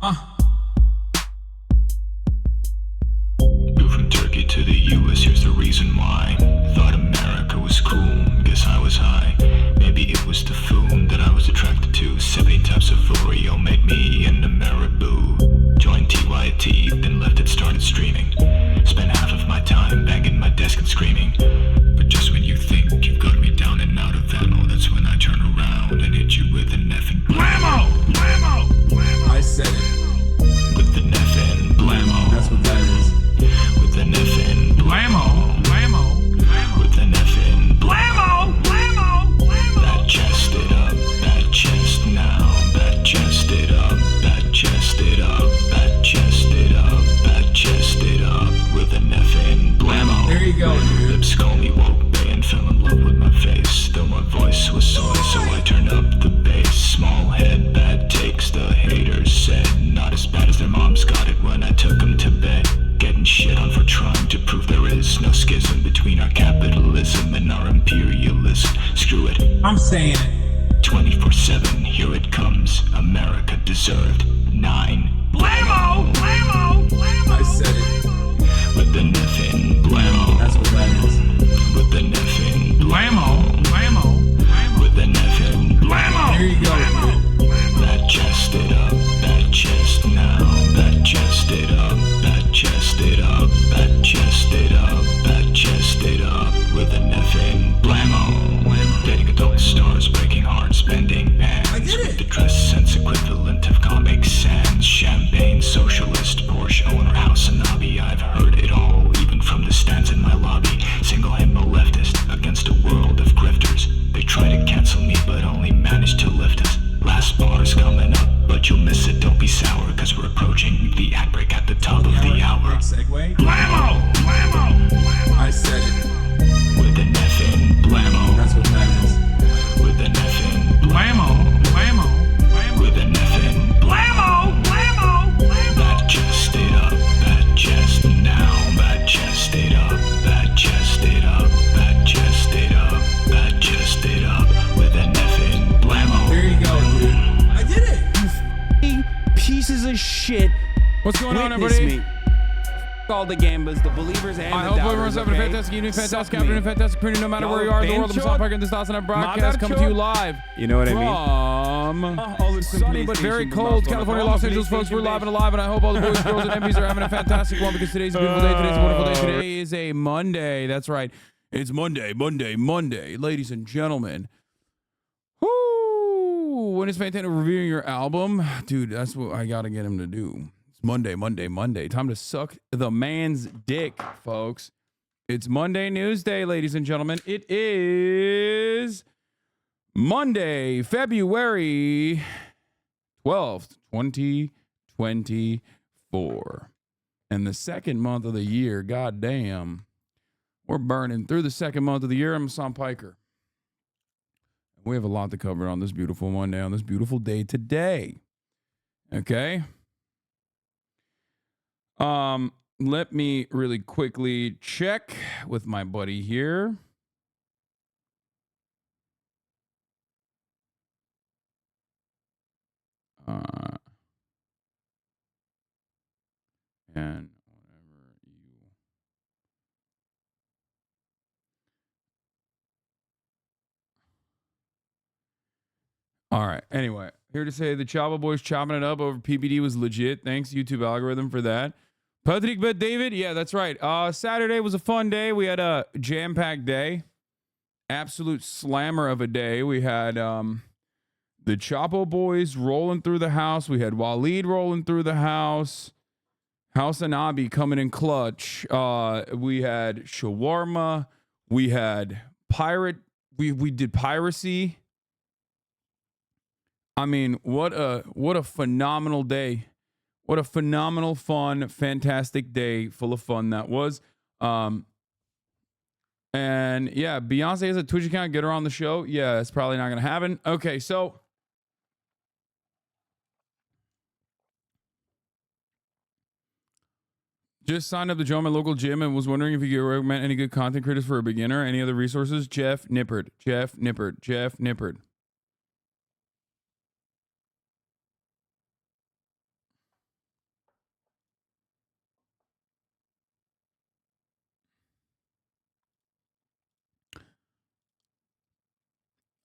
Moved from Turkey to the US, here's the reason why. Thought America was cool, guess I was high. Maybe it was the food that I was attracted to. 70 types of Oreo made me into Marabou. Joined TYT, then left it, started streaming. Spent half of my time banging my desk and screaming. But just when you think you've got me down and out of ammo, that's when I turn around and hit you with an effing blammo! Blammo! Blammo! I said it. With an effing blammo. That's what that is. With an effing blammo. Blammo. Blammo. With an effing blammo. Blammo. Blammo. That chest it up. That chest now. That chest it up. That chest it up. That chest it up. That chest it up. With an effing blammo. There you go, dude. Lips call me woke bay and fell in love with my face. Though my voice was soy, so I turned up the bass. Small head, bad takes, the haters said. Not as bad as their moms got it when I took them to bed. Getting shit on for trying to prove there is no schism between our capitalism and our imperialism. Screw it. I'm saying it. 24/7, here it comes. America deserved 9. Blammo! Blammo! Blammo! I said it. With the effing blammo. That's what that is. With the effing blammo. Blammo. With the effing blammo. There you go, dude. That chest it up. That chest now. That chest it up. That chest it up. That chest it up. That chest it up. With an effing blammo. Dating adult stars, breaking hearts, spending pants. I get it. With the dress sense equivalent of Comic Sans. Champagne, socialist, Porsche owner, house and hobby. I've heard it all, even from the stands in my lobby. Single himbo leftist against a world of grifters. They try to cancel me, but only manage to lift us. Last bar's coming up, but you'll miss it, don't be sour, cause we're approaching the ad break at the top of the hour. Segue. Blammo! Blammo! Blammo! I said it. With an effing blammo. That's what that is. With an effing blammo. Blammo! Blammo! With an effing blammo! Blammo! Blammo! That chest it up, that chest now, that chest it up, that chest it up, that chest it up, that chest it up, with an effing blammo. There you go, dude. I did it. Pieces of shit. What's going on, Witness everybody? me. All the gambas, the believers, and I the hope doubters, everyone's having a okay? fantastic evening, Suck fantastic me. afternoon, fantastic printing, no matter Y'all where you are in the world of band South shot? Park and this Dawson and broadcast Mother coming to you shot? live You know what I mean? from all the sunny but very cold California, Los Angeles, folks. We're live and alive, and I hope all the boys, girls, and MPs are having a fantastic one because today's a beautiful day. Today's a wonderful day. Today is a Monday. That's right. It's Monday, ladies and gentlemen. Whoo! When is Fantano reviewing your album? Dude, that's what I gotta get him to do. It's Monday. Time to suck the man's dick, folks. It's Monday News Day, ladies and gentlemen. It is Monday, February 12th, 2024. And the second month of the year, goddamn, we're burning through the second month of the year. I'm Sam Piker. We have a lot to cover on this beautiful Monday, on this beautiful day today. Okay. Let me really quickly check with my buddy here. And whatever you. All right. Anyway, here to say the Chavo Boys chopping it up over PBD was legit. Thanks, YouTube algorithm, for that. Patrick Bet David. Yeah, that's right. Saturday was a fun day. We had a jam-packed day. Absolute slammer of a day. We had the Chapo Boys rolling through the house. We had Waleed rolling through the house. House and Abi coming in clutch. We had shawarma. We had pirate. We did piracy. I mean, what a phenomenal day. What a phenomenal, fun, fantastic day full of fun that was. And yeah, Beyonce has a Twitch account. Get her on the show. Yeah, it's probably not going to happen. Okay, so just signed up to join my local gym and was wondering if you could recommend any good content creators for a beginner. Any other resources? Jeff Nippard.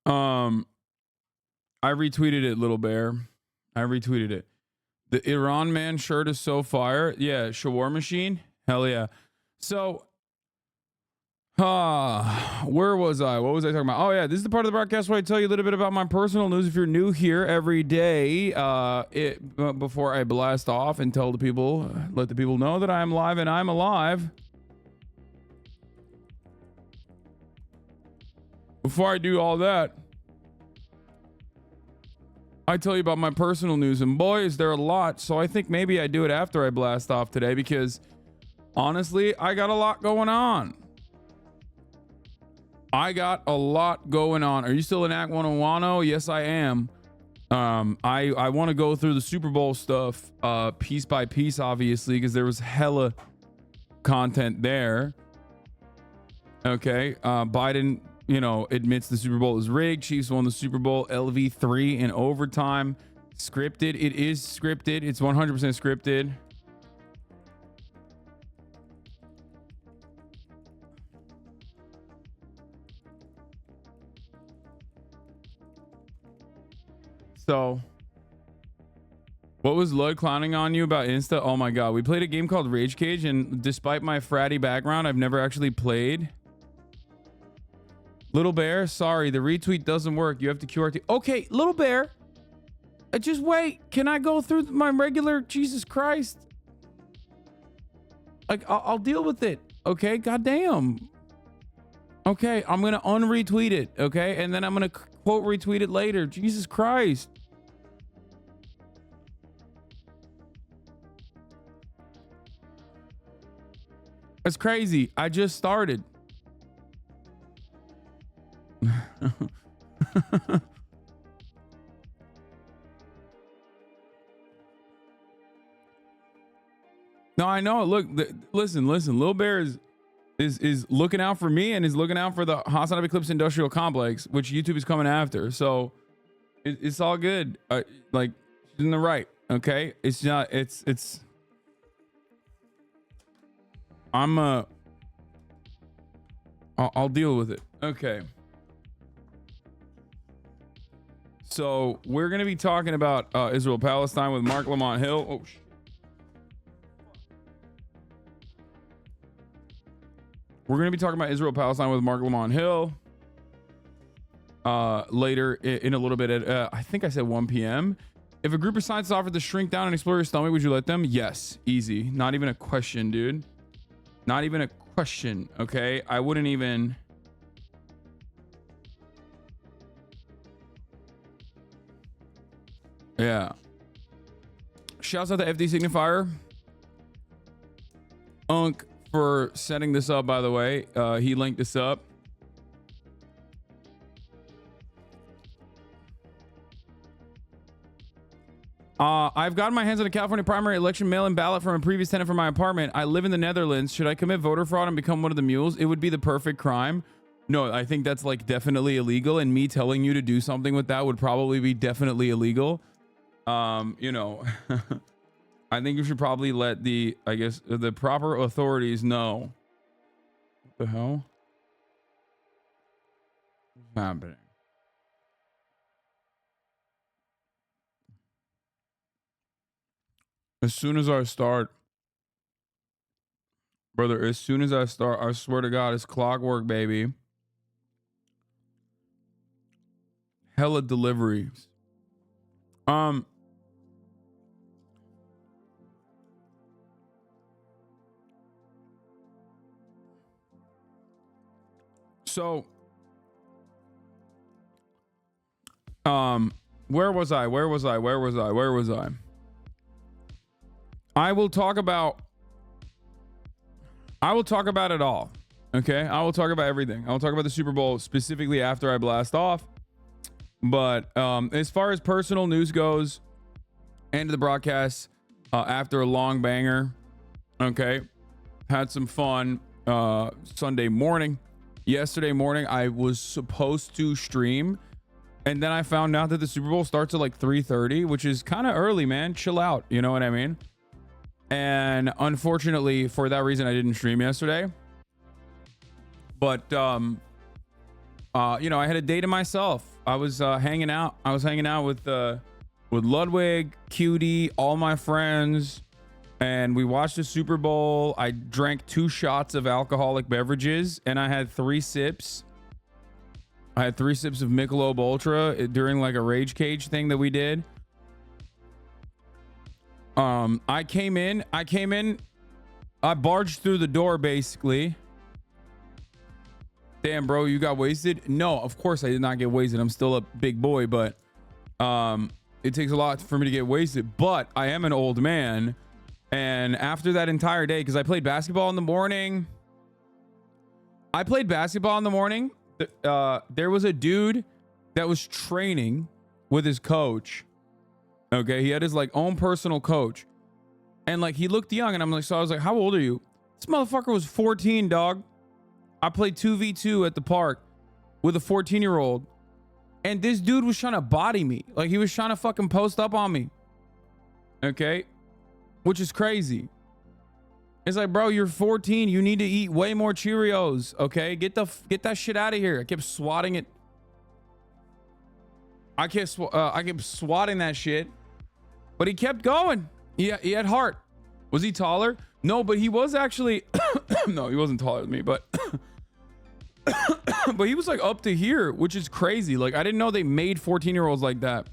I retweeted it, Little Bear. I retweeted it. The Iran man shirt is so fire. Yeah, Shawar Machine. Hell yeah. So, where was I? What was I talking about? Oh yeah, this is the part of the broadcast where I tell you a little bit about my personal news. If you're new here every day, before I blast off and tell the people, let the people know that I'm live and I'm alive. Before I do all that, I tell you about my personal news, and boy, is there a lot. So I think maybe I do it after I blast off today, because honestly, I got a lot going on. I got a lot going on. Are you still in Act 101? Yes, I am. I want to go through the Super Bowl stuff piece by piece, obviously, because there was hella content there. Okay, Biden, admits the Super Bowl is rigged. Chiefs won the Super Bowl. LV3 in overtime. Scripted. It is scripted. It's 100% scripted. So, what was Lud clowning on you about Insta? Oh my God. We played a game called Rage Cage, and despite my fratty background, I've never actually played. Little Bear, sorry, the retweet doesn't work. You have to QRT. Okay, Little Bear, just wait. Can I go through my regular? Jesus Christ. Like, I'll deal with it. Okay, goddamn. Okay, I'm going to unretweet it. Okay, and then I'm going to quote retweet it later. Jesus Christ. That's crazy. I just started. No, I know. Look, listen. Lil Bear is looking out for me, and is looking out for the Hassan Eclipse Industrial Complex, which YouTube is coming after. So it's all good. Like, she's in the right. Okay, it's not. It's. I'll deal with it. Okay. So we're going to be talking about Israel Palestine with Mark Lamont Hill. Oh, we're going to be talking about Israel Palestine with Mark Lamont Hill later in a little bit at I think I said 1 p.m. If a group of scientists offered to shrink down and explore your stomach, would you let them? Yes, easy. Not even a question, dude. Not even a question. Okay, I wouldn't even. Yeah. Shouts out to FD Signifier. Unk for setting this up, by the way. He linked this up. I've gotten my hands on a California primary election mail-in ballot from a previous tenant for my apartment. I live in the Netherlands. Should I commit voter fraud and become one of the mules? It would be the perfect crime. No, I think that's like definitely illegal, and me telling you to do something with that would probably be definitely illegal. I think you should probably let the proper authorities know. What the hell? What's happening? As soon as I start, brother, as soon as I start, I swear to God, it's clockwork, baby. Hella deliveries. So, where was I? I will talk about it all. Okay, I will talk about everything. I will talk about the Super Bowl specifically after I blast off. But as far as personal news goes, end of the broadcast after a long banger. Okay, had some fun Sunday morning. Yesterday morning, I was supposed to stream, and then I found out that the Super Bowl starts at like 3:30, which is kind of early, man. Chill out, you know what I mean? And unfortunately, for that reason, I didn't stream yesterday. But I had a day to myself. I was hanging out. I was hanging out with Ludwig, Cutie, all my friends, and we watched the Super Bowl. I drank 2 shots of alcoholic beverages, and I had 3 sips. I had 3 sips of Michelob Ultra during like a rage cage thing that we did. I came in, I barged through the door basically. Damn, bro, you got wasted? No, of course I did not get wasted. I'm still a big boy, but it takes a lot for me to get wasted. But I am an old man, and after that entire day, because I played basketball in the morning. There was a dude that was training with his coach. Okay, he had his like own personal coach, and like he looked young, and I'm like, so I was like, how old are you? This motherfucker was 14, dog. I played 2v2 at the park with a 14-year-old, and this dude was trying to body me. Like, he was trying to fucking post up on me. Okay, which is crazy. It's like, bro, you're 14. You need to eat way more Cheerios. Okay, get that shit out of here. I kept swatting it. I kept swatting that shit, but he kept going. He had heart. Was he taller? No, but he was actually no, he wasn't taller than me, but but he was like up to here, which is crazy. Like, I didn't know they made 14-year-olds like that.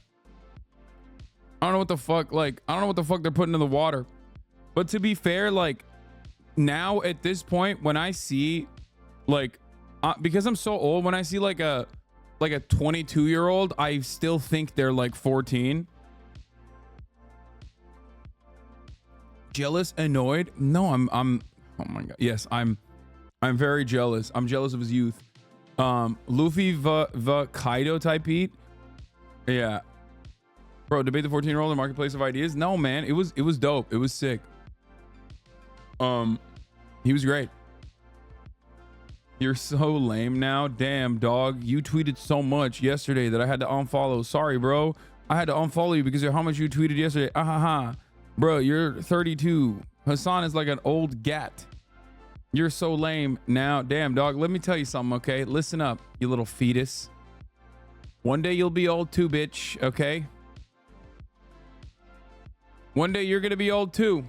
I don't know what the fuck, like, I don't know what the fuck they're putting in the water. But to be fair, like, now at this point, when I see like because I'm so old, when I see like a 22-year-old, I still think they're like 14. Jealous, annoyed? No, I'm oh my god. Yes, I'm very jealous. I'm jealous of his youth. Luffy the Kaido type beat. Yeah. Bro, debate the 14-year-old in marketplace of ideas? No, man. It was dope. It was sick. He was great. You're so lame now. Damn, dog. You tweeted so much yesterday that I had to unfollow. Sorry, bro. I had to unfollow you because of how much you tweeted yesterday. Bro, you're 32. Hassan is like an old gat. You're so lame now. Damn, dog. Let me tell you something, okay? Listen up, you little fetus. One day you'll be old too, bitch, okay? One day you're gonna be old too.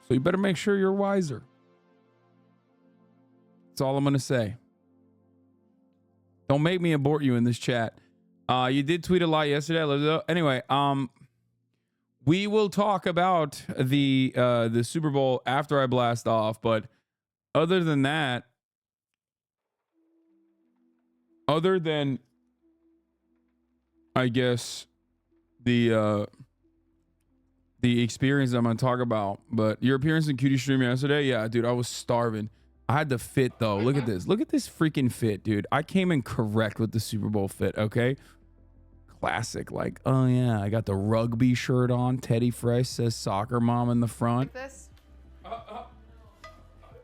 So you better make sure you're wiser. That's all I'm gonna say. Don't make me abort you in this chat. You did tweet a lot yesterday. Anyway, we will talk about the Super Bowl after I blast off, but other than that, other than I guess the experience I'm gonna talk about, but your appearance in Cutie stream yesterday, yeah, dude, I was starving. I had the fit though. Look at this. Look at this freaking fit, dude. I came in correct with the Super Bowl fit, okay? Classic. Like, oh yeah, I got the rugby shirt on. Teddy Fresh says soccer mom in the front. Like this?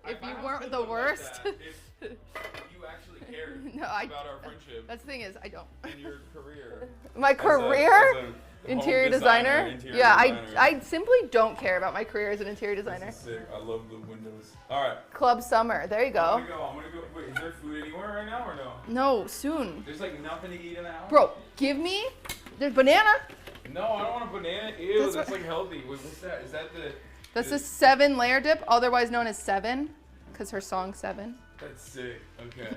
If you weren't the worst. If you actually cared No, about our friendship That's the thing is, I don't. and your career. My career? Interior designer? Yeah, I simply don't care about my career as an interior designer. This is sick. I love the windows. All right. Club Summer. There you I'm go. gonna go. Wait, is there food anywhere right now or no? No, soon. There's like nothing to eat in the house. Bro, give me. There's banana. No, I don't want a banana. Ew, That's that's what- like healthy. Wait, what's that? Is that the? That's a 7-layer dip, otherwise known as Seven, because her song Seven. That's sick. Okay.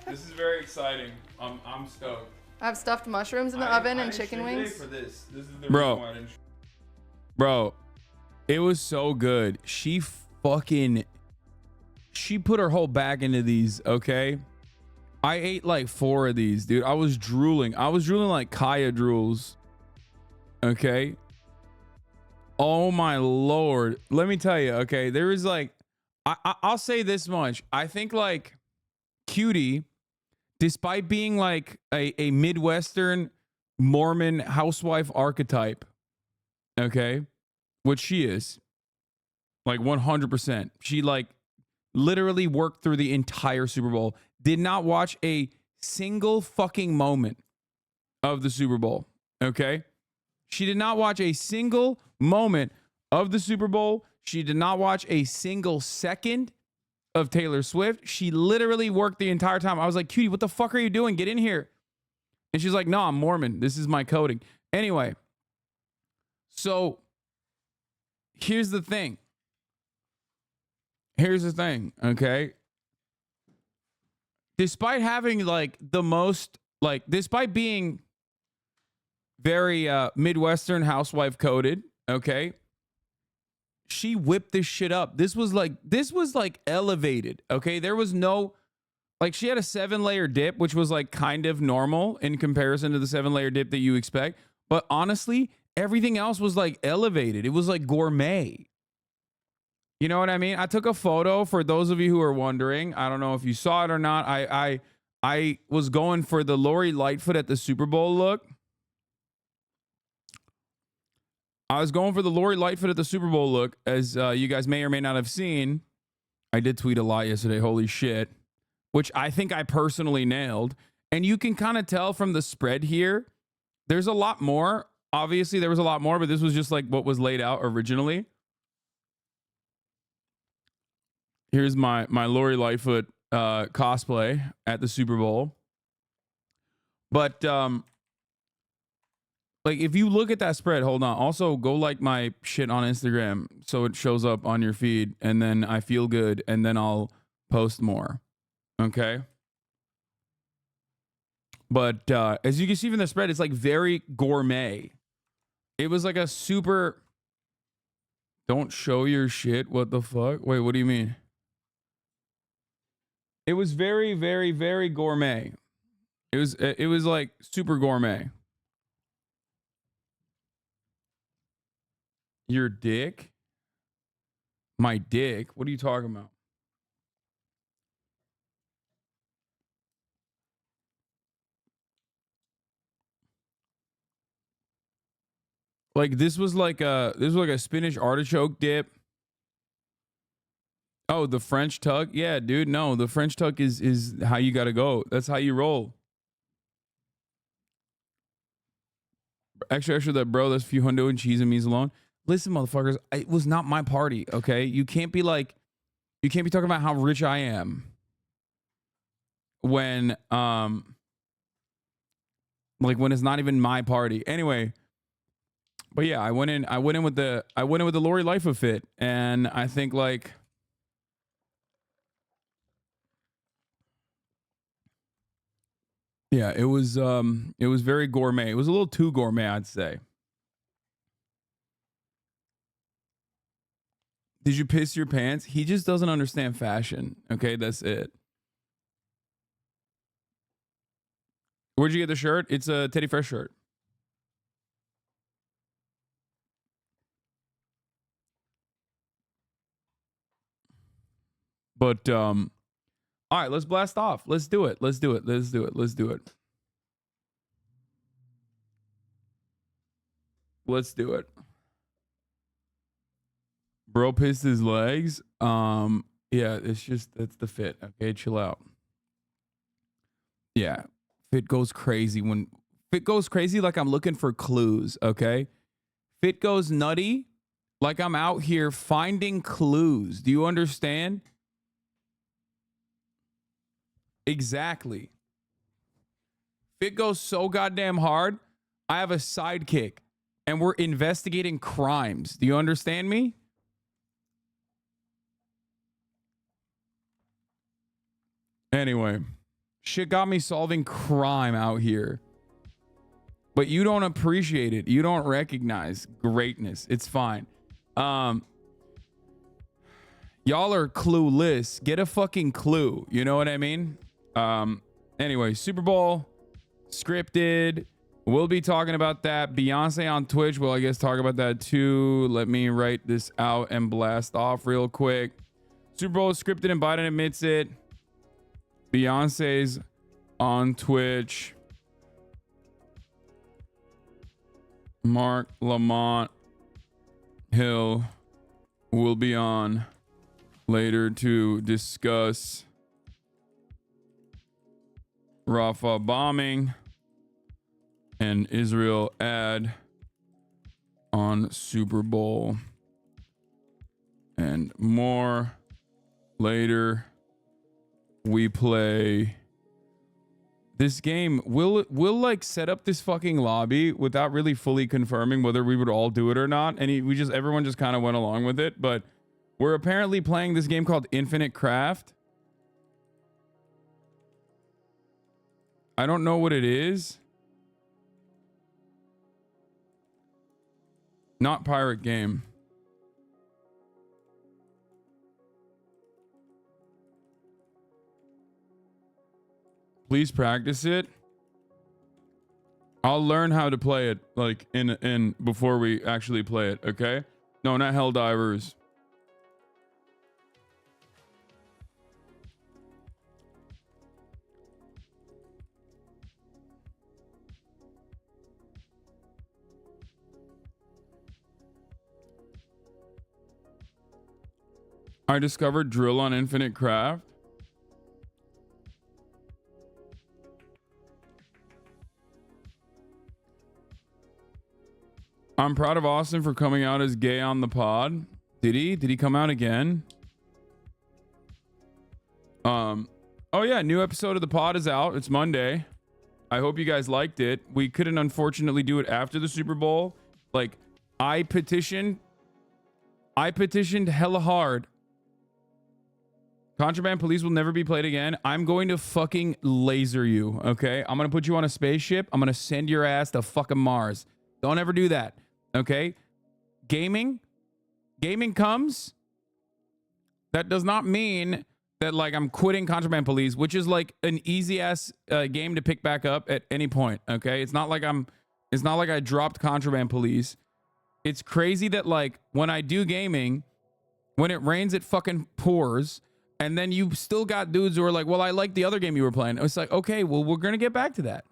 This is very exciting. I'm stoked. I have stuffed mushrooms in the oven and chicken wings. For this is the Bro. reason why I didn't Bro, it was so good. She put her whole bag into these, okay? I ate like 4 of these, dude. I was drooling like Kaya drools. Okay? Oh my lord. Let me tell you, okay? There is like I'll say this much. I think like Cutie, despite being like a Midwestern Mormon housewife archetype, okay, which she is, like 100%. She like literally worked through the entire Super Bowl, did not watch a single fucking moment of the Super Bowl, okay? She did not watch a single moment of the Super Bowl. She did not watch a single second of Taylor Swift. She literally worked the entire time. I was like, cutie, what the fuck are you doing? Get in here. And she's like, no, I'm Mormon. This is my coding. Anyway, so here's the thing. Okay? Despite having like the most, like, despite being very Midwestern housewife coded, okay? She whipped this shit up. This was like elevated, okay? There was no, like, she had a 7-layer dip, which was like kind of normal in comparison to the 7-layer dip that you expect. But honestly, everything else was like elevated. It was like gourmet. You know what I mean? I took a photo for those of you who are wondering. I don't know if you saw it or not. I was going for the Lori Lightfoot at the Super Bowl look. As you guys may or may not have seen. I did tweet a lot yesterday. Holy shit. Which I think I personally nailed. And you can kind of tell from the spread here, there's a lot more. Obviously, there was a lot more, but this was just like what was laid out originally. Here's my Lori Lightfoot cosplay at the Super Bowl. But like, if you look at that spread, hold on. Also, go like my shit on Instagram so it shows up on your feed, and then I feel good, and then I'll post more. Okay? But as you can see from the spread, it's like very gourmet. It was like a super... Don't show your shit? What the fuck? Wait, what do you mean? It was very, very, very gourmet. It was like super gourmet. Your dick? My dick? What are you talking about? Like, this was like a spinach artichoke dip. Oh, the French tuck? Yeah, dude. No, the French tuck is how you gotta go. That's how you roll. Extra that, bro. That's few hundo and cheese and me's alone. Listen, motherfuckers, it was not my party, okay? You can't be talking about how rich I am when when it's not even my party. Anyway, but yeah, I went in with the Lori Lightfoot fit, and I think like yeah, it was very gourmet. It was a little too gourmet, I'd say. Did you piss your pants? He just doesn't understand fashion. Okay, that's it. Where'd you get the shirt? It's a Teddy Fresh shirt. But all right, let's blast off. Let's do it. Bro pissed his legs. Yeah, that's the fit. Okay, chill out. Yeah. Fit goes crazy like I'm looking for clues, okay? Fit goes nutty like I'm out here finding clues. Do you understand? Exactly. Fit goes so goddamn hard. I have a sidekick and we're investigating crimes. Do you understand me? Anyway, shit got me solving crime out here. But you don't appreciate it. You don't recognize greatness. It's fine. Y'all are clueless. Get a fucking clue. You know what I mean? Anyway, Super Bowl scripted. We'll be talking about that. Beyonce on Twitch. Well, I guess talk about that too. Let me write this out and blast off real quick. Super Bowl scripted and Biden admits it. Beyonce's on Twitch. Mark Lamont Hill will be on later to discuss Rafah bombing and Israel ad on Super Bowl and more. later we play this game. We'll like set up this fucking lobby without really fully confirming whether we would all do it or not. And everyone just kind of went along with it. But we're apparently playing this game called Infinite Craft. I don't know what it is. Not pirate game. Please practice it. I'll learn how to play it like in before we actually play it, okay? No, not Helldivers. I discovered drill on Infinite Craft. I'm proud of Austin for coming out as gay on the pod. Did he? Did he come out again? Oh yeah, new episode of the pod is out. It's Monday. I hope you guys liked it. We couldn't unfortunately do it after the Super Bowl. Like I petitioned hella hard. Contraband Police will never be played again. I'm going to fucking laser you, okay? I'm going to put you on a spaceship. I'm going to send your ass to fucking Mars. Don't ever do that, okay? Gaming comes. That does not mean that like I'm quitting Contraband Police, which is like an easy ass game to pick back up at any point, okay? It's not like I dropped Contraband Police. It's crazy that like when I do gaming, when it rains, it fucking pours. And then you still got dudes who are like, well, I like the other game you were playing. It's like, okay, well, we're going to get back to that.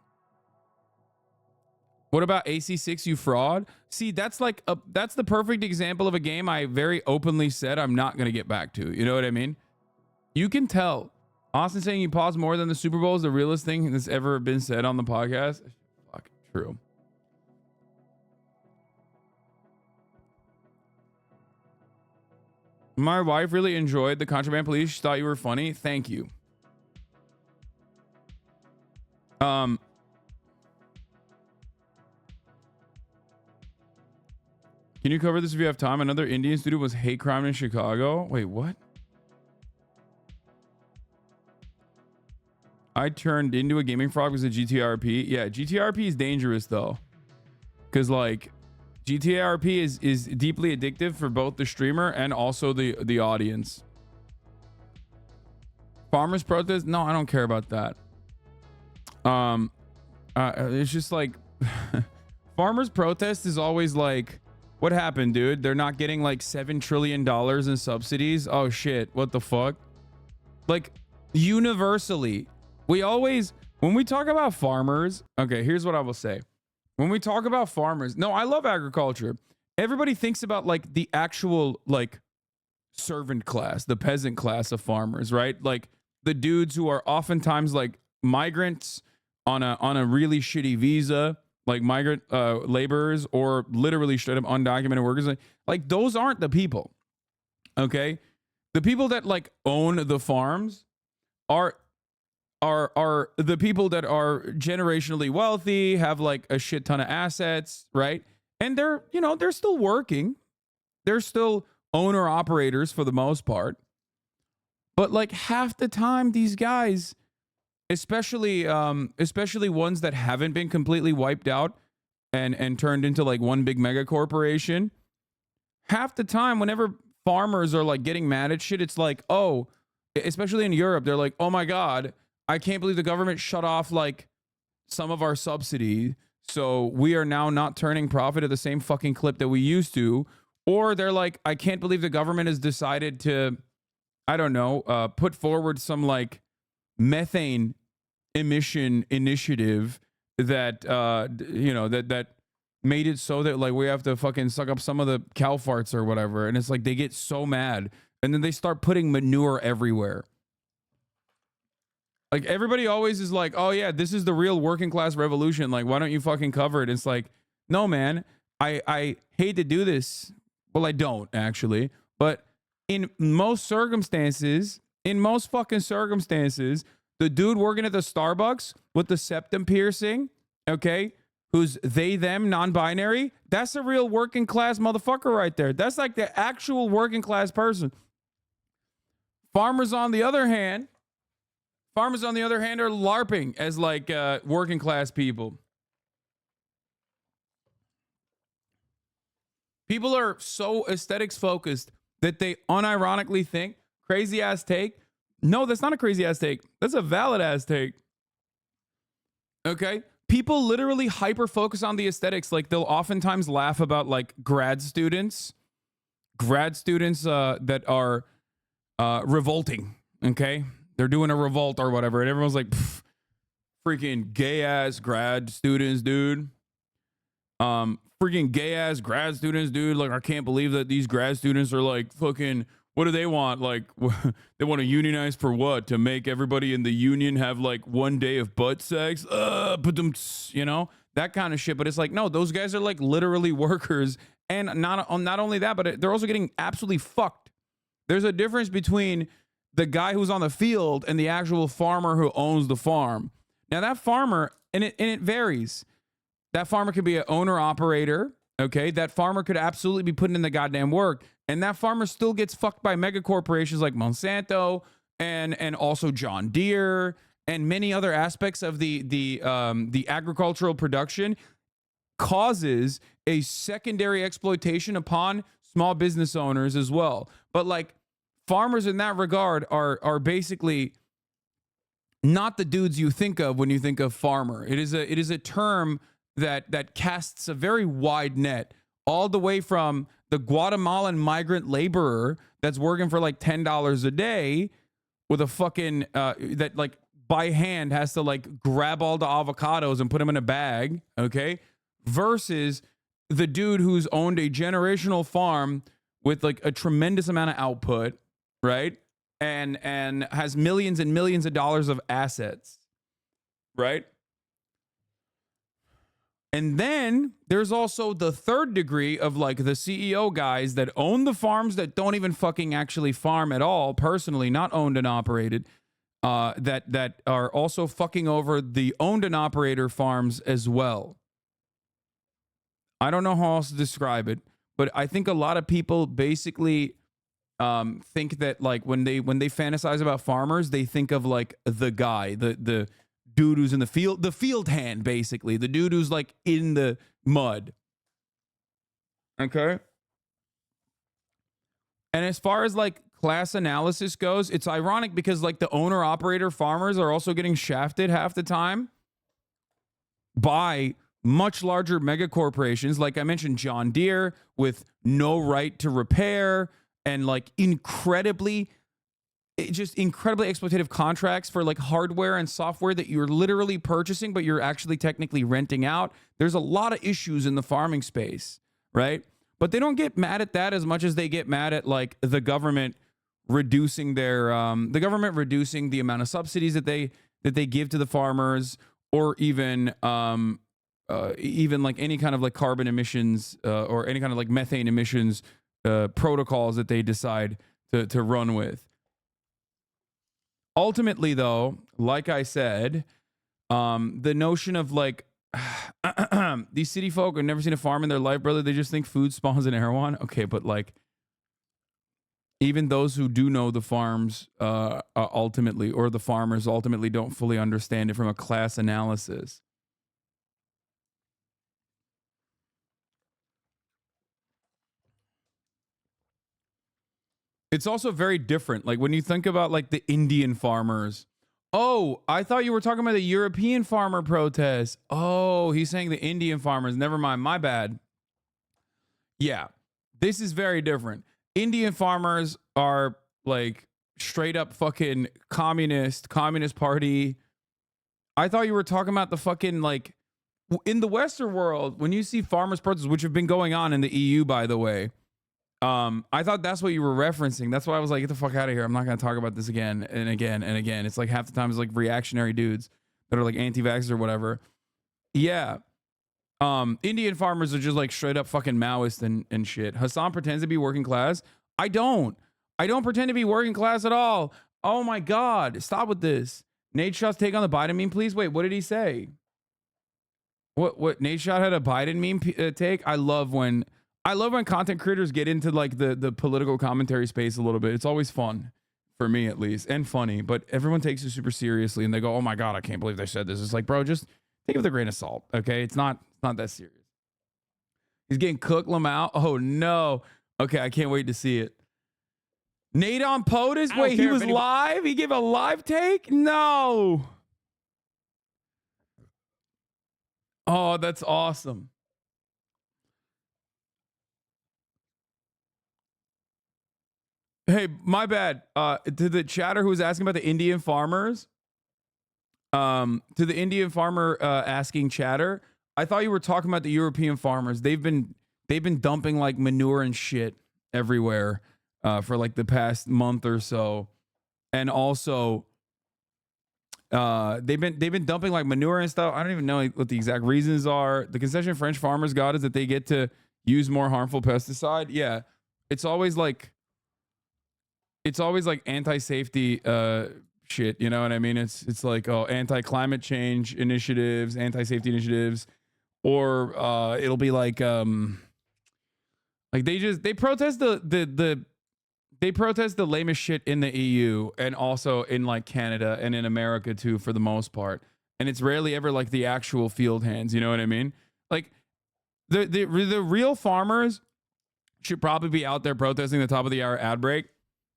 What about AC6, you fraud? See, that's like that's the perfect example of a game I very openly said I'm not going to get back to. You know what I mean? You can tell. Austin saying you pause more than the Super Bowl is the realest thing that's ever been said on the podcast. Fuck, true. My wife really enjoyed the Contraband Police. She thought you were funny. Thank you. Can you cover this if you have time? Another Indian student was hate crime in Chicago. Wait, what? I turned into a gaming frog because of GTRP. Yeah, GTRP is dangerous though. Because like GTRP is deeply addictive for both the streamer and also the audience. Farmers protest? No, I don't care about that. It's just like farmers protest is always like, what happened, dude? They're not getting like $7 trillion in subsidies. Oh shit, what the fuck? Like universally, we always, when we talk about farmers, okay, here's what I will say. When we talk about farmers, no, I love agriculture. Everybody thinks about like the actual like servant class, the peasant class of farmers, right? Like the dudes who are oftentimes like migrants on a really shitty visa, like migrant laborers, or literally straight up undocumented workers. Like those aren't the people. Okay, the people that like own the farms are the people that are generationally wealthy, have like a shit ton of assets, right? And they're, you know, they're still working. They're still owner operators for the most part. But like half the time these guys, especially ones that haven't been completely wiped out and turned into like one big mega corporation, half the time whenever farmers are like getting mad at shit, it's like, oh, especially in Europe, they're like, oh my God, I can't believe the government shut off like some of our subsidy. So we are now not turning profit at the same fucking clip that we used to. Or they're like, I can't believe the government has decided to, I don't know, put forward some like methane emission initiative that, you know, that made it so that like we have to fucking suck up some of the cow farts or whatever. And it's like they get so mad and then they start putting manure everywhere. Like everybody always is like, oh yeah, this is the real working class revolution. Like, why don't you fucking cover it? It's like, no, man, I hate to do this. Well, I don't actually, but in most circumstances, the dude working at the Starbucks with the septum piercing, okay, who's they, them, non-binary, that's a real working class motherfucker right there. That's like the actual working class person. Farmers on the other hand are LARPing as like working class people. People are so aesthetics focused that they unironically think, crazy ass take. No, that's not a crazy ass take. That's a valid ass take. Okay? People literally hyper focus on the aesthetics. Like they'll oftentimes laugh about like grad students that are revolting. Okay? They're doing a revolt or whatever. And everyone's like, freaking gay ass grad students, dude. Freaking gay ass grad students, dude. Like, I can't believe that these grad students are like fucking, what do they want? Like, they want to unionize for what? To make everybody in the union have like 1 day of butt sex? You know, that kind of shit. But it's like, no, those guys are like literally workers. And not only that, but they're also getting absolutely fucked. There's a difference between the guy who's on the field and the actual farmer who owns the farm. Now that farmer, and it varies. That farmer could be an owner operator. Okay. That farmer could absolutely be putting in the goddamn work. And that farmer still gets fucked by mega corporations like Monsanto and also John Deere and many other aspects of the agricultural production causes a secondary exploitation upon small business owners as well. But like farmers in that regard are basically not the dudes you think of when you think of farmer. It is a term that casts a very wide net, all the way from the Guatemalan migrant laborer that's working for like $10 a day with a fucking that like by hand has to like grab all the avocados and put them in a bag, okay, versus the dude who's owned a generational farm with like a tremendous amount of output, right, and has millions and millions of dollars of assets, right? And then there's also the third degree of like the CEO guys that own the farms that don't even fucking actually farm at all, personally, not owned and operated, that are also fucking over the owned and operator farms as well. I don't know how else to describe it, but I think a lot of people basically think that like when they fantasize about farmers, they think of like the guy, the dude who's in the field hand, basically the dude who's like in the mud. Okay. And as far as like class analysis goes, it's ironic because like the owner operator farmers are also getting shafted half the time by much larger mega corporations. Like I mentioned, John Deere with no right to repair and like incredibly exploitative contracts for like hardware and software that you're literally purchasing, but you're actually technically renting out. There's a lot of issues in the farming space, right? But they don't get mad at that as much as they get mad at like the government reducing their the amount of subsidies that they give to the farmers, or even like any kind of like carbon emissions or any kind of like methane emissions protocols that they decide to run with. Ultimately, though, like I said, the notion of like these city folk have never seen a farm in their life, brother. They just think food spawns in Erewhon. Okay, but like even those who do know the farms ultimately, or the farmers ultimately, don't fully understand it from a class analysis. It's also very different. Like when you think about like the Indian farmers. Oh, I thought you were talking about the European farmer protests. Oh, he's saying the Indian farmers. Never mind. My bad. Yeah, this is very different. Indian farmers are like straight up fucking communist party. I thought you were talking about the fucking like in the Western world, when you see farmers protests, which have been going on in the EU, by the way. I thought that's what you were referencing. That's why I was like, get the fuck out of here. I'm not going to talk about this again and again and again. It's like half the time it's like reactionary dudes that are like anti-vaxxers or whatever. Yeah. Indian farmers are just like straight up fucking Maoist and shit. Hassan pretends to be working class. I don't. I don't pretend to be working class at all. Oh my God. Stop with this. Nate Shot's take on the Biden meme, please. Wait, what did he say? What Nate Shot had a Biden meme take? I love when content creators get into like the political commentary space a little bit. It's always fun for me at least, and funny, but everyone takes it super seriously and they go, "Oh my God, I can't believe they said this." It's like, bro, just take it with a grain of salt. Okay. It's not that serious. He's getting cooked, Lamau. Oh no. Okay. I can't wait to see it. Nate on POTUS? Wait, he was live? He gave a live take? No. Oh, that's awesome. Hey, my bad. To the chatter who was asking about the Indian farmers, to the Indian farmer asking chatter, I thought you were talking about the European farmers. They've been dumping like manure and shit everywhere for like the past month or so, and also they've been dumping like manure and stuff. I don't even know what the exact reasons are. The concession French farmers got is that they get to use more harmful pesticide. Yeah, it's always like anti-safety shit, you know what I mean? It's like, oh, anti-climate change initiatives, anti-safety initiatives, or it'll be like they protest they protest the lamest shit in the EU and also in like Canada and in America too, for the most part. And it's rarely ever like the actual field hands, you know what I mean? Like the real farmers should probably be out there protesting the top of the hour ad break,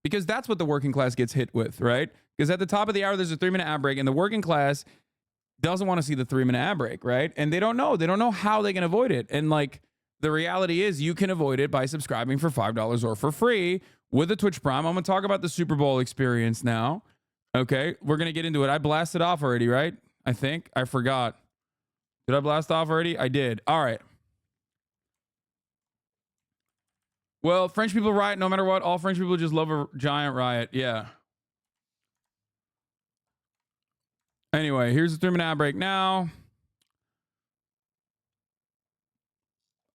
because that's what the working class gets hit with, right? Because at the top of the hour, there's a 3-minute ad break, and the working class doesn't want to see the 3-minute ad break, right? And they don't know how they can avoid it. And like the reality is you can avoid it by subscribing for $5 or for free with a Twitch Prime. I'm going to talk about the Super Bowl experience now. Okay, we're going to get into it. I blasted off already, right? I think. I forgot. Did I blast off already? I did. All right. Well, French people riot no matter what. All French people just love a giant riot. Yeah. Anyway, here's the 3-minute ad break now.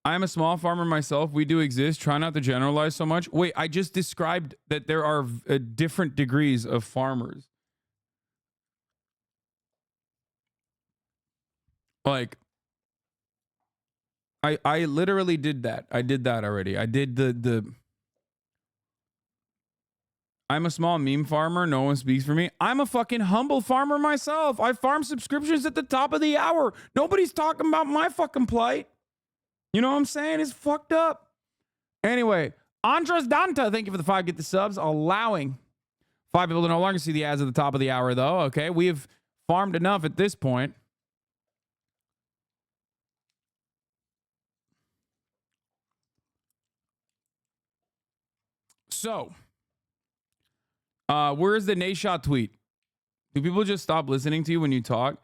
I am a small farmer myself. We do exist. Try not to generalize so much. Wait, I just described that there are different degrees of farmers. Like, I literally did that. I did that already. I did I'm a small meme farmer. No one speaks for me. I'm a fucking humble farmer myself. I farm subscriptions at the top of the hour. Nobody's talking about my fucking plight. You know what I'm saying? It's fucked up. Anyway, Andres Danta, thank you for the 5 get the subs, allowing 5 people to no longer see the ads at the top of the hour, though. Okay, we have farmed enough at this point. So, where's the Nashot tweet? Do people just stop listening to you when you talk?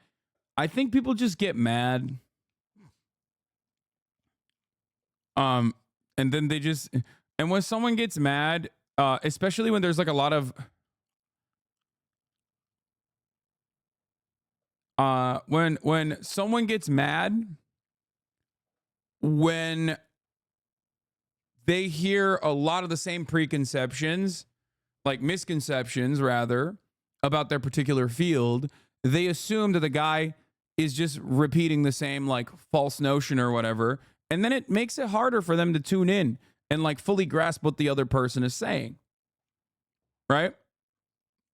I think people just get mad. And then they just, and when someone gets mad, especially when there's like a lot of, when someone gets mad, when they hear a lot of the same preconceptions, like misconceptions rather, about their particular field, they assume that the guy is just repeating the same like false notion or whatever. And then it makes it harder for them to tune in and like fully grasp what the other person is saying. Right?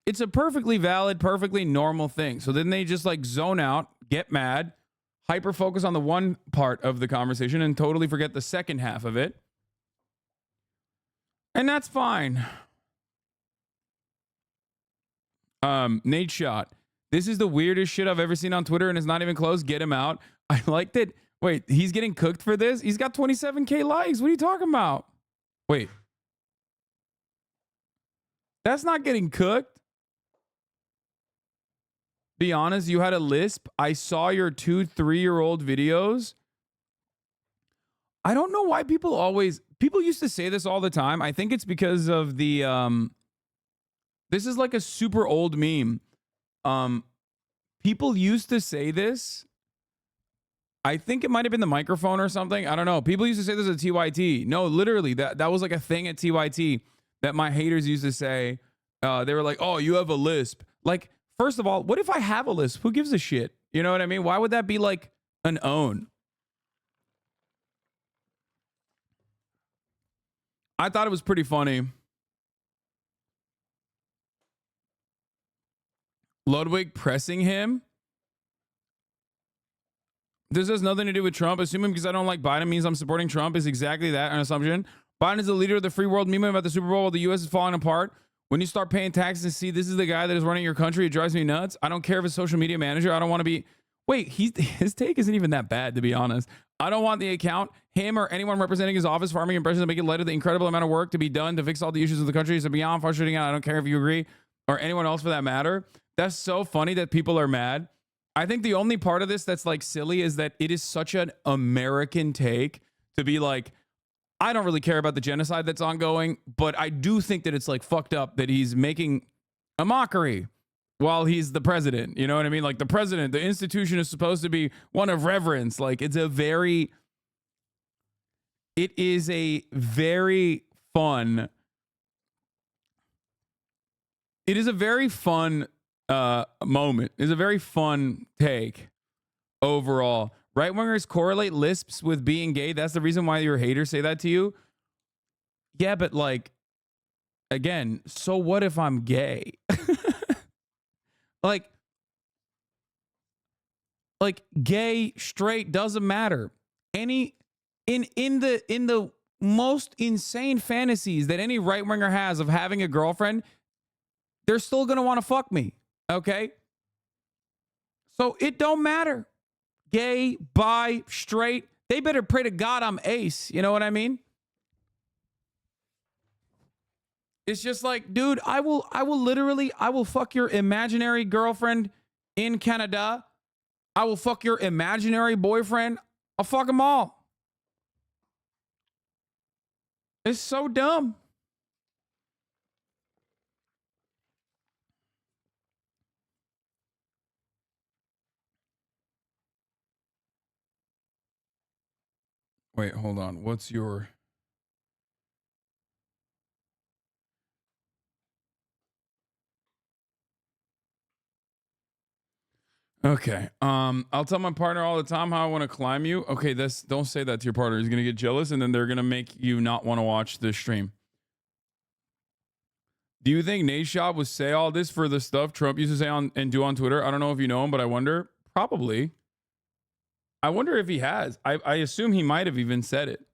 It's a perfectly valid, perfectly normal thing. So then they just like zone out, get mad, hyper focus on the one part of the conversation and totally forget the second half of it. And that's fine. Nate Shot. This is the weirdest shit I've ever seen on Twitter and it's not even close. Get him out. I like that. Wait, he's getting cooked for this? He's got 27K likes. What are you talking about? Wait. That's not getting cooked. Be honest, you had a lisp. I saw your 2-3-year-old videos. I don't know why people used to say this all the time. I think it's because of the, this is like a super old meme. People used to say this. I think it might have been the microphone or something. I don't know. People used to say this at TYT. No, literally, that was like a thing at TYT. that my haters used to say. They were like, "Oh, you have a lisp." Like, first of all, what if I have a lisp? Who gives a shit? You know what I mean? Why would that be like an own? I thought it was pretty funny. Ludwig pressing him. This has nothing to do with Trump. Assuming because I don't like Biden means I'm supporting Trump is exactly that, an assumption. Biden is the leader of the free world. Meme about the Super Bowl while the U.S. is falling apart. When you start paying taxes and see this is the guy that is running your country, it drives me nuts. I don't care if it's social media manager. I don't want to be... Wait, his take isn't even that bad, to be honest. I don't want the account, him, or anyone representing his office farming impressions to make it light of the incredible amount of work to be done to fix all the issues of the country. So beyond frustrating out, I don't care if you agree, or anyone else for that matter. That's so funny that people are mad. I think the only part of this that's like silly is that it is such an American take to be like, I don't really care about the genocide that's ongoing, but I do think that it's like fucked up that he's making a mockery while he's the president. You know what I mean? Like the president, the institution is supposed to be one of reverence. Like it is a very fun. It is a very fun moment. It's a very fun take overall. Right wingers correlate lisps with being gay. That's the reason why your haters say that to you. Yeah, but like, again, so what if I'm gay? like gay, straight, doesn't matter. In the most insane fantasies that any right winger has of having a girlfriend, they're still gonna want to fuck me. Okay? So it don't matter. Gay, bi, straight, they better pray to God I'm ace. You know what I mean? It's just like, dude, I will fuck your imaginary girlfriend in Canada. I will fuck your imaginary boyfriend. I'll fuck them all. It's so dumb. Wait, hold on. What's your... Okay. I'll tell my partner all the time how I want to climb you. Okay, don't say that to your partner. He's gonna get jealous, and then they're gonna make you not want to watch this stream. Do you think Nate Shop would say all this for the stuff Trump used to say on and do on Twitter? I don't know if you know him, but I wonder. Probably. I wonder if he has. I assume he might have even said it.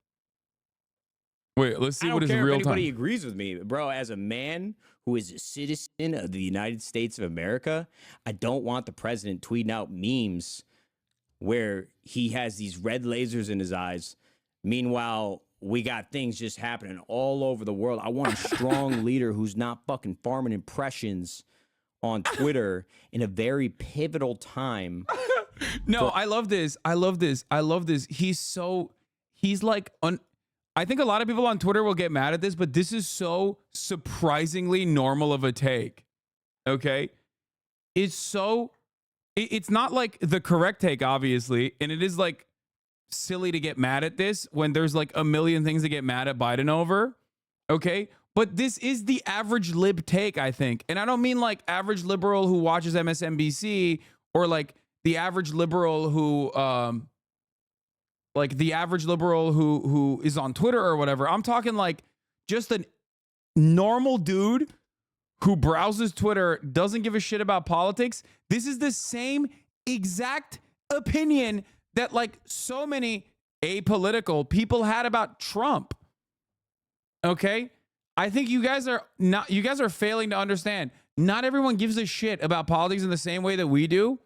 Wait, let's see what his real time. I don't care if anybody agrees with me, bro. As a man who is a citizen of the United States of America, I don't want the president tweeting out memes where he has these red lasers in his eyes. Meanwhile, we got things just happening all over the world. I want a strong leader who's not fucking farming impressions on Twitter in a very pivotal time. No, I love this. I love this. He's like, I think a lot of people on Twitter will get mad at this, but this is so surprisingly normal of a take. Okay? It's not like the correct take, obviously, and it is like silly to get mad at this when there's like a million things to get mad at Biden over. Okay? But this is the average lib take, I think. And I don't mean like average liberal who watches MSNBC or like the average liberal who who is on Twitter or whatever. I'm talking like just a normal dude who browses Twitter, doesn't give a shit about politics. This is the same exact opinion that like so many apolitical people had about Trump. Okay? I think you guys are failing to understand. Not everyone gives a shit about politics in the same way that we do.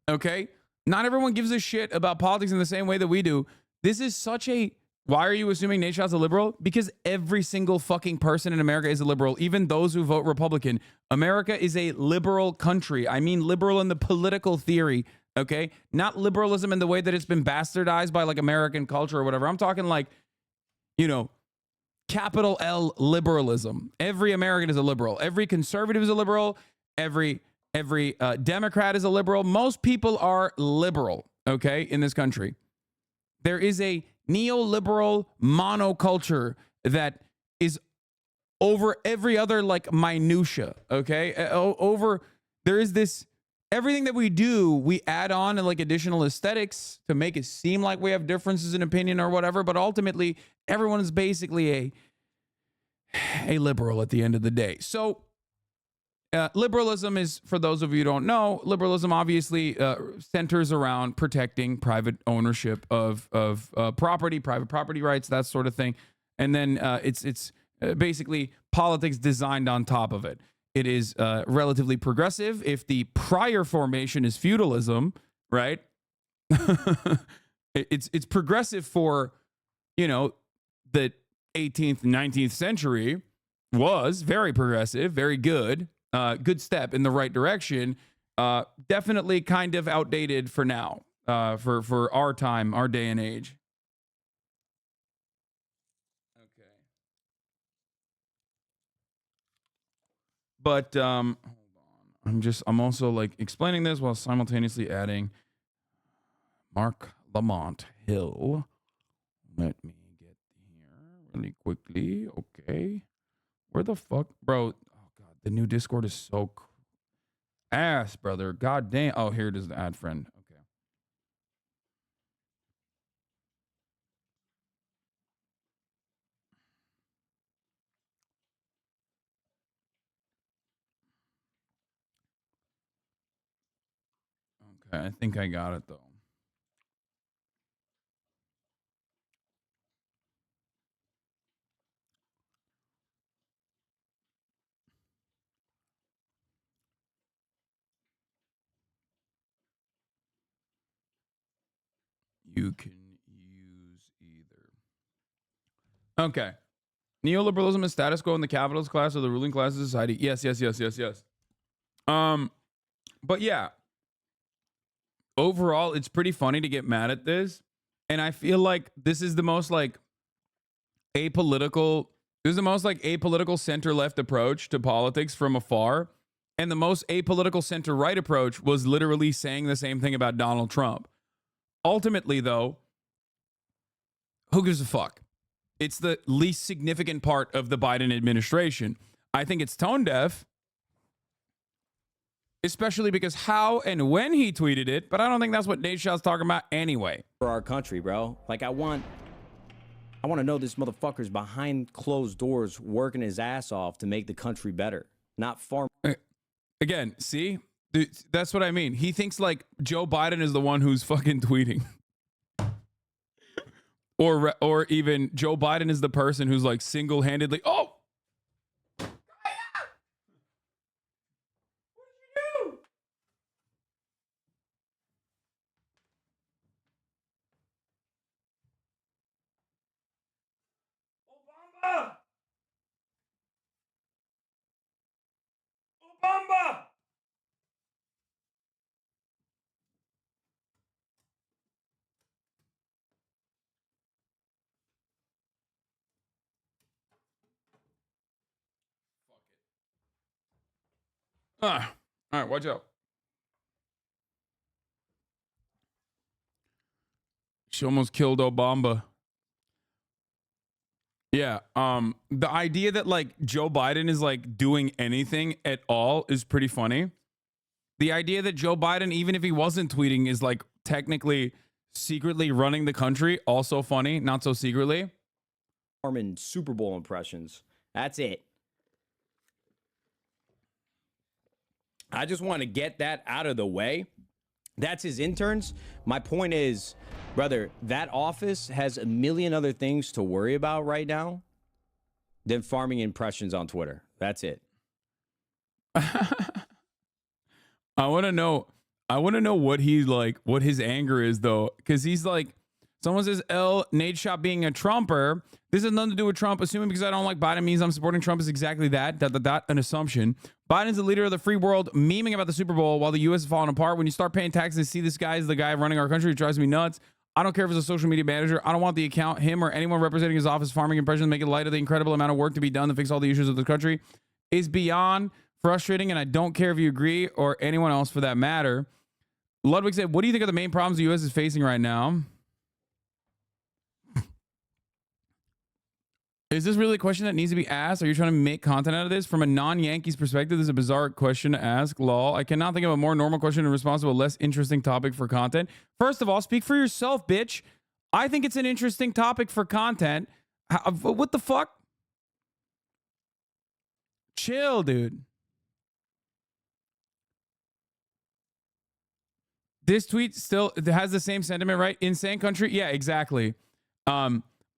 Okay? Not everyone gives a shit about politics in the same way that we do. This is such a... Why are you assuming Nate Shott's a liberal? Because every single fucking person in America is a liberal, even those who vote Republican. America is a liberal country. I mean liberal in the political theory, okay? Not liberalism in the way that it's been bastardized by like American culture or whatever. I'm talking like, capital L liberalism. Every American is a liberal. Every conservative is a liberal. Every Democrat is a liberal. Most people are liberal, okay, in this country. There is a neoliberal monoculture that is over every other like minutia. Okay, over there is this everything that we do, we add on like additional aesthetics to make it seem like we have differences in opinion or whatever. But ultimately, everyone is basically a liberal at the end of the day. So. Liberalism is, for those of you who don't know, liberalism obviously centers around protecting private ownership of property, private property rights, that sort of thing. And then it's basically politics designed on top of it. It is relatively progressive. If the prior formation is feudalism, right? it's progressive for, the 18th, 19th century was very progressive, very good. Good step in the right direction. Definitely kind of outdated for now, for our time, our day and age. Okay. But hold on. I'm also like explaining this while simultaneously adding Mark Lamont Hill. Let me get here really quickly. Okay. Where the fuck, bro? The new Discord is so ass, brother. God damn. Oh, here it is, the ad friend. Okay. Okay, I think I got it though. You can use either. Okay. Neoliberalism is status quo in the capitalist class or the ruling class of society. Yes. But yeah. Overall, it's pretty funny to get mad at this. And I feel like this is the most like apolitical center-left approach to politics from afar. And the most apolitical center-right approach was literally saying the same thing about Donald Trump. Ultimately, though, who gives a fuck? It's the least significant part of the Biden administration. I think it's tone deaf, especially because how and when he tweeted it, but I don't think that's what Nate Shaw's talking about anyway. For our country, bro. Like, I want to know this motherfucker's behind closed doors working his ass off to make the country better, not farm. Again, see? That's what I mean. He thinks like Joe Biden is the one who's fucking tweeting. Or even Joe Biden is the person who's like single-handedly, oh! What did you do? Obama! Obama! All right, watch out. She almost killed Obama. Yeah, the idea that like Joe Biden is like doing anything at all is pretty funny. The idea that Joe Biden, even if he wasn't tweeting, is like technically secretly running the country, also funny, not so secretly. Farming Super Bowl impressions. That's it. I just want to get that out of the way. That's his interns. My point is, brother, that office has a million other things to worry about right now than farming impressions on Twitter. That's it. I want to know what he's like, what his anger is though. Cause he's like, someone says, Nate Shaw being a Trumper. This has nothing to do with Trump. Assuming because I don't like Biden means I'm supporting Trump is exactly that. An assumption. Biden's the leader of the free world, memeing about the Super Bowl while the U.S. is falling apart. When you start paying taxes and see this guy is the guy running our country, it drives me nuts. I don't care if it's a social media manager. I don't want the account, him, or anyone representing his office farming impressions, making light of the incredible amount of work to be done to fix all the issues of the country is beyond frustrating, and I don't care if you agree or anyone else for that matter. Ludwig said, what do you think are the main problems the U.S. is facing right now? Is this really a question that needs to be asked? Are you trying to make content out of this? From a non-Yankees perspective, this is a bizarre question to ask. Lol. I cannot think of a more normal question in response to a less interesting topic for content. First of all, speak for yourself, bitch. I think it's an interesting topic for content. What the fuck? Chill, dude. This tweet still has the same sentiment, right? Insane country? Yeah, exactly.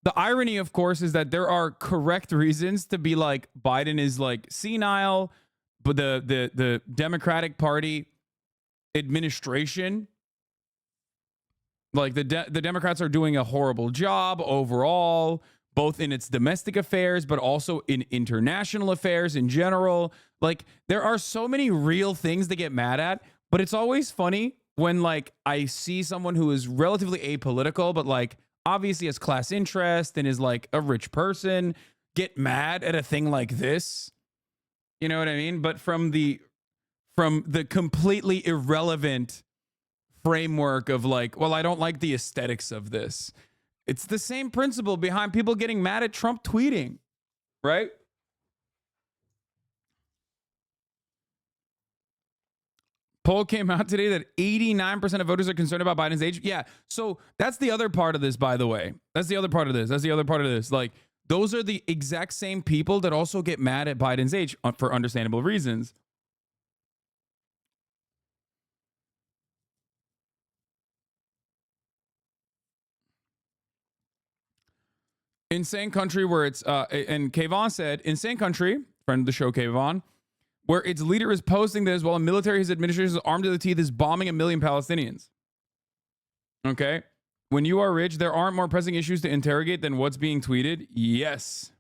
The irony, of course, is that there are correct reasons to be like Biden is like senile, but the Democratic Party administration, like the Democrats are doing a horrible job overall, both in its domestic affairs, but also in international affairs in general. Like there are so many real things to get mad at, but it's always funny when like I see someone who is relatively apolitical, but like obviously has class interest and is like a rich person, get mad at a thing like this. You know what I mean? But from the completely irrelevant framework of like, well, I don't like the aesthetics of this. It's the same principle behind people getting mad at Trump tweeting, right? Poll came out today that 89% of voters are concerned about Biden's age. Yeah. So that's the other part of this, by the way. That's the other part of this. Like, those are the exact same people that also get mad at Biden's age for understandable reasons. Insane country where it's, and Kayvon said, insane country, friend of the show, Kayvon, where its leader is posting this while a military, his administration is armed to the teeth, is bombing 1 million Palestinians. Okay. When you are rich, there aren't more pressing issues to interrogate than what's being tweeted. Yes.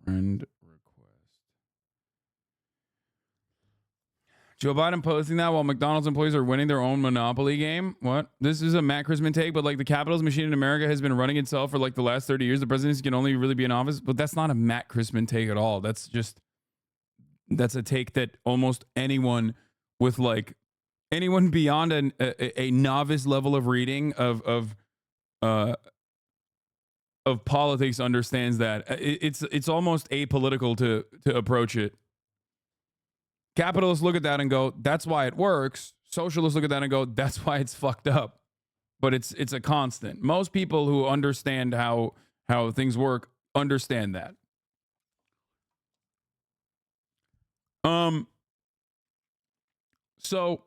Friend request. Joe Biden posting that while McDonald's employees are winning their own Monopoly game. What? This is a Matt Christman take, but like the capitalist machine in America has been running itself for like the last 30 years. The presidency can only really be in office, but that's not a Matt Christman take at all. That's a take that almost anyone with like anyone beyond a novice level of reading of politics understands that. It's almost apolitical to approach it. Capitalists look at that and go, that's why it works. Socialists look at that and go, that's why it's fucked up. But it's a constant. Most people who understand how things work understand that. So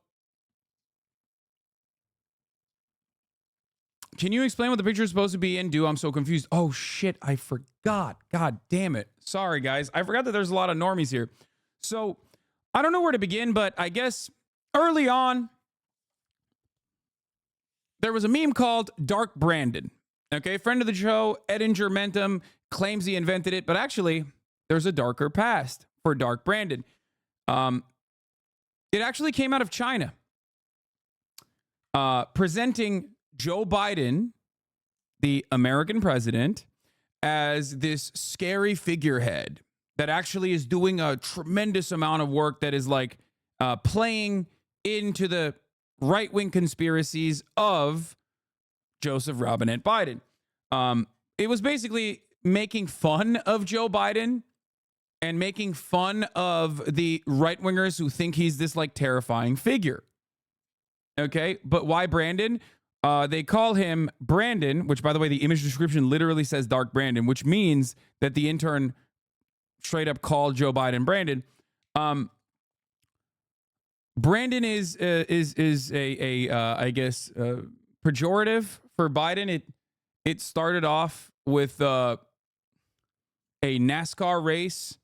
can you explain what the picture is supposed to be in? I'm so confused. Oh shit, I forgot. God damn it. Sorry guys. I forgot that there's a lot of normies here. So I don't know where to begin, but I guess early on, there was a meme called Dark Brandon. Okay, friend of the show, Edinger Mentum, claims he invented it, but actually, there's a darker past for Dark Brandon. It actually came out of China, presenting Joe Biden, the American president, as this scary figurehead that actually is doing a tremendous amount of work that is like playing into the right-wing conspiracies of Joseph Robinette Biden. It was basically making fun of Joe Biden and making fun of the right-wingers who think he's this like terrifying figure. Okay, but why Brandon? They call him Brandon, which by the way, the image description literally says Dark Brandon, which means that the intern straight up called Joe Biden Brandon. Brandon is a I guess pejorative for Biden. It started off with a NASCAR race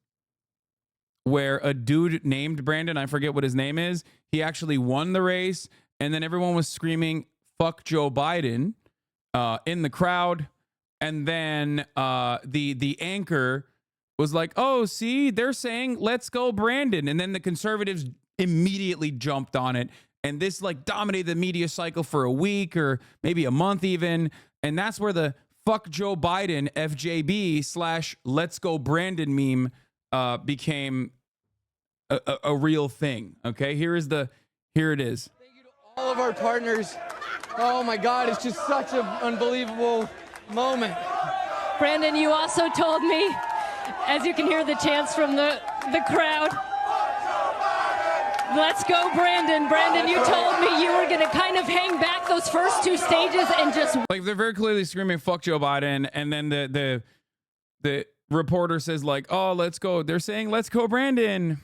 where a dude named Brandon, I forget what his name is, he actually won the race, and then everyone was screaming "fuck Joe Biden" in the crowd, and then the anchor was like, oh, see, they're saying, let's go, Brandon. And then the conservatives immediately jumped on it. And this like dominated the media cycle for a week or maybe a month even. And that's where the fuck Joe Biden FJB / let's go Brandon meme became a real thing. Okay, here it is. All of our partners. Oh my God, it's just such an unbelievable moment. Brandon, you also told me, as you can hear the chants from the crowd, let's go, Brandon. Brandon, you told me you were going to kind of hang back those first two stages and just... Like, they're very clearly screaming, fuck Joe Biden. And then the reporter says, like, oh, let's go. They're saying, let's go, Brandon.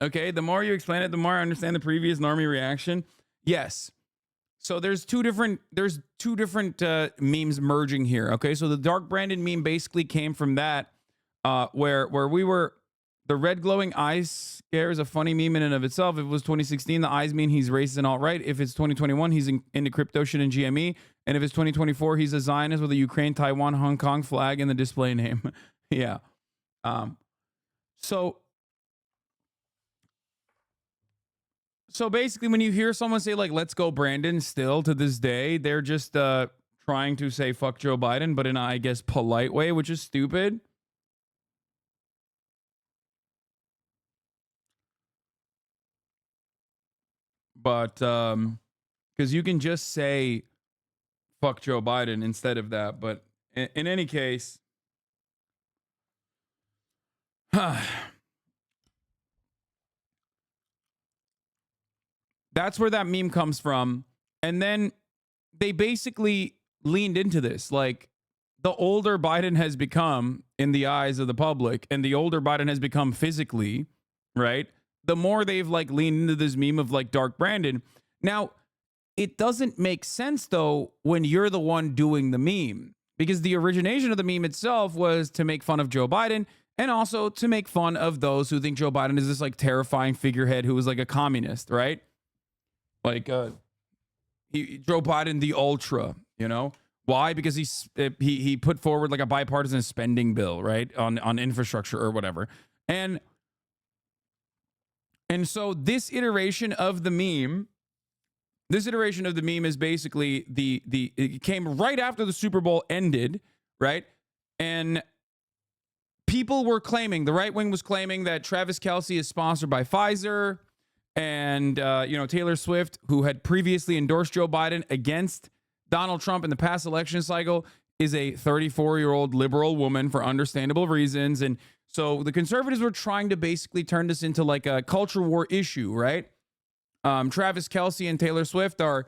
Okay, the more you explain it, the more I understand the previous normie reaction. Yes. So there's two different memes merging here. Okay, so the Dark Brandon meme basically came from that, where we were... The red glowing eyes scare is a funny meme in and of itself. If it was 2016, the eyes mean he's racist and alt-right. If it's 2021, he's into crypto shit and GME. And if it's 2024, he's a Zionist with a Ukraine, Taiwan, Hong Kong flag in the display name. Yeah. So basically, when you hear someone say, like, let's go Brandon, still to this day, they're just trying to say fuck Joe Biden, but in a, I guess, polite way, which is stupid. But because you can just say fuck Joe Biden instead of that. But in any case, that's where that meme comes from. And then they basically leaned into this. Like, the older Biden has become in the eyes of the public, and the older Biden has become physically, right? The more they've like leaned into this meme of like Dark Brandon. Now, it doesn't make sense though when you're the one doing the meme, because the origination of the meme itself was to make fun of Joe Biden and also to make fun of those who think Joe Biden is this like terrifying figurehead who was like a communist, right? Like Joe Biden, the ultra, you know? Why? Because he put forward like a bipartisan spending bill, right? On infrastructure or whatever. And so this iteration of the meme is basically it came right after the Super Bowl ended, right? And people were claiming, the right wing was claiming that Travis Kelce is sponsored by Pfizer, and Taylor Swift, who had previously endorsed Joe Biden against Donald Trump in the past election cycle, is a 34-year-old liberal woman for understandable reasons. And so the conservatives were trying to basically turn this into like a culture war issue, right? Travis Kelce and Taylor Swift are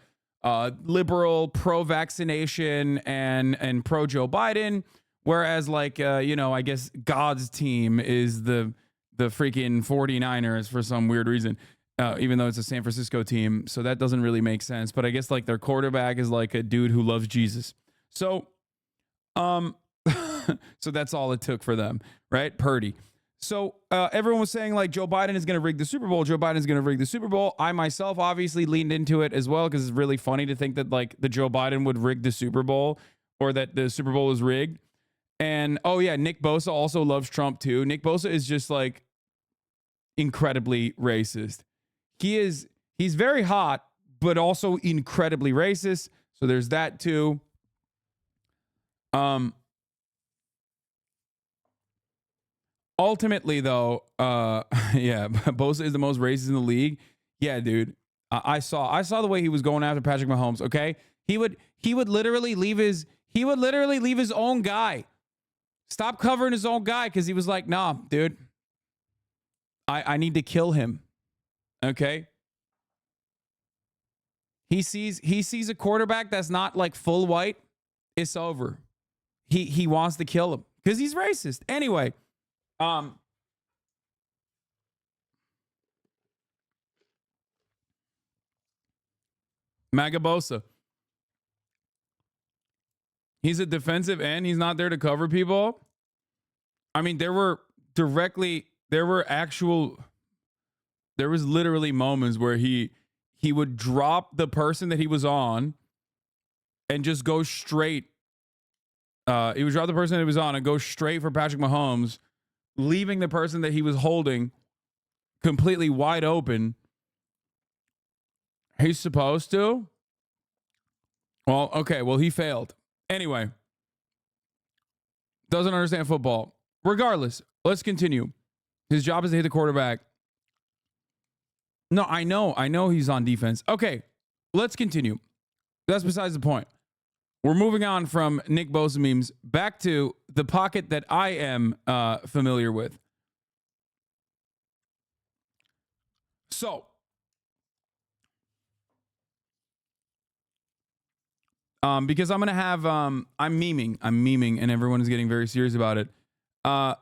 liberal, pro-vaccination, and pro-Joe Biden, whereas like, I guess God's team is the freaking 49ers for some weird reason, even though it's a San Francisco team. So that doesn't really make sense. But I guess like their quarterback is like a dude who loves Jesus. So, so that's all it took for them, right? Purdy. So everyone was saying like Joe Biden is going to rig the Super Bowl. Joe Biden is going to rig the Super Bowl. I myself obviously leaned into it as well because it's really funny to think that like the Joe Biden would rig the Super Bowl or that the Super Bowl is rigged. And oh yeah, Nick Bosa also loves Trump too. Nick Bosa is just like incredibly racist. He's very hot, but also incredibly racist. So there's that too. Ultimately, though, yeah, Bosa is the most racist in the league. Yeah, dude, I saw the way he was going after Patrick Mahomes. Okay, he would literally leave his own guy. Stop covering his own guy because he was like, nah, dude, I need to kill him. Okay. He sees a quarterback that's not like full white. It's over. He wants to kill him because he's racist. Anyway, Magabosa. He's a defensive end. He's not there to cover people. I mean, there was literally moments where he would drop the person that he was on and just go straight. He would drop the person that he was on and go straight for Patrick Mahomes, leaving the person that he was holding completely wide open. He's supposed to. Well, okay. Well, he failed. Anyway, Doesn't understand football. Regardless, let's continue. His job is to hit the quarterback. No, I know he's on defense. Okay, let's continue. That's besides the point. We're moving on from Nick Bosa memes back to the pocket that I am familiar with. So, because I'm gonna have I'm memeing, and everyone is getting very serious about it. I'm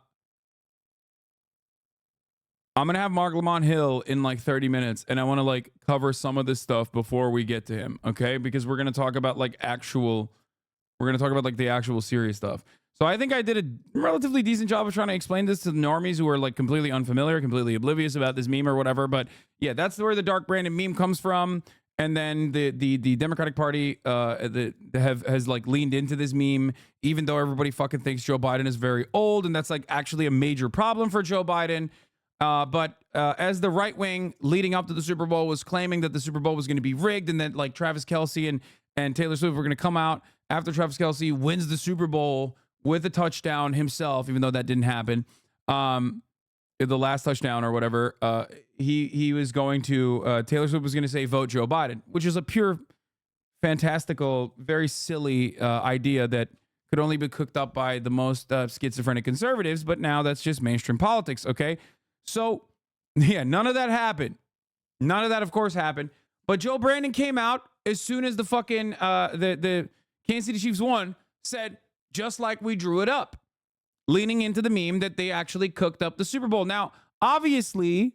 gonna have Mark Lamont Hill in like 30 minutes, and I want to like cover some of this stuff before we get to him, okay? Because we're gonna talk about like the actual serious stuff. So I think I did a relatively decent job of trying to explain this to the normies who are like completely unfamiliar, completely oblivious about this meme or whatever. But yeah, that's where the Dark Brandon meme comes from. And then the Democratic Party has like leaned into this meme, even though everybody fucking thinks Joe Biden is very old, and that's like actually a major problem for Joe Biden. But as the right wing leading up to the Super Bowl was claiming that the Super Bowl was going to be rigged, and that like Travis Kelce and Taylor Swift were going to come out after Travis Kelce wins the Super Bowl with a touchdown himself, even though that didn't happen. The last touchdown or whatever, he was going to, Taylor Swift was going to say, vote Joe Biden, which is a pure, fantastical, very silly idea that could only be cooked up by the most schizophrenic conservatives. But now that's just mainstream politics, okay? So, yeah, none of that happened. None of that, of course, happened. But Joe Brandon came out as soon as the fucking, the Kansas City Chiefs won, said, just like we drew it up, leaning into the meme that they actually cooked up the Super Bowl. Now, obviously,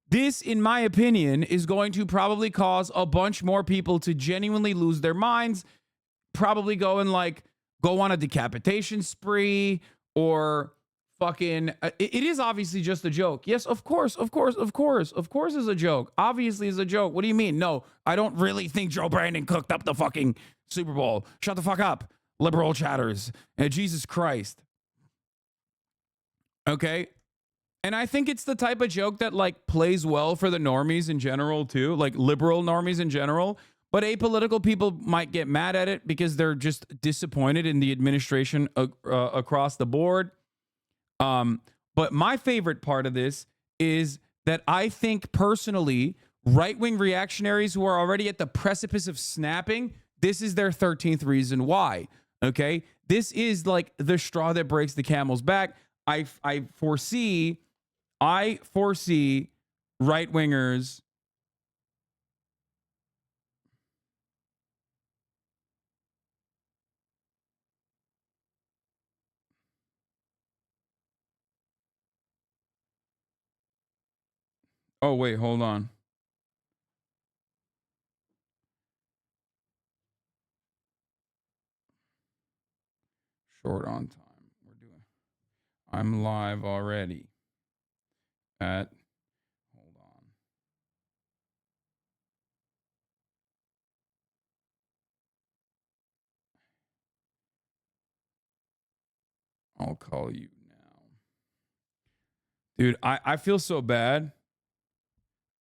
this, in my opinion, is going to probably cause a bunch more people to genuinely lose their minds, probably go on a decapitation spree, or fucking, it is obviously just a joke. Yes, of course is a joke. Obviously is a joke. What do you mean? No, I don't really think Joe Brandon cooked up the fucking Super Bowl. Shut the fuck up, liberal chatters. Jesus Christ. Okay. And I think it's the type of joke that like plays well for the normies in general too, like liberal normies in general. But apolitical people might get mad at it because they're just disappointed in the administration across the board. But my favorite part of this is that I think personally, right-wing reactionaries who are already at the precipice of snapping, this is their 13th reason why. Okay, this is like the straw that breaks the camel's back. I foresee right-wingers Oh, wait, hold on. Short on time. I'm live already hold on. I'll call you now. Dude, I feel so bad.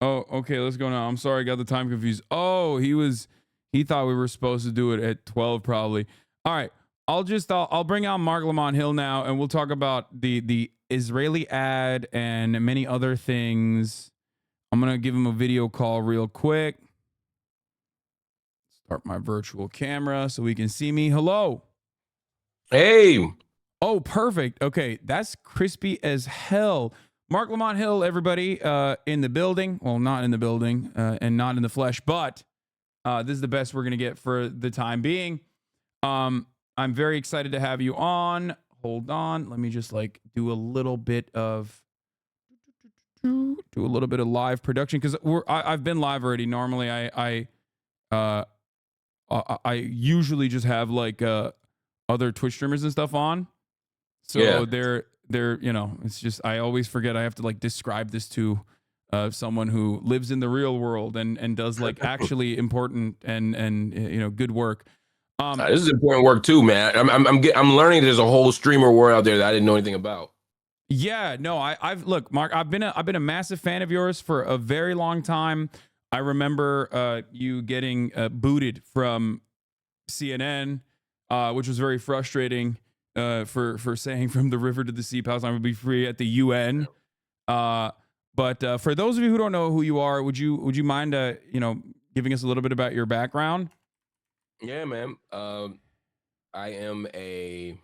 Oh, okay, let's go now. I'm sorry, I got the time confused. Oh, he thought we were supposed to do it at 12 probably. All right. I'll bring out Mark Lamont Hill now, and we'll talk about the Israeli ad and many other things. I'm going to give him a video call real quick. Start my virtual camera so we can see me. Hello. Hey. Oh, perfect. Okay, that's crispy as hell. Mark Lamont Hill, everybody, in the building. Well, not in the building and not in the flesh, but this is the best we're going to get for the time being. I'm very excited to have you on. Hold on. Let me just like do a little bit of live production because I've been live already. Normally I usually just have like other Twitch streamers and stuff on. So yeah. They're it's just I always forget I have to like describe this to someone who lives in the real world and does like actually important and good work. This is important work too, man. I'm learning there's a whole streamer world out there that I didn't know anything about. Yeah, no, I've look, Mark, I've been a massive fan of yours for a very long time. I remember you getting booted from CNN, which was very frustrating. for saying from the river to the sea, Palestine will be free at the UN. But for those of you who don't know who you are, would you mind giving us a little bit about your background? Yeah, man. I am a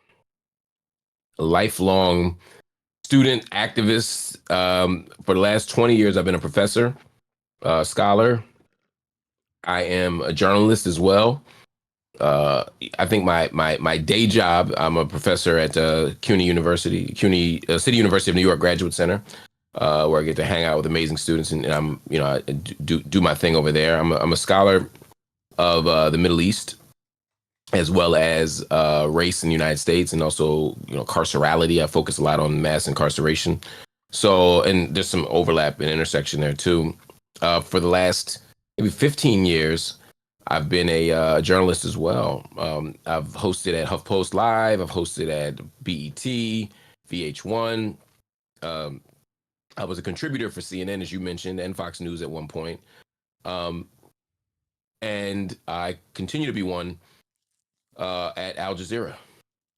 lifelong student activist. For the last 20 years, I've been a professor, scholar. I am a journalist as well. I think my day job, I'm a professor at CUNY University, City University of New York Graduate Center, where I get to hang out with amazing students, and I'm, I do my thing over there. I'm a scholar of the Middle East, as well as race in the United States, and also carcerality. I focus a lot on mass incarceration. So, and there's some overlap and intersection there too. For the last maybe 15 years, I've been a journalist as well. I've hosted at HuffPost Live. I've hosted at BET, VH1. I was a contributor for CNN, as you mentioned, and Fox News at one point. And I continue to be one at Al Jazeera.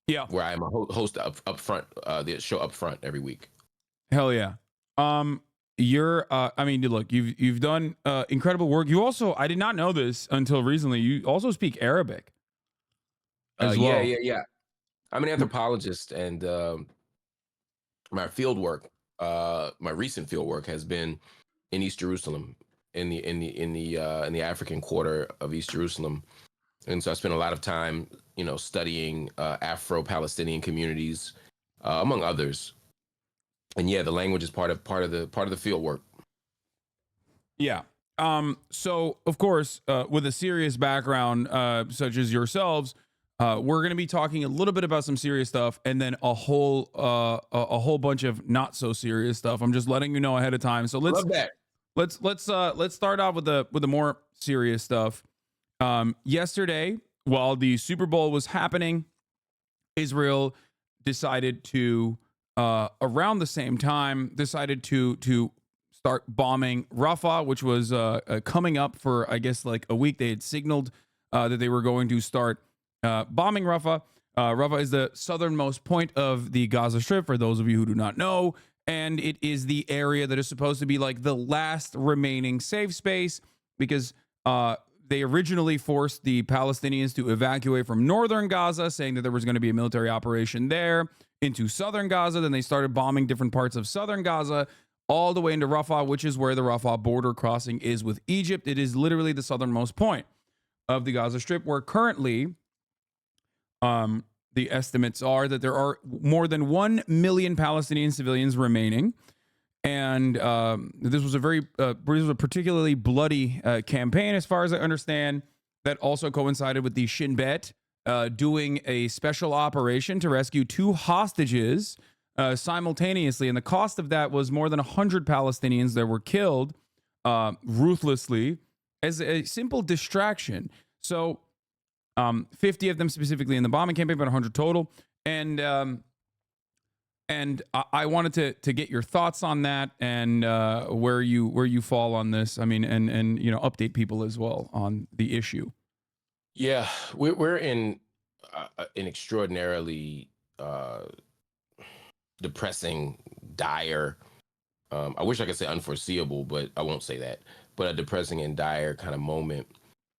Yeah, where I am a host up front, the show up front every week. Hell yeah. You're look, you've done incredible work. You also, I did not know this until recently, you also speak Arabic as well. Yeah. I'm an anthropologist, and my field work, my recent field work has been in East Jerusalem, in the African quarter of East Jerusalem. And so I spent a lot of time, studying Afro-Palestinian communities, among others. And yeah, the language is part of the field work. Yeah. So of course, with a serious background such as yourselves, we're going to be talking a little bit about some serious stuff, and then a whole bunch of not so serious stuff. I'm just letting you know ahead of time. So let's start off with the more serious stuff. Yesterday, while the Super Bowl was happening, Israel decided to around the same time decided to start bombing Rafah, which was coming up for, I guess, like a week. They had signaled that they were going to start bombing Rafah. Rafah is the southernmost point of the Gaza Strip, for those of you who do not know, and it is the area that is supposed to be like the last remaining safe space, because they originally forced the Palestinians to evacuate from northern Gaza, saying that there was going to be a military operation there, into southern Gaza. Then they started bombing different parts of southern Gaza all the way into Rafah, which is where the Rafah border crossing is with Egypt. It is literally the southernmost point of the Gaza Strip, where currently the estimates are that there are more than 1 million Palestinian civilians remaining. And this was a particularly bloody campaign, as far as I understand, that also coincided with the Shin Bet doing a special operation to rescue 2 hostages simultaneously. And the cost of that was more than 100 Palestinians that were killed ruthlessly as a simple distraction. So 50 of them specifically in the bombing campaign, but 100 total. And I wanted to get your thoughts on that, and where you fall on this. I mean, and update people as well on the issue. Yeah, we're in an extraordinarily depressing, dire. I wish I could say unforeseeable, but I won't say that. But a depressing and dire kind of moment.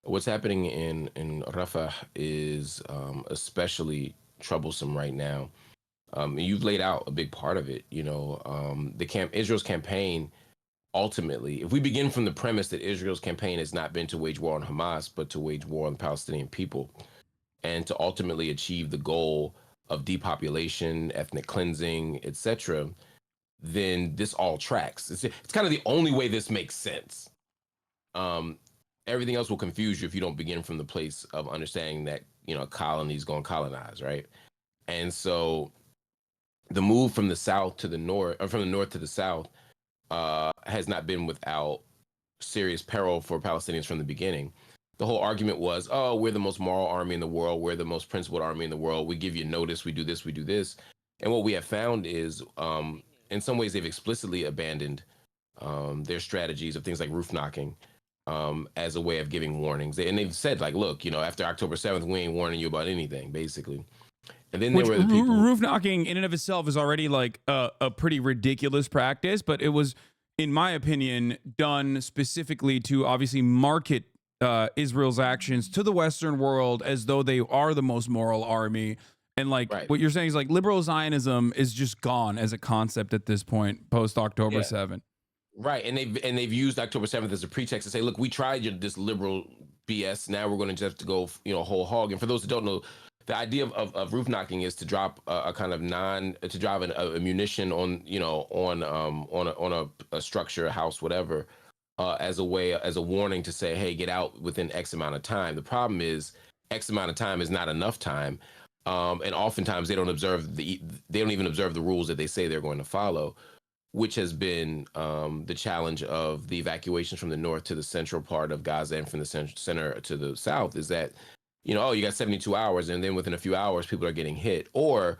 What's happening in Rafah is especially troublesome right now. You've laid out a big part of it. Israel's campaign, ultimately, if we begin from the premise that Israel's campaign has not been to wage war on Hamas, but to wage war on the Palestinian people, and to ultimately achieve the goal of depopulation, ethnic cleansing, etc., then this all tracks. It's kind of the only way this makes sense. Everything else will confuse you if you don't begin from the place of understanding that, a colony is going to colonize, right? And so the move from the south to the north, or from the north to the south, has not been without serious peril for Palestinians from the beginning. The whole argument was, oh, we're the most moral army in the world. We're the most principled army in the world. We give you notice. We do this. We do this. And what we have found is, in some ways, they've explicitly abandoned their strategies of things like roof knocking as a way of giving warnings. And they've said, like, look, after October 7th, we ain't warning you about anything, basically. And then there were the people. Roof knocking in and of itself is already like a pretty ridiculous practice, but it was, in my opinion, done specifically to obviously market Israel's actions to the Western world as though they are the most moral army. And like what you're saying is like liberal Zionism is just gone as a concept at this point, post October 7th. Right, and they've used October 7th as a pretext to say, look, we tried this liberal BS. Now we're going to just have to go, whole hog. And for those who don't know, the idea of roof knocking is to drop a kind of to drive a munition on a structure, a house, whatever, as a warning to say, hey, get out within X amount of time. The problem is X amount of time is not enough time, and oftentimes they don't even observe the rules that they say they're going to follow, which has been the challenge of the evacuations from the north to the central part of Gaza and from the center to the south, is that you got 72 hours, and then within a few hours, people are getting hit. Or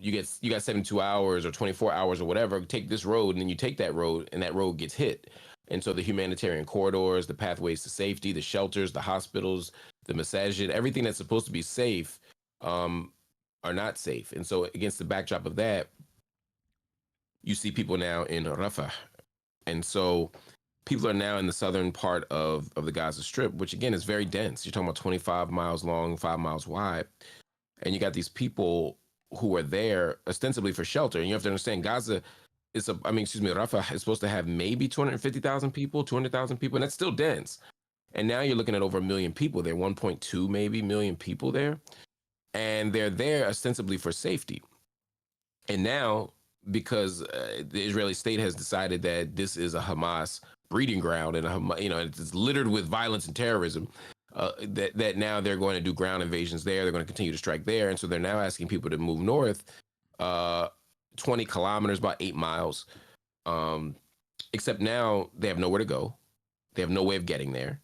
you got 72 hours or 24 hours or whatever, take this road, and then you take that road, and that road gets hit. And so the humanitarian corridors, the pathways to safety, the shelters, the hospitals, the masajid, everything that's supposed to be safe are not safe. And so against the backdrop of that, you see people now in Rafah. And so people are now in the southern part of the Gaza Strip, which again is very dense. You're talking about 25 miles long, 5 miles wide. And you got these people who are there ostensibly for shelter. And you have to understand Gaza Rafah is supposed to have maybe 250,000 people, 200,000 people, and that's still dense. And now you're looking at over 1 million people there, 1.2 maybe million people there. And they're there ostensibly for safety. And now, because the Israeli state has decided that this is a Hamas breeding ground and it's littered with violence and terrorism, that now they're going to do ground invasions there. They're going to continue to strike there. And so they're now asking people to move north 20 kilometers, about 8 miles. Except now they have nowhere to go. They have no way of getting there.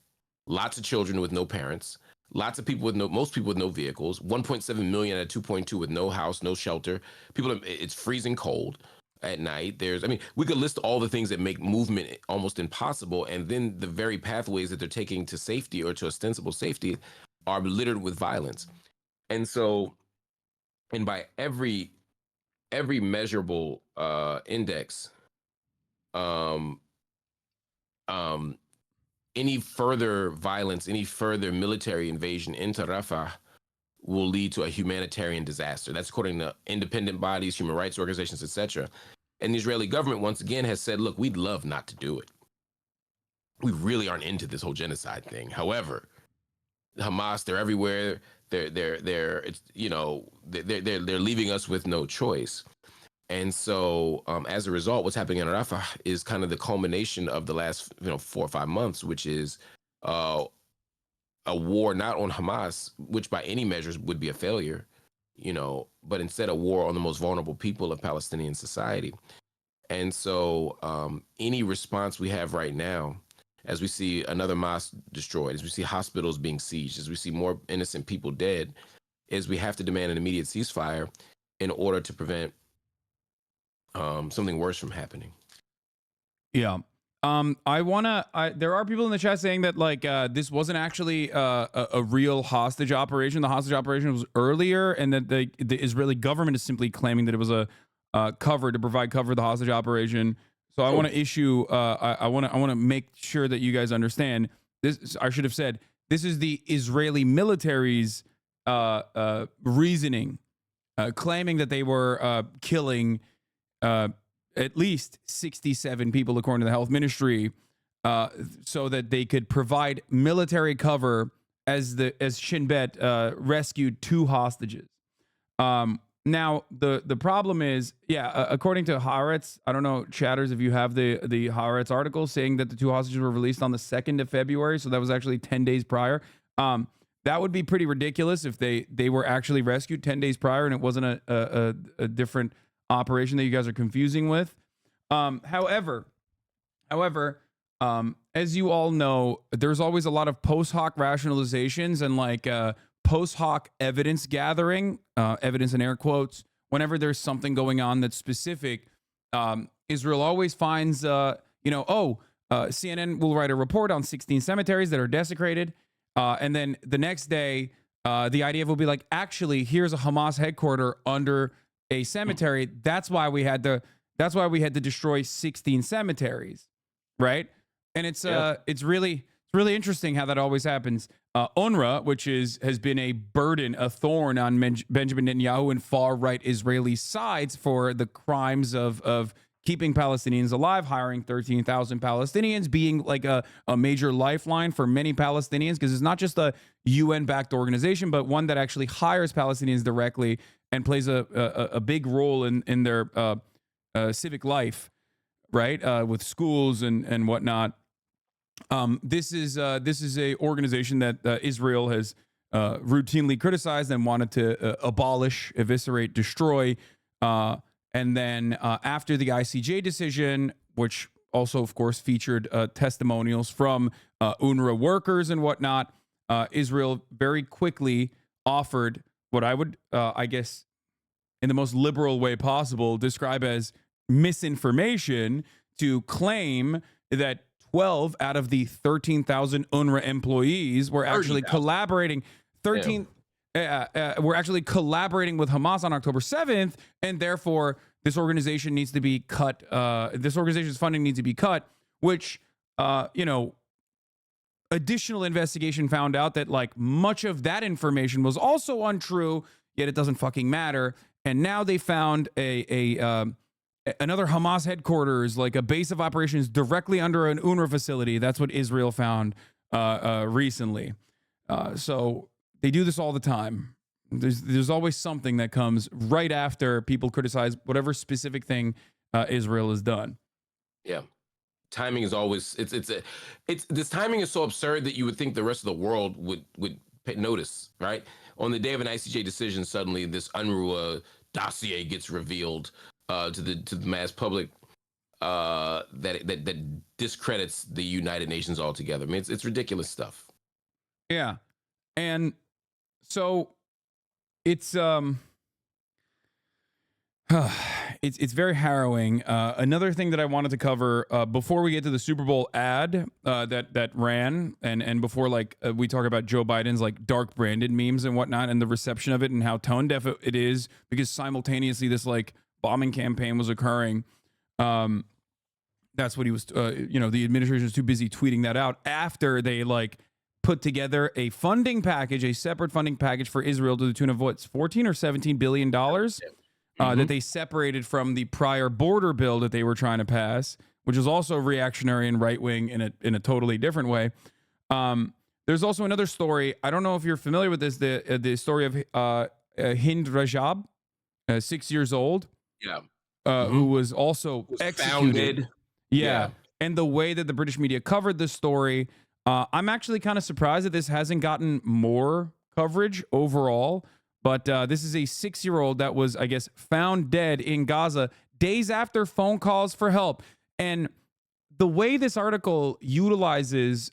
Lots of children with no parents. Lots of people most people with no vehicles. 1.7 million out of 2.2 with no house, no shelter. It's freezing cold at night. We could list all the things that make movement almost impossible. And then the very pathways that they're taking to safety or to ostensible safety are littered with violence. And so, and by every measurable index, any further violence, any further military invasion into Rafah will lead to a humanitarian disaster. That's according to independent bodies, human rights organizations, etc. And the Israeli government once again has said, look, we'd love not to do it. We really aren't into this whole genocide thing. However, Hamas, they're everywhere. They're leaving us with no choice. And so as a result, what's happening in Rafah is kind of the culmination of the last 4 or 5 months, which is a war not on Hamas, which by any measures would be a failure, but instead a war on the most vulnerable people of Palestinian society. And so any response we have right now, as we see another mosque destroyed, as we see hospitals being sieged, as we see more innocent people dead, is we have to demand an immediate ceasefire in order to prevent something worse from happening. Yeah. There are people in the chat saying that this wasn't actually a real hostage operation. The hostage operation was earlier, and that the Israeli government is simply claiming that it was a cover to provide cover for the hostage operation. So I want to issue. I want to make sure that you guys understand this. I should have said this is the Israeli military's reasoning, claiming that they were killing at least 67 people, according to the health ministry, so that they could provide military cover as Shin Bet rescued 2 hostages. Now the problem is, according to Haaretz, I don't know, chatters, if you have the Haaretz article saying that the 2 hostages were released on the 2nd of February, so that was actually 10 days prior. That would be pretty ridiculous if they were actually rescued 10 days prior and it wasn't a different operation that you guys are confusing with. However, as you all know, there's always a lot of post hoc rationalizations and post hoc evidence gathering, evidence in air quotes, whenever there's something going on that's specific. Israel always finds, CNN will write a report on 16 cemeteries that are desecrated. And then the next day, the IDF will be like, actually, here's a Hamas headquarter under a cemetery. That's why we had to destroy 16 cemeteries, right? And it's really interesting how that always happens. UNRWA, which has been a burden, a thorn on Benjamin Netanyahu and far right Israeli sides for the crimes of keeping Palestinians alive, hiring 13,000 Palestinians, being like a major lifeline for many Palestinians, because it's not just a UN-backed organization, but one that actually hires Palestinians directly and plays a big role in their civic life, right? With schools and whatnot. This is a organization that Israel has routinely criticized and wanted to abolish, eviscerate, destroy. And then after the ICJ decision, which also, of course, featured testimonials from UNRWA workers and whatnot, Israel very quickly offered what I would, I guess, in the most liberal way possible, describe as misinformation to claim that 12 out of the 13,000 UNRWA employees were actually collaborating. 13. We're actually collaborating with Hamas on October 7th, and therefore this organization needs to be cut. This organization's funding needs to be cut, which, additional investigation found out that like much of that information was also untrue, yet it doesn't fucking matter. And now they found another Hamas headquarters, like a base of operations directly under an UNRWA facility. That's what Israel found recently. So they do this all the time. There's always something that comes right after people criticize whatever specific thing Israel has done. Yeah, timing is always this timing is so absurd that you would think the rest of the world would notice, right? On the day of an ICJ decision, suddenly this UNRWA dossier gets revealed to the mass public that discredits the United Nations altogether. I mean, it's ridiculous stuff. Yeah, and so it's it's very harrowing. Another thing that I wanted to cover before we get to the Super Bowl ad that ran, and before we talk about Joe Biden's like dark branded memes and whatnot, and the reception of it and how tone deaf it is, because simultaneously this like bombing campaign was occurring. That's what he was. The administration was too busy tweeting that out after they like put together a funding package, a separate funding package for Israel to the tune of what's 14 or 17 billion dollars that they separated from the prior border bill that they were trying to pass, which is also reactionary and right wing in a totally different way. There's also another story. I don't know if you're familiar with this. The story of Hind Rajab, 6 years old, who was also executed. Yeah, and the way that the British media covered this story. I'm actually kind of surprised that this hasn't gotten more coverage overall, but this is a 6-year-old that was, I guess, found dead in Gaza days after phone calls for help. And the way this article utilizes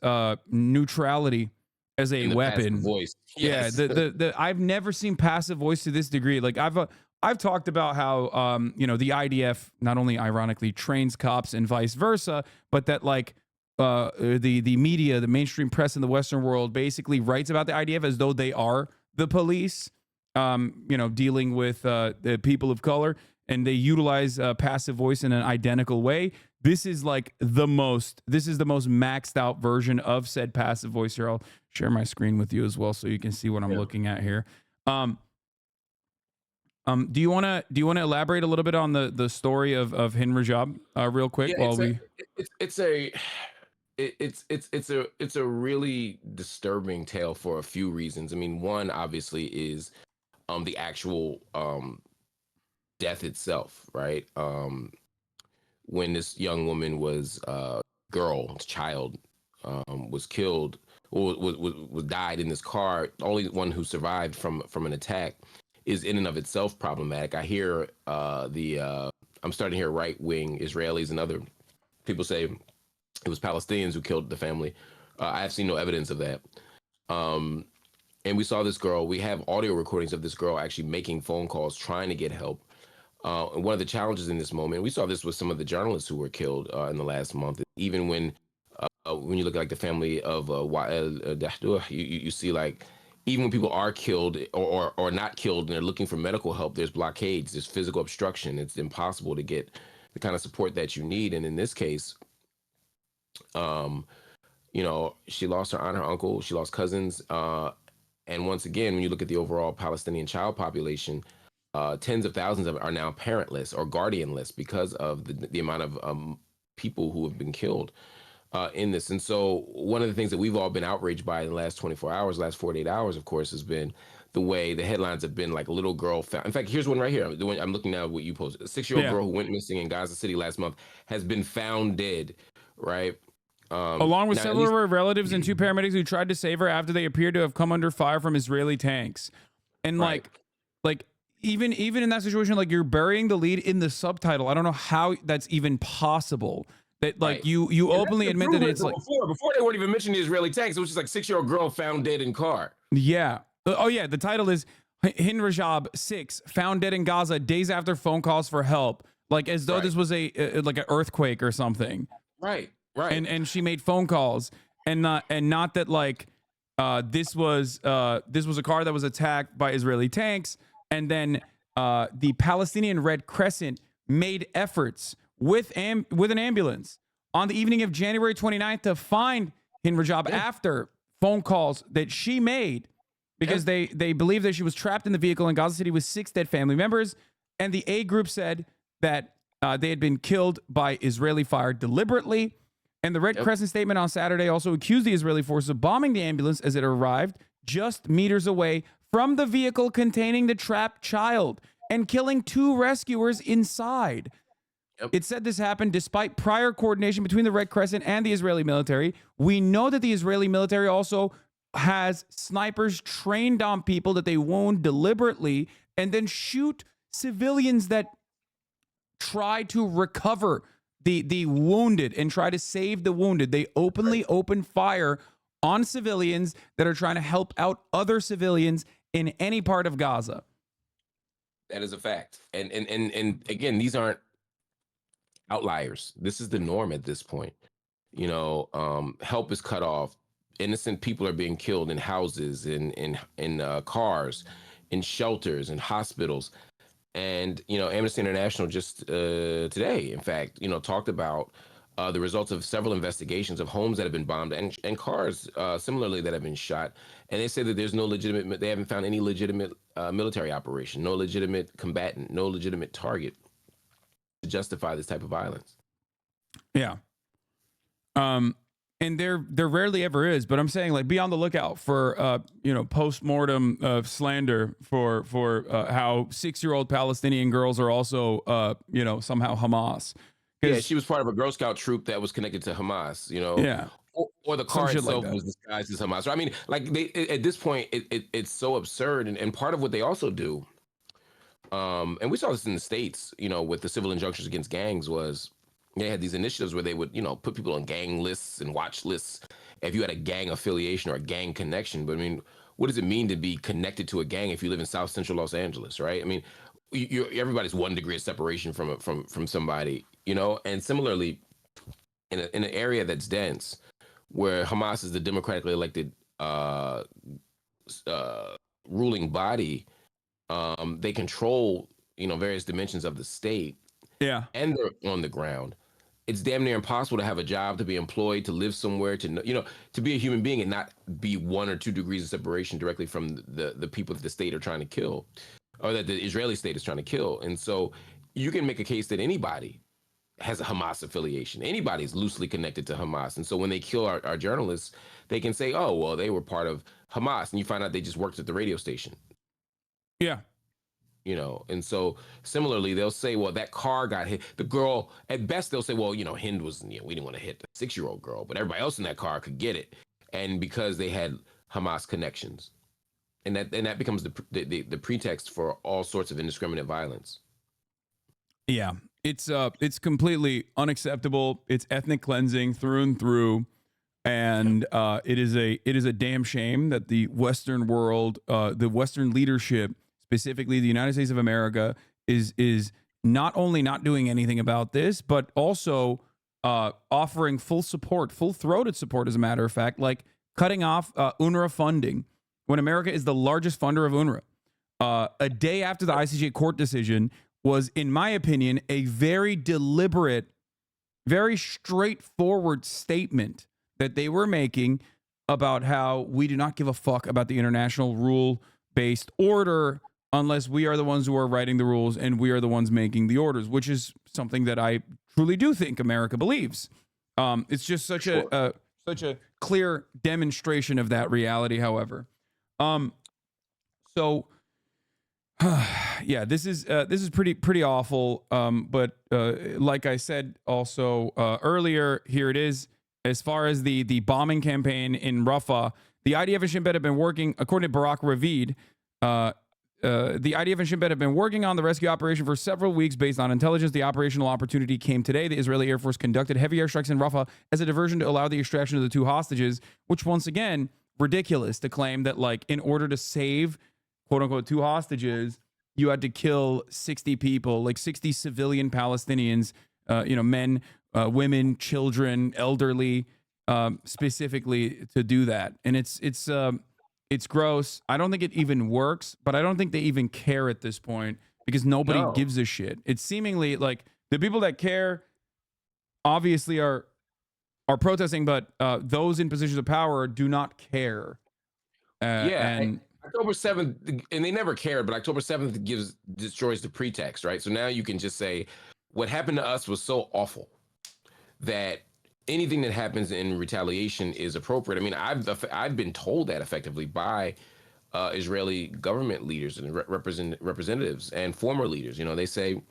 neutrality as a weapon. Voice. Yes. Yeah, I've never seen passive voice to this degree. Like I've talked about how the IDF not only ironically trains cops and vice versa, but that like the media, the mainstream press in the Western world basically writes about the IDF as though they are the police, dealing with the people of color, and they utilize passive voice in an identical way. This is the most maxed out version of said passive voice here. I'll share my screen with you as well so you can see what I'm looking at here. Do you want to elaborate a little bit on the story of Hind Rajab real quick It's a really disturbing tale for a few reasons. I mean, one obviously is the actual death itself, right? When this young woman was child was killed or was died in this car, the only one who survived from an attack is in and of itself problematic. I hear I'm starting to hear right-wing Israelis and other people say it was Palestinians who killed the family. I have seen no evidence of that. And we saw this girl. We have audio recordings of this girl actually making phone calls, trying to get help. And one of the challenges in this moment, we saw this with some of the journalists who were killed in the last month. Even when you look at like the family of Wael Dahdouh, you see like even when people are killed or not killed and they're looking for medical help, there's blockades, there's physical obstruction. It's impossible to get the kind of support that you need. And in this case, you know, she lost her aunt, her uncle, she lost cousins. And once again, when you look at the overall Palestinian child population, tens of thousands of it are now parentless or guardianless because of the amount of people who have been killed in this. And so one of the things that we've all been outraged by in the last 24 hours, last 48 hours, of course, has been the way the headlines have been. Like a little girl found. In fact, here's one right here. The one I'm looking now at what you posted. A 6-year-old girl who went missing in Gaza City last month has been found dead, right? Along with several of her relatives and 2 paramedics who tried to save her after they appeared to have come under fire from Israeli tanks. And like even in that situation, like you're burying the lead in the subtitle. I don't know how that's even possible. That like you openly admit that it's like before they weren't even mentioning the Israeli tanks. It was just like 6-year-old girl found dead in car. Yeah. Oh yeah. The title is Hind Rajab 6 found dead in Gaza days after phone calls for help. Like as though this was a like an earthquake or something. Right. And she made phone calls and not that like this was a car that was attacked by Israeli tanks, and then the Palestinian Red Crescent made efforts with an ambulance on the evening of January 29th to find Hind Rajab after phone calls that she made because they believed that she was trapped in the vehicle in Gaza City with 6 dead family members, and the A group said that they had been killed by Israeli fire deliberately. And the Red Crescent statement on Saturday also accused the Israeli forces of bombing the ambulance as it arrived just meters away from the vehicle containing the trapped child and killing 2 rescuers inside. It said this happened despite prior coordination between the Red Crescent and the Israeli military. We know that the Israeli military also has snipers trained on people that they wound deliberately and then shoot civilians that try to recover the wounded and try to save the wounded. They openly open fire on civilians that are trying to help out other civilians in any part of Gaza. That is a fact. And again, these aren't outliers. This is the norm at this point. You know, help is cut off. Innocent people are being killed in houses, in cars, in shelters, in hospitals. And, you know, Amnesty International just today, in fact, you know, talked about the results of several investigations of homes that have been bombed and cars similarly that have been shot. And they say that there's no legitimate, they haven't found any legitimate military operation, no legitimate combatant, no legitimate target to justify this type of violence. Yeah. And there rarely ever is, but I'm saying like be on the lookout for you know, post-mortem slander for how 6-year-old Palestinian girls are also you know, somehow Hamas. Yeah, she was part of a Girl Scout troop that was connected to Hamas, you know. Yeah. Or the car itself like was disguised as Hamas. So, I mean, like they at this point it's so absurd, and part of what they also do, and we saw this in the States, you know, with the civil injunctions against gangs, was they had these initiatives where they would, you know, put people on gang lists and watch lists if you had a gang affiliation or a gang connection. But I mean, what does it mean to be connected to a gang if you live in South Central Los Angeles, right? I mean, everybody's 1 degree of separation from somebody, you know. And similarly, in an area that's dense, where Hamas is the democratically elected ruling body, they control, you know, various dimensions of the state. Yeah, and they're on the ground. It's damn near impossible to have a job, to be employed, to live somewhere, to, you know, to be a human being and not be 1 or 2 degrees of separation directly from the people that the state are trying to kill, or that the Israeli state is trying to kill. And so you can make a case that anybody has a Hamas affiliation. Anybody's loosely connected to Hamas. And so when they kill our journalists, they can say, oh, well, they were part of Hamas. And you find out they just worked at the radio station. Yeah. You know, and so similarly, they'll say, well, that car got hit. The girl, at best, they'll say, well, you know, Hind was, you know, we didn't want to hit the 6-year-old girl, but everybody else in that car could get it. And because they had Hamas connections. And that becomes the pretext for all sorts of indiscriminate violence. Yeah, it's completely unacceptable. It's ethnic cleansing through and through. And it is a damn shame that the Western world, the Western leadership, specifically the United States of America, is not only not doing anything about this, but also offering full support, full-throated support, as a matter of fact, like cutting off UNRWA funding when America is the largest funder of UNRWA. A day after the ICJ court decision was, in my opinion, a very deliberate, very straightforward statement that they were making about how we do not give a fuck about the international rule-based order unless we are the ones who are writing the rules and we are the ones making the orders, which is something that I truly do think America believes. It's just such a clear demonstration of that reality, however. So yeah, this is pretty awful. But like I said also earlier, here it is. As far as the bombing campaign in Rafah, the IDF and Shin Bet have been working, according to Barak Ravid, the IDF and Shin Bet have been working on the rescue operation for several weeks based on intelligence. The operational opportunity came today. The Israeli Air Force conducted heavy airstrikes in Rafah as a diversion to allow the extraction of the 2 hostages, which once again, ridiculous to claim that, like, in order to save, quote unquote, 2 hostages, you had to kill 60 people, like 60 civilian Palestinians, men, women, children, elderly, specifically to do that. And it's gross. I don't think it even works, but I don't think they even care at this point because nobody gives a shit. It's seemingly like the people that care obviously are protesting, but those in positions of power do not care. And October 7th, and they never cared, but October 7th destroys the pretext, right? So now you can just say what happened to us was so awful that anything that happens in retaliation is appropriate. I mean, I've been told that effectively by Israeli government leaders and representatives and former leaders. You know, they say,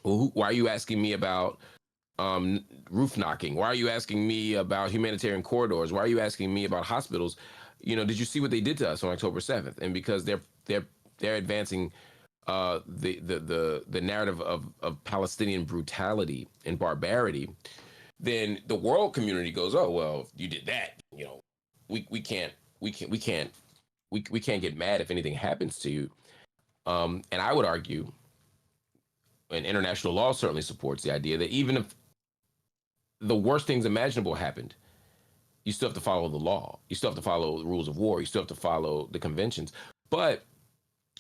well, why are you asking me about roof knocking? Why are you asking me about humanitarian corridors? Why are you asking me about hospitals? You know, did you see what they did to us on October 7th? And because they're advancing the narrative of Palestinian brutality and barbarity, then the world community goes, oh well, you did that. You know, we can't get mad if anything happens to you. And I would argue, and international law certainly supports the idea that even if the worst things imaginable happened, you still have to follow the law. You still have to follow the rules of war. You still have to follow the conventions. But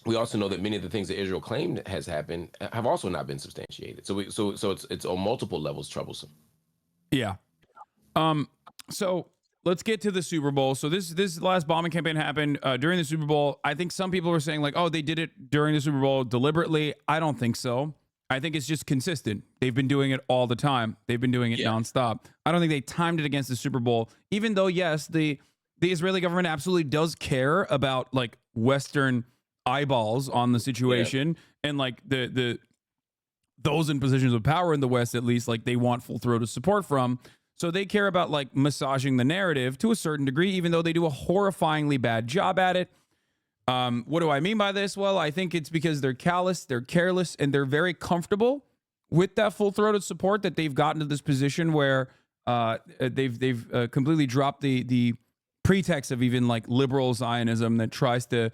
we also know that many of the things that Israel claimed has happened have also not been substantiated. So it's on multiple levels troublesome. Yeah. So let's get to the Super Bowl. So this last bombing campaign happened during the Super Bowl. I think some people were saying like, oh, they did it during the Super Bowl deliberately. I don't think so. I think it's just consistent. They've been doing it all the time. They've been doing it nonstop. I don't think they timed it against the Super Bowl, even though, yes, the Israeli government absolutely does care about like Western eyeballs on the situation and like the those in positions of power in the West, at least, like they want full-throated support from. So they care about like massaging the narrative to a certain degree, even though they do a horrifyingly bad job at it. What do I mean by this? Well, I think it's because they're callous, they're careless, and they're very comfortable with that full-throated support that they've gotten to this position where they've completely dropped the pretext of even like liberal Zionism that tries to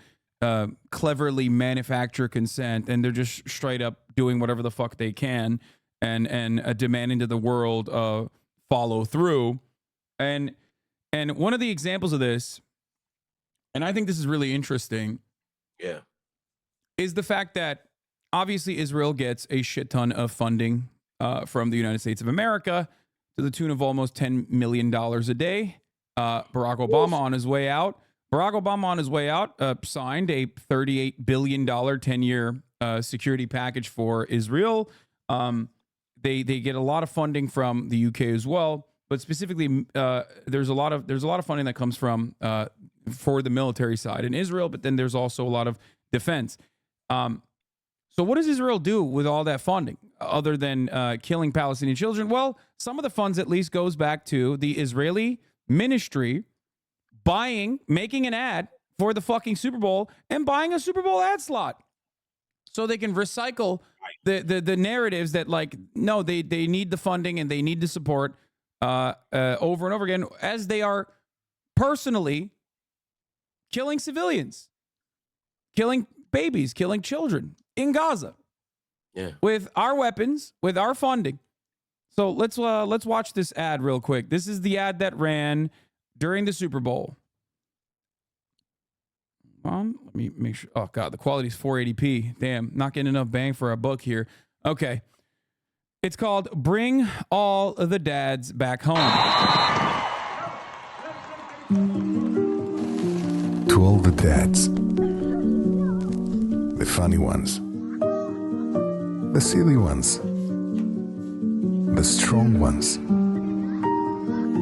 cleverly manufacture consent, and they're just straight up doing whatever the fuck they can and demanding to the world follow through. And one of the examples of this, and I think this is really interesting, is the fact that obviously Israel gets a shit ton of funding from the United States of America to the tune of almost $10 million a day. Barack Obama on his way out signed a $38 billion 10-year security package for Israel. They get a lot of funding from the UK as well, but specifically there's a lot of funding that comes from for the military side in Israel, but then there's also a lot of defense. So what does Israel do with all that funding other than killing Palestinian children? Well, some of the funds at least goes back to the Israeli ministry making an ad for the fucking Super Bowl and buying a Super Bowl ad slot so they can recycle the narratives that like, no, they need the funding and they need the support over and over again as they are personally killing civilians, killing babies, killing children in Gaza with our weapons, with our funding. So let's watch this ad real quick. This is the ad that ran during the Super Bowl. Let me make sure. Oh god, the quality's 480p. Damn, not getting enough bang for a buck here. Okay. It's called Bring All the Dads Back Home. To all the dads, the funny ones, the silly ones, the strong ones,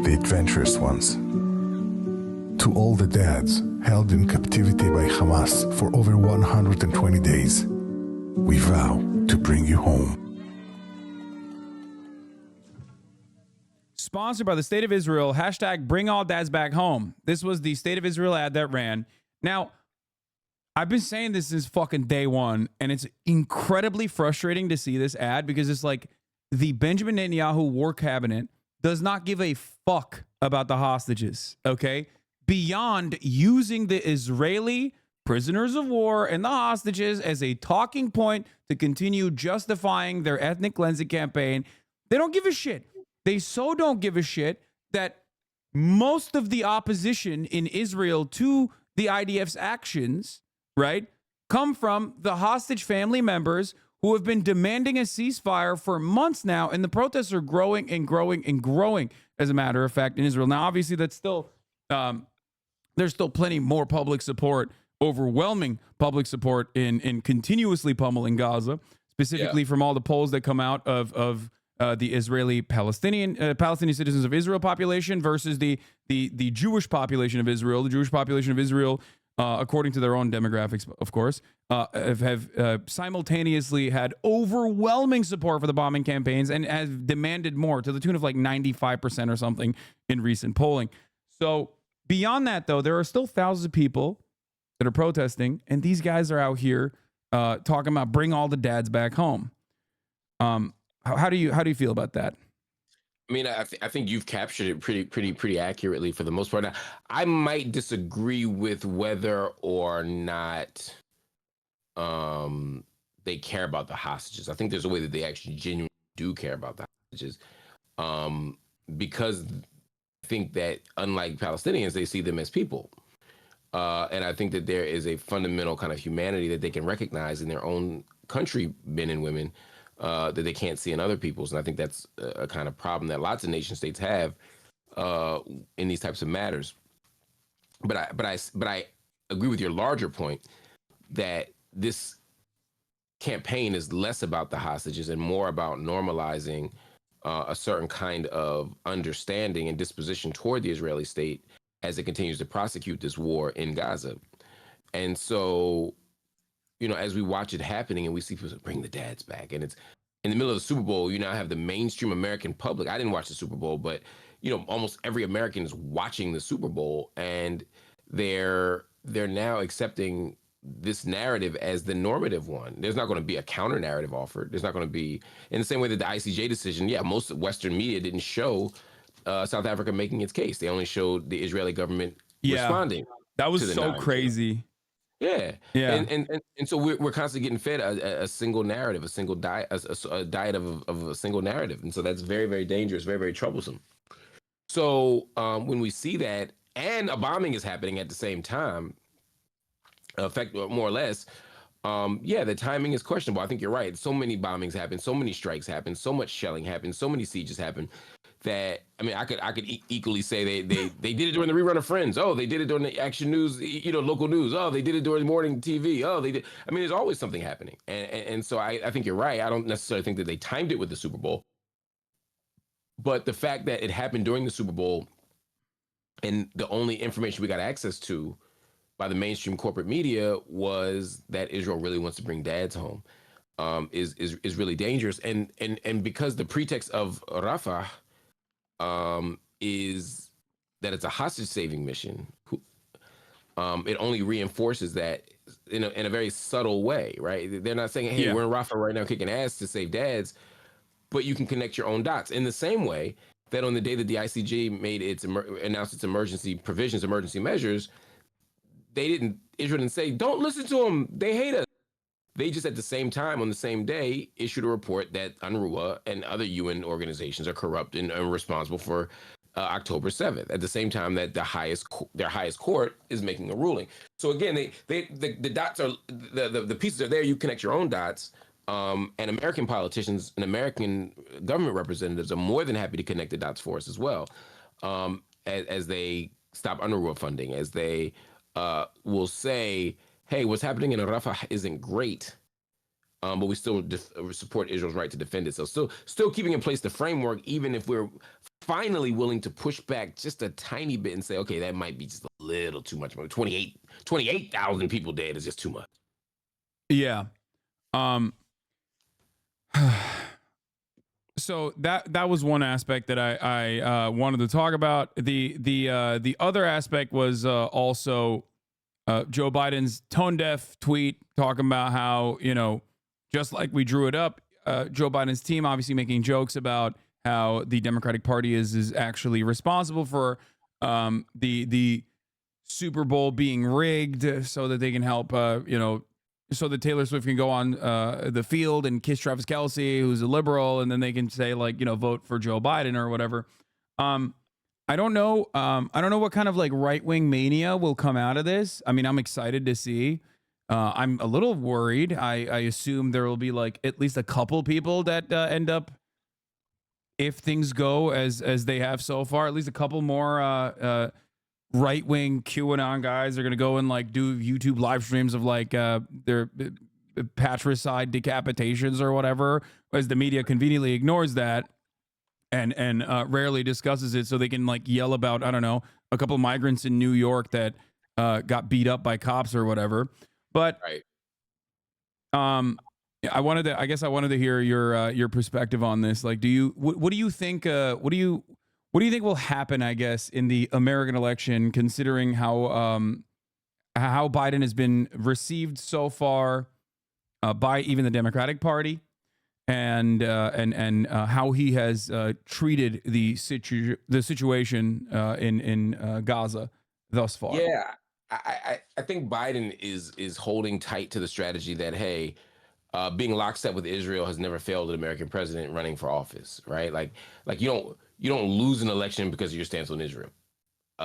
the adventurous ones. To all the dads held in captivity by Hamas for over 120 days, we vow to bring you home. Sponsored by the State of Israel, hashtag Bring All Dads Back Home. This was the State of Israel ad that ran. Now, I've been saying this since fucking day one, and it's incredibly frustrating to see this ad because it's like the Benjamin Netanyahu war cabinet does not give a fuck about the hostages, okay? Beyond using the Israeli prisoners of war and the hostages as a talking point to continue justifying their ethnic cleansing campaign, they don't give a shit. They so don't give a shit that most of the opposition in Israel to the IDF's actions, right, come from the hostage family members who have been demanding a ceasefire for months now, and the protests are growing and growing and growing, as a matter of fact, in Israel. Now, obviously, that's still, there's still plenty more public support, overwhelming public support in continuously pummeling Gaza, specifically from all the polls that come out of the Israeli Palestinian citizens of Israel population versus the Jewish population of Israel. The Jewish population of Israel, according to their own demographics, of course, have simultaneously had overwhelming support for the bombing campaigns and have demanded more to the tune of like 95% or something in recent polling. So beyond that, though, there are still thousands of people that are protesting, and these guys are out here talking about bring all the dads back home. How do you feel about that? I mean, I think you've captured it pretty accurately for the most part. Now, I might disagree with whether or not they care about the hostages. I think there's a way that they actually genuinely do care about the hostages, because I think that unlike Palestinians, they see them as people. And I think that there is a fundamental kind of humanity that they can recognize in their own country, men and women, that they can't see in other people's. And I think that's a kind of problem that lots of nation states have in these types of matters. But I agree with your larger point that this campaign is less about the hostages and more about normalizing a certain kind of understanding and disposition toward the Israeli state as it continues to prosecute this war in Gaza. And so, you know, as we watch it happening and we see people bring the dads back, and it's in the middle of the Super Bowl, you now have the mainstream American public. I didn't watch the Super Bowl, but, you know, almost every American is watching the Super Bowl, and they're now accepting this narrative as the normative one. There's not going to be a counter narrative offered. There's not going to be, in the same way that the ICJ decision, most Western media didn't show South Africa making its case. They only showed the Israeli government responding. That was so crazy. Yeah. And so we're constantly getting fed a single narrative, a single diet, a diet of a single narrative. And so that's very, very dangerous, very, very troublesome. So when we see that, and a bombing is happening at the same time, effect more or less, the timing is questionable. I think you're right. So many bombings happen, so many strikes happen, so much shelling happens, so many sieges happen that, I mean, I could equally say they did it during the rerun of Friends. Oh, they did it during the Action News, local news. Oh, they did it during morning TV. Oh, they did. I mean, there's always something happening. And so I think you're right. I don't necessarily think that they timed it with the Super Bowl. But the fact that it happened during the Super Bowl and the only information we got access to by the mainstream corporate media was that Israel really wants to bring dads home, is really dangerous. And because the pretext of Rafah is that it's a hostage saving mission, it only reinforces that in a very subtle way, right? They're not saying, hey, we're in Rafah right now kicking ass to save dads, but you can connect your own dots in the same way that on the day that the ICJ made announced its emergency measures, Israel didn't say, don't listen to them, they hate us. They just at the same time, on the same day, issued a report that UNRWA and other UN organizations are corrupt and responsible for October 7th, at the same time that their highest court is making a ruling. So again, the dots are the pieces are there. You connect your own dots, and American politicians and American government representatives are more than happy to connect the dots for us as well, as they stop UNRWA funding, as they will say, hey, what's happening in Rafah isn't great. But we still support Israel's right to defend itself. Still keeping in place the framework, even if we're finally willing to push back just a tiny bit and say, okay, that might be just a little too much. 28,000 people dead is just too much. Yeah. So that was one aspect that I wanted to talk about. The other aspect was also Joe Biden's tone deaf tweet talking about how, just like we drew it up, Joe Biden's team obviously making jokes about how the Democratic Party is actually responsible for the Super Bowl being rigged so that they can help, so that Taylor Swift can go on the field and kiss Travis Kelce, who's a liberal, and then they can say vote for Joe Biden or whatever. I don't know. I don't know what kind of right-wing mania will come out of this. I mean, I'm excited to see. I'm a little worried. I assume there will be at least a couple people that end up, if things go as they have so far, at least a couple more right-wing QAnon guys are going to go and do YouTube live streams of their patricide decapitations or whatever, as the media conveniently ignores that and rarely discusses it, so they can yell about, I don't know, a couple migrants in New York that got beat up by cops or whatever. But right. I wanted to hear your perspective on this. What do you think? What do you think will happen, I guess, in the American election, considering how Biden has been received so far by even the Democratic Party, and how he has treated the situation in Gaza thus far? Yeah, I think Biden is holding tight to the strategy that, hey, being lockstep with Israel has never failed an American president running for office, right? Like you don't lose an election because of your stance on Israel,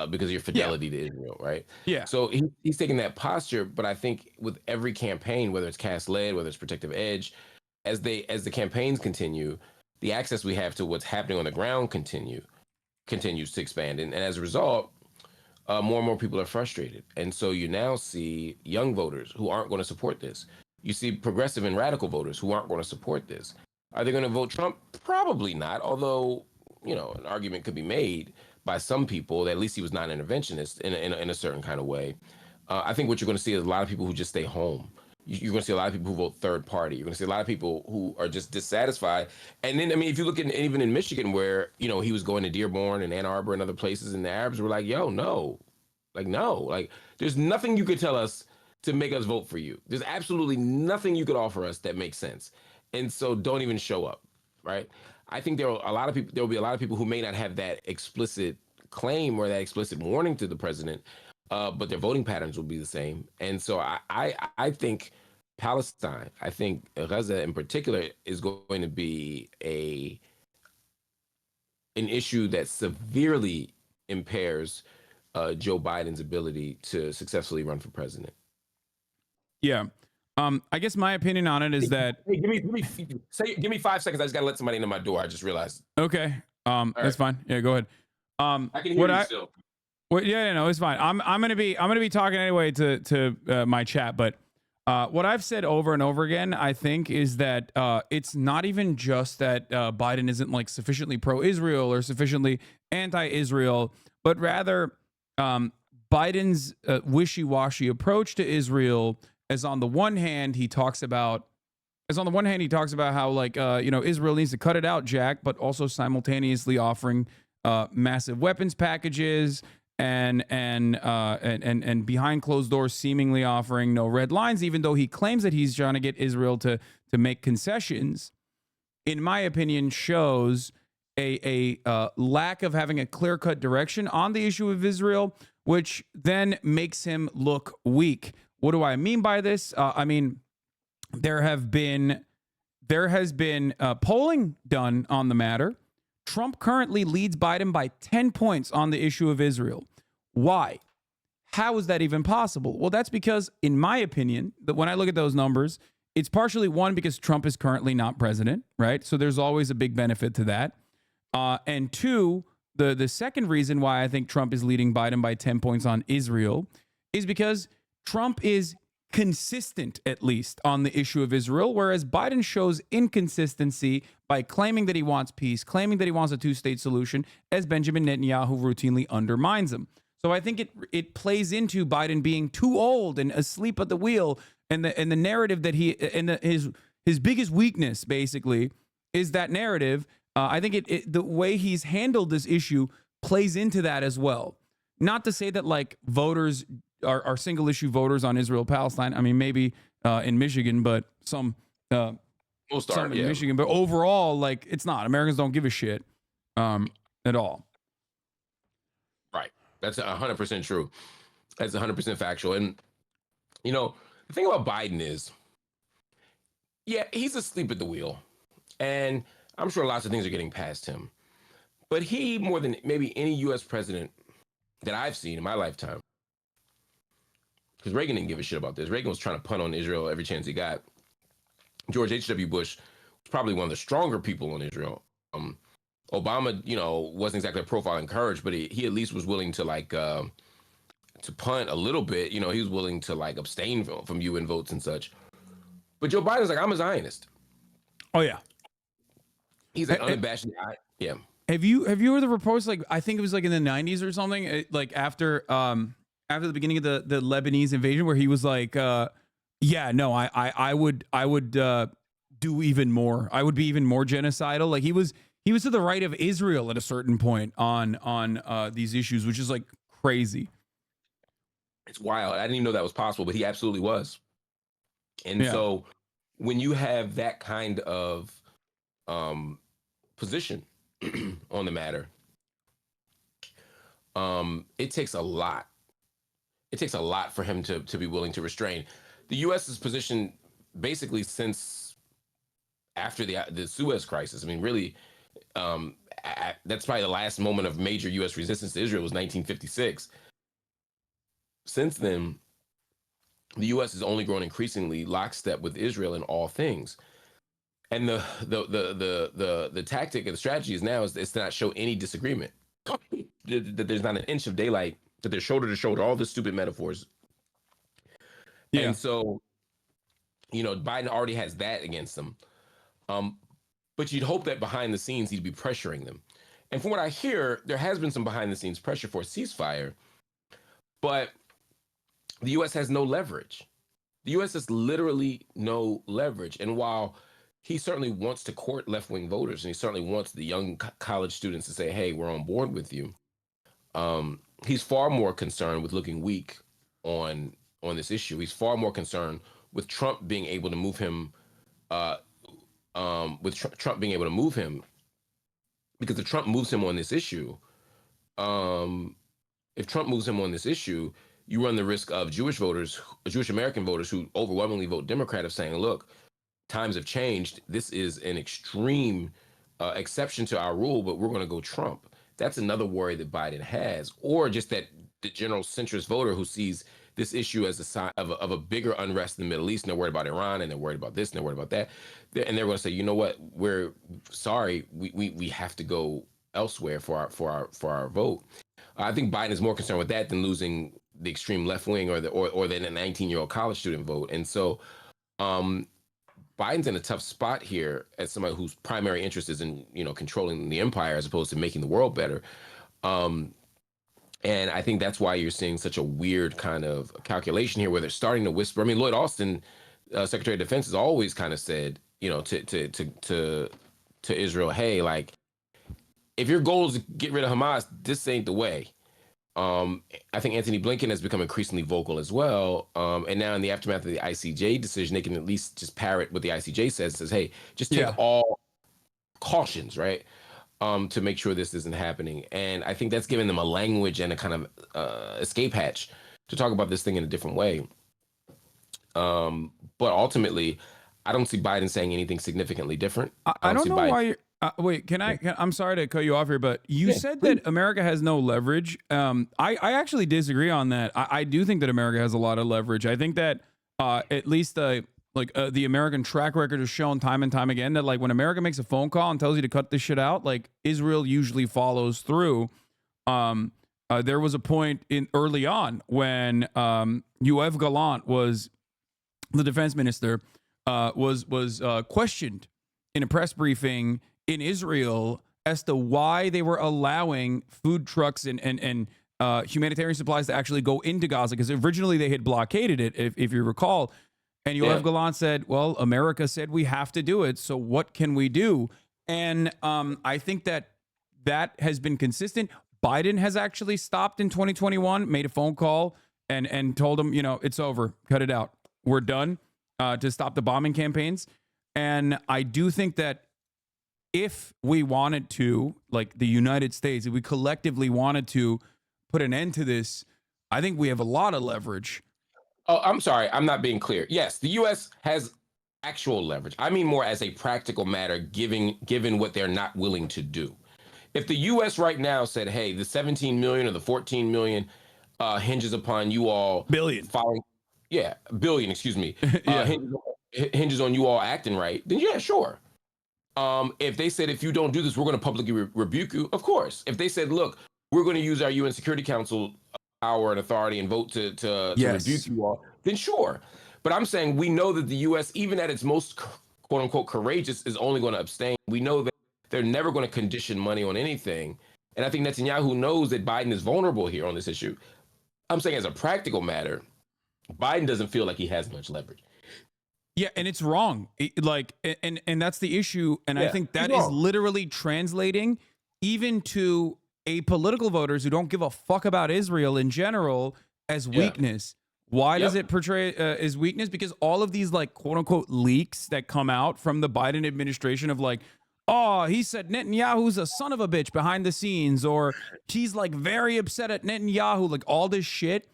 because of your fidelity to Israel, right? Yeah. So he's taking that posture, but I think with every campaign, whether it's cast lead, whether it's protective edge, as the campaigns continue, the access we have to what's happening on the ground continues to expand, and as a result, more and more people are frustrated, and so you now see young voters who aren't going to support this. You see progressive and radical voters who aren't going to support this. Are they going to vote Trump? Probably not, although, an argument could be made by some people that at least he was not an interventionist in a certain kind of way. I think what you're going to see is a lot of people who just stay home. You're going to see a lot of people who vote third party. You're going to see a lot of people who are just dissatisfied. And then, if you look at even in Michigan, where, he was going to Dearborn and Ann Arbor and other places, and the Arabs were like, yo, no. There's nothing you could tell us to make us vote for you. There's absolutely nothing you could offer us that makes sense. And so don't even show up, right? I think there will be a lot of people who may not have that explicit claim or that explicit warning to the president, but their voting patterns will be the same. And so I think Palestine, I think Gaza in particular, is going to be an issue that severely impairs Joe Biden's ability to successfully run for president. Yeah. I guess my opinion on it is that. Hey, give me 5 seconds. I just gotta let somebody into my door. I just realized. Okay. That's fine. Yeah, go ahead. I can hear you still. Well, yeah, no, it's fine. I'm gonna be talking anyway to my chat, but what I've said over and over again, I think, is that it's not even just that Biden isn't sufficiently pro-Israel or sufficiently anti-Israel, but rather Biden's wishy-washy approach to Israel. As on the one hand, he talks about how Israel needs to cut it out, Jack, but also simultaneously offering massive weapons packages and behind closed doors seemingly offering no red lines, even though he claims that he's trying to get Israel to make concessions. In my opinion, shows a lack of having a clear-cut direction on the issue of Israel, which then makes him look weak. What do I mean by this? I mean, there has been polling done on the matter Trump currently leads Biden by 10 points on the issue of Israel. Why? How is that even possible? Well, that's because, in my opinion, that when I look at those numbers, it's partially one, because Trump is currently not president, right? So there's always a big benefit to that. And two, the second reason why I think Trump is leading Biden by 10 points on Israel is because Trump is consistent, at least, on the issue of Israel, whereas Biden shows inconsistency by claiming that he wants peace, claiming that he wants a two-state solution, as Benjamin Netanyahu routinely undermines him. So I think it plays into Biden being too old and asleep at the wheel, and the narrative that his biggest weakness basically is that narrative. I think the way he's handled this issue plays into that as well. Not to say that like voters are single issue voters on Israel Palestine. I mean, maybe in Michigan, but some in Michigan. But overall, like, it's not. Americans don't give a shit at all. Right. That's 100% true. That's 100% factual. And, you know, the thing about Biden is, yeah, he's asleep at the wheel. And I'm sure lots of things are getting past him. But he, more than maybe any U.S. president that I've seen in my lifetime, because Reagan didn't give a shit about this. Reagan was trying to punt on Israel every chance he got. George H.W. Bush was probably one of the stronger people on Israel. Obama, you know, wasn't exactly a profile in courage, but he at least was willing to like to punt a little bit. You know, he was willing to like abstain from UN votes and such. But Joe Biden's like, I'm a Zionist. Oh yeah, he's like unabashed. Yeah. Have you heard the reports? Like, I think it was like in the 90s or something. Like after the beginning of the Lebanese invasion, where he was like, yeah, no, I would do even more. I would be even more genocidal. Like he was to the right of Israel at a certain point on these issues, which is like crazy. It's wild. I didn't even know that was possible, but he absolutely was. And so when you have that kind of position on the matter, it takes a lot. It takes a lot for him to be willing to restrain. The U.S.'s position basically since after the Suez Crisis. I mean, really, that's probably the last moment of major U.S. resistance to Israel was 1956. Since then, the U.S. has only grown increasingly lockstep with Israel in all things. And the tactic and the strategy is now is to not show any disagreement. That there's not an inch of daylight, that they're shoulder to shoulder, all the stupid metaphors. Yeah. And so, you know, Biden already has that against them. But you'd hope that behind the scenes he'd be pressuring them. And from what I hear, there has been some behind the scenes pressure for a ceasefire, but the U.S. has no leverage. The U.S. has literally no leverage. And while he certainly wants to court left-wing voters, and he certainly wants the young college students to say, hey, we're on board with you, he's far more concerned with looking weak on this issue. He's far more concerned with Trump being able to move him, Trump being able to move him, because if Trump moves him on this issue, you run the risk of Jewish American voters who overwhelmingly vote Democrat of saying, look, times have changed. This is an extreme exception to our rule, but we're going to go Trump. That's another worry that Biden has, or just that the general centrist voter who sees this issue as a sign of a bigger unrest in the Middle East, and they're worried about Iran, and they're worried about this, and they're worried about that, and they're going to say, you know what, we're sorry, we have to go elsewhere for our vote. I think Biden is more concerned with that than losing the extreme left wing or than a 19-year-old college student vote. And so Biden's in a tough spot here as somebody whose primary interest is in, you know, controlling the empire as opposed to making the world better. And I think that's why you're seeing such a weird kind of calculation here where they're starting to whisper. I mean, Lloyd Austin, Secretary of Defense, has always kind of said, you know, to Israel, hey, like, if your goal is to get rid of Hamas, this ain't the way. I think Anthony Blinken has become increasingly vocal as well. And now in the aftermath of the ICJ decision, they can at least just parrot what the ICJ says, hey, just take all cautions, right? To make sure this isn't happening. And I think that's given them a language and a kind of escape hatch to talk about this thing in a different way. But ultimately, I don't see Biden saying anything significantly different. I don't know why Wait, I'm sorry to cut you off here, but you said that America has no leverage. I actually disagree on that. I do think that America has a lot of leverage. I think that at least the American track record has shown time and time again that like when America makes a phone call and tells you to cut this shit out, like Israel usually follows through. There was a point in early on when Yoav Gallant was the defense minister, was questioned in a press briefing in Israel as to why they were allowing food trucks and humanitarian supplies to actually go into Gaza, because originally they had blockaded it, if you recall. And Yoav Gallant said, well, America said we have to do it, so what can we do? And I think that has been consistent. Biden has actually stopped in 2021, made a phone call and told him, it's over, cut it out. We're done, to stop the bombing campaigns. And I do think that if we wanted to, like the United States, if we collectively wanted to put an end to this, I think we have a lot of leverage. Oh, I'm sorry. I'm not being clear. Yes, the U.S. has actual leverage. I mean more as a practical matter, given what they're not willing to do. If the U.S. right now said, hey, the 17 million or the 14 million hinges upon you all billion, excuse me, hinges on you all acting right, then yeah, sure. If they said, if you don't do this, we're going to publicly rebuke you, of course. If they said, look, we're going to use our UN Security Council power and authority and vote to rebuke you all, then sure. But I'm saying we know that the U.S., even at its most quote unquote courageous, is only going to abstain. We know that they're never going to condition money on anything. And I think Netanyahu knows that Biden is vulnerable here on this issue. I'm saying as a practical matter, Biden doesn't feel like he has much leverage. Yeah, and it's wrong. And that's the issue. And I think that is literally translating even to apolitical voters who don't give a fuck about Israel in general as weakness. Why does it portray as weakness? Because all of these like quote unquote leaks that come out from the Biden administration of like, oh, he said Netanyahu's a son of a bitch behind the scenes, or he's like very upset at Netanyahu, like all this shit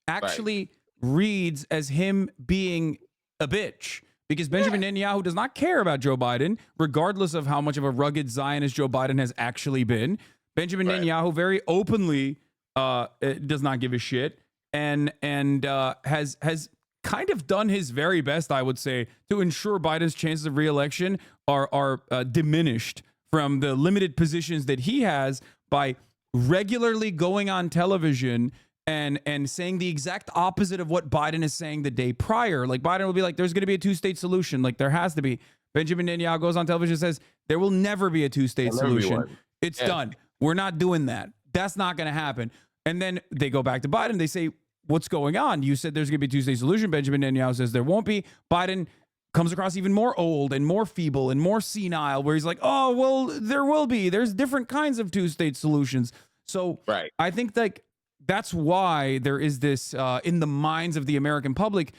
actually reads as him being a bitch, because Benjamin Netanyahu does not care about Joe Biden, regardless of how much of a rugged Zionist Joe Biden has actually been. Benjamin Netanyahu very openly does not give a shit and has kind of done his very best, I would say, to ensure Biden's chances of re-election are diminished from the limited positions that he has by regularly going on television and saying the exact opposite of what Biden is saying the day prior. Like Biden will be like, there's going to be a two-state solution. Like there has to be. Benjamin Netanyahu goes on television and says, there will never be a two-state solution. It's done. We're not doing that. That's not going to happen. And then they go back to Biden. They say, what's going on? You said there's going to be a two-state solution. Benjamin Netanyahu says there won't be. Biden comes across even more old and more feeble and more senile, where he's like, oh, well, there will be. There's different kinds of two-state solutions. So I think like that's why there is this in the minds of the American public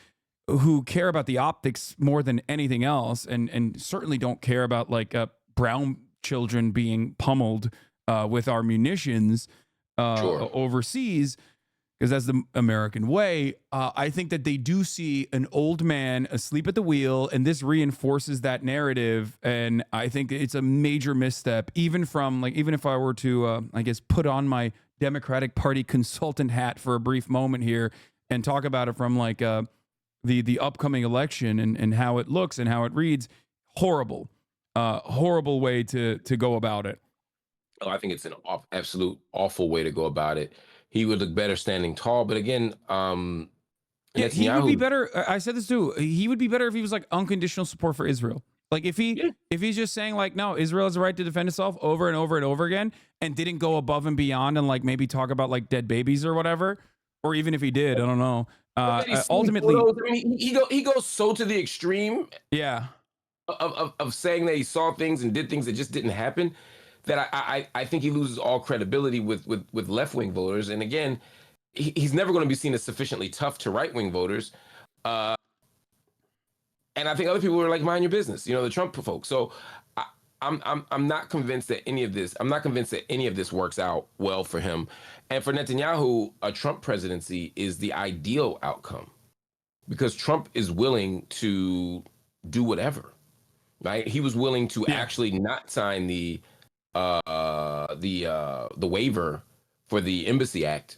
who care about the optics more than anything else, and certainly don't care about like brown children being pummeled with our munitions overseas, because that's the American way. I think that they do see an old man asleep at the wheel, and this reinforces that narrative. And I think it's a major misstep, even if I were to, I guess, put on my Democratic Party consultant hat for a brief moment here and talk about it from like the upcoming election and how it looks and how it reads. Horrible way to go about it. Oh, I think it's an absolute awful way to go about it. He would look better standing tall, but again, he would be better. I said this too. He would be better if he was like unconditional support for Israel. Like if he's just saying like, no, Israel has the right to defend itself over and over and over again, and didn't go above and beyond and like maybe talk about like dead babies or whatever, or even if he did, I don't know. Ultimately, I mean, he goes so to the extreme, of saying that he saw things and did things that just didn't happen, that I think he loses all credibility with left-wing voters. And again, he's never going to be seen as sufficiently tough to right-wing voters. And I think other people are like, mind your business, the Trump folks. So I'm not convinced that any of this works out well for him. And for Netanyahu, a Trump presidency is the ideal outcome, because Trump is willing to do whatever. right? He was willing to actually not sign the waiver for the Embassy Act.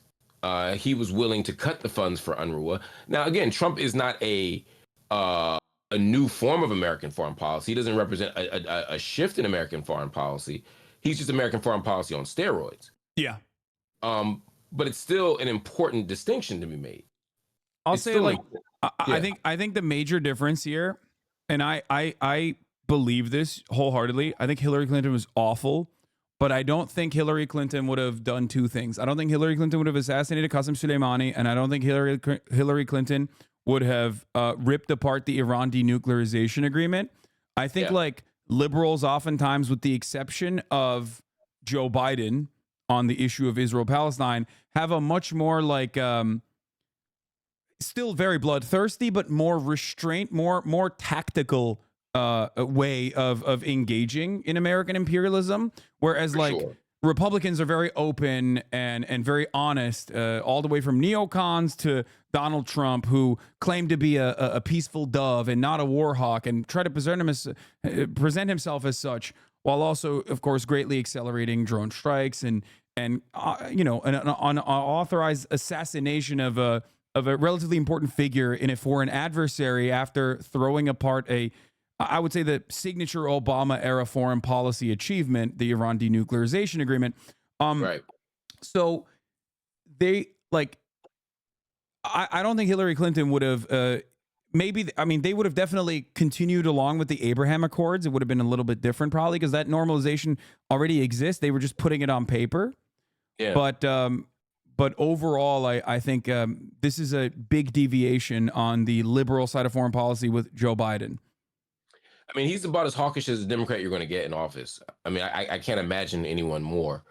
He was willing to cut the funds for UNRWA. Now, again, Trump is not a new form of American foreign policy. He doesn't represent a shift in American foreign policy. He's just American foreign policy on steroids. Yeah. But it's still an important distinction to be made. I'll It's say still like important. I think the major difference here, and I believe this wholeheartedly. I think Hillary Clinton was awful, but I don't think Hillary Clinton would have done two things. I don't think Hillary Clinton would have assassinated Qasem Soleimani, and I don't think Hillary Clinton would have ripped apart the Iran denuclearization agreement. I think like liberals oftentimes, with the exception of Joe Biden on the issue of Israel-Palestine, have a much more like still very bloodthirsty, but more restraint, more tactical way of engaging in American imperialism. Whereas Republicans are very open and very honest, all the way from neocons to Donald Trump, who claimed to be a peaceful dove and not a war hawk, and try to present himself as such, while also, of course, greatly accelerating drone strikes and you know, an unauthorized assassination of a relatively important figure in a foreign adversary after throwing apart I would say, the signature Obama era foreign policy achievement, the Iran denuclearization agreement. Right. So they I don't think Hillary Clinton would have they would have definitely continued along with the Abraham Accords. It would have been a little bit different probably, because that normalization already exists. They were just putting it on paper. Yeah. But overall, I think this is a big deviation on the liberal side of foreign policy with Joe Biden. I mean, he's about as hawkish as a Democrat you're going to get in office. I mean, I can't imagine anyone more.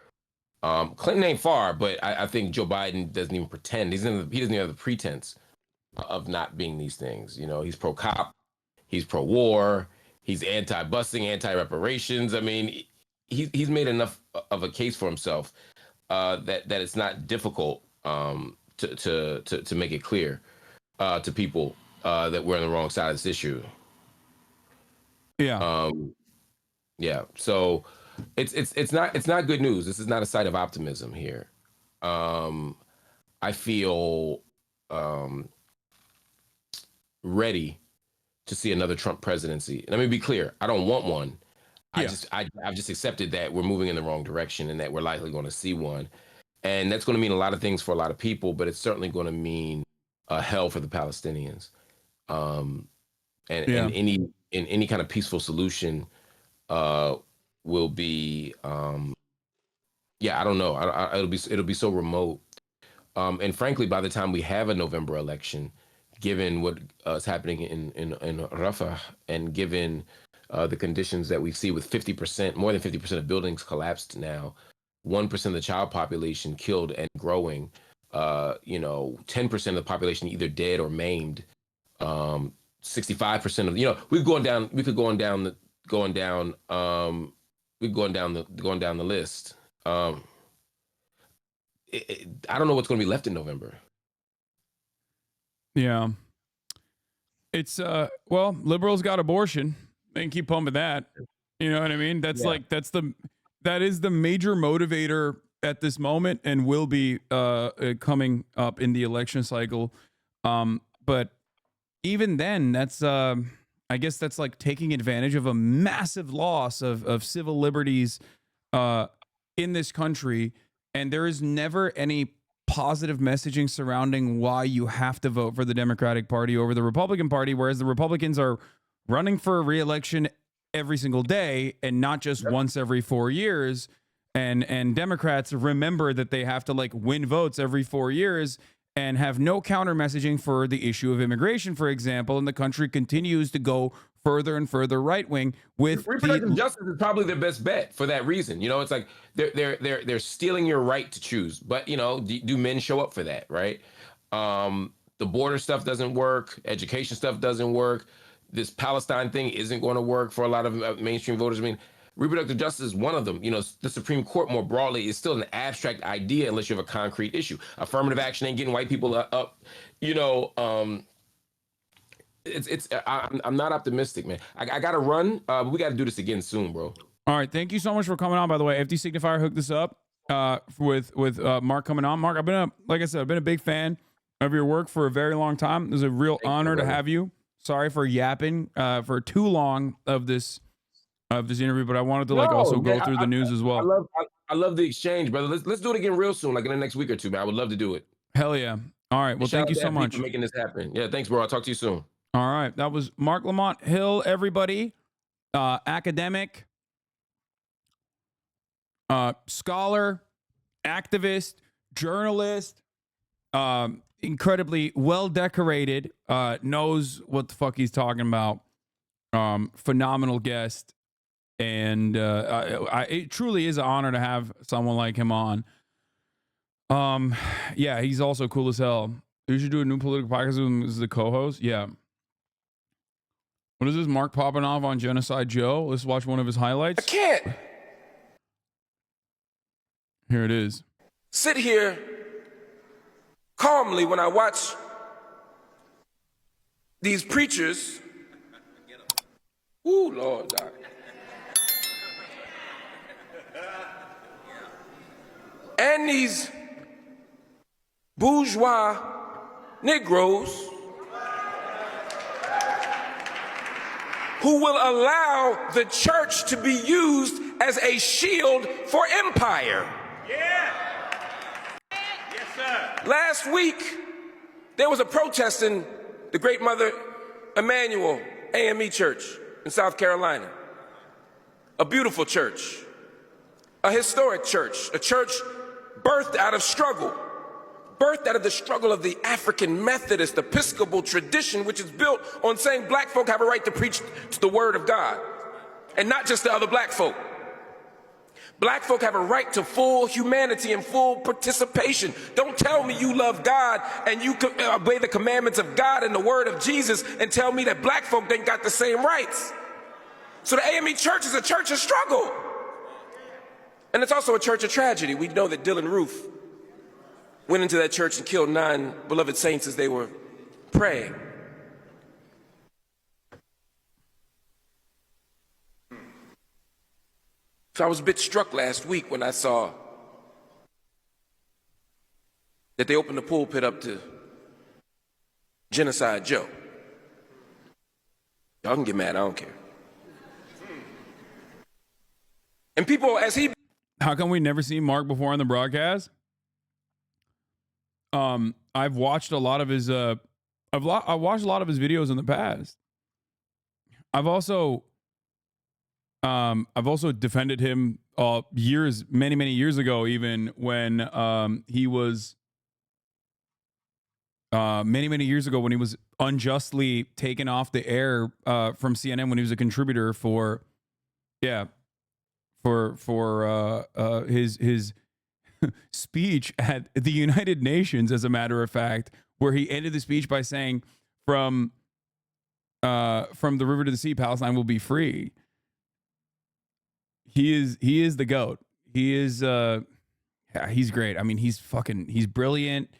Clinton ain't far, but I think Joe Biden doesn't even pretend. He doesn't even have the pretense of not being these things. You know, he's pro-cop, he's pro-war, he's anti-busing, anti-reparations. I mean, he's made enough of a case for himself that it's not difficult to make it clear to people that we're on the wrong side of this issue. Yeah. Yeah. So it's not good news. This is not a sign of optimism here. I feel ready to see another Trump presidency. Let me be clear. I don't want one. I've just accepted that we're moving in the wrong direction and that we're likely going to see one. And that's going to mean a lot of things for a lot of people, but it's certainly going to mean hell for the Palestinians. And any kind of peaceful solution will be I don't know. It'll be so remote. And frankly, by the time we have a November election, given what is happening in Rafah, and given the conditions that we see with more than 50% of buildings collapsed now, 1% of the child population killed and growing, 10% of the population either dead or maimed, 65% of we're going down. We could going down the list. I don't know what's going to be left in November. Yeah. It's liberals got abortion. They can keep pumping that. You know what I mean? That's that is the major motivator at this moment, and will be coming up in the election cycle. But even then, that's I guess that's like taking advantage of a massive loss of civil liberties in this country, and there is never any positive messaging surrounding why you have to vote for the Democratic Party over the Republican Party, whereas the Republicans are running for re-election every single day and not just once every 4 years. And Democrats remember that they have to win votes every 4 years and have no counter messaging for the issue of immigration, for example, and the country continues to go further and further right wing. With reproductive justice is probably their best bet for that reason. It's like they're stealing your right to choose. But do men show up for that, right? The border stuff doesn't work. Education stuff doesn't work. This Palestine thing isn't going to work for a lot of mainstream voters. I mean, reproductive justice is one of them. The Supreme Court more broadly is still an abstract idea unless you have a concrete issue. Affirmative action ain't getting white people up. I'm not optimistic, man. I got to run. But we got to do this again soon, bro. All right, thank you so much for coming on. By the way, FD Signifier hooked this up with Mark coming on. Mark, like I said, I've been a big fan of your work for a very long time. It was a real honor to have you. Sorry for yapping for too long of this interview, but I wanted to also go through the news as well. I love the exchange, brother. Let's do it again real soon, like in the next week or two, man. I would love to do it. Hell yeah. All right. Well, thank you so much for making this happen. Yeah, thanks, bro. I'll talk to you soon. All right. That was Mark Lamont Hill, everybody. Academic, scholar, activist, journalist, incredibly well decorated, knows what the fuck he's talking about. Phenomenal guest. And it truly is an honor to have someone like him on. Yeah, he's also cool as hell. You should do a new political podcast with him as the co-host. Yeah. What is this? Mark popping off on Genocide Joe. Let's watch one of his highlights. I can't Here it is. sit here calmly when I watch these preachers. Ooh, Lord, Doc. And these bourgeois Negroes who will allow the church to be used as a shield for empire. Yeah. Yes, sir. Last week, there was a protest in the Great Mother Emanuel AME Church in South Carolina. A beautiful church, a historic church, a church birthed out of struggle, birthed out of the struggle of the African Methodist Episcopal tradition, which is built on saying black folk have a right to preach the word of God, and not just to other black folk. Black folk have a right to full humanity and full participation. Don't tell me you love God and you obey the commandments of God and the word of Jesus and tell me that black folk ain't got the same rights. So the AME Church is a church of struggle. And it's also a church of tragedy. We know that Dylan Roof went into that church and killed 9 beloved saints as they were praying. So I was a bit struck last week when I saw that they opened the pulpit up to Genocide Joe. Y'all can get mad, I don't care. And people, as he... How come we never seen Mark before on the broadcast? I've watched a lot of his I've watched a lot of his videos in the past. I've also defended him many years ago, even when he was many years ago when he was unjustly taken off the air from CNN when he was a contributor for his speech at the United Nations, as a matter of fact, where he ended the speech by saying, from the river to the sea, Palestine will be free. He is the GOAT. He is he's great. I mean, he's brilliant.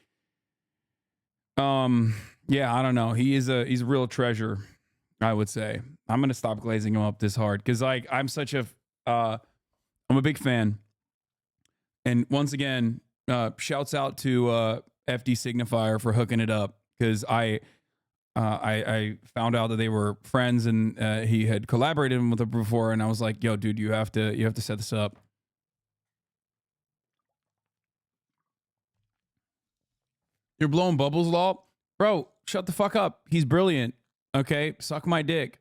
Yeah, I don't know. He's a real treasure, I would say. I'm gonna stop glazing him up this hard because I'm a big fan. And once again, shouts out to FD Signifier for hooking it up, because I found out that they were friends and he had collaborated with them before, and I was like, "Yo, dude, you have to set this up." You're blowing bubbles, Law? Bro, shut the fuck up. He's brilliant. Okay, suck my dick.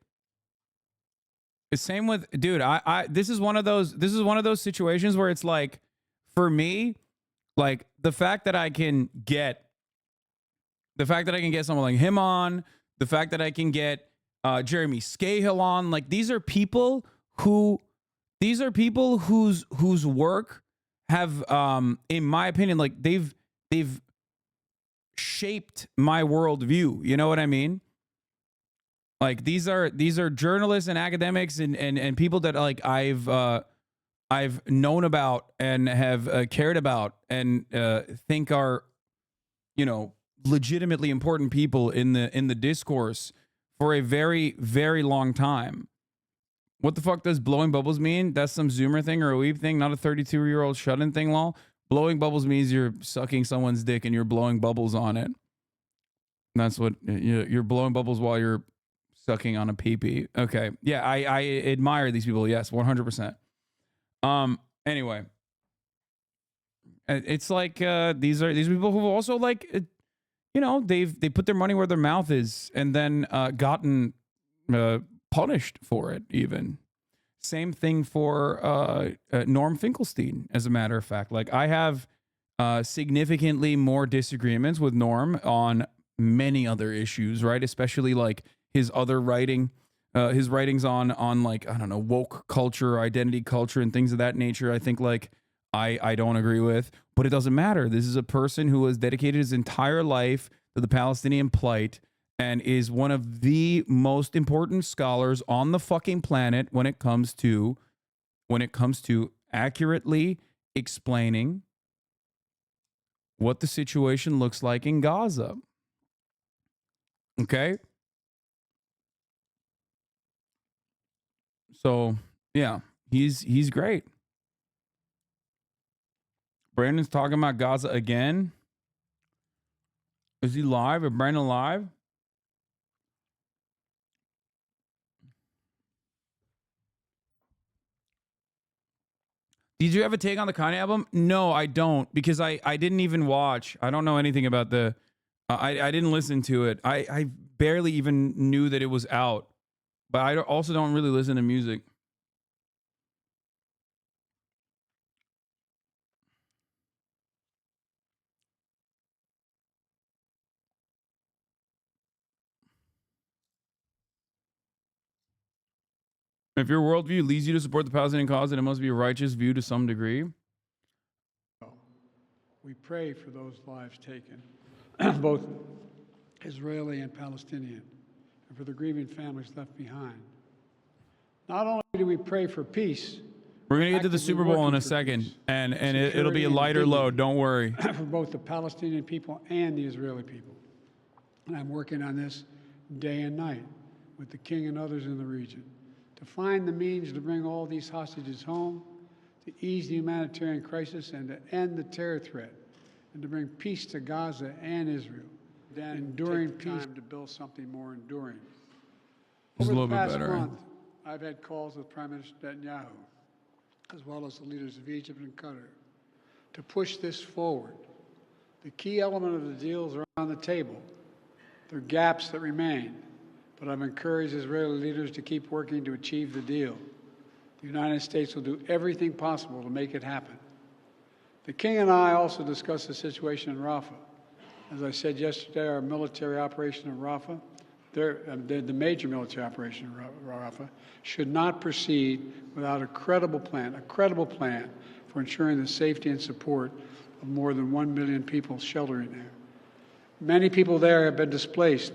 The same with, dude. This is one of those situations where it's like, for me, like the fact that I can get someone like him on, the fact that I can get Jeremy Scahill on, like these are people whose work have, in my opinion, like they've shaped my worldview. You know what I mean? Like these are journalists and academics and people that like I've known about and have cared about and think are, legitimately important people in the discourse for a very, very long time. What the fuck does blowing bubbles mean? That's some Zoomer thing or a Weeb thing, not a 32-year-old shut-in thing, lol. Blowing bubbles means you're sucking someone's dick and you're blowing bubbles on it. That's what you're blowing bubbles while you're sucking on a pee-pee. Okay. Yeah, I admire these people. Yes, 100%. Anyway, it's like these people who also like they put their money where their mouth is and then gotten punished for it even. Same thing for Norm Finkelstein, as a matter of fact. Like, I have significantly more disagreements with Norm on many other issues, right? Especially like his other writing, his writings on like, I don't know, woke culture, identity culture, and things of that nature. I think like I don't agree with, but it doesn't matter. This is a person who has dedicated his entire life to the Palestinian plight and is one of the most important scholars on the fucking planet when it comes to accurately explaining what the situation looks like in Gaza. Okay? So, yeah, he's great. Brandon's talking about Gaza again. Is he live? Is Brandon live? Did you have a take on the Kanye album? No, I don't, because I didn't even watch. I don't know anything about the... I didn't listen to it. I barely even knew that it was out. But I also don't really listen to music. If your worldview leads you to support the Palestinian cause, then it must be a righteous view to some degree. We pray for those lives taken, both Israeli and Palestinian, and for the grieving families left behind. Not only do we pray for peace, we're going to get to the Super Bowl in a second, and it'll be a lighter load. Don't worry. For both the Palestinian people and the Israeli people. And I'm working on this day and night with the king and others in the region to find the means to bring all these hostages home, to ease the humanitarian crisis, and to end the terror threat, and to bring peace to Gaza and Israel. Then enduring peace to build something more enduring. Just a Over little the bit past better. month, I've had calls with Prime Minister Netanyahu, as well as the leaders of Egypt and Qatar, to push this forward. The key element of the deals are on the table. There are gaps that remain, but I've encouraged Israeli leaders to keep working to achieve the deal. The United States will do everything possible to make it happen. The King and I also discussed the situation in Rafah. As I said yesterday, our military operation in Rafah, the major military operation in Rafah, should not proceed without a credible plan for ensuring the safety and support of more than 1 million people sheltering there. Many people there have been displaced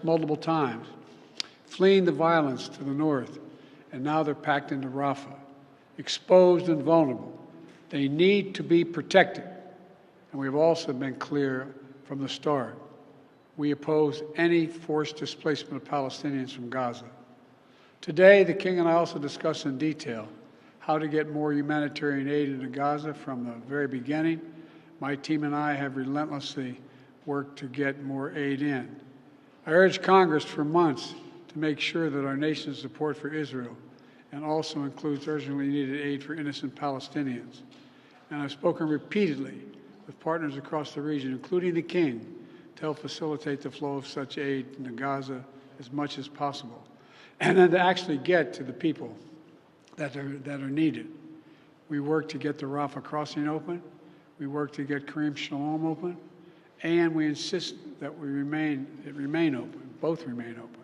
multiple times, fleeing the violence to the north, and now they're packed into Rafah, exposed and vulnerable. They need to be protected. And we've also been clear from the start. We oppose any forced displacement of Palestinians from Gaza. Today, the King and I also discussed in detail how to get more humanitarian aid into Gaza from the very beginning. My team and I have relentlessly worked to get more aid in. I urged Congress for months to make sure that our nation's support for Israel and also includes urgently needed aid for innocent Palestinians. And I've spoken repeatedly with partners across the region, including the King, to help facilitate the flow of such aid into Gaza as much as possible, and then to actually get to the people that are needed. We work to get the Rafah crossing open. We work to get Karim Shalom open. And we insist that it remain open, both remain open.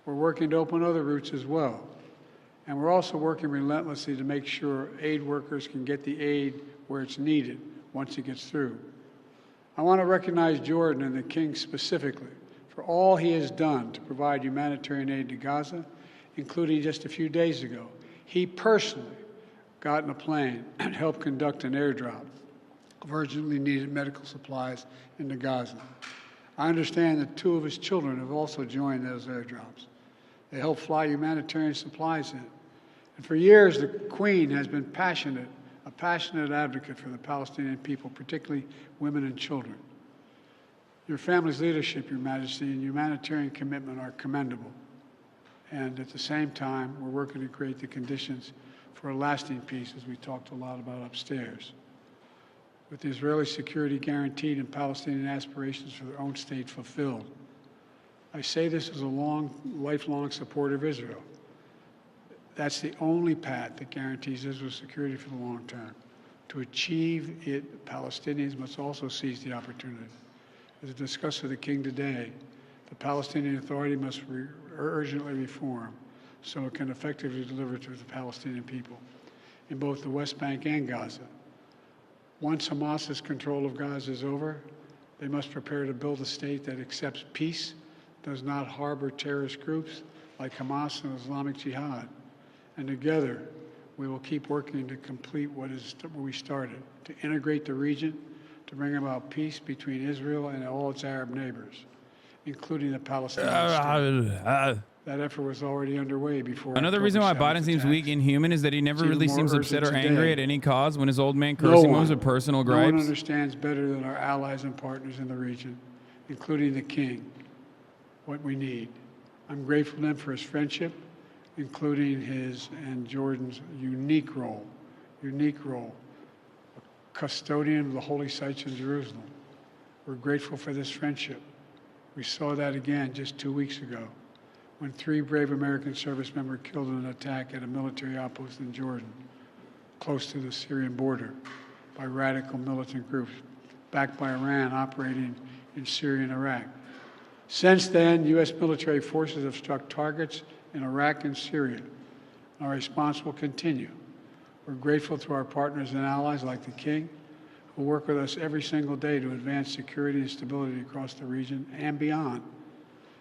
We're working to open other routes as well. And we're also working relentlessly to make sure aid workers can get the aid where it's needed once it gets through. I want to recognize Jordan and the King specifically for all he has done to provide humanitarian aid to Gaza, including just a few days ago. He personally got in a plane and helped conduct an airdrop of urgently needed medical supplies into Gaza. I understand that 2 of his children have also joined those airdrops. They help fly humanitarian supplies in. And for years, the Queen has been a passionate advocate for the Palestinian people, particularly women and children. Your family's leadership, Your Majesty, and humanitarian commitment are commendable. And at the same time, we're working to create the conditions for a lasting peace, as we talked a lot about upstairs. With the Israeli security guaranteed and Palestinian aspirations for their own state fulfilled. I say this as a lifelong supporter of Israel. That's the only path that guarantees Israel's security for the long term. To achieve it, Palestinians must also seize the opportunity. As discussed with the King today, the Palestinian Authority must urgently reform so it can effectively deliver to the Palestinian people in both the West Bank and Gaza. Once Hamas's control of Gaza is over, they must prepare to build a state that accepts peace, does not harbor terrorist groups like Hamas and Islamic Jihad. And together, we will keep working to complete what we started, to integrate the region, to bring about peace between Israel and all its Arab neighbors, including the Palestinian state. That effort was already underway before. Another reason why Biden seems weak and human is that he never really seems upset or angry at any cause when his old man cursing moves with personal No one gripes. understands better than our allies and partners in the region, including the King, what we need. I'm grateful to him for his friendship, including his and Jordan's unique role, a custodian of the holy sites in Jerusalem. We're grateful for this friendship. We saw that again just 2 weeks ago, when 3 brave American service members were killed in an attack at a military outpost in Jordan, close to the Syrian border, by radical militant groups backed by Iran operating in Syria and Iraq. Since then, U.S. military forces have struck targets in Iraq and Syria. Our response will continue. We're grateful to our partners and allies like the King, who work with us every single day to advance security and stability across the region and beyond.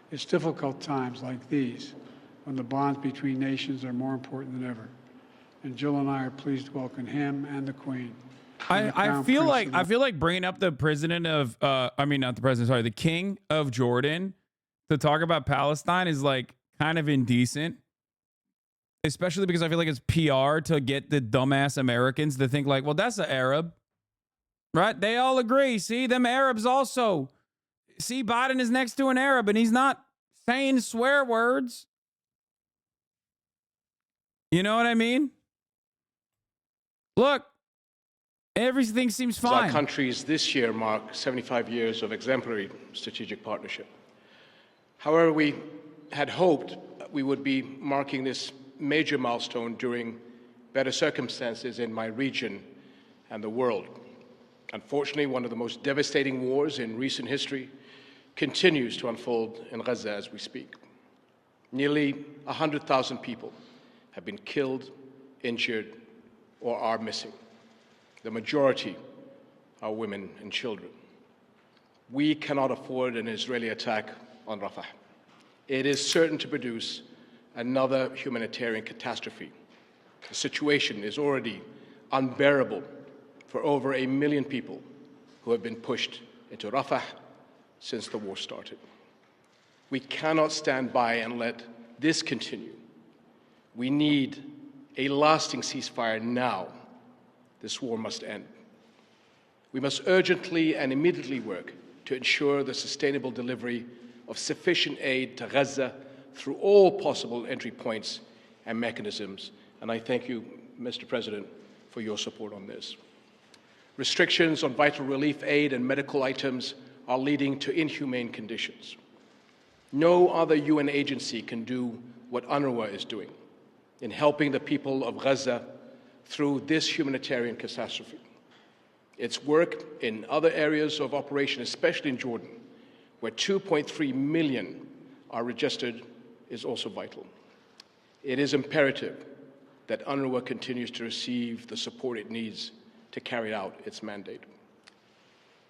It's difficult times like these when the bonds between nations are more important than ever. And Jill and I are pleased to welcome him and the Queen. I feel like bringing up the president of the King of Jordan to talk about Palestine is like kind of indecent, especially because I feel like it's PR to get the dumbass Americans to think like, well, that's an Arab, right? They all agree. See, them Arabs also. See, Biden is next to an Arab and he's not saying swear words. You know what I mean? Look, everything seems fine. Our countries this year mark 75 years of exemplary strategic partnership. However, we had hoped we would be marking this major milestone during better circumstances in my region and the world. Unfortunately, one of the most devastating wars in recent history continues to unfold in Gaza as we speak. Nearly 100,000 people have been killed, injured, or are missing. The majority are women and children. We cannot afford an Israeli attack on Rafah. It is certain to produce another humanitarian catastrophe. The situation is already unbearable for over 1 million people who have been pushed into Rafah since the war started. We cannot stand by and let this continue. We need a lasting ceasefire now. This war must end. We must urgently and immediately work to ensure the sustainable delivery of sufficient aid to Gaza through all possible entry points and mechanisms. And I thank you, Mr. President, for your support on this. Restrictions on vital relief aid and medical items are leading to inhumane conditions. No other UN agency can do what UNRWA is doing in helping the people of Gaza through this humanitarian catastrophe. Its work in other areas of operation, especially in Jordan, where 2.3 million are registered, is also vital. It is imperative that UNRWA continues to receive the support it needs to carry out its mandate.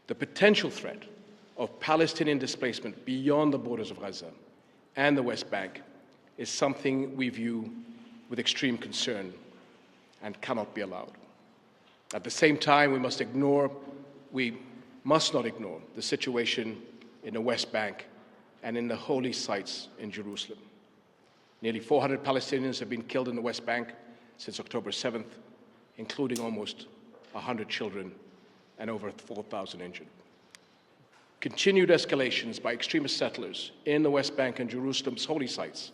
The potential threat of Palestinian displacement beyond the borders of Gaza and the West Bank is something we view with extreme concern and cannot be allowed. At the same time, we must not ignore the situation in the West Bank and in the holy sites in Jerusalem. Nearly 400 Palestinians have been killed in the West Bank since October 7th, including almost 100 children and over 4,000 injured. Continued escalations by extremist settlers in the West Bank and Jerusalem's holy sites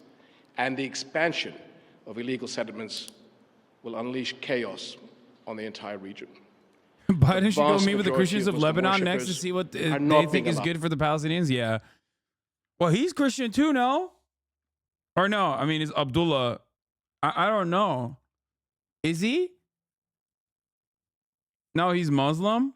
and the expansion of illegal settlements will unleash chaos on the entire region. Biden should go vast meet with the majority Christians of of Muslim Lebanon next to worshippers see what they are not think being is allowed. good for the Palestinians. Yeah. Well, he's Christian too, no? Or no? I mean, is Abdullah? I don't know. Is he? No, he's Muslim.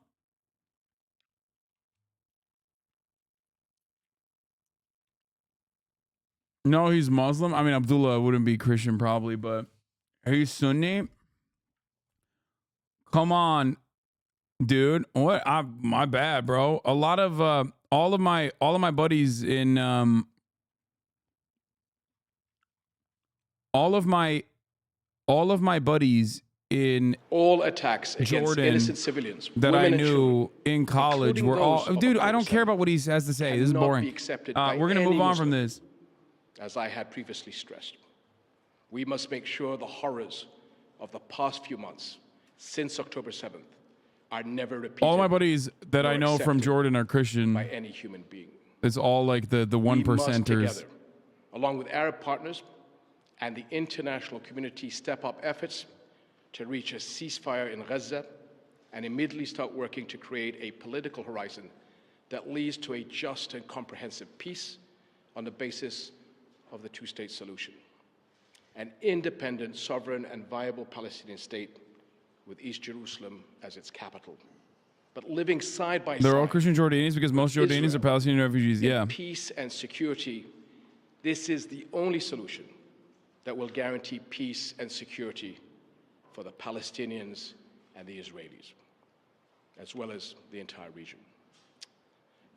No, he's Muslim. I mean, Abdullah wouldn't be Christian probably, but he's Sunni. Come on, dude. What? My bad, bro. A lot of all of my buddies in all of my buddies in all attacks against Jordan innocent civilians that women I and knew children, in college including were all those of dude. I October don't care about what he has to say. This is cannot boring. be accepted by We're gonna any move on Muslim. from this. As I had previously stressed, we must make sure the horrors of the past few months since October 7th are never repeated. All my buddies that I nor know from accepted Jordan are Christian. by any human being. It's all like the one We must percenters. together, along with Arab partners and the international community, step up efforts to reach a ceasefire in Gaza and immediately start working to create a political horizon that leads to a just and comprehensive peace on the basis of the two-state solution. An independent, sovereign, and viable Palestinian state with East Jerusalem as its capital, but living side by They're side. all Christian Jordanians because most Jordanians Israel are Palestinian refugees. in Yeah. peace and security. This is the only solution that will guarantee peace and security for the Palestinians and the Israelis, as well as the entire region.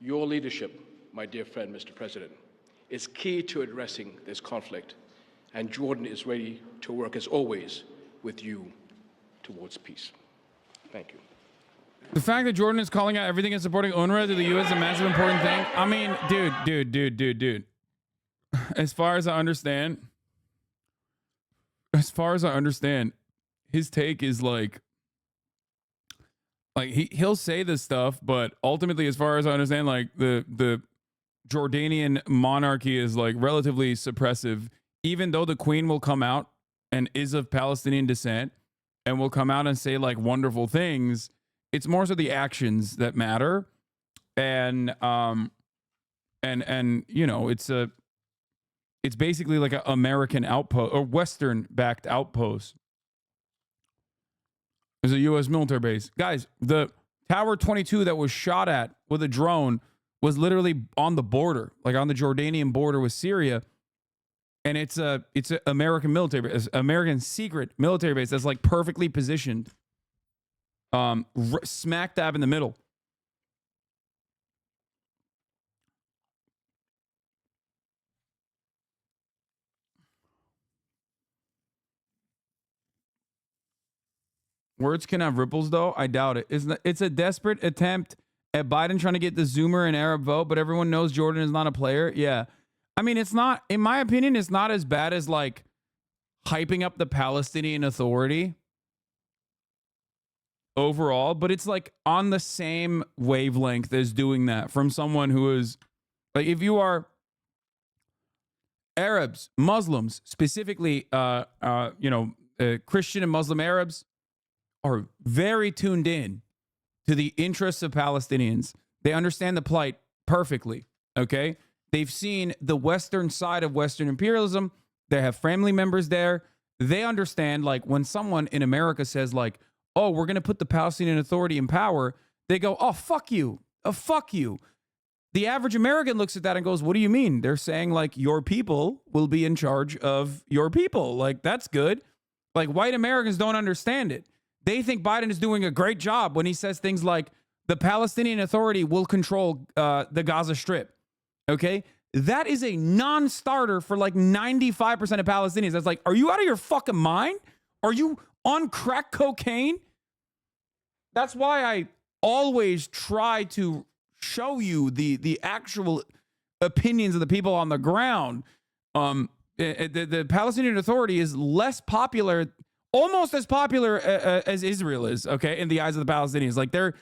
Your leadership, my dear friend, Mr. President, is key to addressing this conflict, and Jordan is ready to work, as always, with you towards peace. Thank you. The fact that Jordan is calling out everything and supporting UNRWA to the U.S. is a massive important thing. I mean, dude. As far as I understand, his take is like he'll say this stuff, but ultimately, as far as I understand, like the Jordanian monarchy is like relatively suppressive, even though the queen will come out and is of Palestinian descent and will come out and say like wonderful things. It's more so the actions that matter. And you know, it's basically like an American outpost or Western backed outpost. There's a U.S. military base. Guys, the Tower 22 that was shot at with a drone was literally on the border, like on the Jordanian border with Syria. And it's a American military base, American secret military base that's like perfectly positioned, smack dab in the middle. Words can have ripples, though. I doubt it. It's a desperate attempt at Biden trying to get the Zoomer and Arab vote, but everyone knows Jordan is not a player. Yeah. I mean, it's not, in my opinion, it's not as bad as like hyping up the Palestinian Authority overall, but it's like on the same wavelength as doing that from someone who is like, if you are Arabs, Muslims, specifically, Christian and Muslim Arabs are very tuned in to the interests of Palestinians. They understand the plight perfectly, okay? They've seen the Western side of Western imperialism. They have family members there. They understand, like, when someone in America says, like, oh, we're going to put the Palestinian Authority in power, they go, oh, fuck you. Oh, fuck you. The average American looks at that and goes, what do you mean? They're saying, like, your people will be in charge of your people. Like, that's good. Like, white Americans don't understand it. They think Biden is doing a great job when he says things like the Palestinian Authority will control the Gaza Strip. Okay? That is a non-starter for like 95% of Palestinians. That's like, are you out of your fucking mind? Are you on crack cocaine? That's why I always try to show you the actual opinions of the people on the ground. The Palestinian Authority is less popular, almost as popular as Israel is, okay, in the eyes of the Palestinians. Like they're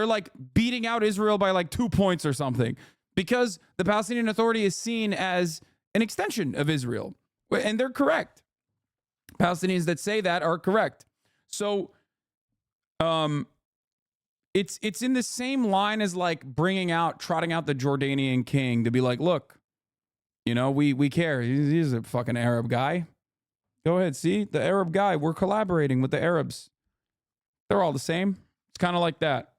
like beating out Israel by like 2 points or something, because the Palestinian Authority is seen as an extension of Israel. And they're correct. Palestinians that say that are correct. So it's in the same line as like trotting out the Jordanian king to be like, look, you know, we care. He's a fucking Arab guy. Go ahead, see? The Arab guy. We're collaborating with the Arabs. They're all the same. It's kind of like that.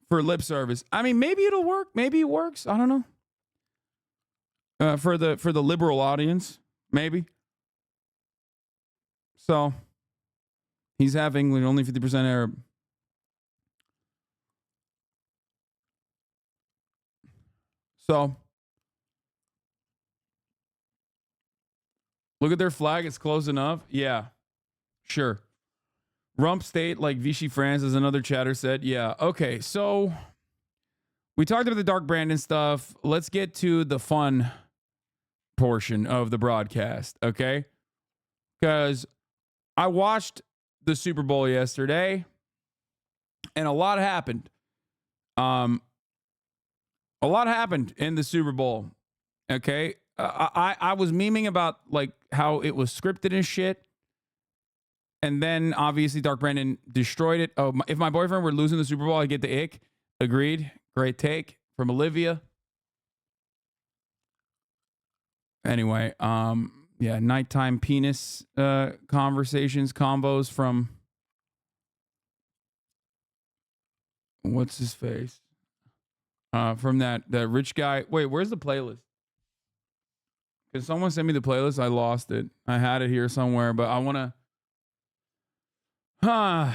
For lip service. I mean, maybe it'll work. Maybe it works. I don't know. For the liberal audience, maybe. So he's half England, only 50% Arab. So look at their flag. It's close enough. Yeah, sure. Rump State, like Vichy France, as another chatter said. Yeah, okay. So we talked about the Dark Brandon stuff. Let's get to the fun portion of the broadcast, okay? Because I watched the Super Bowl yesterday, and a lot happened. A lot happened in the Super Bowl, okay? I was memeing about like how it was scripted and shit. And then, obviously, Dark Brandon destroyed it. Oh, if my boyfriend were losing the Super Bowl, I'd get the ick. Agreed. Great take from Olivia. Anyway, yeah, nighttime penis conversations, combos from... What's his face? From that rich guy. Wait, where's the playlist? Can someone send me the playlist? I lost it. I had it here somewhere, but I want to... I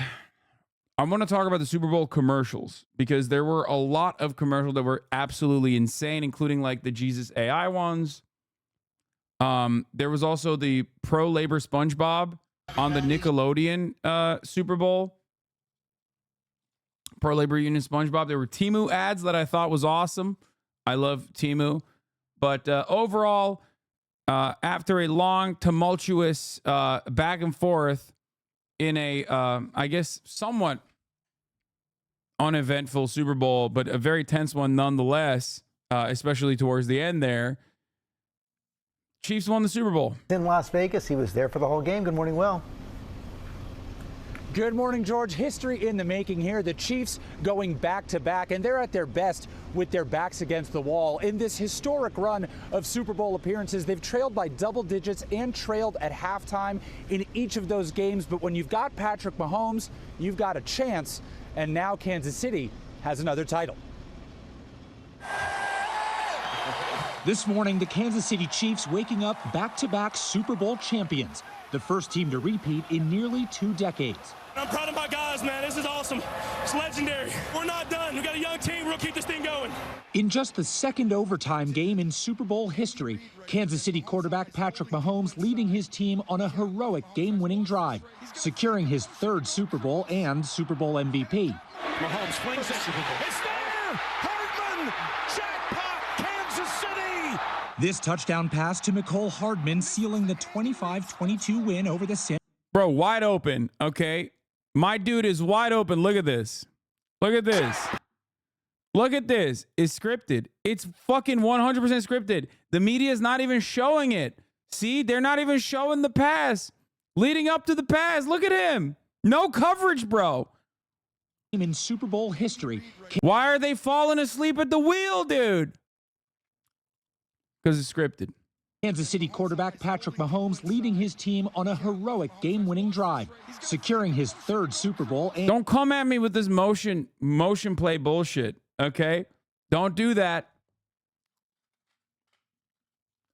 want to talk about the Super Bowl commercials, because there were a lot of commercials that were absolutely insane, including like the Jesus AI ones. There was also the pro-labor SpongeBob on the Nickelodeon Super Bowl. Pro-labor union SpongeBob. There were Temu ads that I thought was awesome. I love Temu. But overall, after a long, tumultuous back and forth, in a, I guess, somewhat uneventful Super Bowl, but a very tense one nonetheless, especially towards the end there, Chiefs won the Super Bowl. In Las Vegas, he was there for the whole game. Good morning, Will. Good morning, George. History in the making here. The Chiefs going back-to-back, and they're at their best with their backs against the wall. In this historic run of Super Bowl appearances, they've trailed by double digits and trailed at halftime in each of those games. But when you've got Patrick Mahomes, you've got a chance, and now Kansas City has another title. This morning, the Kansas City Chiefs waking up back-to-back Super Bowl champions, the first team to repeat in nearly 2 decades. I'm proud of my guys, man. This is awesome. It's legendary. We're not done. We got a young team. We'll keep this thing going. In just the second overtime game in Super Bowl history, Kansas City quarterback Patrick Mahomes leading his team on a heroic game-winning drive, securing his 3rd Super Bowl and Super Bowl MVP. Mahomes flings it. It's there! Hardman! Jackpot! Kansas City! This touchdown pass to Mecole Hardman sealing the 25-22 win over the San... Bro, wide open, okay? My dude is wide open. Look at this. Look at this. Look at this. It's scripted. It's fucking 100% scripted. The media is not even showing it. See? They're not even showing the pass. Leading up to the pass. Look at him. No coverage, bro. In Super Bowl history. Why are they falling asleep at the wheel, dude? Because it's scripted. Kansas City quarterback Patrick Mahomes leading his team on a heroic game-winning drive, securing his 3rd Super Bowl. And don't come at me with this motion play bullshit, okay? Don't do that.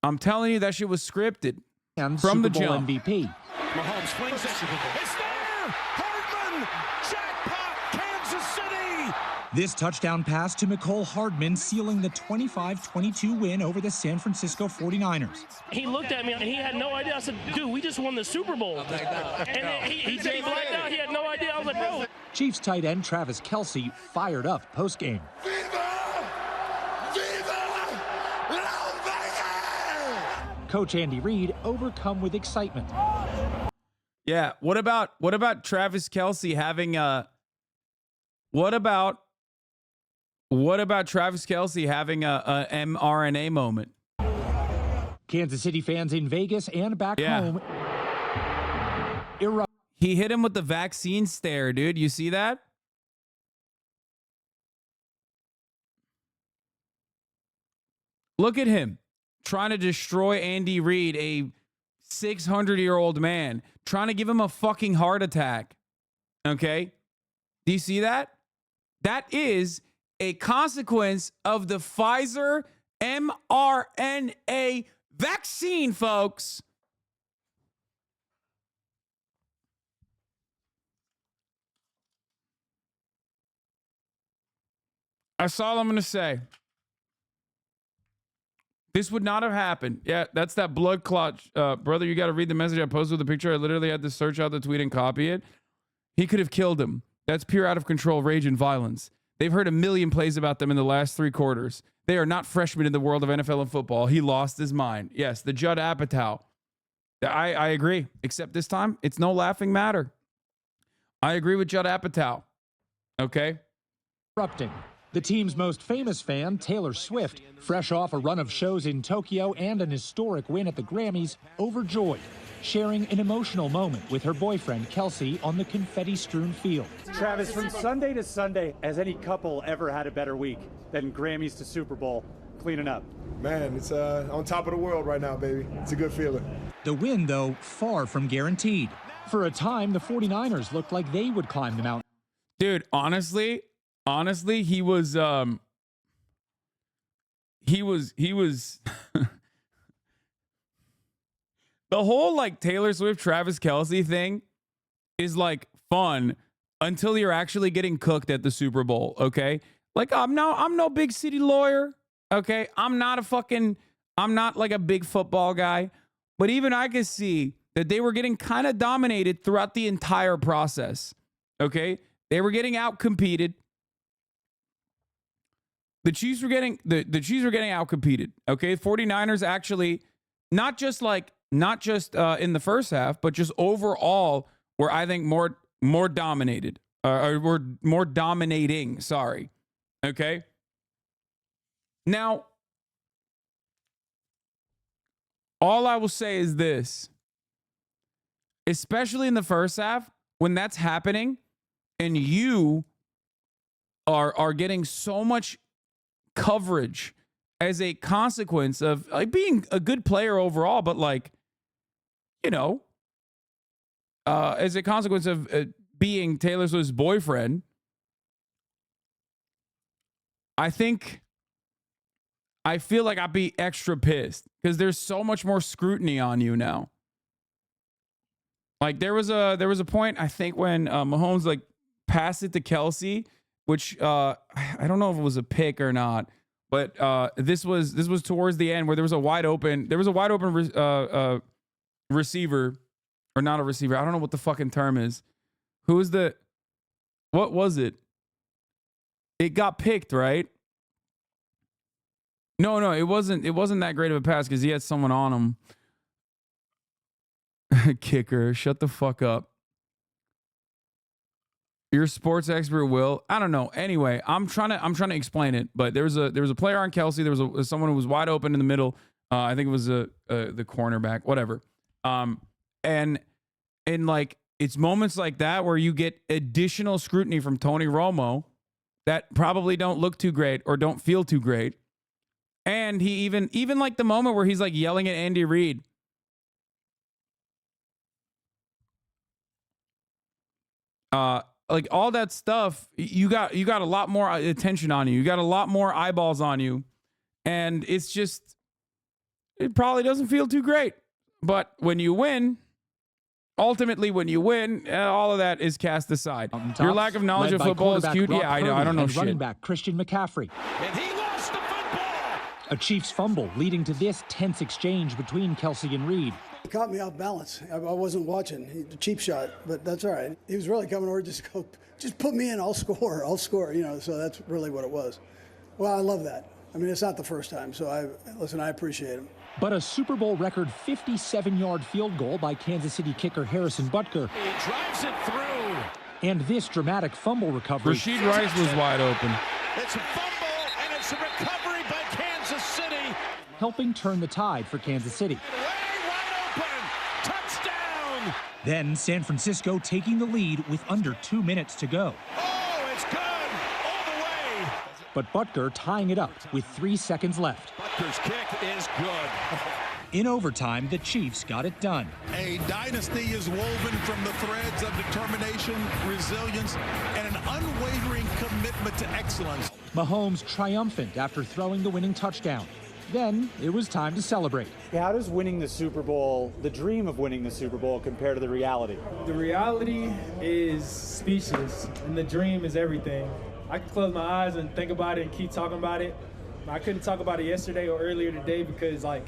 I'm telling you, that shit was scripted and from Super the Bowl jump. MVP. Mahomes flings it. It's there! Hardman! Jackpot! Kansas City! This touchdown pass to Mecole Hardman sealing the 25-22 win over the San Francisco 49ers. He looked at me and he had no idea. I said, dude, we just won the Super Bowl. And he said he blacked out. He had no idea. I was like, bro. Chiefs tight end Travis Kelce fired up postgame. Coach Andy Reid overcome with excitement. Yeah. What about Travis Kelce having a what about Travis Kelce having a mRNA moment? Kansas City fans in Vegas and back home. He hit him with the vaccine stare, dude. You see that? Look at him trying to destroy Andy Reid, a 600-year-old man, trying to give him a fucking heart attack. Okay? Do you see that? That is a consequence of the Pfizer mRNA vaccine, folks. That's all I'm going to say. This would not have happened. Yeah, that's that blood clot. Brother, you got to read the message I posted with the picture. I literally had to search out the tweet and copy it. He could have killed him. That's pure out of control rage and violence. They've heard a million plays about them in the last 3 quarters. They are not freshmen in the world of NFL and football. He lost his mind. Yes, the Judd Apatow. I agree. Except this time, it's no laughing matter. I agree with Judd Apatow. Okay? Erupting. The team's most famous fan, Taylor Swift, fresh off a run of shows in Tokyo and an historic win at the Grammys, overjoyed, sharing an emotional moment with her boyfriend, Kelce, on the confetti-strewn field. Travis, from Sunday to Sunday, has any couple ever had a better week than Grammys to Super Bowl cleaning up? Man, it's on top of the world right now, baby. It's a good feeling. The win, though, far from guaranteed. For a time, the 49ers looked like they would climb the mountain. Dude, honestly, he was the whole like Taylor Swift, Travis Kelce thing is like fun until you're actually getting cooked at the Super Bowl. Okay. Like I'm no big city lawyer. Okay. I'm not like a big football guy, but even I could see that they were getting kind of dominated throughout the entire process. Okay. They were getting out competed. The Chiefs were getting out competed. Okay. 49ers actually not just in the first half, but just overall were, I think, more dominated or were more dominating. Sorry. Okay. Now, all I will say is this, especially in the first half, when that's happening and you are getting so much coverage as a consequence of like being a good player overall, but like, you know, as a consequence of being Taylor Swift's boyfriend, I feel like I'd be extra pissed because there's so much more scrutiny on you now. Like there was a point, I think, when Mahomes like passed it to Kelce, which I don't know if it was a pick or not, but this was towards the end where there was a wide open receiver, or not a receiver. I don't know what the fucking term is. What was it? It got picked, right? No, it wasn't that great of a pass because he had someone on him. Kicker, shut the fuck up. You're a sports expert, Will. I don't know. Anyway, I'm trying to explain it, but there was a player on Kelce. There was someone who was wide open in the middle. I think it was the cornerback, whatever. And like it's moments like that where you get additional scrutiny from Tony Romo that probably don't look too great or don't feel too great. And he even like the moment where he's like yelling at Andy Reid. Like all that stuff, you got a lot more attention on you. You got a lot more eyeballs on you. And it probably doesn't feel too great. But when you win, ultimately, when you win, all of that is cast aside. Your lack of knowledge of football is cute. Yeah, I know. I don't know shit. Running back Christian McCaffrey. And he lost the football. A Chiefs fumble leading to this tense exchange between Kelsey and Reed. He caught me off balance. I wasn't watching. The cheap shot, but that's all right. He was really coming over just put me in. I'll score. So that's really what it was. Well, I love that. I mean, it's not the first time. So I appreciate him. But a Super Bowl record 57-yard field goal by Kansas City kicker Harrison Butker. He drives it through. And this dramatic fumble recovery. Rashid Rice was wide open. It's a fumble, and it's a recovery by Kansas City. Helping turn the tide for Kansas City. Touchdown! Then San Francisco taking the lead with under 2 minutes to go. Oh, it's good! All the way! But Butker tying it up with 3 seconds left. Butker's kick is good. In overtime, the Chiefs got it done. A dynasty is woven from the threads of determination, resilience, and an unwavering commitment to excellence. Mahomes triumphant after throwing the winning touchdown. Then it was time to celebrate. How does winning the Super Bowl, the dream of winning the Super Bowl, compare to the reality? The reality is speechless, and the dream is everything. I can close my eyes and think about it and keep talking about it. I couldn't talk about it yesterday or earlier today because, like,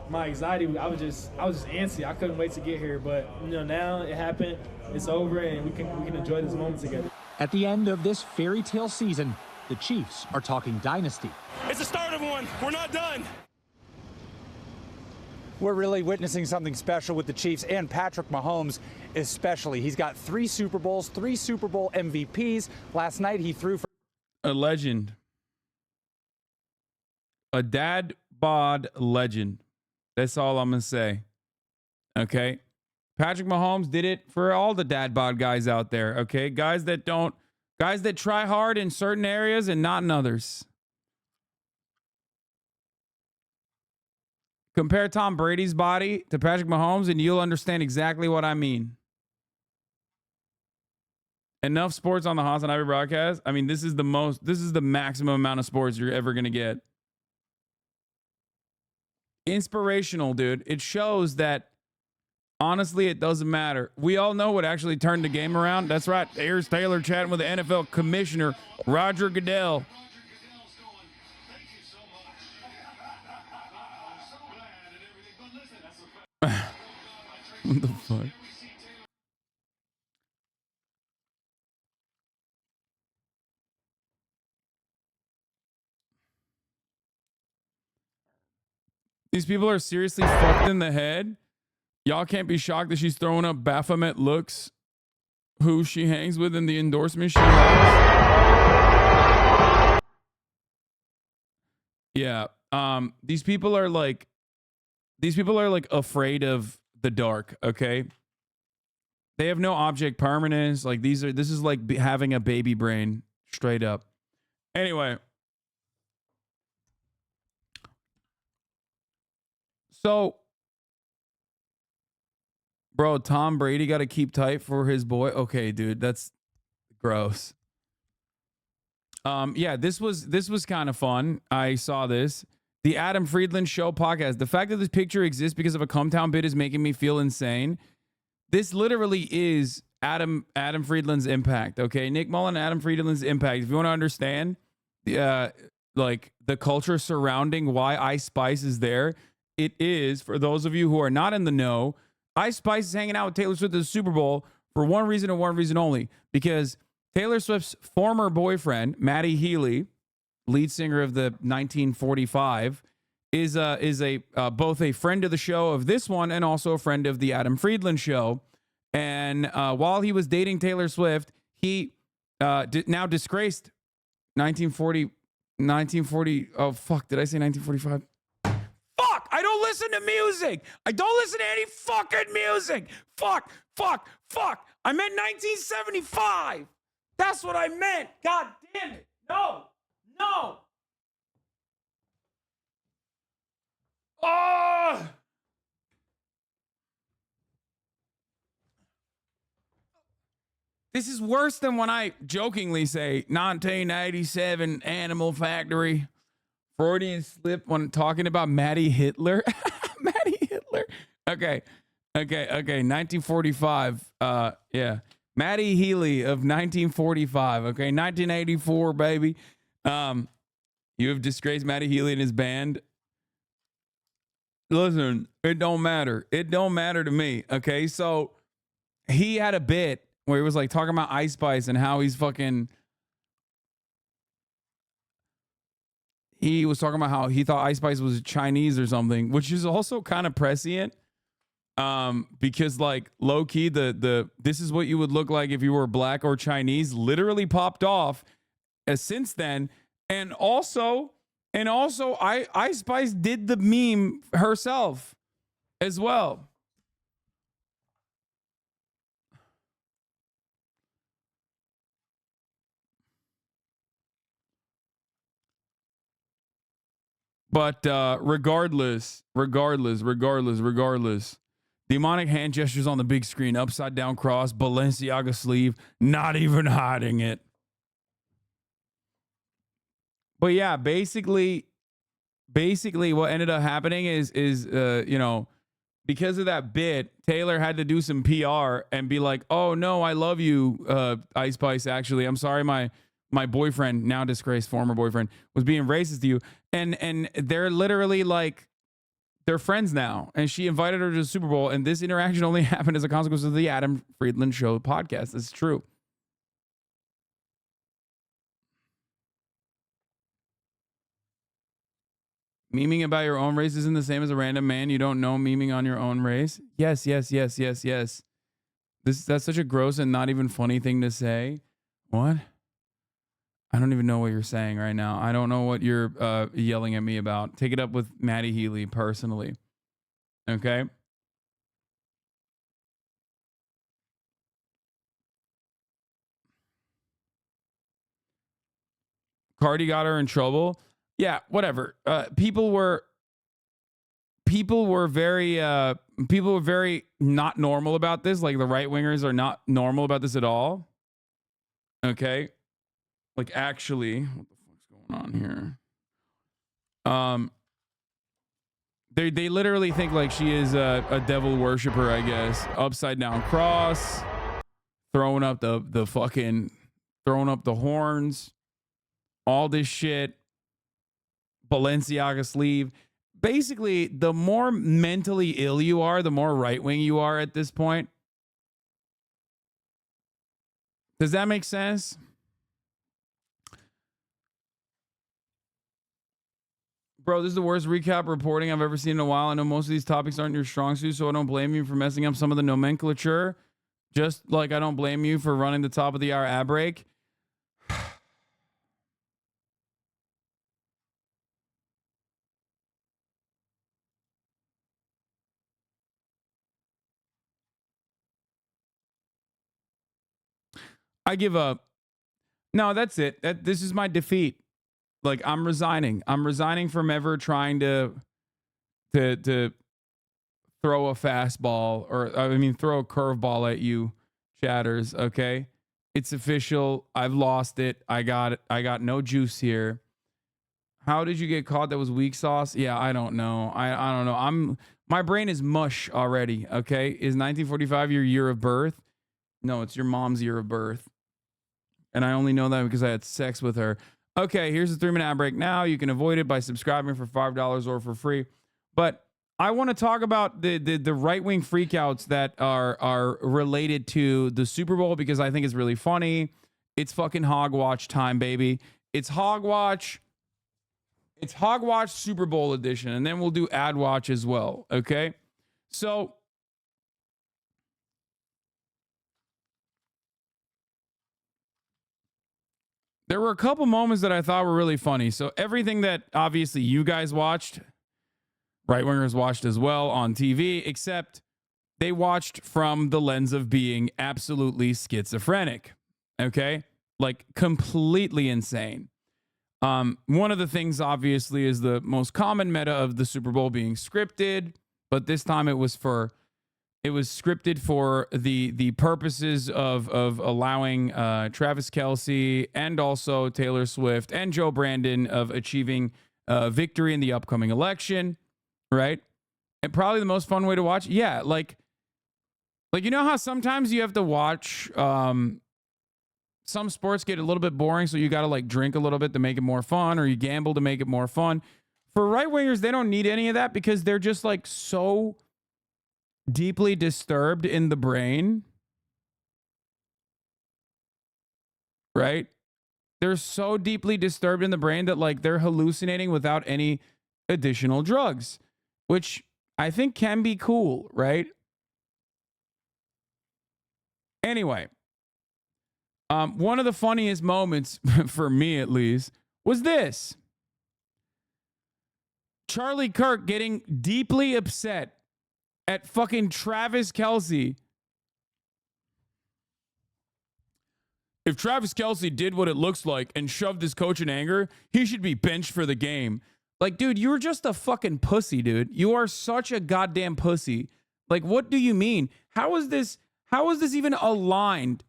my anxiety, I was just antsy. I couldn't wait to get here, but now it happened. It's over, and we can enjoy this moment together. At the end of this fairy tale season, the Chiefs are talking dynasty. It's the start of one. We're not done. We're really witnessing something special with the Chiefs and Patrick Mahomes especially. He's got 3 Super Bowls, 3 Super Bowl MVPs. Last night he threw for a legend. A dad bod legend. That's all I'm going to say. Okay? Patrick Mahomes did it for all the dad bod guys out there, okay? Guys that try hard in certain areas and not in others. Compare Tom Brady's body to Patrick Mahomes and you'll understand exactly what I mean. Enough sports on the Haas and Ivy broadcast. I mean, this is the maximum amount of sports you're ever going to get. Inspirational, dude. It shows that honestly, it doesn't matter. We all know what actually turned the game around. That's right. Here's Taylor chatting with the NFL commissioner, Roger Goodell. What the fuck? These people are seriously fucked in the head. Y'all can't be shocked that she's throwing up Baphomet looks. Who she hangs with in the endorsement she has. Yeah. These people are like afraid of the dark, okay? They have no object permanence. Like this is like having a baby brain, straight up. Anyway. So, bro, Tom Brady got to keep tight for his boy. Okay, dude, that's gross. Yeah, this was kind of fun. I saw this. The Adam Friedland Show podcast. The fact that this picture exists because of a Cumtown bit is making me feel insane. This literally is Adam Friedland's impact. Okay, Nick Mullen, Adam Friedland's impact. If you want to understand, like the culture surrounding why Ice Spice is there, it is, for those of you who are not in the know, Ice Spice is hanging out with Taylor Swift at the Super Bowl for one reason and one reason only, because Taylor Swift's former boyfriend, Matty Healy, lead singer of the 1945, is both a friend of the show of this one and also a friend of the Adam Friedland Show. And while he was dating Taylor Swift, he now disgraced 1940. Oh, fuck. Did I say 1945? Fuck. I don't listen to music. I don't listen to any fucking music. Fuck. I meant 1975. That's what I meant. God damn it. No. Oh! This is worse than when I jokingly say 1987 Animal Factory. Freudian slip when talking about Maddie Hitler. Maddie Hitler. Okay. Okay, 1945. Yeah. Matty Healy of 1945. Okay, 1984, baby. You have disgraced Matty Healy and his band. Listen, it don't matter. It don't matter to me. Okay, so he had a bit where he was like talking about Ice Spice and how he's fucking. He was talking about how he thought Ice Spice was Chinese or something, which is also kind of prescient. Because like low key, the this is what you would look like if you were black or Chinese literally popped off since then. And also Ice Spice did the meme herself as well. But regardless, demonic hand gestures on the big screen, upside down cross, Balenciaga sleeve, not even hiding it. But yeah, basically what ended up happening is you know, because of that bit, Taylor had to do some PR and be like, "Oh no, I love you, Ice Spice. Actually, I'm sorry, my boyfriend, now disgraced former boyfriend, was being racist to you." And they're literally like, they're friends now. And she invited her to the Super Bowl, and this interaction only happened as a consequence of the Adam Friedland Show podcast. This is true. Memeing about your own race isn't the same as a random man you don't know memeing on your own race. Yes. That's such a gross and not even funny thing to say. What? I don't even know what you're saying right now. I don't know what you're yelling at me about. Take it up with Matty Healy personally. Okay? Cardi got her in trouble. Yeah, whatever. People were very not normal about this. Like the right wingers are not normal about this at all. Okay? Like actually, what the fuck's going on here? They literally think like she is a devil worshiper, I guess. Upside down cross, throwing up the horns, all this shit. Balenciaga sleeve. Basically, the more mentally ill you are, the more right wing you are at this point. Does that make sense? Bro, this is the worst recap reporting I've ever seen in a while. I know most of these topics aren't your strong suit, so I don't blame you for messing up some of the nomenclature. Just like I don't blame you for running the top of the hour ad break. I give up. No, that's it. This is my defeat. Like I'm resigning. I'm resigning from ever trying to throw a fastball or throw a curveball at you, chatters. Okay, it's official. I've lost it. I got no juice here. How did you get caught? That was weak sauce. Yeah, I don't know. I don't know. My brain is mush already. Okay, is 1945 your year of birth? No, it's your mom's year of birth. And I only know that because I had sex with her. Okay, here's a 3-minute ad break now. You can avoid it by subscribing for $5 or for free. But I want to talk about the right-wing freakouts that are related to the Super Bowl because I think it's really funny. It's fucking Hogwatch time, baby. It's Hogwatch. It's Hogwatch Super Bowl edition. And then we'll do Ad Watch as well. Okay? So there were a couple moments that I thought were really funny. So everything that obviously you guys watched, right-wingers watched as well on TV, except they watched from the lens of being absolutely schizophrenic. Okay? Like completely insane. One of the things obviously is the most common meta of the Super Bowl being scripted, but this time it was scripted for the purposes of allowing Travis Kelce and also Taylor Swift and Joe Brandon of achieving victory in the upcoming election, right? And probably the most fun way to watch. Yeah, like Like, you know how sometimes you have to watch some sports get a little bit boring, so you got to like drink a little bit to make it more fun, or you gamble to make it more fun. For right wingers, they don't need any of that because they're just like so deeply disturbed in the brain. Right? They're so deeply disturbed in the brain that like they're hallucinating without any additional drugs, which I think can be cool, right? Anyway, one of the funniest moments for me, at least, was this. Charlie Kirk getting deeply upset at fucking Travis Kelce. If Travis Kelce did what it looks like and shoved his coach in anger, he should be benched for the game. Like, dude, you're just a fucking pussy, dude. You are such a goddamn pussy. Like, what do you mean? How is this even aligned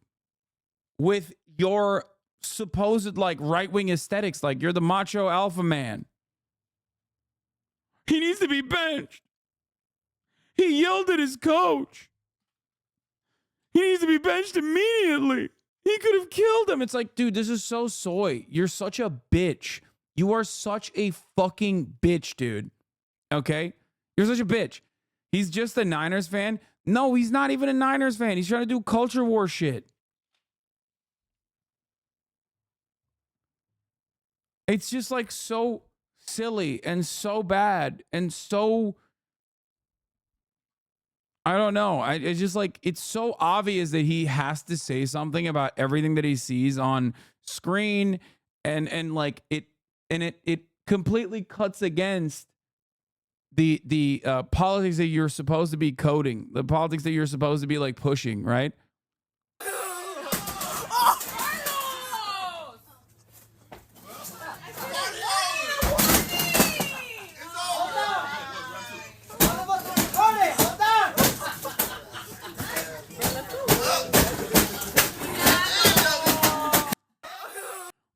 with your supposed like right-wing aesthetics? Like, you're the macho alpha man. He needs to be benched. He yelled at his coach. He needs to be benched immediately. He could have killed him. It's like, dude, this is so soy. You're such a bitch. You are such a fucking bitch, dude. Okay? You're such a bitch. He's just a Niners fan. No, he's not even a Niners fan. He's trying to do culture war shit. It's just like so silly and so bad and so, I don't know. It's just like, it's so obvious that he has to say something about everything that he sees on screen, and like it completely cuts against the politics that you're supposed to be coding, the politics that you're supposed to be like pushing, right?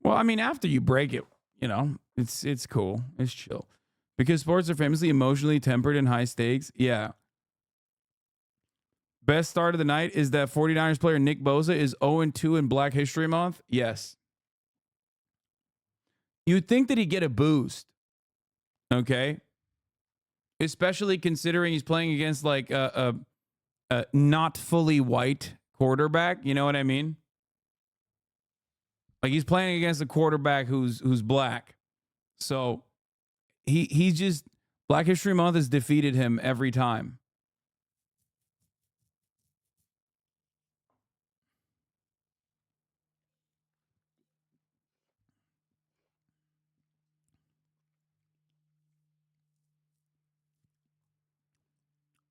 Well, I mean, after you break it, you know, it's cool. It's chill. Because sports are famously emotionally tempered and high stakes. Yeah. Best start of the night is that 49ers player Nick Bosa is 0-2 in Black History Month. Yes. You'd think that he'd get a boost. Okay. Especially considering he's playing against like a not fully white quarterback. You know what I mean? Like, he's playing against a quarterback who's black. So he's just, Black History Month has defeated him every time.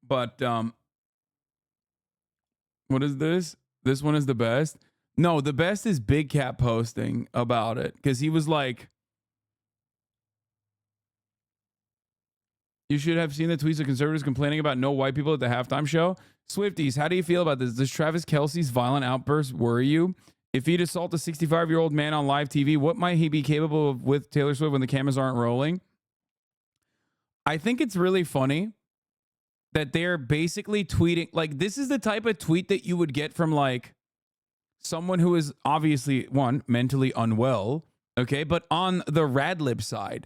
But what is this? This one is the best. No, the best is Big Cat posting about it, because he was like, you should have seen the tweets of conservatives complaining about no white people at the halftime show. Swifties, how do you feel about this? Does Travis Kelce's violent outburst worry you? If he'd assault a 65-year-old man on live TV, what might he be capable of with Taylor Swift when the cameras aren't rolling? I think it's really funny that they're basically tweeting, like, this is the type of tweet that you would get from like someone who is obviously, one, mentally unwell, okay, but on the Radlib side.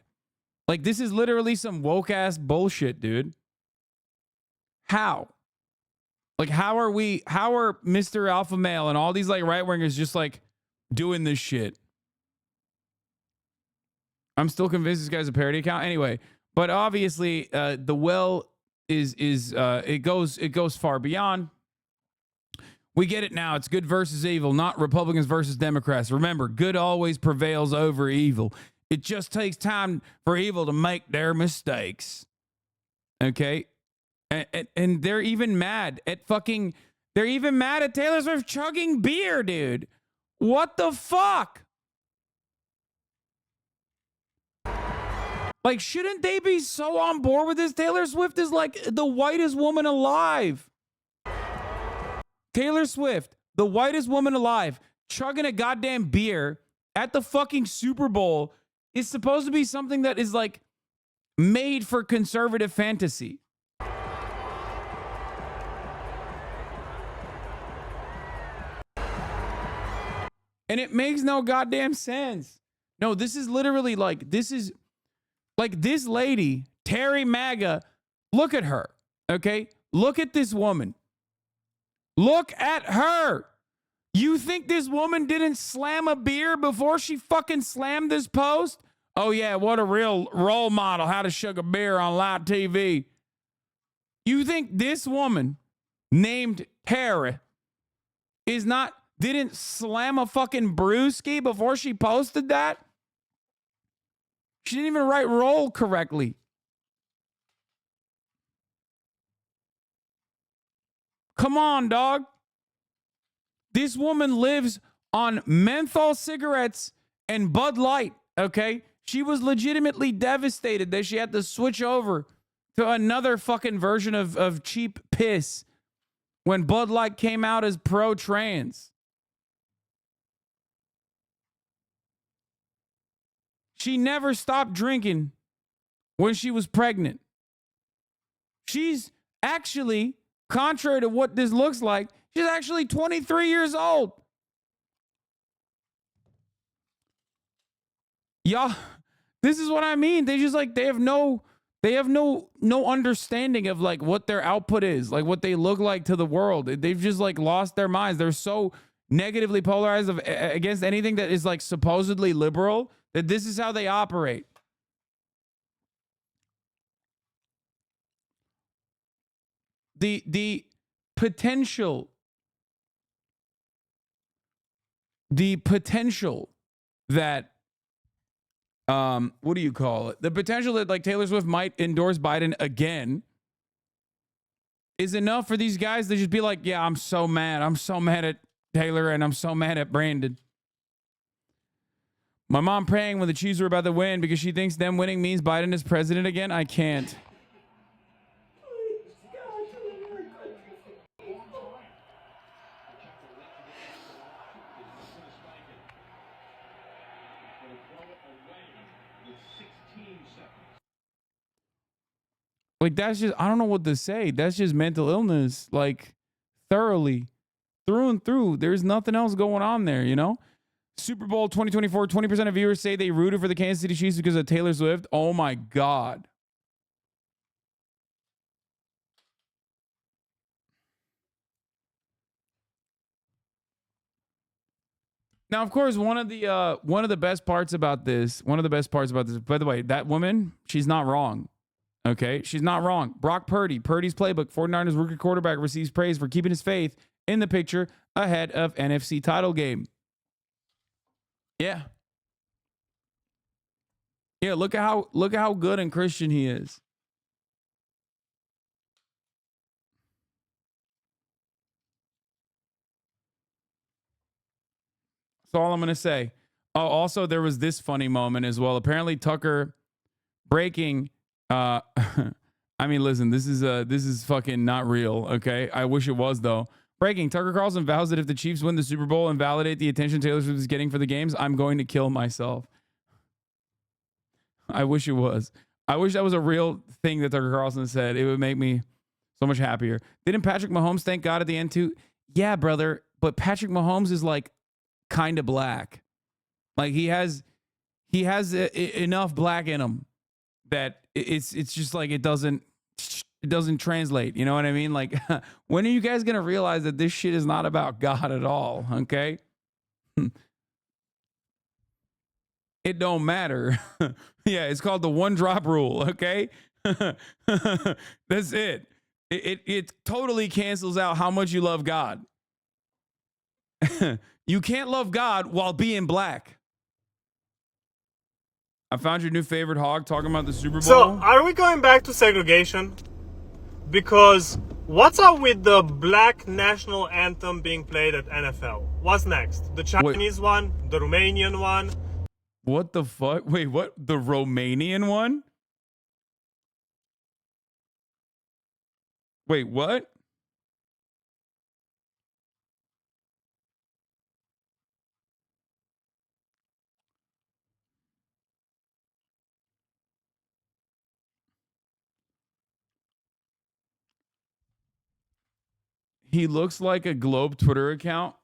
Like, this is literally some woke ass bullshit, dude. How? Like, how are Mr. Alpha Male and all these like right wingers just like doing this shit? I'm still convinced this guy's a parody account. Anyway, but obviously the well is it goes far beyond. We get it now. It's good versus evil, not Republicans versus Democrats. Remember, good always prevails over evil. It just takes time for evil to make their mistakes. Okay? And they're even mad at Taylor Swift chugging beer, dude. What the fuck? Like, shouldn't they be so on board with this? Taylor Swift is like the whitest woman alive. Taylor Swift, the whitest woman alive, chugging a goddamn beer at the fucking Super Bowl is supposed to be something that is like made for conservative fantasy. And it makes no goddamn sense. No, this is literally like, this lady, Terry MAGA, look at her, okay? Look at this woman. Look at her. You think this woman didn't slam a beer before she fucking slammed this post? Oh yeah, what a real role model, how to shug a beer on live TV. You think this woman named Terry didn't slam a fucking brewski before she posted that? She didn't even write roll correctly. Come on, dog. This woman lives on menthol cigarettes and Bud Light, okay? She was legitimately devastated that she had to switch over to another fucking version of cheap piss when Bud Light came out as pro-trans. She never stopped drinking when she was pregnant. She's actually, contrary to what this looks like, she's actually 23 years old. Y'all, this is what I mean. They just like, they have no understanding of like what their output is, like what they look like to the world. They've just like lost their minds. They're so negatively polarized against anything that is like supposedly liberal that this is how they operate. The potential that what do you call it? The potential that like Taylor Swift might endorse Biden again is enough for these guys to just be like, yeah, I'm so mad. I'm so mad at Taylor and I'm so mad at Brandon. My mom praying when the Chiefs were about to win because she thinks them winning means Biden is president again. I can't. Like, that's just, I don't know what to say. That's just mental illness, like, thoroughly, through and through. There's nothing else going on there, you know? Super Bowl 2024, 20% of viewers say they rooted for the Kansas City Chiefs because of Taylor Swift. Oh, my God. Now, of course, one of the best parts about this, by the way, that woman, she's not wrong. Okay, she's not wrong. Brock Purdy, Purdy's playbook, 49ers rookie quarterback, receives praise for keeping his faith in the picture ahead of NFC title game. Yeah. Yeah, look at how good and Christian he is. That's all I'm going to say. Oh, also, there was this funny moment as well. Apparently, Tucker breaking... I mean, listen, this is fucking not real, okay? I wish it was, though. Breaking, Tucker Carlson vows that if the Chiefs win the Super Bowl and validate the attention Taylor Swift is getting for the games, I'm going to kill myself. I wish it was. I wish that was a real thing that Tucker Carlson said. It would make me so much happier. Didn't Patrick Mahomes thank God at the end too? Yeah, brother, but Patrick Mahomes is like kind of black. Like he has enough black in him that it's just like it doesn't translate. You know what I mean? Like, when are you guys gonna realize that this shit is not about God at all? Okay, it don't matter. Yeah, it's called the one drop rule. Okay, that's it. It totally cancels out how much you love God. You can't love God while being black. I found your new favorite hog talking about the Super Bowl. So, are we going back to segregation? Because what's up with the black national anthem being played at NFL? What's next? The Chinese one? The Romanian one? What the fuck? Wait, what? The Romanian one? Wait, what? He looks like a Globe Twitter account.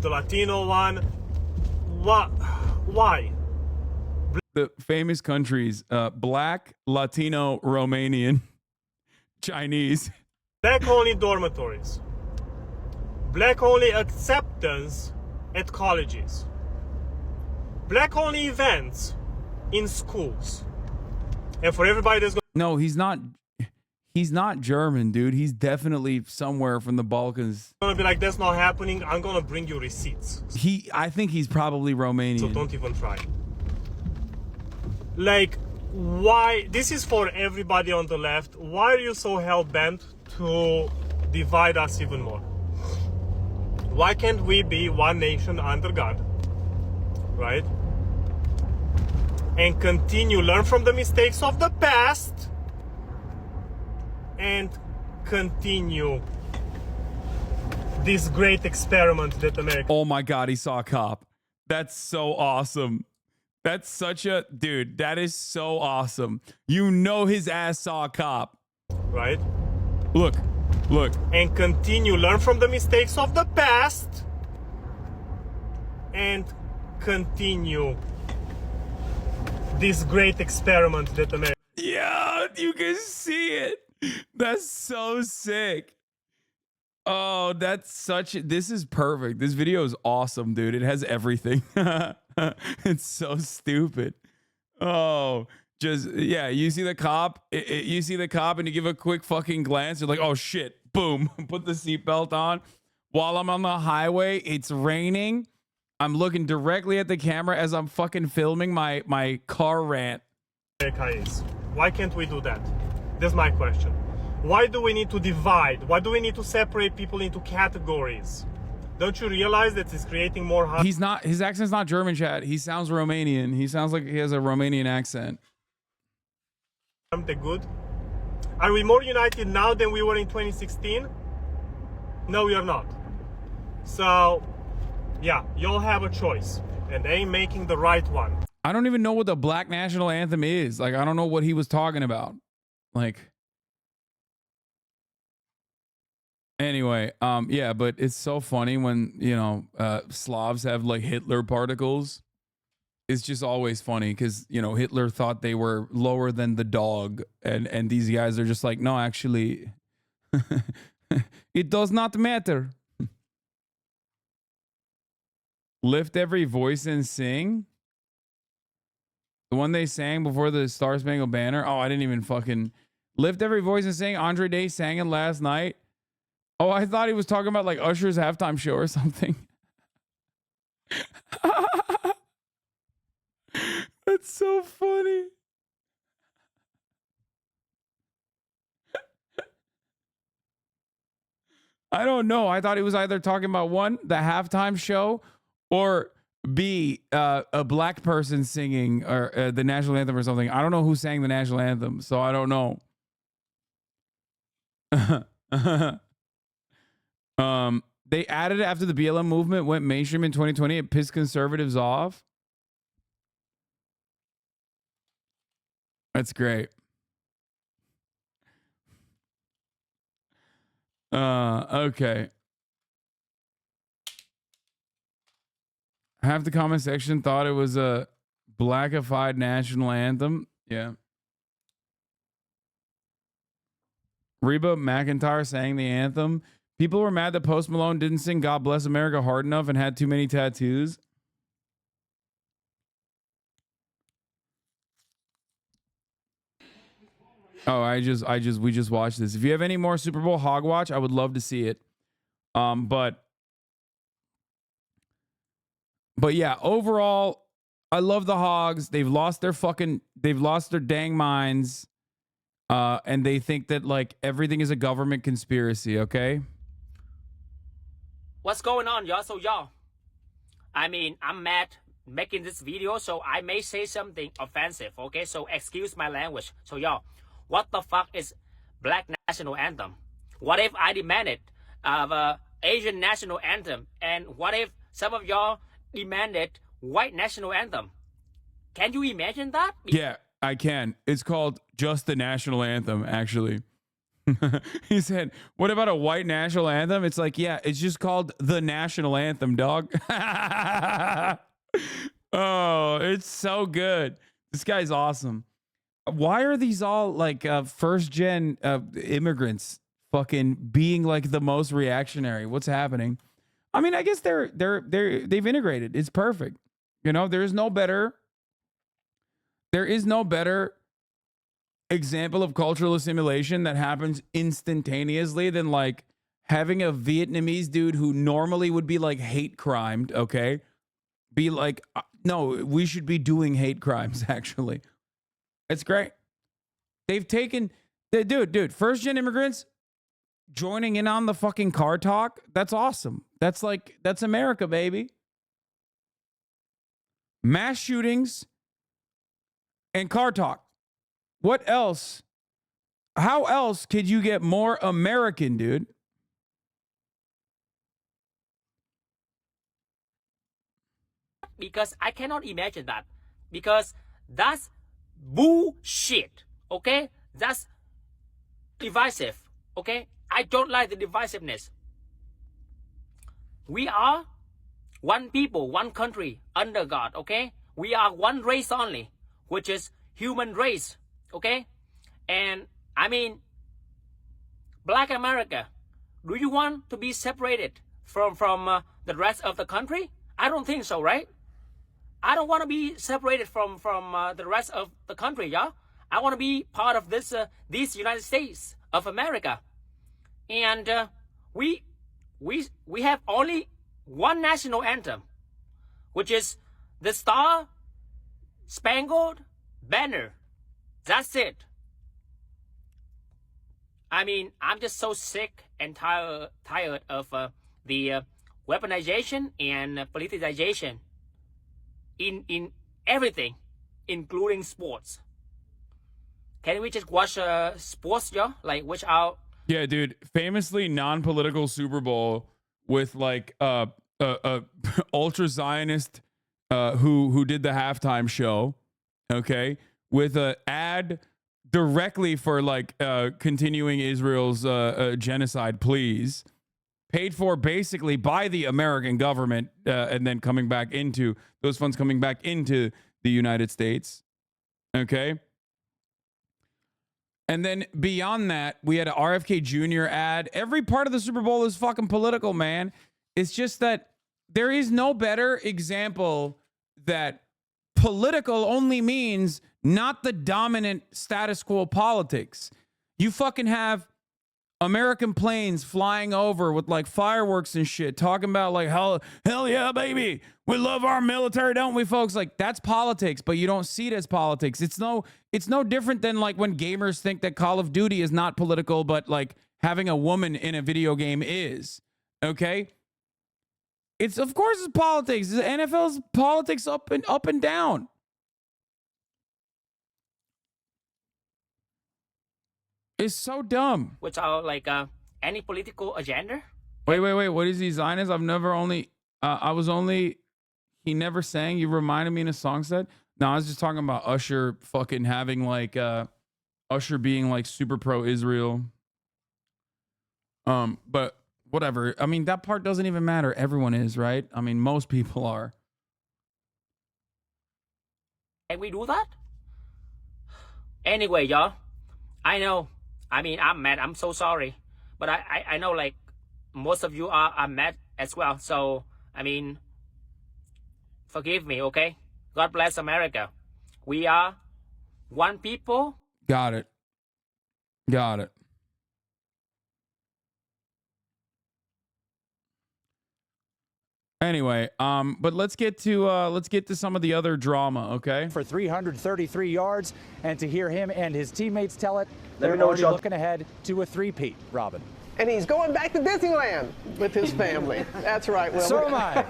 the Latino one. What? Why? The famous countries: Black, Latino, Romanian, Chinese. Black only dormitories. Black only acceptance at colleges. Black only events in schools. And for everybody that's No, he's not. He's not German, dude. He's definitely somewhere from the Balkans. gonna be like, that's not happening, I'm gonna bring you receipts. I think he's probably Romanian. So don't even try. Like, why? This is for everybody on the left. Why are you so hell-bent to divide us even more? Why can't we be one nation under God, right? And continue, learn from the mistakes of the past, and continue this great experiment that America. Oh my God, he saw a cop. That's so awesome. That's such a dude. That is so awesome. You know his ass saw a cop, right? Look. And continue, learn from the mistakes of the past, and continue this great experiment that America. Yeah, you can see it. That's so sick. Oh, that's such. This is perfect. This video is awesome, dude. It has everything. It's so stupid. Oh, just yeah. You see the cop. You see the cop, and you give a quick fucking glance. You're like, oh shit. Boom. Put the seatbelt on. While I'm on the highway, it's raining. I'm looking directly at the camera as I'm fucking filming my car rant. Why can't we do that? That's my question. Why do we need to divide? Why do we need to separate people into categories? Don't you realize that it's creating more harm? He's not. His accent's not German, Chad. He sounds Romanian. He sounds like he has a Romanian accent. They're good. Are we more united now than we were in 2016? No, we are not. So, yeah, you'll have a choice, and they ain't making the right one. I don't even know what the Black National Anthem is. Like, I don't know what he was talking about. Like, anyway, yeah, but it's so funny when, you know, Slavs have like Hitler particles. It's just always funny because, you know, Hitler thought they were lower than the dog, and these guys are just like, no, actually, it does not matter. Lift every voice and sing. The one they sang before the Star Spangled Banner. Oh, I didn't even fucking lift every voice and sing. Andre Day sang it last night. Oh, I thought he was talking about like Usher's halftime show or something. That's so funny. I don't know. I thought he was either talking about one, the halftime show, or B, a black person singing or the national anthem or something. I don't know who sang the national anthem, so I don't know. They added it after the BLM movement went mainstream in 2020. It pissed conservatives off. That's great. Okay. Half the comment section thought it was a blackified national anthem. Yeah. Reba McEntire sang the anthem. People were mad that Post Malone didn't sing God Bless America hard enough and had too many tattoos. Oh, we just watched this. If you have any more Super Bowl hog watch, I would love to see it. But yeah, overall, I love the Hogs. They've lost their dang minds. And they think that like everything is a government conspiracy, okay? What's going on, y'all? So y'all, I mean, I'm mad making this video, so I may say something offensive, okay? So excuse my language. So y'all, what the fuck is Black National Anthem? What if I demanded Asian National Anthem? And what if some of y'all demanded White National Anthem? Can you imagine that? Yeah, I can. It's called just the National Anthem, actually. He said, "What about a white national anthem?" It's like, yeah, it's just called the national anthem, dog. Oh, it's so good. This guy's awesome. Why are these all like first gen immigrants fucking being like the most reactionary? What's happening? I mean, I guess they've integrated. It's perfect. You know, there is no better example of cultural assimilation that happens instantaneously than like having a Vietnamese dude who normally would be like hate crimed, okay, be like, no, we should be doing hate crimes. Actually, it's great. They've taken dude, first gen immigrants joining in on the fucking car talk. That's awesome. That's America, baby. Mass shootings and car talk. What else? How else could you get more American, dude? Because I cannot imagine that. Because that's bullshit. Okay? That's divisive. Okay? I don't like the divisiveness. We are one people, one country under God. Okay? We are one race only, which is human race. Okay? And I mean, Black America, do you want to be separated from the rest of the country? I don't think so, right? I don't want to be separated from the rest of the country, yeah? I want to be part of this United States of America. And we have only one national anthem, which is the Star Spangled Banner. That's it. I mean, I'm just so sick and tired of the weaponization and politicization in everything, including sports. Can we just watch sports, yo? Like, which out? Yeah, dude. Famously non-political Super Bowl with like ultra Zionist who did the halftime show. Okay, with an ad directly for like continuing Israel's genocide, please. Paid for basically by the American government, and then coming back into those funds coming back into the United States. Okay. And then beyond that, we had an RFK Jr. ad. Every part of the Super Bowl is fucking political, man. It's just that there is no better example that political only means not the dominant status quo politics. You fucking have American planes flying over with like fireworks and shit, talking about like, hell yeah, baby, we love our military, don't we, folks? Like, that's politics, but you don't see it as politics. It's no different than like when gamers think that Call of Duty is not political, but like having a woman in a video game is. Okay, it's of course it's politics. The NFL's politics up and down. It's so dumb. Which are like any political agenda? Wait. What is he Zionist? I've never only, he never sang. You reminded me in a song set. No, I was just talking about Usher fucking having like, Usher being like super pro-Israel. But whatever. I mean, that part doesn't even matter. Everyone is, right? I mean, most people are. Can we do that? Anyway, y'all, I know. I mean, I'm mad. I'm so sorry. But I know, like, most of you are mad as well. So, I mean, forgive me, okay? God bless America. We are one people. Got it. Anyway, but let's get to some of the other drama, okay? For 333 yards, and to hear him and his teammates tell it, they're already looking ahead to a three-peat, Robin. And he's going back to Disneyland with his family. That's right, Will. So am I.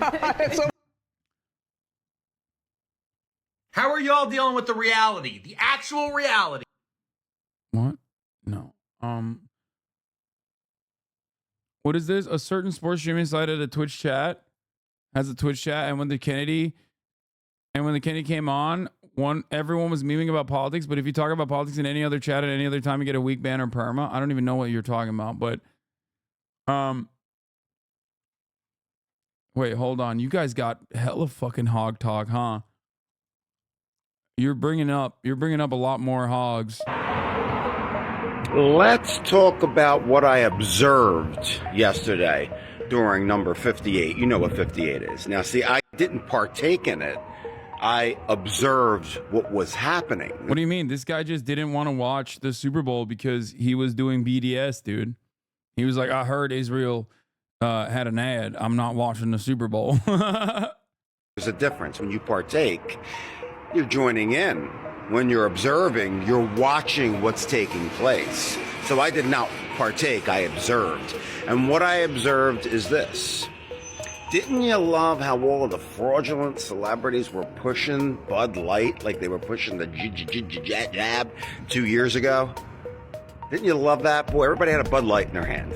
How are y'all dealing with the reality, the actual reality? What? No. What is this? A certain sports streaming site at a Twitch chat has a Twitch chat, and when the Kennedy came on, everyone was memeing about politics, but if you talk about politics in any other chat at any other time, you get a week ban or perma. I don't even know what you're talking about, but wait, hold on. You guys got hella fucking hog talk, huh? You're bringing up a lot more hogs. Let's talk about what I observed yesterday during number 58. You know what 58 is. Now, see, I didn't partake in it. I observed what was happening. What do you mean? This guy just didn't want to watch the Super Bowl because he was doing BDS, dude. He was like, I heard Israel had an ad. I'm not watching the Super Bowl. There's a difference. When you partake, you're joining in. When you're observing, you're watching what's taking place. So I did not partake, I observed. And what I observed is this. Didn't you love how all of the fraudulent celebrities were pushing Bud Light like they were pushing the jab 2 years ago? Didn't you love that? Boy, everybody had a Bud Light in their hand.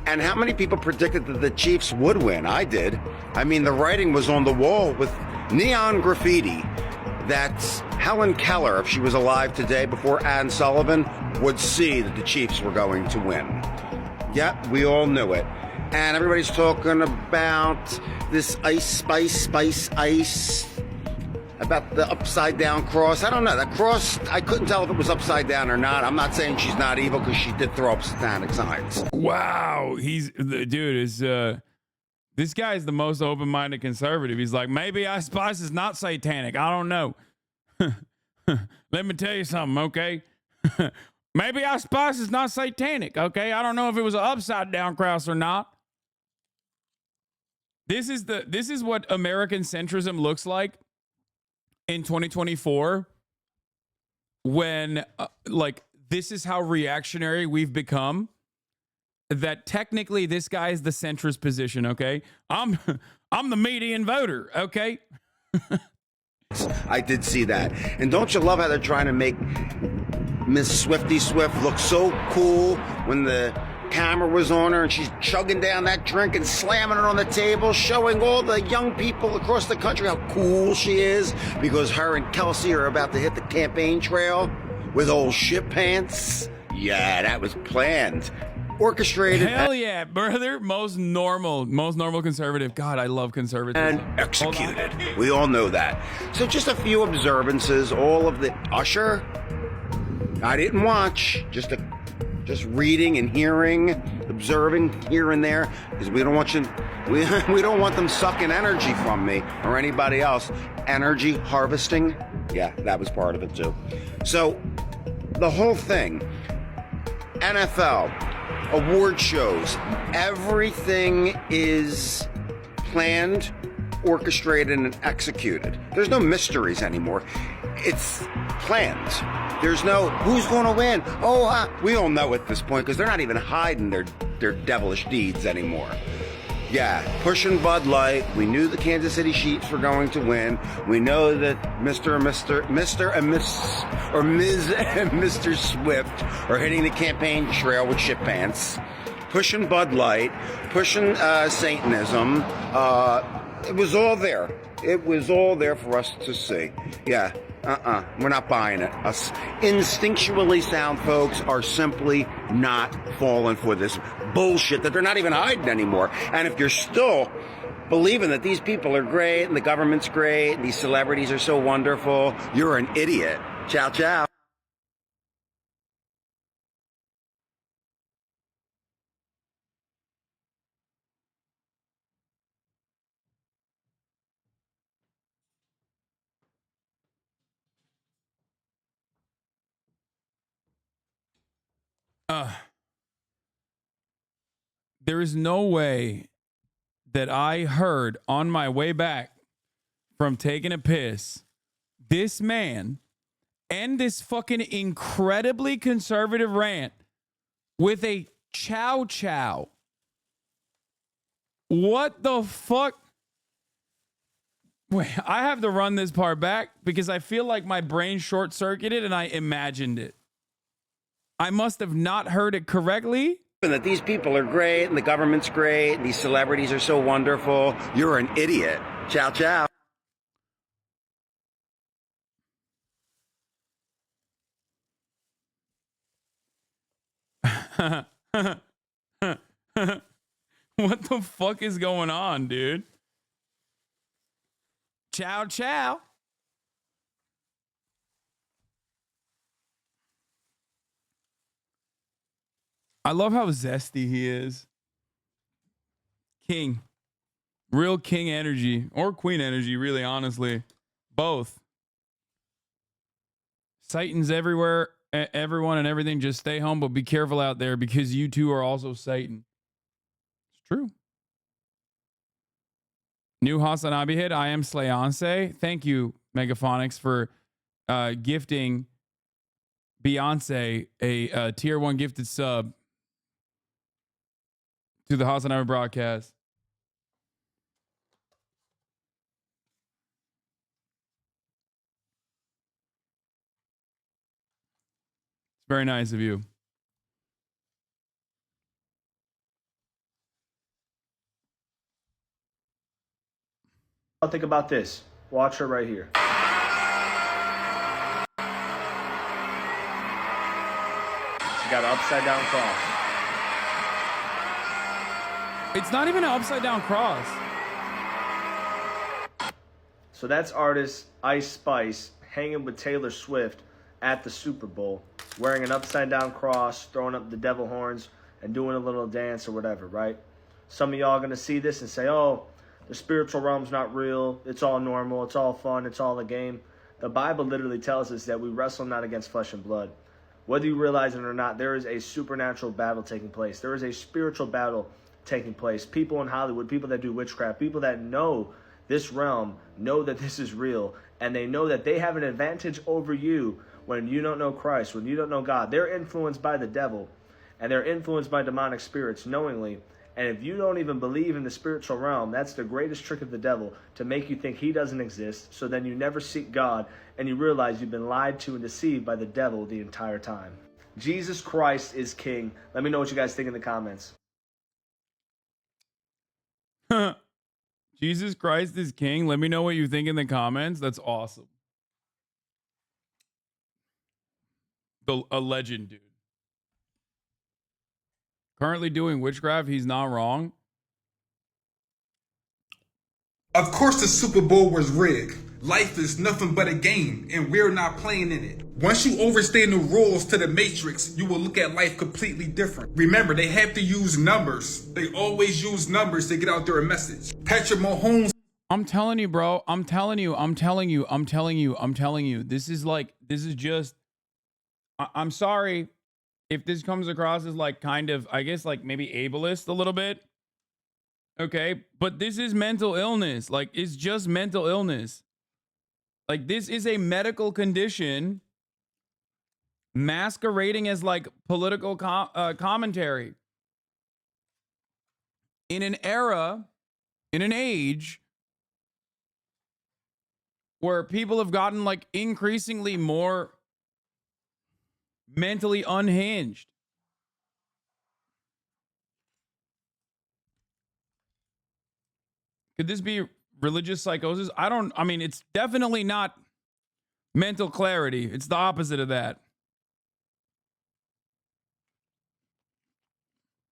And how many people predicted that the Chiefs would win? I did. I mean, the writing was on the wall with neon graffiti that Helen Keller, if she was alive today before Ann Sullivan, would see that the Chiefs were going to win. Yep, we all knew it. And everybody's talking about this ice, ice, about the upside down cross. I don't know. That cross, I couldn't tell if it was upside down or not. I'm not saying she's not evil because she did throw up satanic signs. Wow. This guy is the most open-minded conservative. He's like, maybe Ice Spice is not satanic. I don't know. Let me tell you something, okay? Maybe Ice Spice is not satanic, okay? I don't know if it was an upside-down cross or not. This is what American centrism looks like in 2024 when, this is how reactionary we've become. That technically this guy is the centrist position, okay? I'm the median voter, okay? I did see that. And don't you love how they're trying to make Miss Swifty Swift look so cool when the camera was on her and she's chugging down that drink and slamming it on the table, showing all the young people across the country how cool she is because her and Kelsey are about to hit the campaign trail with old shit pants. Yeah, that was planned. Orchestrated. Hell yeah, brother. Most normal conservative. God, I love conservatism. And executed. We all know that. So just a few observances. All of the Usher, I didn't watch. Just reading and hearing, observing here and there, because we don't want them sucking energy from me or anybody else. Energy harvesting. Yeah, that was part of it too. So the whole thing, NFL, award shows, everything is planned, orchestrated, and executed. There's no mysteries anymore. It's planned. There's no who's going to win. We all know at this point because they're not even hiding their devilish deeds anymore. Yeah, pushing Bud Light. We knew the Kansas City Chiefs were going to win. We know that Mr. and Mr. Swift are hitting the campaign trail with shit pants. Pushing Bud Light, pushing Satanism. It was all there. It was all there for us to see. Yeah. We're not buying it. Us instinctually sound folks are simply not falling for this bullshit that they're not even hiding anymore. And if you're still believing that these people are great and the government's great and these celebrities are so wonderful, you're an idiot. Ciao, ciao. There is no way that I heard on my way back from taking a piss, this man end this fucking incredibly conservative rant with a chow chow. What the fuck? Wait, I have to run this part back because I feel like my brain short-circuited and I imagined it. I must have not heard it correctly. That these people are great and the government's great and these celebrities are so wonderful, you're an idiot. Ciao, ciao. What the fuck is going on, dude? Ciao, ciao. I love how zesty he is. King. Real king energy. Or queen energy, really, honestly. Both. Satan's everywhere. Everyone and everything, just stay home, but be careful out there because you two are also Satan. It's true. New Hasanabi hit. I am Slayonce. Thank you, Megaphonics, for gifting Beyonce a tier 1 gifted sub to the Hasanabi broadcast. It's very nice of you. I'll think about this. Watch her right here. She got an upside down cross. It's not even an upside down cross. So that's artist Ice Spice hanging with Taylor Swift at the Super Bowl, wearing an upside down cross, throwing up the devil horns, and doing a little dance or whatever, right? Some of y'all are going to see this and say, oh, the spiritual realm's not real. It's all normal. It's all fun. It's all a game. The Bible literally tells us that we wrestle not against flesh and blood. Whether you realize it or not, there is a supernatural battle taking place. There is a spiritual battle taking place. People in Hollywood, people that do witchcraft, people that know this realm, know that this is real, and they know that they have an advantage over you when you don't know Christ, when you don't know God. They're influenced by the devil, and they're influenced by demonic spirits knowingly. And if you don't even believe in the spiritual realm, that's the greatest trick of the devil, to make you think he doesn't exist, so then you never seek God, and you realize you've been lied to and deceived by the devil the entire time. Jesus Christ is king. Let me know what you guys think in the comments. Jesus Christ is king. Let me know what you think in the comments. That's awesome. A legend, dude. Currently doing witchcraft. He's not wrong. Of course the Super Bowl was rigged. Life is nothing but a game, and we're not playing in it. Once you overstay the rules to the Matrix, you will look at life completely different. Remember, they have to use numbers. They always use numbers to get out their message. Patrick Mahomes. I'm telling you, bro. I'm telling you. This is just, I'm sorry if this comes across as like kind of, I guess like maybe ableist a little bit. Okay. But this is mental illness. Like, it's just mental illness. Like, this is a medical condition masquerading as like political commentary. In an era, in an age where people have gotten like increasingly more mentally unhinged. Could this be religious psychosis? I mean, it's definitely not mental clarity. It's the opposite of that.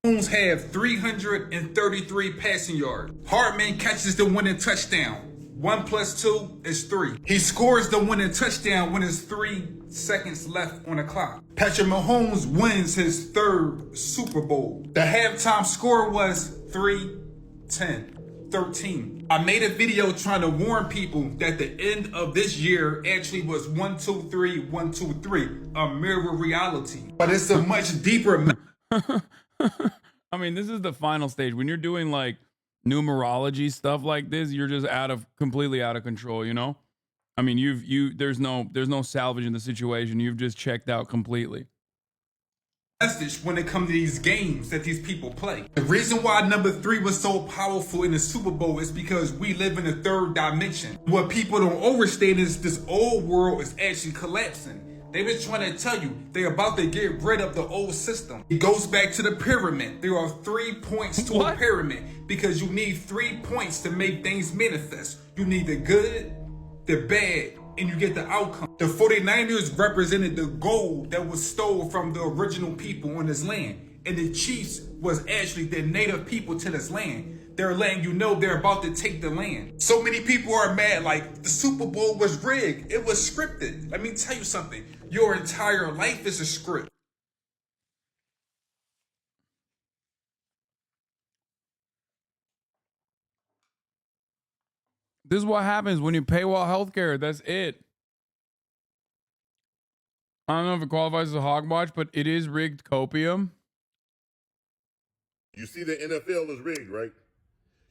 Have 333 passing yards. Hardman catches the winning touchdown. 1 + 2 is 3. He scores the winning touchdown when there's 3 seconds left on the clock. Patrick Mahomes wins his 3rd Super Bowl. The halftime score was 3-10-13. I made a video trying to warn people that the end of this year actually was 1-2-3, 1-2-3, a mirror reality. But it's a much deeper. I mean, this is the final stage. When you're doing like numerology stuff like this, you're just completely out of control, you know? I mean, there's no salvage in the situation. You've just checked out completely. Message when it comes to these games that these people play. The reason why number 3 was so powerful in the Super Bowl is because we live in a 3rd dimension. What people don't understand is this old world is actually collapsing. They been trying to tell you they're about to get rid of the old system. It goes back to the pyramid. There are 3 points to a pyramid because you need 3 points to make things manifest. You need the good, the bad, and you get the outcome. The 49ers represented the gold that was stolen from the original people on this land. And the Chiefs was actually the native people to this land. They're letting you know they're about to take the land. So many people are mad, like the Super Bowl was rigged. It was scripted. Let me tell you something. Your entire life is a script. This is what happens when you paywall healthcare. That's it. I don't know if it qualifies as a hog watch, but it is rigged copium. You see the NFL is rigged, right?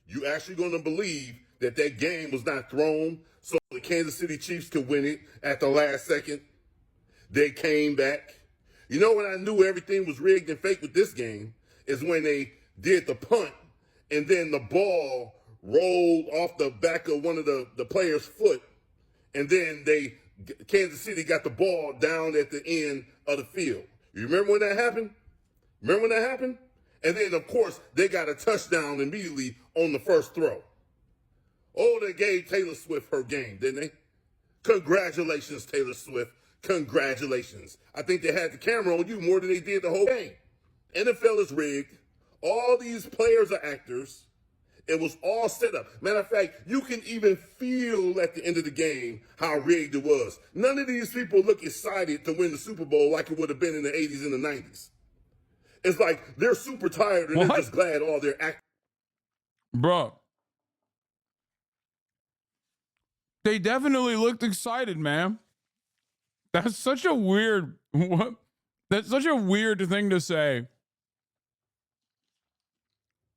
You actually going to believe that that game was not thrown so the Kansas City Chiefs could win it at the last second? They came back. You know when I knew everything was rigged and fake with this game is when they did the punt and then the ball rolled off the back of one of the players' foot, and then Kansas City got the ball down at the end of the field. You remember when that happened? Remember when that happened? And then, of course, they got a touchdown immediately on the first throw. Oh, they gave Taylor Swift her game, didn't they? Congratulations, Taylor Swift. Congratulations. I think they had the camera on you more than they did the whole game. NFL is rigged. All these players are actors. It was all set up. Matter of fact, you can even feel at the end of the game how rigged it was. None of these people look excited to win the Super Bowl like it would have been in the 80s and the 90s. It's like they're super tired and they're just glad all their actors. Bro. They definitely looked excited, man. That's such a weird what? That's such a weird thing to say.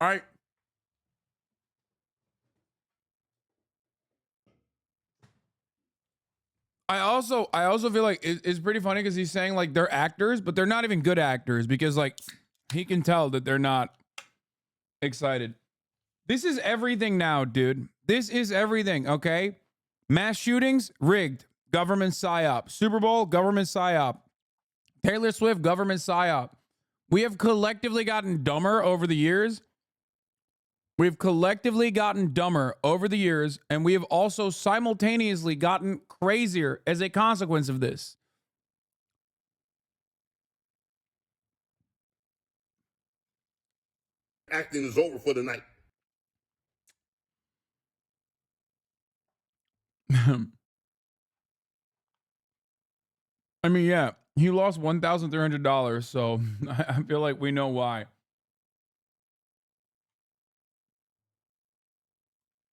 I also feel like it's pretty funny because he's saying like they're actors, but they're not even good actors because like he can tell that they're not excited. This is everything now, dude. This is everything, okay? Mass shootings, rigged. Government psyop. Super Bowl, government psyop. Taylor Swift, government psyop. We have collectively gotten dumber over the years. We've collectively gotten dumber over the years, and we have also simultaneously gotten crazier as a consequence of this. Acting is over for the night. I mean, yeah, he lost $1,300, so I feel like we know why.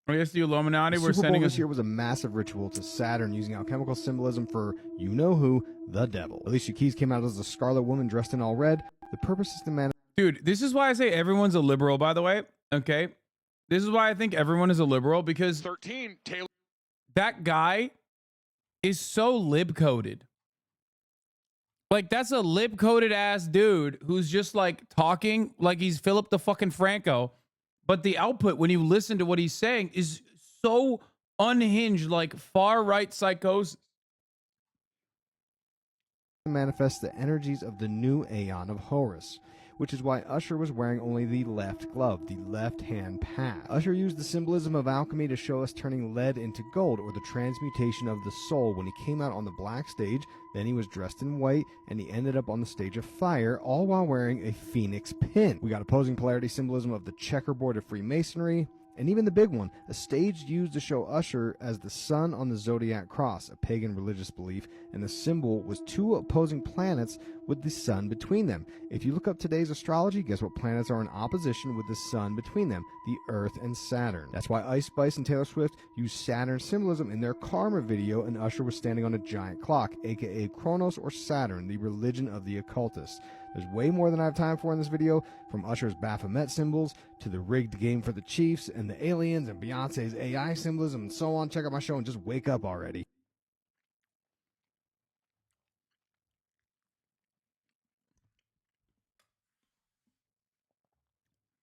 I guess the Illuminati were Super Bowl sending this us. year was a massive ritual to Saturn using alchemical symbolism for you-know-who, the devil. Alicia Keys came out as a Scarlet Woman dressed in all red. The purpose is to manifest. Dude, this is why I say everyone's a liberal, by the way. Okay? This is why I think everyone is a liberal, because 13, Taylor. That guy is so lib-coded. Like, that's a lib-coded ass dude who's just like talking like he's Philip the fucking Franco. But the output, when you listen to what he's saying, is so unhinged, like far-right psychosis. Manifest the energies of the new Aeon of Horus, which is why Usher was wearing only the left glove, the left-hand path. Usher used the symbolism of alchemy to show us turning lead into gold, or the transmutation of the soul. When he came out on the black stage, then he was dressed in white, and he ended up on the stage of fire, all while wearing a phoenix pin. We got opposing polarity symbolism of the checkerboard of Freemasonry, and even the big one, a stage used to show Usher as the sun on the zodiac cross, a pagan religious belief, and the symbol was two opposing planets with the sun between them. If you look up today's astrology, guess what planets are in opposition with the sun between them? The Earth and Saturn. That's why Ice Spice and Taylor Swift used Saturn symbolism in their Karma video, and Usher was standing on a giant clock, aka Kronos or Saturn, the religion of the occultists. There's way more than I have time for in this video, from Usher's Baphomet symbols to the rigged game for the Chiefs and the aliens and Beyonce's AI symbolism and so on. Check out my show and just wake up already.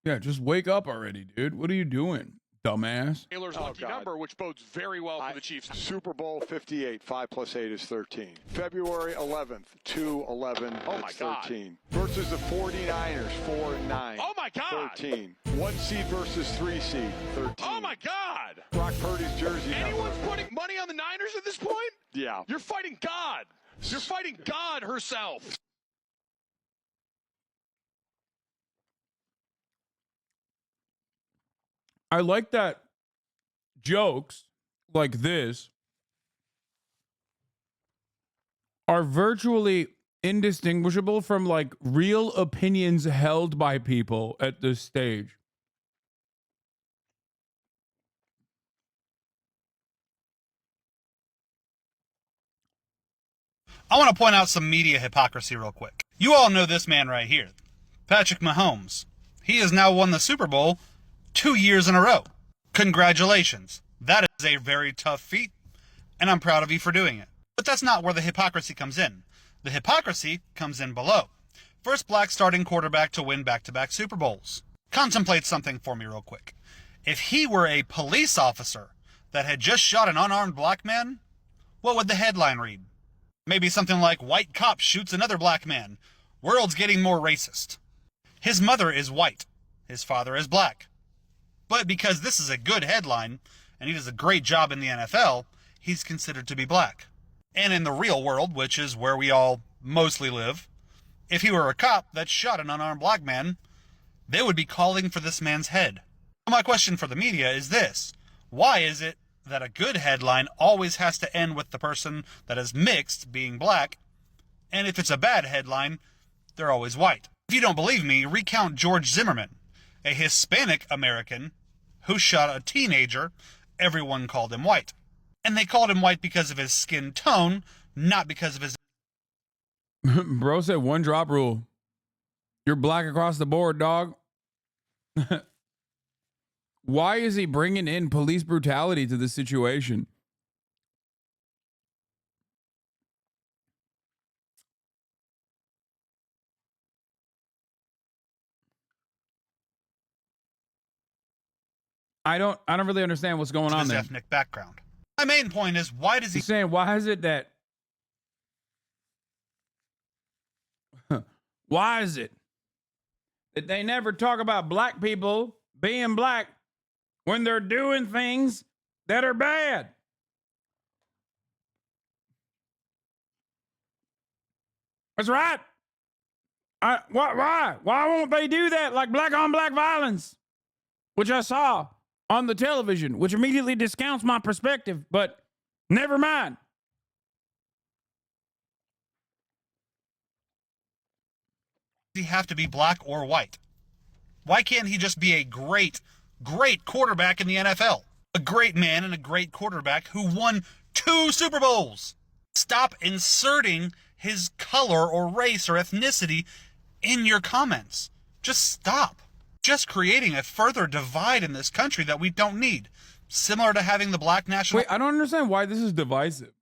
Yeah, just wake up already, dude. What are you doing, dumbass? Taylor's lucky number, which bodes very well for the Chiefs. Super Bowl 58, 5 plus 8 is 13. February 11th, 2-11 Oh my is God. 13. Versus the 49ers, 4-9. Oh my God. 13. 1 seed versus 3 seed, 13. Oh my God. Brock Purdy's jersey Anyone's number. putting money on the Niners at this point? Yeah. You're fighting God. You're fighting God herself. I like that jokes like this are virtually indistinguishable from like real opinions held by people at this stage. I want to point out some media hypocrisy real quick. You all know this man right here, Patrick Mahomes. He has now won the Super Bowl 2 years in a row. Congratulations. That is a very tough feat, and I'm proud of you for doing it. But that's not where the hypocrisy comes in. The hypocrisy comes in below. First black starting quarterback to win back-to-back Super Bowls. Contemplate something for me real quick. If he were a police officer that had just shot an unarmed black man, what would the headline read? Maybe something like, white cop shoots another black man. World's getting more racist. His mother is white. His father is black. But because this is a good headline, and he does a great job in the NFL, he's considered to be black. And in the real world, which is where we all mostly live, if he were a cop that shot an unarmed black man, they would be calling for this man's head. My question for the media is this. Why is it that a good headline always has to end with the person that is mixed being black, and if it's a bad headline, they're always white? If you don't believe me, recount George Zimmerman, a Hispanic American who shot a teenager. Everyone called him white. And they called him white because of his skin tone, not because of his... Bro said one drop rule. You're black across the board, dog. Why is he bringing in police brutality to the situation? I don't really understand what's going on his there. ethnic background. My main point is, why does he... He's saying, why is it that... Why is it that they never talk about black people being black when they're doing things that are bad? That's right. Why won't they do that? Like black on black violence, which I saw on the television, which immediately discounts my perspective, but never mind. Does he have to be black or white? Why can't he just be a great quarterback in the NFL? A great man and a great quarterback who won 2 Super Bowls. Stop inserting his color or race or ethnicity in your comments. Just stop. Just creating a further divide in this country that we don't need. Similar to having the black national... Wait, I don't understand why this is divisive.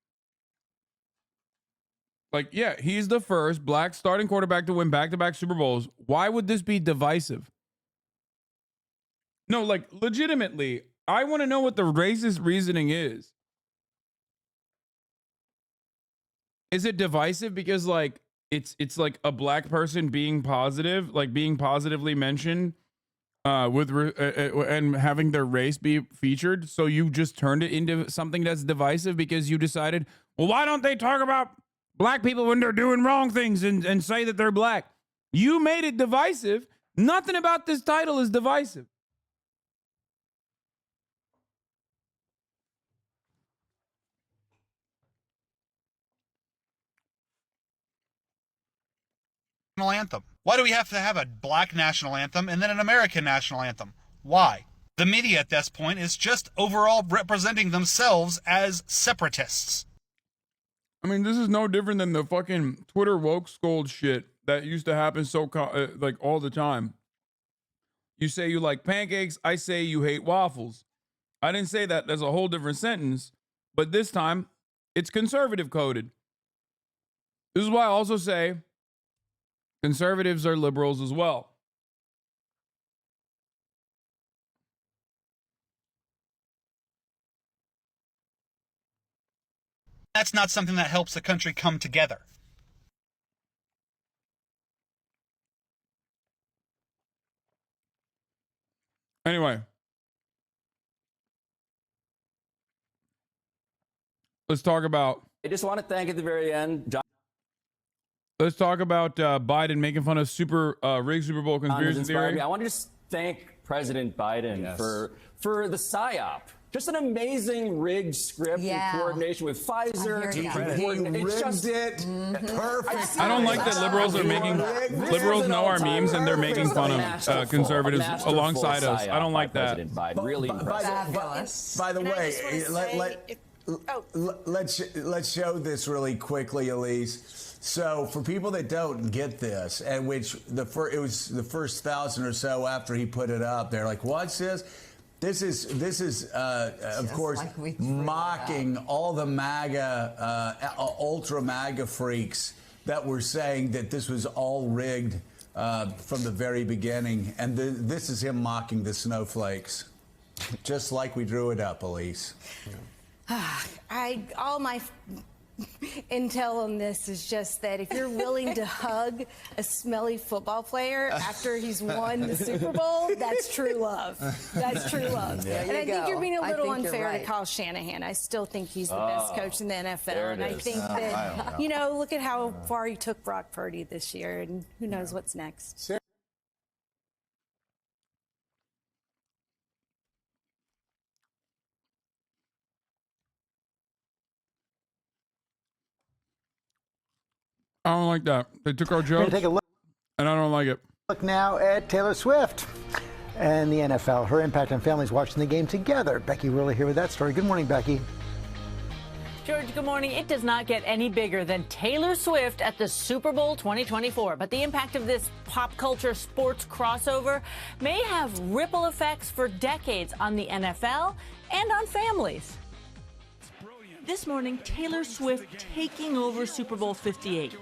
Like, yeah, he's the first black starting quarterback to win back-to-back Super Bowls. Why would this be divisive? No, like, legitimately, I want to know what the racist reasoning is. Is it divisive because, like, it's like a black person being positive, like being positively mentioned and having their race be featured? So you just turned it into something that's divisive because you decided, well, why don't they talk about black people when they're doing wrong things and say that they're black? You made it divisive. Nothing about this title is divisive. Anthem. Why do we have to have a black national anthem and then an American national anthem? Why? The media at this point is just overall representing themselves as separatists. I mean, this is no different than the fucking Twitter woke scold shit that used to happen like all the time. You say you like pancakes, I say you hate waffles. I didn't say that. That's a whole different sentence, but this time it's conservative coded. This is why I also say conservatives are liberals as well. That's not something that helps the country come together. Anyway, let's talk about... I just want to thank at the very end, John. Let's talk about Biden making fun of rigged Super Bowl conspiracy theory. I want to just thank President Biden for the PSYOP. Just an amazing rigged script in coordination with Pfizer. He rigged it. Perfect. I don't like that liberals are making liberals know our memes and they're making fun of conservatives alongside us. I don't like that. Really impressive. By the way, let's show this really quickly, Elise. So for people that don't get this, and which it was the first 1,000 or so after he put it up, they're like, "What's this?" This is of course mocking all the MAGA, ultra MAGA freaks that were saying that this was all rigged from the very beginning, and this is him mocking the snowflakes, just like we drew it up, Elise. All my intel on this is just that if you're willing to hug a smelly football player after he's won the Super Bowl, that's true love. That's true love. And I think you're being a little unfair to Kyle Shanahan. I still think he's the best coach in the NFL. And I think that, look at how far he took Brock Purdy this year, and who knows what's next. I don't like that. They took our jokes, take a look. And I don't like it. Look now at Taylor Swift and the NFL, her impact on families watching the game together. Becky Worley here with that story. Good morning, Becky. George, good morning. It does not get any bigger than Taylor Swift at the Super Bowl 2024. But the impact of this pop culture sports crossover may have ripple effects for decades on the NFL and on families. This morning, Taylor Swift taking over Super Bowl 58.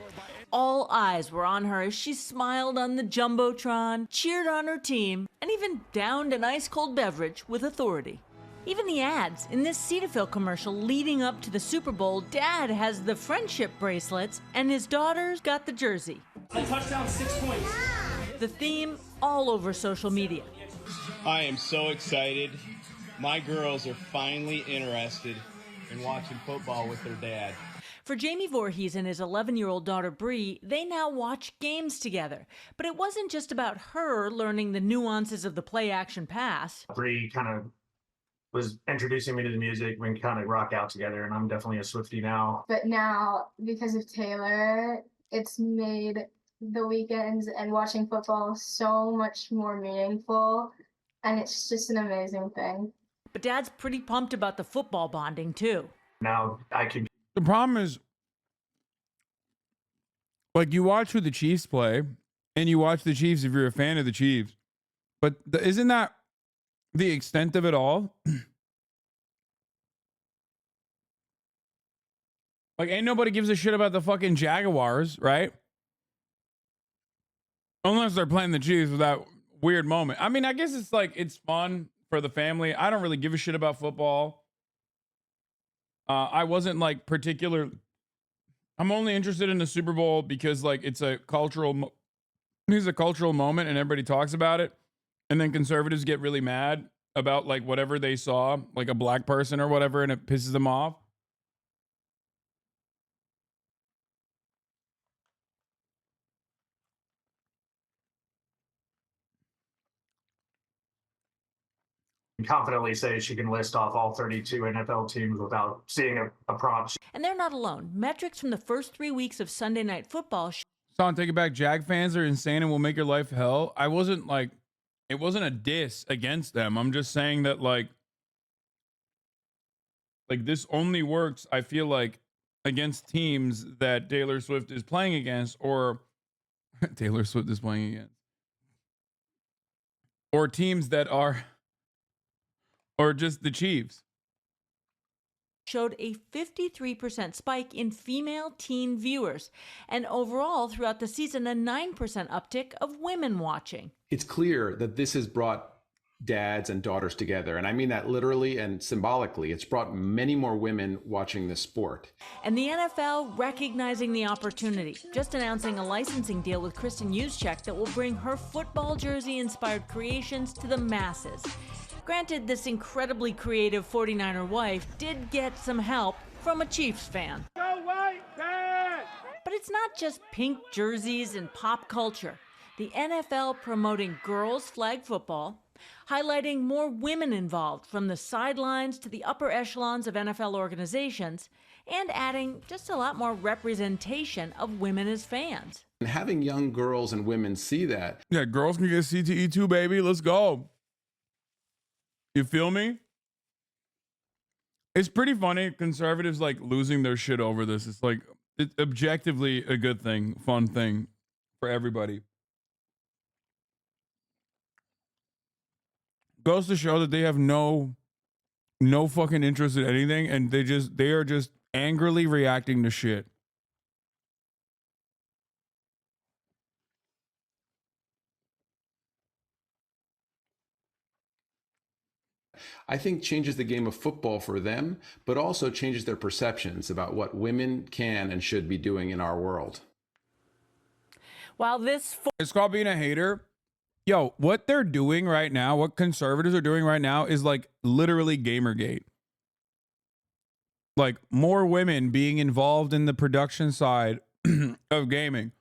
All eyes were on her as she smiled on the Jumbotron, cheered on her team, and even downed an ice-cold beverage with authority. Even the ads in this Cetaphil commercial leading up to the Super Bowl, Dad has the friendship bracelets and his daughter's got the jersey. A touchdown, 6 points. The theme all over social media. I am so excited. My girls are finally interested in watching football with their dad. For Jamie Voorhees and his 11-year-old daughter Bree, they now watch games together. But it wasn't just about her learning the nuances of the play-action pass. Bree kind of was introducing me to the music. We can kind of rock out together, and I'm definitely a Swiftie now. But now, because of Taylor, it's made the weekends and watching football so much more meaningful, and it's just an amazing thing. But Dad's pretty pumped about the football bonding, too. Now I can... The problem is, like, you watch who the Chiefs play, and you watch the Chiefs if you're a fan of the Chiefs. But isn't that the extent of it all? Like, ain't nobody gives a shit about the fucking Jaguars, right? Unless they're playing the Chiefs with that weird moment. I mean, I guess it's like, it's fun for the family. I don't really give a shit about football. I wasn't like I'm only interested in the Super Bowl because like it's a cultural moment and everybody talks about it. And then conservatives get really mad about like whatever they saw, like a black person or whatever, and it pisses them off. confidently say she can list off all 32 NFL teams without seeing a prompt. And they're not alone. Metrics from the first 3 weeks of Sunday Night Football. Son, take it back. Jag fans are insane and will make your life hell. I wasn't like, it wasn't a diss against them. I'm just saying that like this only works, I feel like, against teams that Taylor Swift is playing against, or Taylor Swift is playing against, or teams that are, or just the Chiefs. Showed a 53% spike in female teen viewers, and overall throughout the season, a 9% uptick of women watching. It's clear that this has brought dads and daughters together, and I mean that literally and symbolically. It's brought many more women watching this sport. And the NFL recognizing the opportunity, just announcing a licensing deal with Kristen Juszczyk that will bring her football jersey-inspired creations to the masses. Granted, this incredibly creative 49er wife did get some help from a Chiefs fan. Go white man! But it's not just pink jerseys and pop culture. The NFL promoting girls flag football, highlighting more women involved from the sidelines to the upper echelons of NFL organizations, and adding just a lot more representation of women as fans. And having young girls and women see that. Yeah, girls can get CTE too, baby. Let's go. You feel me? It's pretty funny. Conservatives like losing their shit over this. It's like, it's objectively a good thing, fun thing for everybody. Goes to show that they have no fucking interest in anything, and they are just angrily reacting to shit. I think changes the game of football for them, but also changes their perceptions about what women can and should be doing in our world. While this... It's called being a hater. Yo, what they're doing right now, what conservatives are doing right now is like literally Gamergate. Like more women being involved in the production side of gaming.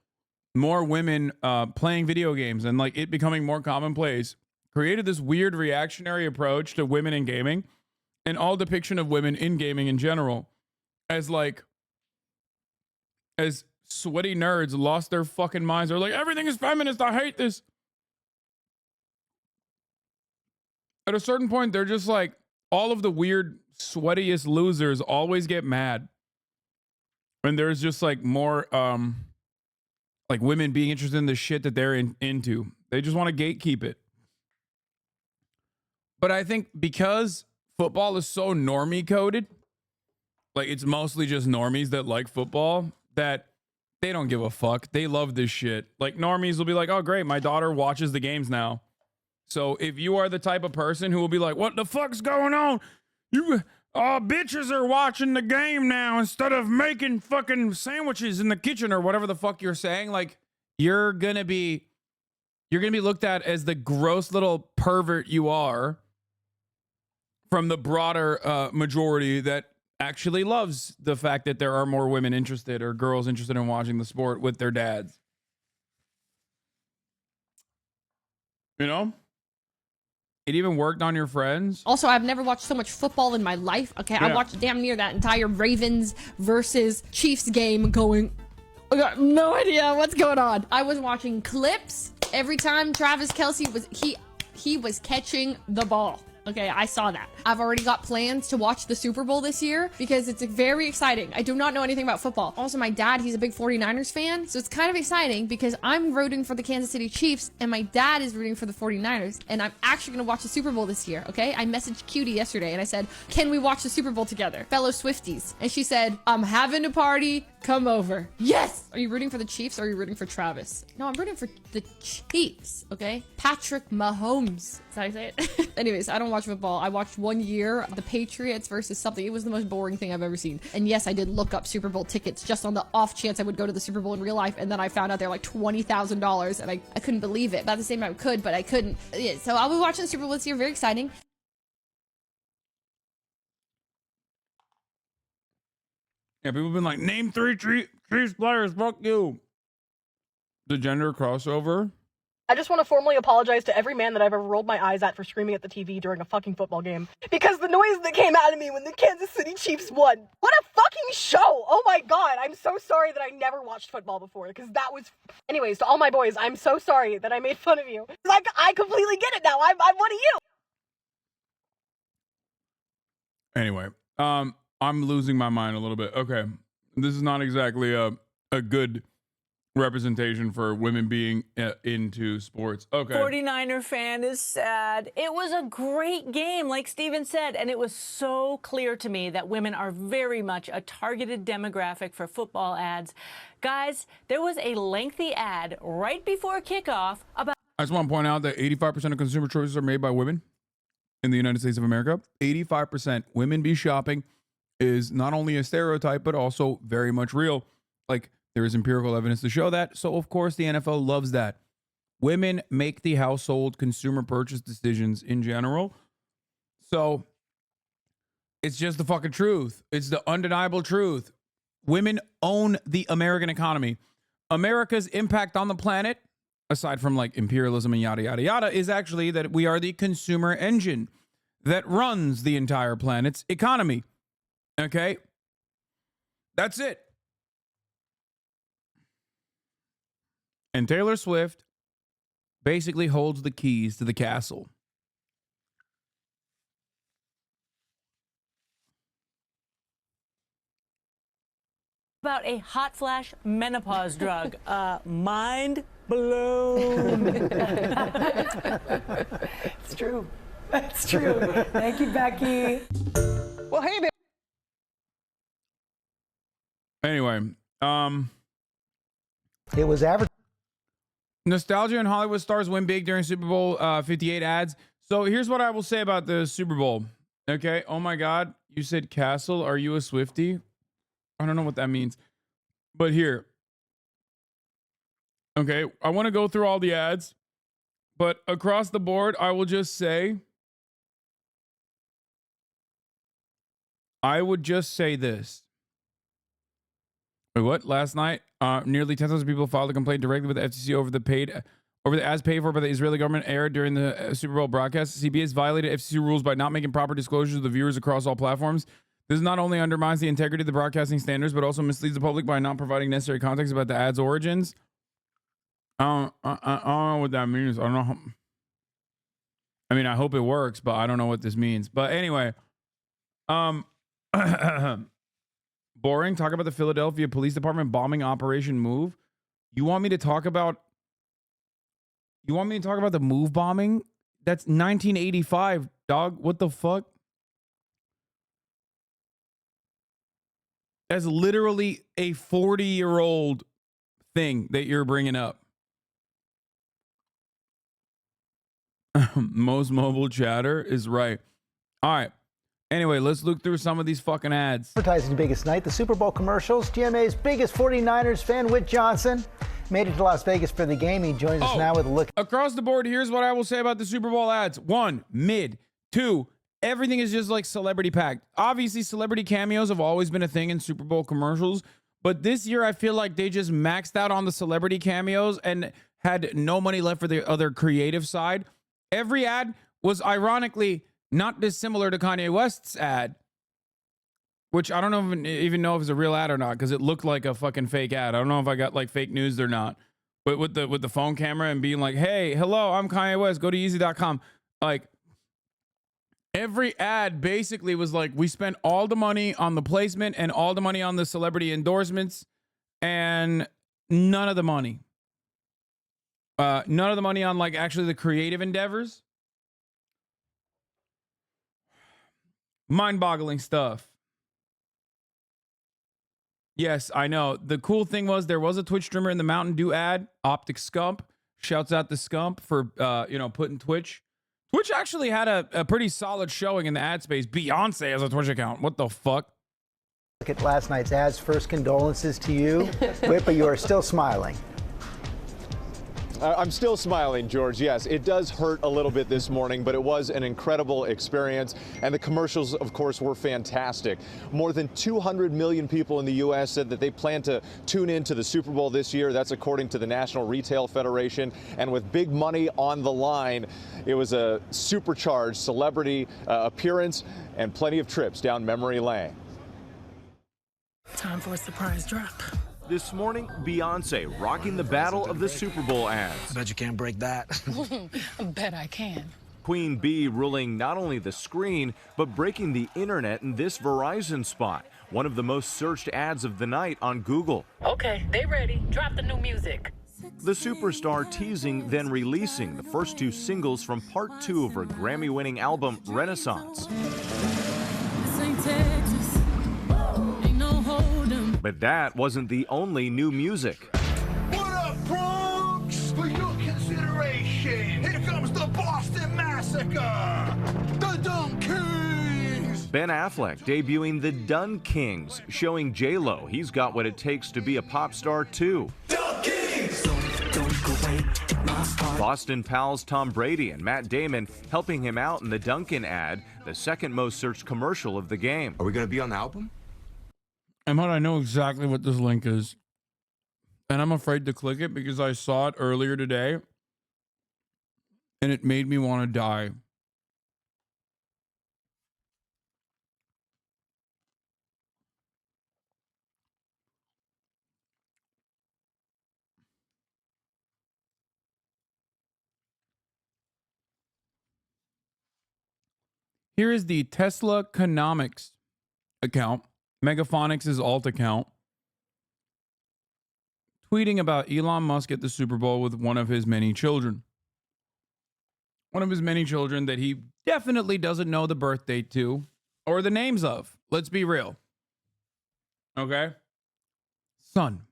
More women playing video games and like it becoming more commonplace. Created this weird reactionary approach to women in gaming and all depiction of women in gaming in general as sweaty nerds lost their fucking minds. They're like, everything is feminist. I hate this. At a certain point, they're just like, all of the weird, sweatiest losers always get mad. And there's just like more, like women being interested in the shit that they're into. They just want to gatekeep it. But I think because football is so normie coded, like it's mostly just normies that like football, that they don't give a fuck. They love this shit. Like normies will be like, oh great, my daughter watches the games now. So if you are the type of person who will be like, what the fuck's going on? Bitches are watching the game now instead of making fucking sandwiches in the kitchen or whatever the fuck you're saying. Like you're gonna be looked at as the gross little pervert you are from the broader majority that actually loves the fact that there are more women interested or girls interested in watching the sport with their dads. You know? It even worked on your friends. Also, I've never watched so much football in my life. Okay, Yeah. I watched damn near that entire Ravens versus Chiefs game going, I got no idea what's going on. I was watching clips every time Travis Kelce was, he was catching the ball. Okay, I saw that. I've already got plans to watch the Super Bowl this year because it's very exciting. I do not know anything about football. Also, my dad, he's a big 49ers fan, so it's kind of exciting because I'm rooting for the Kansas City Chiefs and my dad is rooting for the 49ers, and I'm actually going to watch the Super Bowl this year, okay? I messaged Cutie yesterday and I said, can we watch the Super Bowl together? Fellow Swifties. And she said, I'm having a party. Come over. Yes! Are you rooting for the Chiefs or are you rooting for Travis? No, I'm rooting for the Chiefs, okay? Patrick Mahomes. Is that how I say it? Anyways, I don't watch football. I watched 1 year, the Patriots versus something. It was the most boring thing I've ever seen. And yes, I did look up Super Bowl tickets just on the off chance I would go to the Super Bowl in real life. And then I found out they're like $20,000 and I couldn't believe it. But at the same time, I could, but I couldn't. Yeah, so I'll be watching the Super Bowl this year. Very exciting. Yeah, people have been like, name 3 Chiefs players, fuck you. The gender crossover. I just want to formally apologize to every man that I've ever rolled my eyes at for screaming at the TV during a fucking football game. Because the noise that came out of me when the Kansas City Chiefs won. What a fucking show! Oh my god, I'm so sorry that I never watched football before, because that was... Anyways, to all my boys, I'm so sorry that I made fun of you. Like, I completely get it now. I'm one of you! Anyway, I'm losing my mind a little bit. Okay, this is not exactly a good representation for women being into sports. Okay. 49er fan is sad. It was a great game, like Steven said, and it was so clear to me that women are very much a targeted demographic for football ads. Guys, there was a lengthy ad right before kickoff about... I just want to point out that 85% of consumer choices are made by women in the United States of America. 85% women be shopping is not only a stereotype, but also very much real. Like, there is empirical evidence to show that. So, of course, the NFL loves that. Women make the household consumer purchase decisions in general. So, it's just the fucking truth. It's the undeniable truth. Women own the American economy. America's impact on the planet aside from like imperialism and yada, yada, yada, is actually that we are the consumer engine that runs the entire planet's economy. Okay? That's it. And Taylor Swift basically holds the keys to the castle. About a hot flash menopause drug. Mind blown. It's true. It's true. Thank you, Becky. Well, hey there. Anyway, it was average. Nostalgia and Hollywood stars win big during Super Bowl 58 ads. So here's what I will say about the Super Bowl. Okay. Oh my God. You said Castle. Are you a Swiftie? I don't know what that means. But here. Okay. I want to go through all the ads. But across the board, I will just say. I would just say this. Wait, what? Last night, nearly 10,000 people filed a complaint directly with the FCC over the ads paid for by the Israeli government aired during the Super Bowl broadcast. CBS violated FCC rules by not making proper disclosures of the viewers across all platforms. This not only undermines the integrity of the broadcasting standards, but also misleads the public by not providing necessary context about the ads' origins. I don't know what that means. I don't know. I mean, I hope it works, but I don't know what this means. But anyway, boring. Talk about the Philadelphia Police Department bombing Operation Move. You want me to talk about the Move bombing? That's 1985, dog. What the fuck? That's literally a 40-year-old thing that you're bringing up. Most mobile chatter is right. All right. Anyway, let's look through some of these fucking ads. Advertising's biggest night, the Super Bowl commercials. GMA's biggest 49ers fan, Whit Johnson, made it to Las Vegas for the game. He joins us now with a look. Across the board, here's what I will say about the Super Bowl ads. 1, mid. 2, everything is just like celebrity packed. Obviously, celebrity cameos have always been a thing in Super Bowl commercials. But this year, I feel like they just maxed out on the celebrity cameos and had no money left for the other creative side. Every ad was ironically not dissimilar to Kanye West's ad, which I don't even know if it's a real ad or not, because it looked like a fucking fake ad. I don't know if I got like fake news or not. But with the phone camera and being like, hey, hello, I'm Kanye West, go to Yeezy.com. Like, every ad basically was like, we spent all the money on the placement and all the money on the celebrity endorsements and none of the money. None of the money on like actually the creative endeavors. Mind-boggling stuff. Yes, I know. The cool thing was there was a Twitch streamer in the Mountain Dew ad, Optic Scump. Shouts out to Scump for putting Twitch. Twitch actually had a pretty solid showing in the ad space. Beyonce has a Twitch account. What the fuck? Look at last night's ads. First condolences to you, Whit, but you are still smiling. I'm still smiling, George. Yes, it does hurt a little bit this morning, but it was an incredible experience. And the commercials, of course, were fantastic. More than 200 million people in the U.S. said that they plan to tune in to the Super Bowl this year. That's according to the National Retail Federation. And with big money on the line, it was a supercharged celebrity appearance and plenty of trips down memory lane. Time for a surprise drop. This morning, Beyonce rocking the battle of the Super Bowl ads. Bet you can't break that. I bet I can. Queen Bee ruling not only the screen, but breaking the internet in this Verizon spot, one of the most searched ads of the night on Google. Okay, they ready. Drop the new music. The superstar teasing, then releasing the first 2 singles from part 2 of her Grammy-winning album, Renaissance. But that wasn't the only new music. What up, Bronx? For your consideration, here comes the Boston Massacre, the Dunk Kings. Ben Affleck debuting the Dun Kings, showing J-Lo he's got what it takes to be a pop star too. Dunk Kings. Boston pals Tom Brady and Matt Damon helping him out in the Dunkin' ad, the second most searched commercial of the game. Are we going to be on the album? I know exactly what this link is. And I'm afraid to click it because I saw it earlier today and it made me want to die. Here is the Tesla Economics account, Megaphonics' alt account, tweeting about Elon Musk at the Super Bowl with one of his many children. One of his many children that he definitely doesn't know the birth date to or the names of. Let's be real. Okay? Son,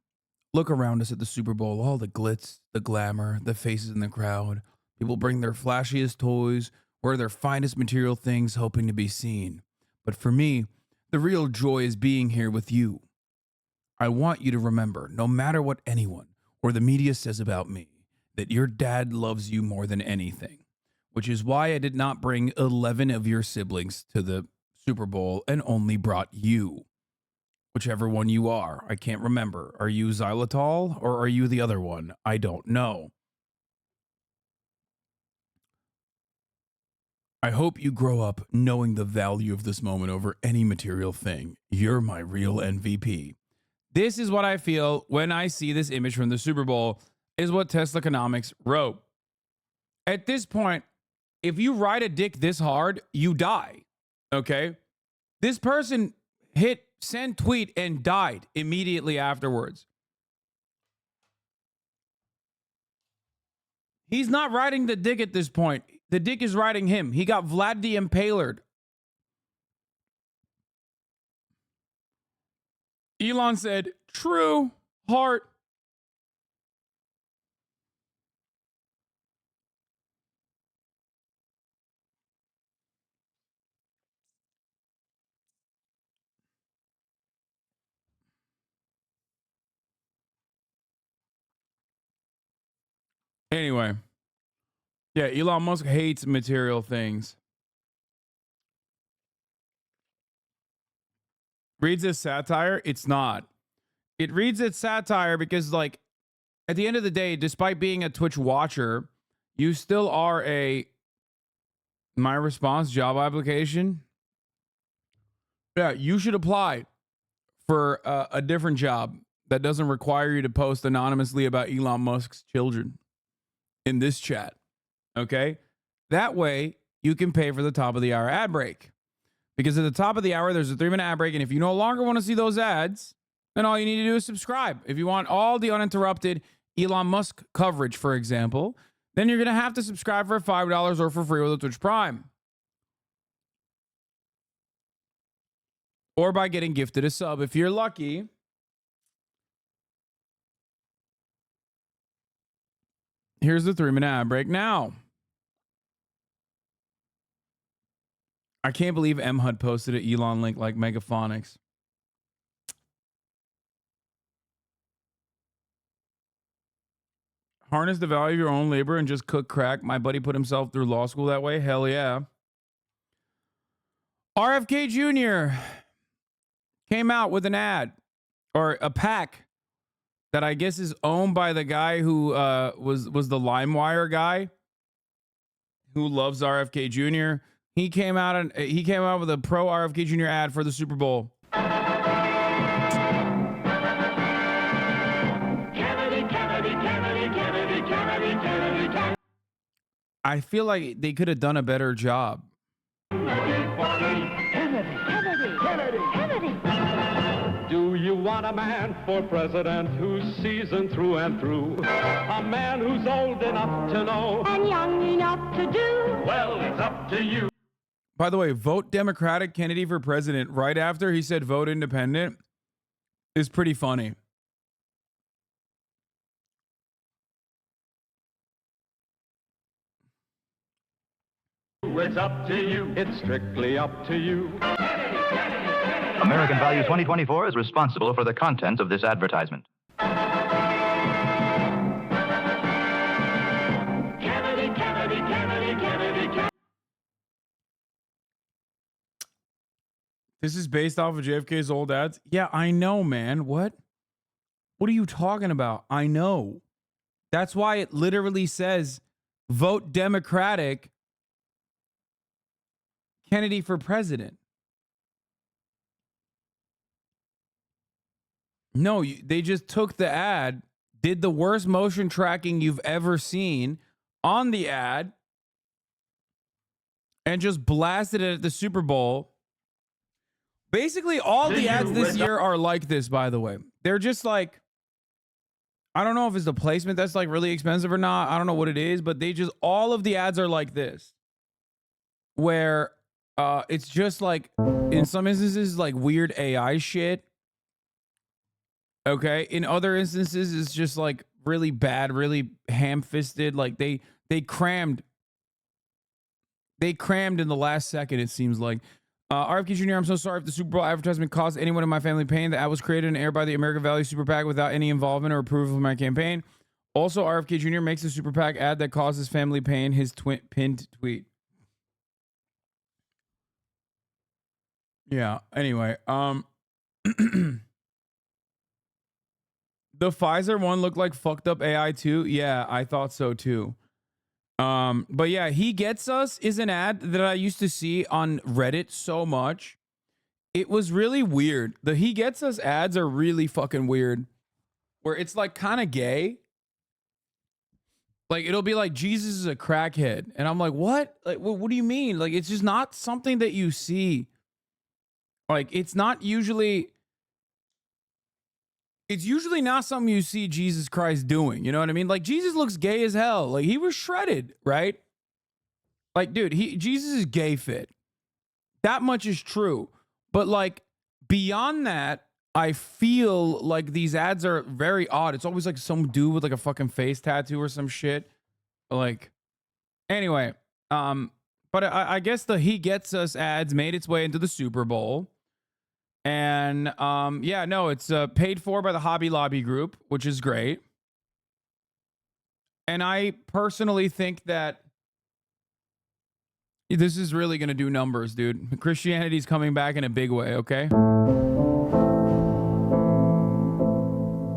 look around us at the Super Bowl. All the glitz, the glamour, the faces in the crowd. People bring their flashiest toys, wear their finest material things, hoping to be seen. But for me, the real joy is being here with you. I want you to remember, no matter what anyone or the media says about me, that your dad loves you more than anything, which is why I did not bring 11 of your siblings to the Super Bowl and only brought you. Whichever one you are, I can't remember. Are you xylitol or are you the other one? I don't know. I hope you grow up knowing the value of this moment over any material thing. You're my real MVP. This is what I feel when I see this image from the Super Bowl, is what Tesla Economics wrote. At this point, if you ride a dick this hard, you die. Okay? This person hit send tweet and died immediately afterwards. He's not riding the dick at this point. The dick is riding him. He got Vlad the Impaler. Elon said, true, heart. Anyway. Yeah, Elon Musk hates material things. Reads as satire? It's not. It reads as satire because, like, at the end of the day, despite being a Twitch watcher, you still are a My Response job application. Yeah, you should apply for a different job that doesn't require you to post anonymously about Elon Musk's children in this chat. Okay? That way, you can pay for the top of the hour ad break. Because at the top of the hour, there's a 3-minute ad break. And if you no longer want to see those ads, then all you need to do is subscribe. If you want all the uninterrupted Elon Musk coverage, for example, then you're going to have to subscribe for $5 or for free with a Twitch Prime. Or by getting gifted a sub if you're lucky. Here's the 3-minute ad break now. I can't believe MHUD posted an Elon link like Megaphonics. Harness the value of your own labor and just cook crack. My buddy put himself through law school that way. Hell yeah. RFK Jr. came out with an ad or a pack that I guess is owned by the guy who was the LimeWire guy who loves RFK Jr. He came out with a pro RFK Jr. ad for the Super Bowl. I feel like they could have done a better job. Do you want a man for president who's seasoned through and through? A man who's old enough to know and young enough to do? Well, it's up to you. By the way, vote Democratic Kennedy for president right after he said vote independent is pretty funny. It's up to you. It's strictly up to you. American Value 2024 is responsible for the content of this advertisement. Kennedy, Kennedy, Kennedy, Kennedy, Kennedy. This is based off of JFK's old ads. Yeah, I know, man. What? What are you talking about? I know. That's why it literally says vote Democratic, Kennedy for president. No, they just took the ad, did the worst motion tracking you've ever seen on the ad, and just blasted it at the Super Bowl. Basically, all the ads this year are like this, by the way. They're just like, I don't know if it's the placement that's like really expensive or not. I don't know what it is, but all of the ads are like this. Where it's just like, in some instances, like weird AI shit. Okay. In other instances, it's just like really bad, really ham-fisted. Like they crammed in the last second, it seems like. RFK Jr., I'm so sorry if the Super Bowl advertisement caused anyone in my family pain. The ad was created and aired by the American Value Super PAC without any involvement or approval of my campaign. Also, RFK Jr. makes a Super PAC ad that causes family pain, his pinned tweet. Yeah, anyway. The Pfizer one looked like fucked up AI too. Yeah, I thought so too. But yeah, He Gets Us is an ad that I used to see on Reddit so much. It was really weird. The He Gets Us ads are really fucking weird. Where it's like kind of gay. Like it'll be like Jesus is a crackhead. And I'm like, what? Like, what do you mean? Like, it's just not something that you see. Like, it's usually not something you see Jesus Christ doing. You know what I mean? Like, Jesus looks gay as hell. Like, he was shredded, right? Like, dude, Jesus is gay fit. That much is true. But like, beyond that, I feel like these ads are very odd. It's always like some dude with like a fucking face tattoo or some shit. Like, anyway, but I guess the He Gets Us ads made its way into the Super Bowl. And yeah, no, it's paid for by the Hobby Lobby group, which is great. And I personally think that this is really going to do numbers, dude. Christianity's coming back in a big way, okay?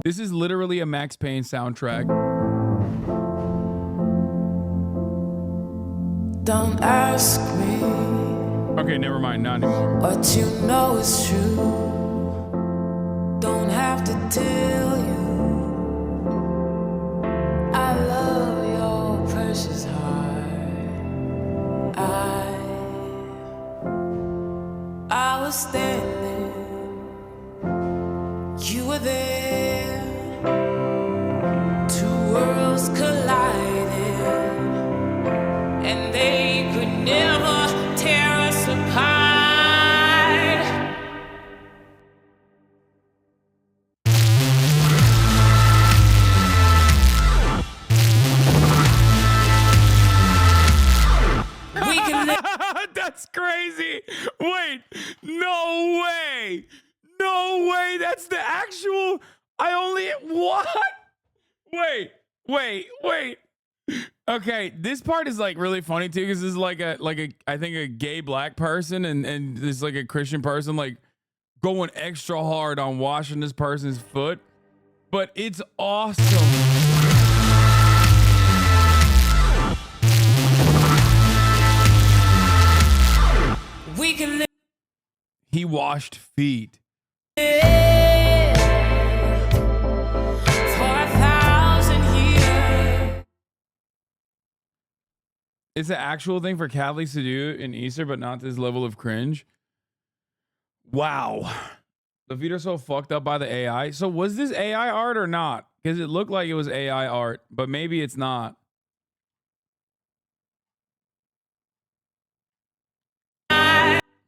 This is literally a Max Payne soundtrack. Don't ask me. Okay, never mind, not anymore. What you know is true. Don't have to tell you. I love your precious heart. I was standing. You were there. Two worlds collided, and they could never tear us apart. We can That's crazy. Wait, no way. No way. That's the actual. What? Wait. Okay, this part is like really funny too, because this is like a I think a gay black person and this like a Christian person like going extra hard on washing this person's foot, but it's awesome. We can live. He washed feet. For 1,000 years. It's an actual thing for Catholics to do in Easter, but not this level of cringe. Wow. The feet are so fucked up by the AI. So was this AI art or not? Because it looked like it was AI art, but maybe it's not.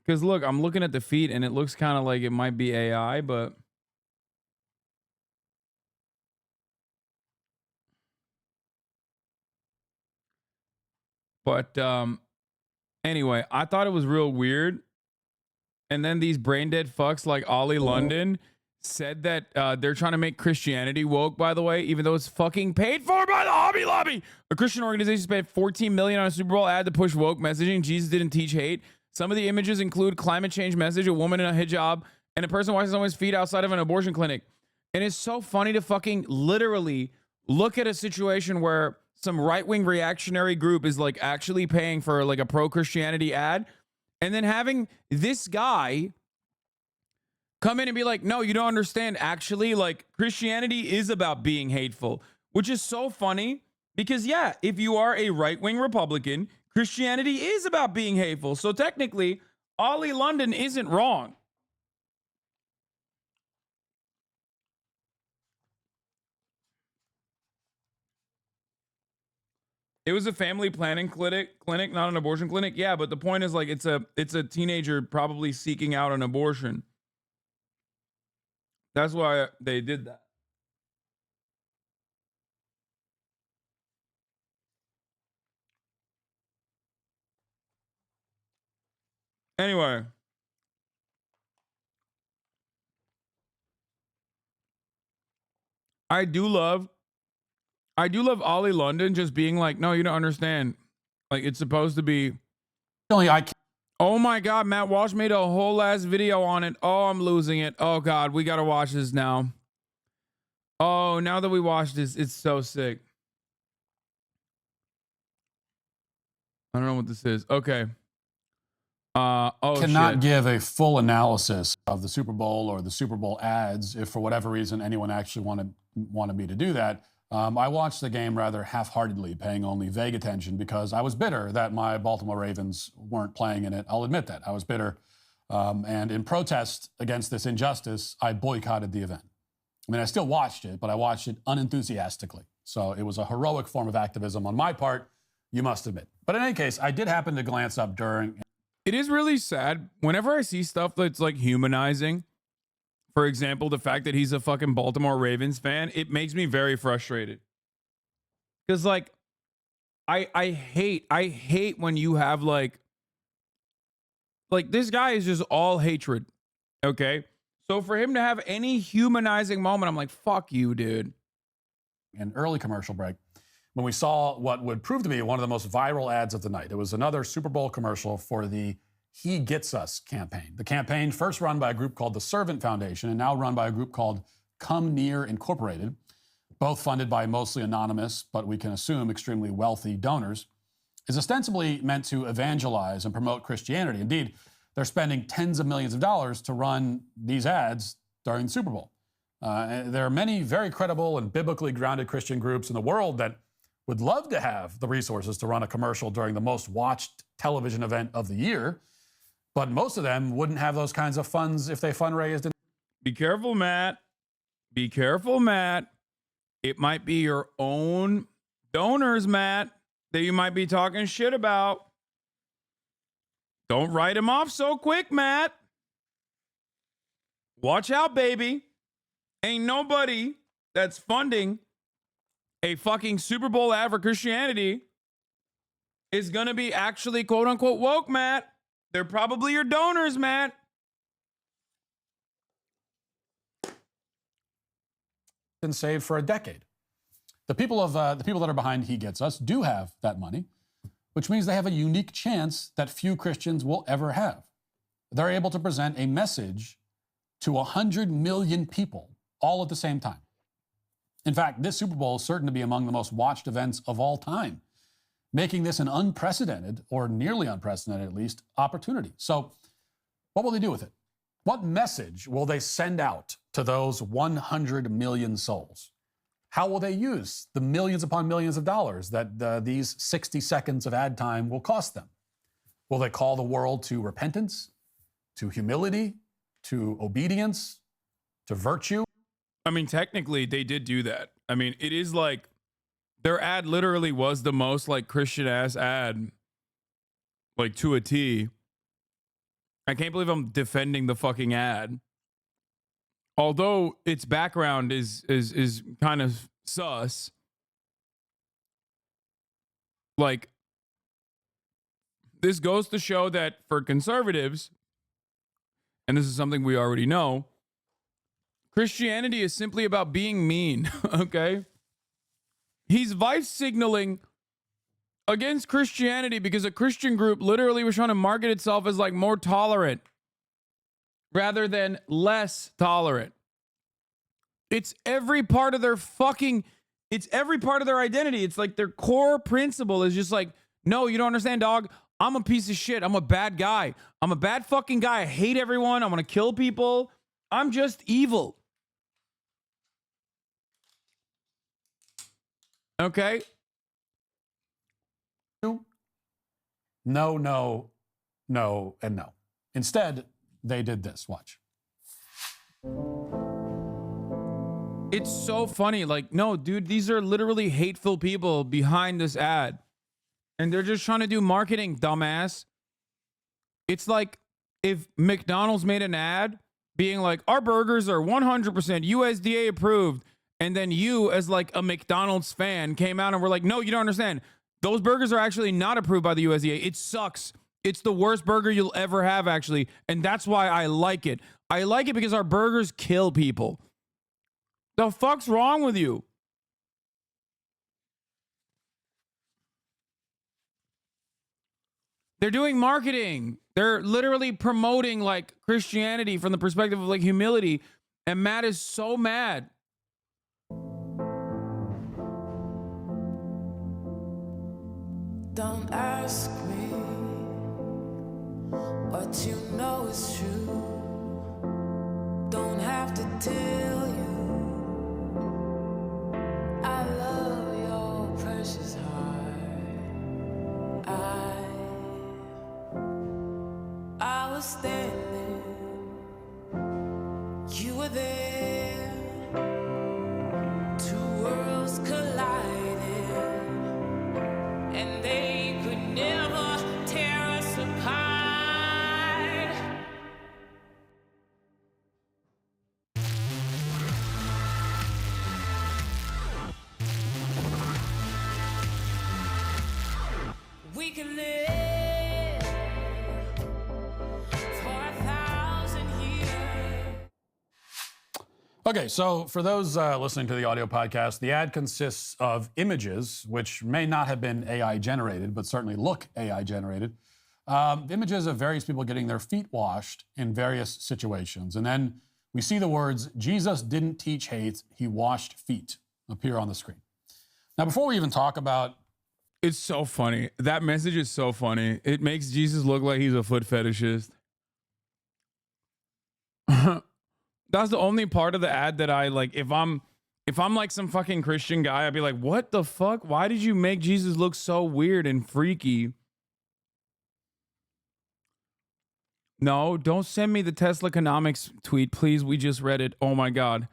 Because look, I'm looking at the feet and it looks kind of like it might be AI, but... But anyway, I thought it was real weird. And then these brain dead fucks like Ollie London said that they're trying to make Christianity woke, by the way, even though it's fucking paid for by the Hobby Lobby. A Christian organization spent $14 million on a Super Bowl ad to push woke messaging. Jesus didn't teach hate. Some of the images include climate change message, a woman in a hijab, and a person washing someone's feet outside of an abortion clinic. And it's so funny to fucking literally look at a situation where some right-wing reactionary group is like actually paying for like a pro-Christianity ad, and then having this guy come in and be like, no, you don't understand. Actually, like, Christianity is about being hateful, which is so funny because, yeah, if you are a right-wing Republican, Christianity is about being hateful. So technically, Ollie London isn't wrong. It was a family planning clinic, not an abortion clinic. Yeah, but the point is, like, it's a teenager probably seeking out an abortion. That's why they did that. Anyway. I do love Ollie London just being like, no, you don't understand. Like, it's supposed to be. Oh my God, Matt Walsh made a whole ass video on it. Oh, I'm losing it. Oh God, we got to watch this now. Oh, now that we watched this, it's so sick. I don't know what this is. Okay. Cannot give a full analysis of the Super Bowl or the Super Bowl ads if for whatever reason anyone actually wanted me to do that. I watched the game rather half-heartedly, paying only vague attention because I was bitter that my Baltimore Ravens weren't playing in it. I'll admit that. I was bitter. And in protest against this injustice, I boycotted the event. I mean, I still watched it, but I watched it unenthusiastically. So it was a heroic form of activism on my part, you must admit. But in any case, I did happen to glance up during. It is really sad whenever I see stuff that's like humanizing. For example, the fact that he's a fucking Baltimore Ravens fan, it makes me very frustrated. Because like, I hate when you have like this guy is just all hatred. Okay. So for him to have any humanizing moment, I'm like, fuck you, dude. An early commercial break, when we saw what would prove to be one of the most viral ads of the night. It was another Super Bowl commercial for the He Gets Us campaign. The campaign, first run by a group called the Servant Foundation and now run by a group called Come Near Incorporated, both funded by mostly anonymous, but we can assume extremely wealthy donors, is ostensibly meant to evangelize and promote Christianity. Indeed, they're spending tens of millions of dollars to run these ads during the Super Bowl. There are many very credible and biblically grounded Christian groups in the world that would love to have the resources to run a commercial during the most watched television event of the year, but most of them wouldn't have those kinds of funds if they fundraised. Be careful, Matt. Be careful, Matt. It might be your own donors, Matt, that you might be talking shit about. Don't write him off so quick, Matt. Watch out, baby. Ain't nobody that's funding a fucking Super Bowl ad for Christianity is going to be actually quote unquote woke, Matt. They're probably your donors, Matt. Been saved for a decade. The people that are behind He Gets Us do have that money, which means they have a unique chance that few Christians will ever have. They're able to present a message to 100 million people all at the same time. In fact, this Super Bowl is certain to be among the most watched events of all time, making this an unprecedented, or nearly unprecedented at least, opportunity. So what will they do with it? What message will they send out to those 100 million souls? How will they use the millions upon millions of dollars that these 60 seconds of ad time will cost them? Will they call the world to repentance, to humility, to obedience, to virtue? I mean, technically, they did do that. I mean, it is like their ad literally was the most like Christian ass ad, like to a T. I can't believe I'm defending the fucking ad. Although its background is kind of sus. Like, this goes to show that for conservatives, and this is something we already know, Christianity is simply about being mean, okay? He's vice signaling against Christianity because a Christian group literally was trying to market itself as like more tolerant rather than less tolerant. It's every part of their fucking, it's every part of their identity. It's like their core principle is just like, no, you don't understand, dog. I'm a piece of shit. I'm a bad guy. I'm a bad fucking guy. I hate everyone. I want to kill people. I'm just evil. Okay? No, no, no, and no. Instead, they did this. Watch. It's so funny. Like, no, dude, these are literally hateful people behind this ad. And they're just trying to do marketing, dumbass. It's like if McDonald's made an ad being like, our burgers are 100% USDA approved. And then you, as like a McDonald's fan, came out and were like, no, you don't understand. Those burgers are actually not approved by the USDA. It sucks. It's the worst burger you'll ever have, actually. And that's why I like it. I like it because our burgers kill people. The fuck's wrong with you? They're doing marketing. They're literally promoting like Christianity from the perspective of like humility. And Matt is so mad. Don't ask me what you know is true. Don't have to tell you I love your precious heart. I was standing, you were there. Two worlds collided, and they could never tear us apart. We can live for 1,000 years. Okay, so for those listening to the audio podcast, the ad consists of images, which may not have been AI generated, but certainly look AI generated. Images of various people getting their feet washed in various situations. And then we see the words, Jesus didn't teach hate, he washed feet, appear on the screen. Now, before we even talk about... It's so funny. That message is so funny. It makes Jesus look like he's a foot fetishist. That's the only part of the ad that I like. If I'm like some fucking Christian guy, I'd be like, what the fuck? Why did you make Jesus look so weird and freaky? No, don't send me the Tesla Economics tweet, please. We just read it. Oh my God.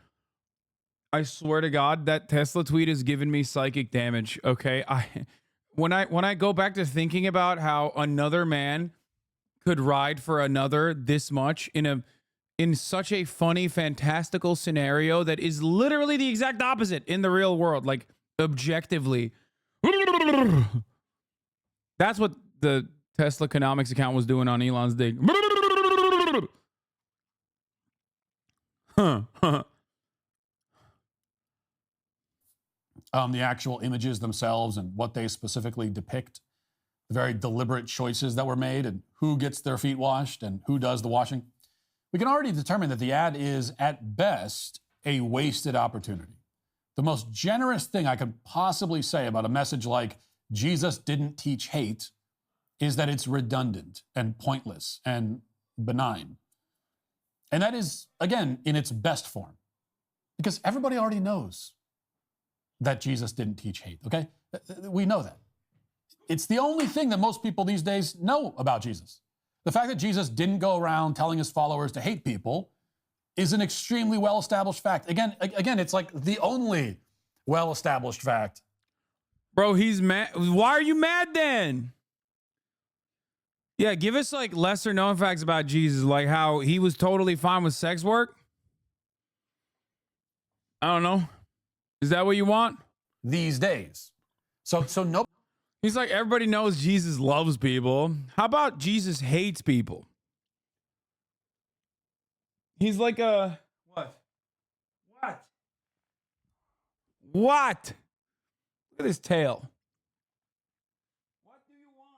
I swear to God, that Tesla tweet has given me psychic damage. Okay. When I go back to thinking about how another man could ride for another this much in such a funny, fantastical scenario that is literally the exact opposite in the real world, like objectively. That's what the Tesla Economics account was doing on Elon's dig. The actual images themselves and what they specifically depict, the very deliberate choices that were made and who gets their feet washed and who does the washing. We can already determine that the ad is, at best, a wasted opportunity. The most generous thing I could possibly say about a message like Jesus didn't teach hate is that it's redundant and pointless and benign. And that is, again, in its best form. Because everybody already knows that Jesus didn't teach hate, okay? We know that. It's the only thing that most people these days know about Jesus. The fact that Jesus didn't go around telling his followers to hate people is an extremely well-established fact. Again, it's like the only well-established fact. Bro, he's mad. Why are you mad then? Yeah, give us like lesser known facts about Jesus, like how he was totally fine with sex work. I don't know. Is that what you want? These days. So no. He's like, everybody knows Jesus loves people. How about Jesus hates people? He's like a... What? Look at his tail. What do you want?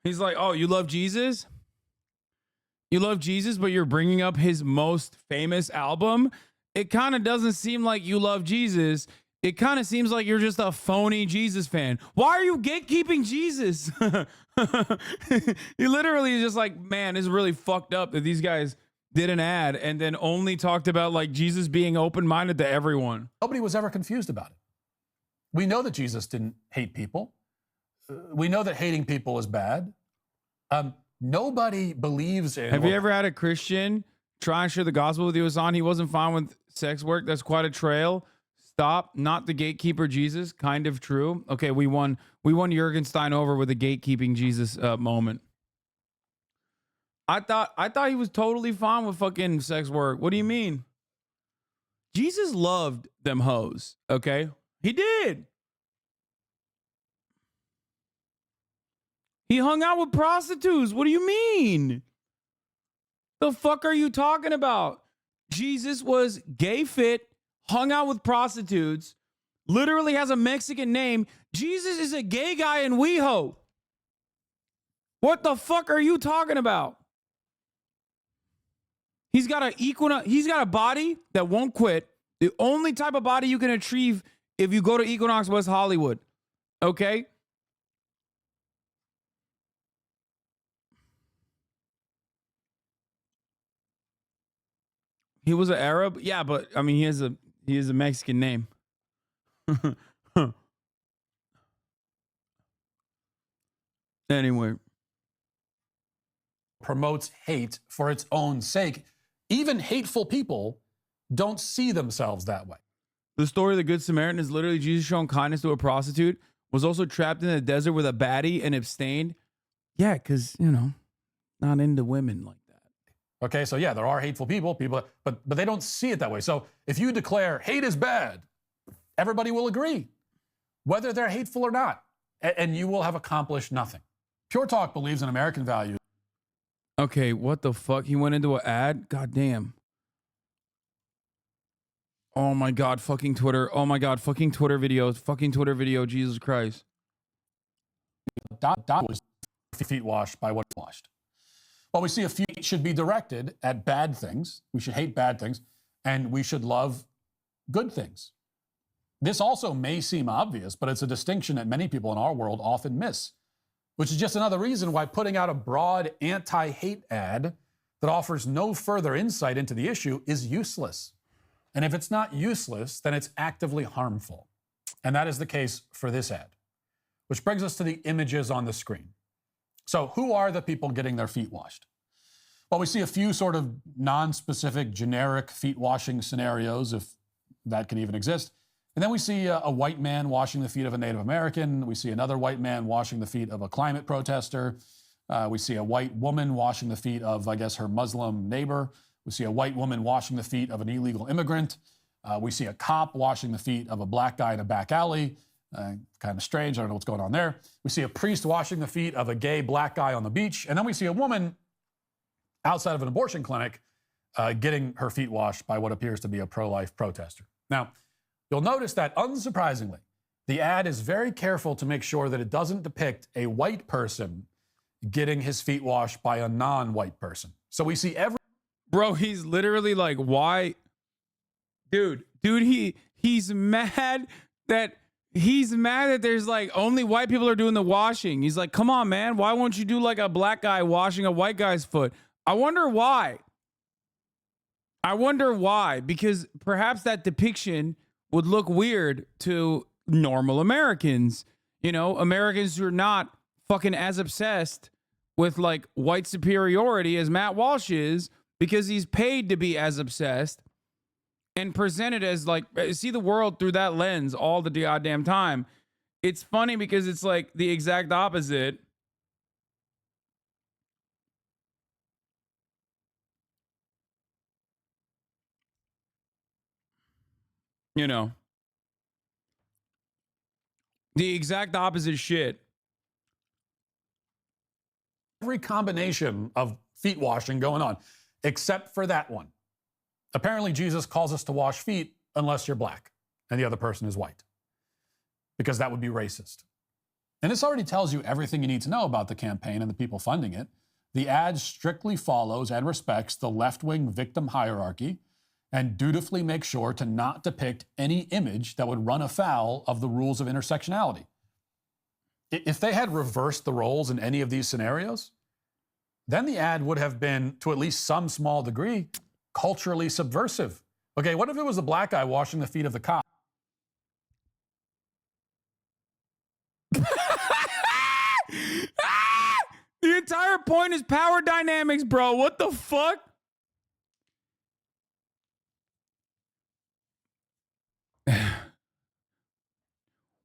He's like, oh, you love Jesus? You love Jesus, but you're bringing up his most famous album. It kind of doesn't seem like you love Jesus. It kind of seems like you're just a phony Jesus fan. Why are you gatekeeping Jesus? You literally just like, man, it's really fucked up that these guys did an ad and then only talked about like Jesus being open-minded to everyone. Nobody was ever confused about it. We know that Jesus didn't hate people. We know that hating people is bad. Nobody believes in... Have you ever had a Christian try and share the gospel with you, Hassan? He wasn't fine with sex work. That's quite a trail. Stop. Not the gatekeeper Jesus. Kind of true. Okay, we won Jurgen Stein over with a gatekeeping Jesus moment. I thought he was totally fine with fucking sex work. What do you mean? Jesus loved them hoes. Okay, he did. He hung out with prostitutes. What do you mean? The fuck are you talking about? Jesus was gay fit, hung out with prostitutes, literally has a Mexican name. Jesus is a gay guy in WeHo. What the fuck are you talking about? He's got a body that won't quit. The only type of body you can achieve if you go to Equinox West Hollywood. Okay? He was an Arab? Yeah, but I mean he has a Mexican name. Anyway. Promotes hate for its own sake. Even hateful people don't see themselves that way. The story of the Good Samaritan is literally Jesus showing kindness to a prostitute, was also trapped in the desert with a baddie and abstained. Yeah, because, not into women like that. Okay, so yeah, there are hateful people, but they don't see it that way. So if you declare hate is bad, everybody will agree, whether they're hateful or not, and you will have accomplished nothing. Pure Talk believes in American values. Okay, what the fuck? He went into an ad? God damn. Oh my God, fucking Twitter. Oh my God, fucking Twitter videos. Fucking Twitter video, Jesus Christ. Dot was feet washed by what's washed. Well, we see a feet should be directed at bad things. We should hate bad things, and we should love good things. This also may seem obvious, but it's a distinction that many people in our world often miss, which is just another reason why putting out a broad anti-hate ad that offers no further insight into the issue is useless. And if it's not useless, then it's actively harmful. And that is the case for this ad, which brings us to the images on the screen. So who are the people getting their feet washed? Well, we see a few sort of non-specific, generic feet washing scenarios, if that can even exist. And then we see a white man washing the feet of a Native American. We see another white man washing the feet of a climate protester. We see a white woman washing the feet of, I guess, her Muslim neighbor. We see a white woman washing the feet of an illegal immigrant. We see a cop washing the feet of a black guy in a back alley. Kind of strange. I don't know what's going on there. We see a priest washing the feet of a gay black guy on the beach. And then we see a woman outside of an abortion clinic getting her feet washed by what appears to be a pro-life protester. Now, you'll notice that, unsurprisingly, the ad is very careful to make sure that it doesn't depict a white person getting his feet washed by a non-white person. So we see every... Bro, he's literally like, why? Dude, he's mad that there's like only white people are doing the washing. He's like, come on, man. Why won't you do like a black guy washing a white guy's foot? I wonder why. Because perhaps that depiction would look weird to normal Americans. Americans who are not fucking as obsessed with like white superiority as Matt Walsh is, because he's paid to be as obsessed and presented as like, see the world through that lens all the goddamn time. It's funny because it's like the exact opposite. The exact opposite shit. Every combination of feet washing going on, except for that one. Apparently, Jesus calls us to wash feet unless you're black and the other person is white, because that would be racist. And this already tells you everything you need to know about the campaign and the people funding it. The ad strictly follows and respects the left-wing victim hierarchy and dutifully makes sure to not depict any image that would run afoul of the rules of intersectionality. If they had reversed the roles in any of these scenarios, then the ad would have been, to at least some small degree, culturally subversive. Okay, what if it was the black guy washing the feet of the cop? The entire point is power dynamics, bro. What the fuck?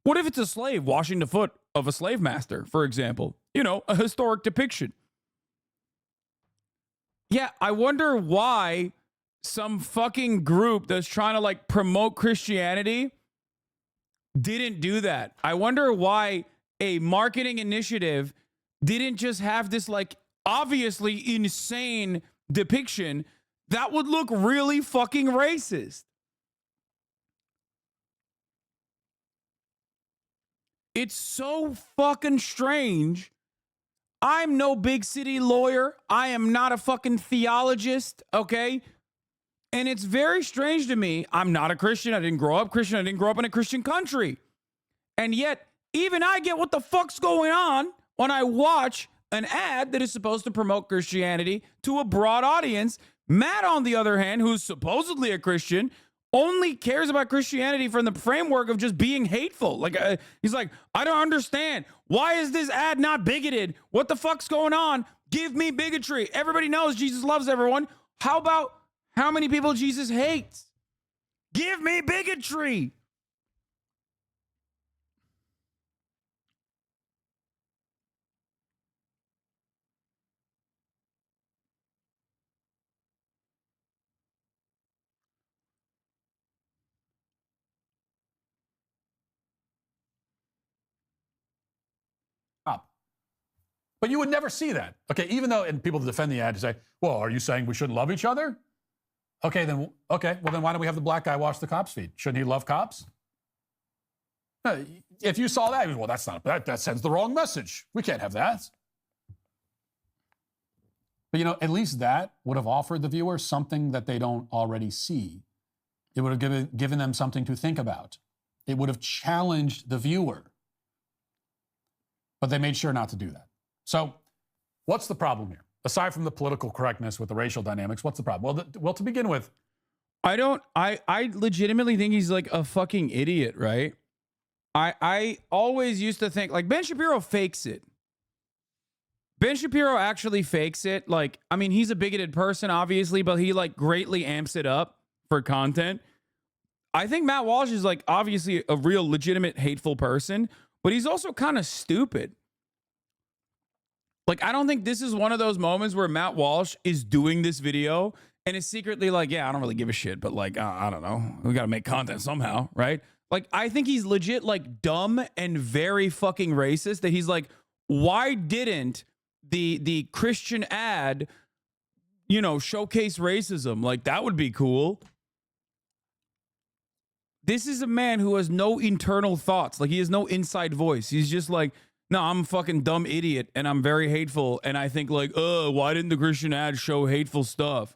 What if it's a slave washing the foot of a slave master, for example? You know, a historic depiction. Yeah, I wonder why some fucking group that's trying to like promote Christianity didn't do that. I wonder why a marketing initiative didn't just have this like obviously insane depiction that would look really fucking racist. It's so fucking strange. I'm no big city lawyer. I am not a fucking theologist, okay? And it's very strange to me. I'm not a Christian. I didn't grow up Christian. I didn't grow up in a Christian country. And yet, even I get what the fuck's going on when I watch an ad that is supposed to promote Christianity to a broad audience. Matt, on the other hand, who's supposedly a Christian, only cares about Christianity from the framework of just being hateful. Like, he's like, I don't understand. Why is this ad not bigoted? What the fuck's going on? Give me bigotry. Everybody knows Jesus loves everyone. How about how many people Jesus hates? Give me bigotry. But you would never see that. Okay, even though, and people defend the ad to say, well, are you saying we shouldn't love each other? Okay, well then why don't we have the black guy wash the cop's feet? Shouldn't he love cops? If you saw that, well, that sends the wrong message. We can't have that. But at least that would have offered the viewer something that they don't already see. It would have given them something to think about. It would have challenged the viewer. But they made sure not to do that. So what's the problem here? Aside from the political correctness with the racial dynamics, what's the problem? Well, to begin with, I legitimately think he's like a fucking idiot, right? I always used to think like Ben Shapiro fakes it. Ben Shapiro actually fakes it. Like, I mean, he's a bigoted person, obviously, but he like greatly amps it up for content. I think Matt Walsh is like obviously a real legitimate hateful person, but he's also kind of stupid. Like, I don't think this is one of those moments where Matt Walsh is doing this video and is secretly like, yeah, I don't really give a shit, but like, I don't know. We got to make content somehow, right? Like, I think he's legit like dumb and very fucking racist that he's like, why didn't the Christian ad, showcase racism? Like, that would be cool. This is a man who has no internal thoughts. Like, he has no inside voice. He's just like, no, I'm a fucking dumb idiot and I'm very hateful. And I think like, why didn't the Christian ad show hateful stuff?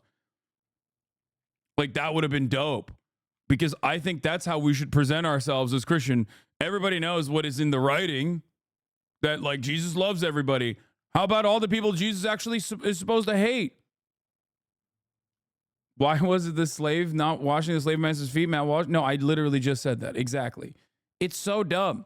Like, that would have been dope. Because I think that's how we should present ourselves as Christian. Everybody knows what is in the writing, that like Jesus loves everybody. How about all the people Jesus actually is supposed to hate? Why was it the slave not washing the slave master's feet? Matt Walsh? No, I literally just said that. Exactly. It's so dumb.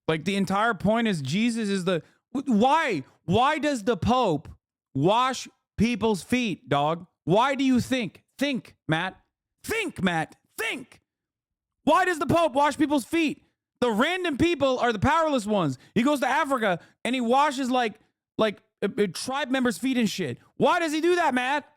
Like, the entire point is Jesus is the... Why? Why does the Pope wash people's feet, dog? Why do you think? Think, Matt. Think, Matt. Think. Why does the Pope wash people's feet? The random people are the powerless ones. He goes to Africa and he washes like tribe members' feet and shit. Why does he do that, Matt?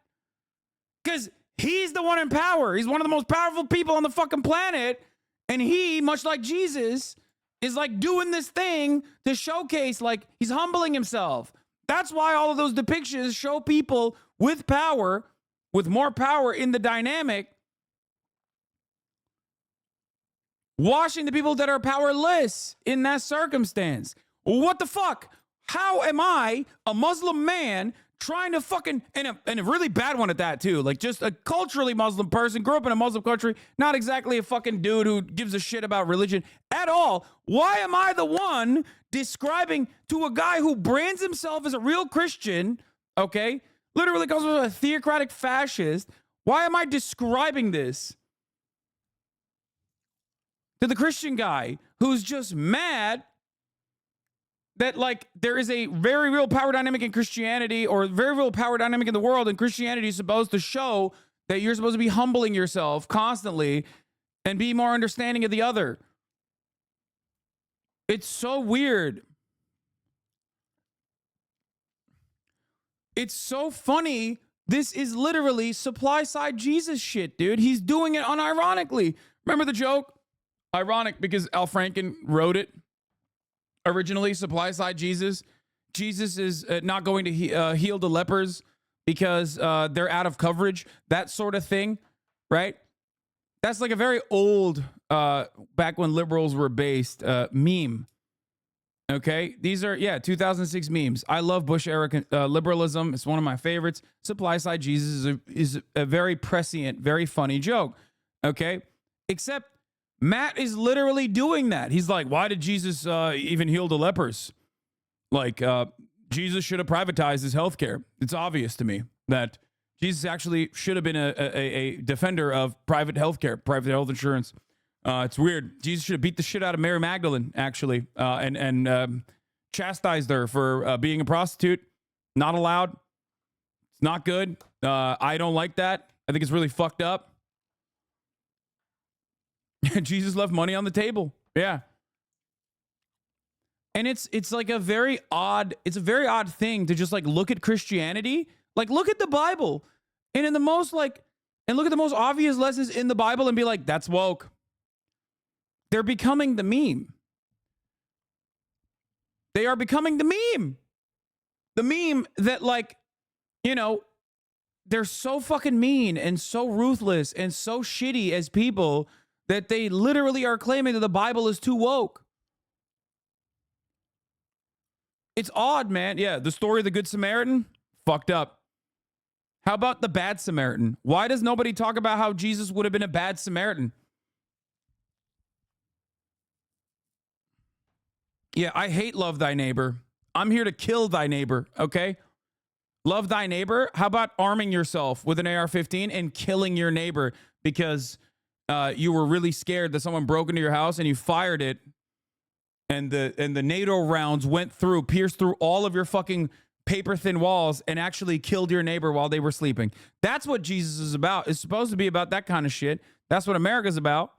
Because he's the one in power. He's one of the most powerful people on the fucking planet. And he, much like Jesus, is like doing this thing to showcase like he's humbling himself. That's why all of those depictions show people with power, with more power in the dynamic, washing the people that are powerless in that circumstance. What the fuck? How am I, a Muslim man, trying to fucking, and a really bad one at that too, like just a culturally Muslim person, grew up in a Muslim country, not exactly a fucking dude who gives a shit about religion at all. Why am I the one describing to a guy who brands himself as a real Christian, okay, literally calls himself a theocratic fascist, why am I describing this to the Christian guy who's just mad that, like, there is a very real power dynamic in Christianity, or very real power dynamic in the world, and Christianity is supposed to show that you're supposed to be humbling yourself constantly and be more understanding of the other. It's so weird. It's so funny. This is literally supply side Jesus shit, dude. He's doing it unironically. Remember the joke? Ironic because Al Franken wrote it. Originally, supply side Jesus. Jesus is not going to heal the lepers because they're out of coverage. That sort of thing, right? That's like a very old, back when liberals were based, meme. Okay? These are, 2006 memes. I love Bush era liberalism. It's one of my favorites. Supply side Jesus is a very prescient, very funny joke. Okay? Except Matt is literally doing that. He's like, why did Jesus even heal the lepers? Like, Jesus should have privatized his healthcare. It's obvious to me that Jesus actually should have been a defender of private healthcare, private health insurance. It's weird. Jesus should have beat the shit out of Mary Magdalene, actually, and chastised her for being a prostitute. Not allowed. It's not good. I don't like that. I think it's really fucked up. Jesus left money on the table. Yeah. And it's like a very odd thing to just like look at Christianity, like look at the Bible and look at the most obvious lessons in the Bible and be like, that's woke. They're becoming the meme. They are becoming the meme. The meme that, like, you know, they're so fucking mean and so ruthless and so shitty as people that they literally are claiming that the Bible is too woke. It's odd, man. Yeah, the story of the Good Samaritan, fucked up. How about the Bad Samaritan? Why does nobody talk about how Jesus would have been a bad Samaritan? Yeah, I hate love thy neighbor. I'm here to kill thy neighbor, okay? Love thy neighbor? How about arming yourself with an AR-15 and killing your neighbor because you were really scared that someone broke into your house and you fired it and the NATO rounds pierced through all of your fucking paper thin walls and actually killed your neighbor while they were sleeping. That's what Jesus is about. It's supposed to be about that kind of shit. That's what America's about.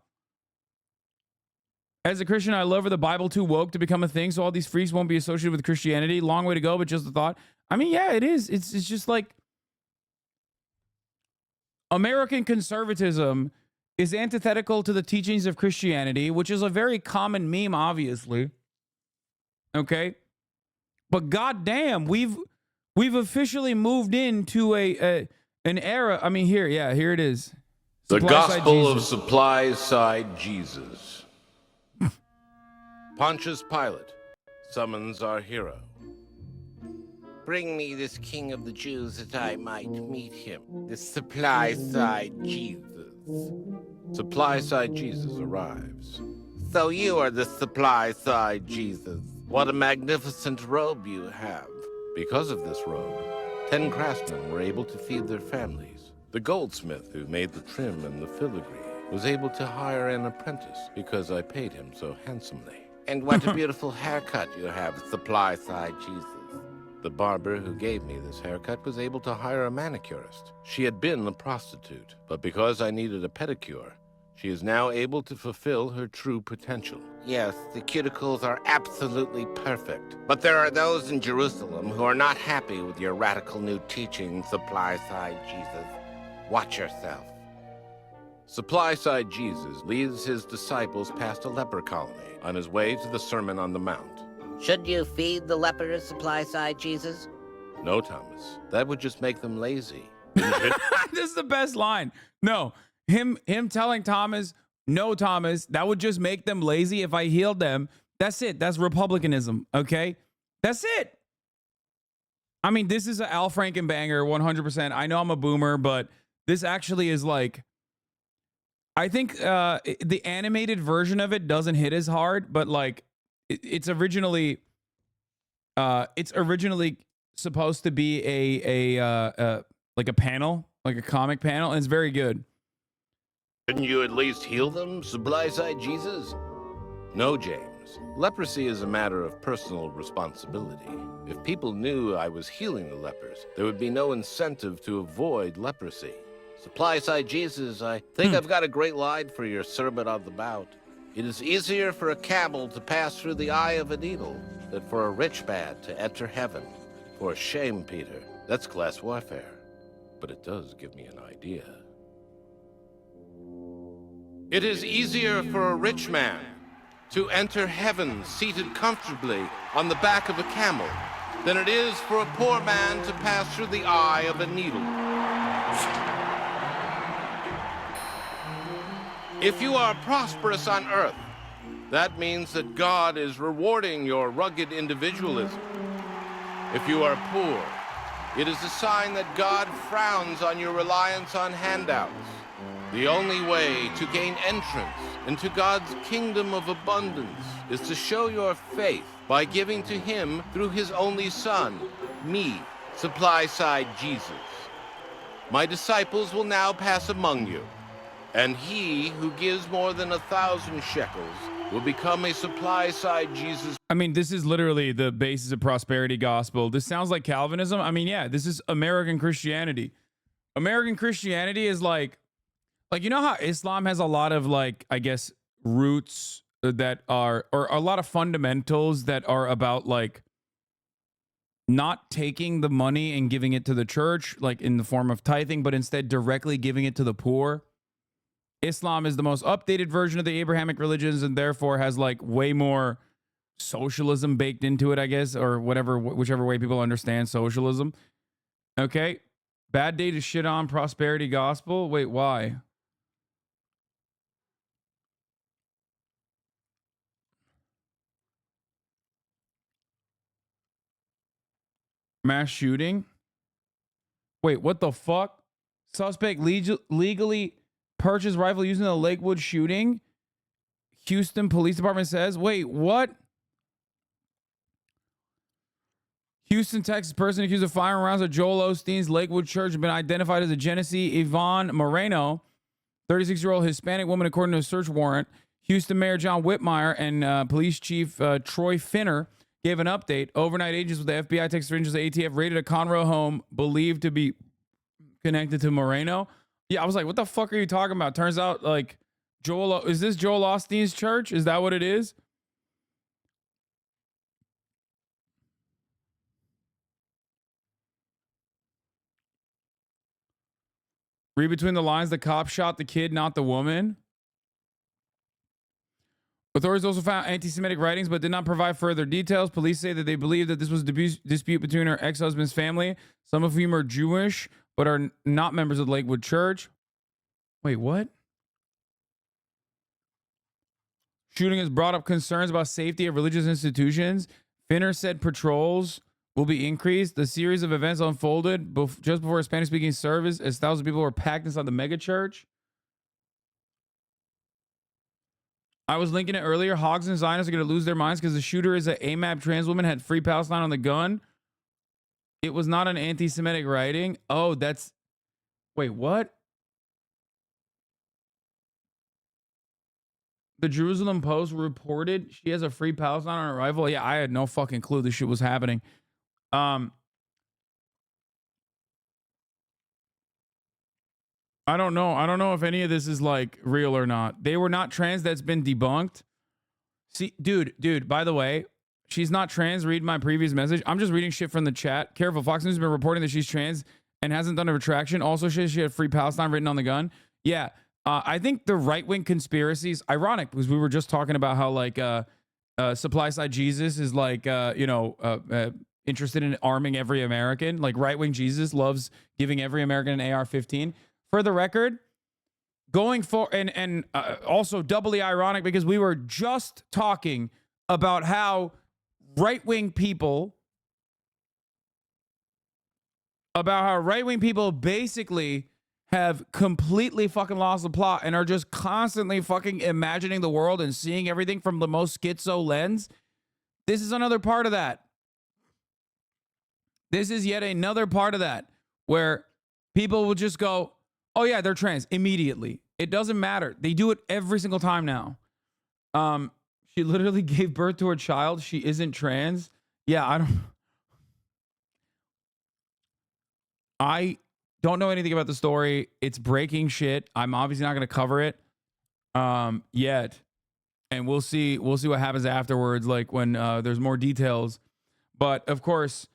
As a Christian, I love the Bible too woke to become a thing, so all these freaks won't be associated with Christianity. Long way to go, but just a thought. I mean, yeah, it is. It's just like American conservatism is antithetical to the teachings of Christianity, which is a very common meme, obviously. Okay? But goddamn, we've officially moved into an era. I mean, here it is. The Supply gospel side of supply side Jesus. Pontius Pilate summons our hero. Bring me this king of the Jews that I might meet him. This supply side Jesus. Supply side Jesus arrives. So you are the supply side Jesus. What a magnificent robe you have. Because of this robe, 10 craftsmen were able to feed their families. The goldsmith who made the trim and the filigree was able to hire an apprentice because I paid him so handsomely. And what a beautiful haircut you have, supply side Jesus. The barber who gave me this haircut was able to hire a manicurist. She had been a prostitute, but because I needed a pedicure, she is now able to fulfill her true potential. Yes, the cuticles are absolutely perfect. But there are those in Jerusalem who are not happy with your radical new teaching, supply side Jesus. Watch yourself. Supply side Jesus leads his disciples past a leper colony on his way to the Sermon on the Mount. Should you feed the lepers, supply side Jesus? No, Thomas. That would just make them lazy. This is the best line. No, him telling Thomas, no, Thomas, that would just make them lazy if I healed them. That's it. That's republicanism, okay? That's it. I mean, this is an Al Franken banger, 100%. I know I'm a boomer, but this actually is like, I think the animated version of it doesn't hit as hard, but like it's originally supposed to be a like a panel, like a comic panel, and it's very good. Couldn't you at least heal them, Supply-Side Jesus? No, James. Leprosy is a matter of personal responsibility. If people knew I was healing the lepers, there would be no incentive to avoid leprosy. Supply-Side Jesus, I think I've got a great line for your Sermon on the Mount. It is easier for a camel to pass through the eye of a needle than for a rich man to enter heaven. For shame, Peter. That's class warfare. But it does give me an idea. It is easier for a rich man to enter heaven seated comfortably on the back of a camel than it is for a poor man to pass through the eye of a needle. If you are prosperous on earth, that means that God is rewarding your rugged individualism. If you are poor, it is a sign that God frowns on your reliance on handouts. The only way to gain entrance into God's kingdom of abundance is to show your faith by giving to Him through His only Son, me, Supply-Side Jesus. My disciples will now pass among you, and he who gives more than 1,000 shekels will become a Supply-Side Jesus. I mean, this is literally the basis of prosperity gospel. This sounds like Calvinism. I mean, yeah, this is American Christianity. American Christianity is like, you know how Islam has a lot of like, I guess, roots that are, or a lot of fundamentals that are about like not taking the money and giving it to the church, like in the form of tithing, but instead directly giving it to the poor. Islam is the most updated version of the Abrahamic religions and therefore has like way more socialism baked into it, I guess, or whatever, whichever way people understand socialism. Okay. Bad day to shit on prosperity gospel. Wait, why? Mass shooting? Wait, what the fuck? Suspect legally purchased rifle using the Lakewood shooting? Houston Police Department says. Wait, what? Houston, Texas person accused of firing rounds at Joel Osteen's Lakewood Church has been identified as a Genesee Yvonne Moreno, 36-year-old Hispanic woman, according to a search warrant. Houston Mayor John Whitmire and Police Chief Troy Finner gave an update. Overnight agents with the FBI, Texas Rangers, the ATF raided a Conroe home believed to be connected to Moreno. Yeah, I was like, what the fuck are you talking about? Turns out, like, is this Joel Osteen's church? Is that what it is? Read between the lines, the cop shot the kid, not the woman. Authorities also found anti-Semitic writings, but did not provide further details. Police say that they believe that this was a dispute between her ex-husband's family, some of whom are Jewish, but are not members of Lakewood Church. Wait, what? Shooting has brought up concerns about safety of religious institutions. Finner said patrols will be increased. The series of events unfolded just before a Spanish-speaking service as thousands of people were packed inside the mega church. I was linking it earlier. Hogs and Zionists are going to lose their minds because the shooter is an AMAB trans woman, had Free Palestine on the gun. It was not an anti-Semitic writing. Oh, that's... Wait, what? The Jerusalem Post reported she has a Free Palestine on arrival. Yeah, I had no fucking clue this shit was happening. I don't know. I don't know if any of this is like real or not. They were not trans. That's been debunked. See, dude, by the way, she's not trans. Read my previous message. I'm just reading shit from the chat. Careful. Fox News has been reporting that she's trans and hasn't done a retraction. Also, she had Free Palestine written on the gun. Yeah. I think the right-wing conspiracy is ironic because we were just talking about how like Supply-Side Jesus is like, interested in arming every American. Like right-wing Jesus loves giving every American an AR-15. For the record, going for and also doubly ironic because we were just talking about how right-wing people about how right-wing people basically have completely fucking lost the plot and are just constantly fucking imagining the world and seeing everything from the most schizo lens. This is another part of that. This is yet another part of that where people will just go, oh yeah, they're trans immediately. It doesn't matter. They do it every single time now. She literally gave birth to her child. She isn't trans. Yeah, I don't know anything about the story. It's breaking shit. I'm obviously not going to cover it yet. And we'll see what happens afterwards, like when there's more details. But of course,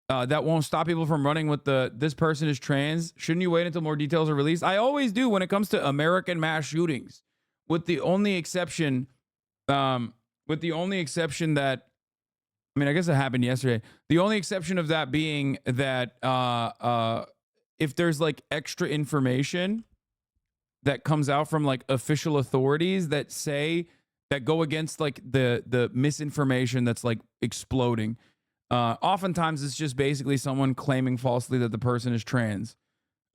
that won't stop people from running with this person is trans. Shouldn't you wait until more details are released? I always do when it comes to American mass shootings, with the only exception that, I mean, I guess it happened yesterday. The only exception of that being that if there's like extra information that comes out from like official authorities that go against like the misinformation that's like exploding. Oftentimes it's just basically someone claiming falsely that the person is trans.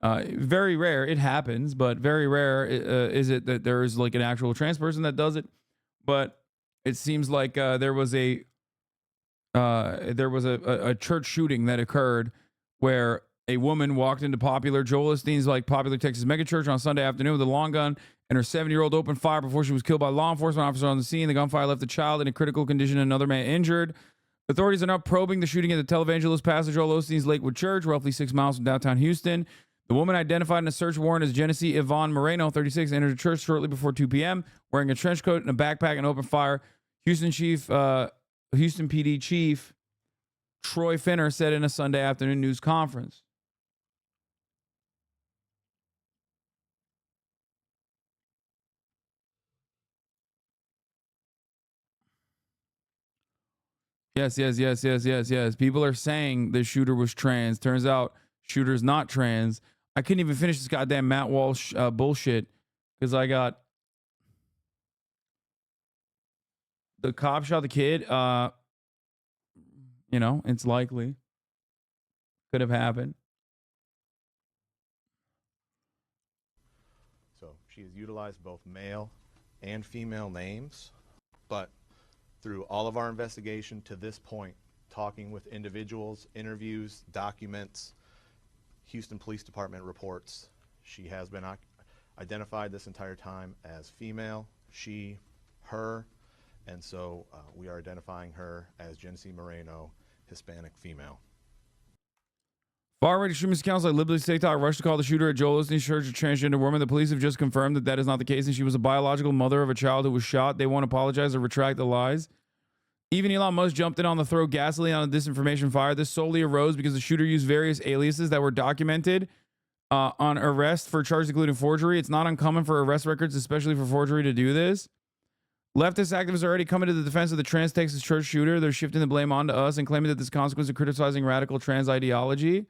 Very rare, it happens, but very rare is it that there is like an actual trans person that does it. But it seems like there was a church shooting that occurred where a woman walked into Joel Osteen's like popular Texas megachurch on Sunday afternoon with a long gun, and her 70-year-old opened fire before she was killed by law enforcement officers on the scene. The gunfire left a child in a critical condition and another man injured. Authorities are now probing the shooting at the Televangelist Pastor Joel Osteen's Lakewood Church, roughly 6 miles from downtown Houston. The woman, identified in a search warrant as Genesee Yvonne Moreno, 36, entered the church shortly before 2 p.m. wearing a trench coat and a backpack and opened fire. Houston PD Chief Troy Finner said in a Sunday afternoon news conference. Yes. People are saying the shooter was trans. Turns out shooter's not trans. I couldn't even finish this goddamn Matt Walsh bullshit because I got the cop shot the kid. It's likely. Could have happened. So she has utilized both male and female names, but through all of our investigation to this point, talking with individuals, interviews, documents, Houston Police Department reports, she has been identified this entire time as female, she, her, and so we are identifying her as Genesee Moreno, Hispanic female. Far-right extremist accounts like Liberty TikTok rushed to call the shooter at Joel Osteen's church a transgender woman. The police have just confirmed that is not the case, and she was a biological mother of a child who was shot. They won't apologize or retract the lies. Even Elon Musk jumped in on the throw gasoline on a disinformation fire. This solely arose because the shooter used various aliases that were documented on arrest for charges including forgery. It's not uncommon for arrest records, especially for forgery, to do this. Leftist activists are already coming to the defense of the trans Texas church shooter. They're shifting the blame onto us and claiming that this consequence of criticizing radical trans ideology.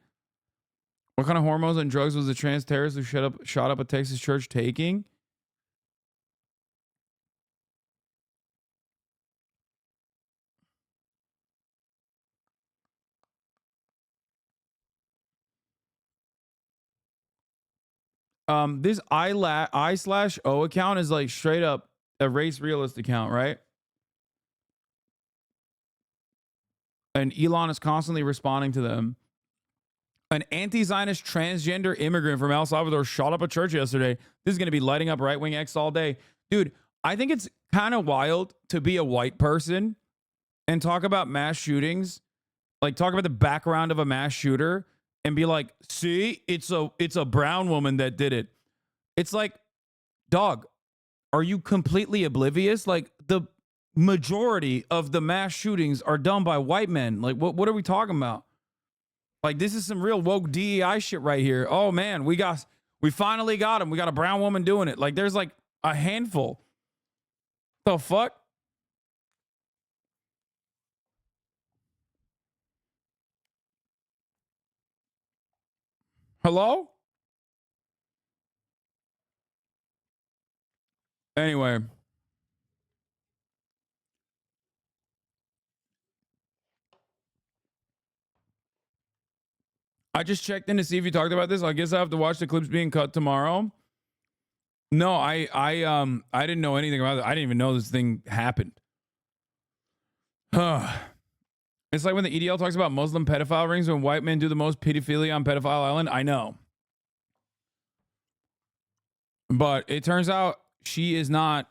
What kind of hormones and drugs was the trans terrorist who shot up a Texas church taking? This I/O account is like straight up a race realist account, right? And Elon is constantly responding to them. An anti-Zionist transgender immigrant from El Salvador shot up a church yesterday. This is going to be lighting up right-wing X all day. Dude, I think it's kind of wild to be a white person and talk about mass shootings, like talk about the background of a mass shooter and be like, see, it's a brown woman that did it. It's like, dog, are you completely oblivious? Like, the majority of the mass shootings are done by white men. Like, what are we talking about? Like, this is some real woke DEI shit right here. Oh man, we finally got him. We got a brown woman doing it. Like, there's like a handful. The fuck? Hello? Anyway. I just checked in to see if you talked about this. I guess I have to watch the clips being cut tomorrow. No, I didn't know anything about it. I didn't even know this thing happened. It's like when the EDL talks about Muslim pedophile rings when white men do the most pedophilia on Pedophile Island. I know. But it turns out she is not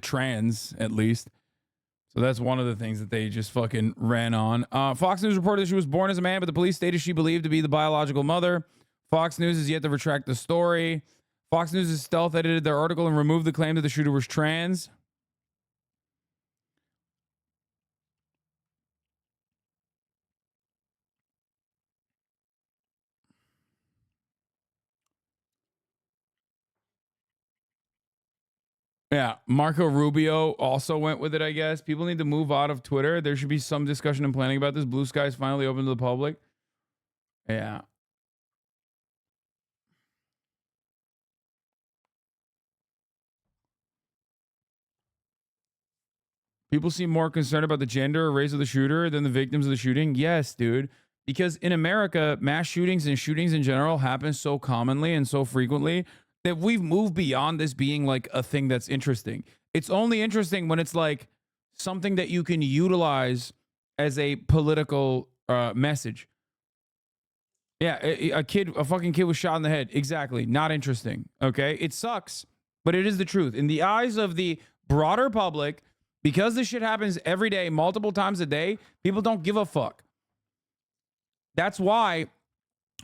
trans, at least. So that's one of the things that they just fucking ran on. Fox News reported that she was born as a man, but the police stated she believed to be the biological mother. Fox News is yet to retract the story. Fox News has stealth edited their article and removed the claim that the shooter was trans. Yeah, Marco Rubio also went with it, I guess. People need to move out of Twitter. There should be some discussion and planning about this. Blue Sky is finally open to the public. Yeah. People seem more concerned about the gender or race of the shooter than the victims of the shooting. Yes, dude. Because in America, mass shootings and shootings in general happen so commonly and so frequently that we've moved beyond this being like a thing that's interesting. It's only interesting when it's like something that you can utilize as a political message. Yeah, a fucking kid was shot in the head. Exactly. Not interesting. Okay. It sucks, but it is the truth. In the eyes of the broader public, because this shit happens every day, multiple times a day, people don't give a fuck. That's why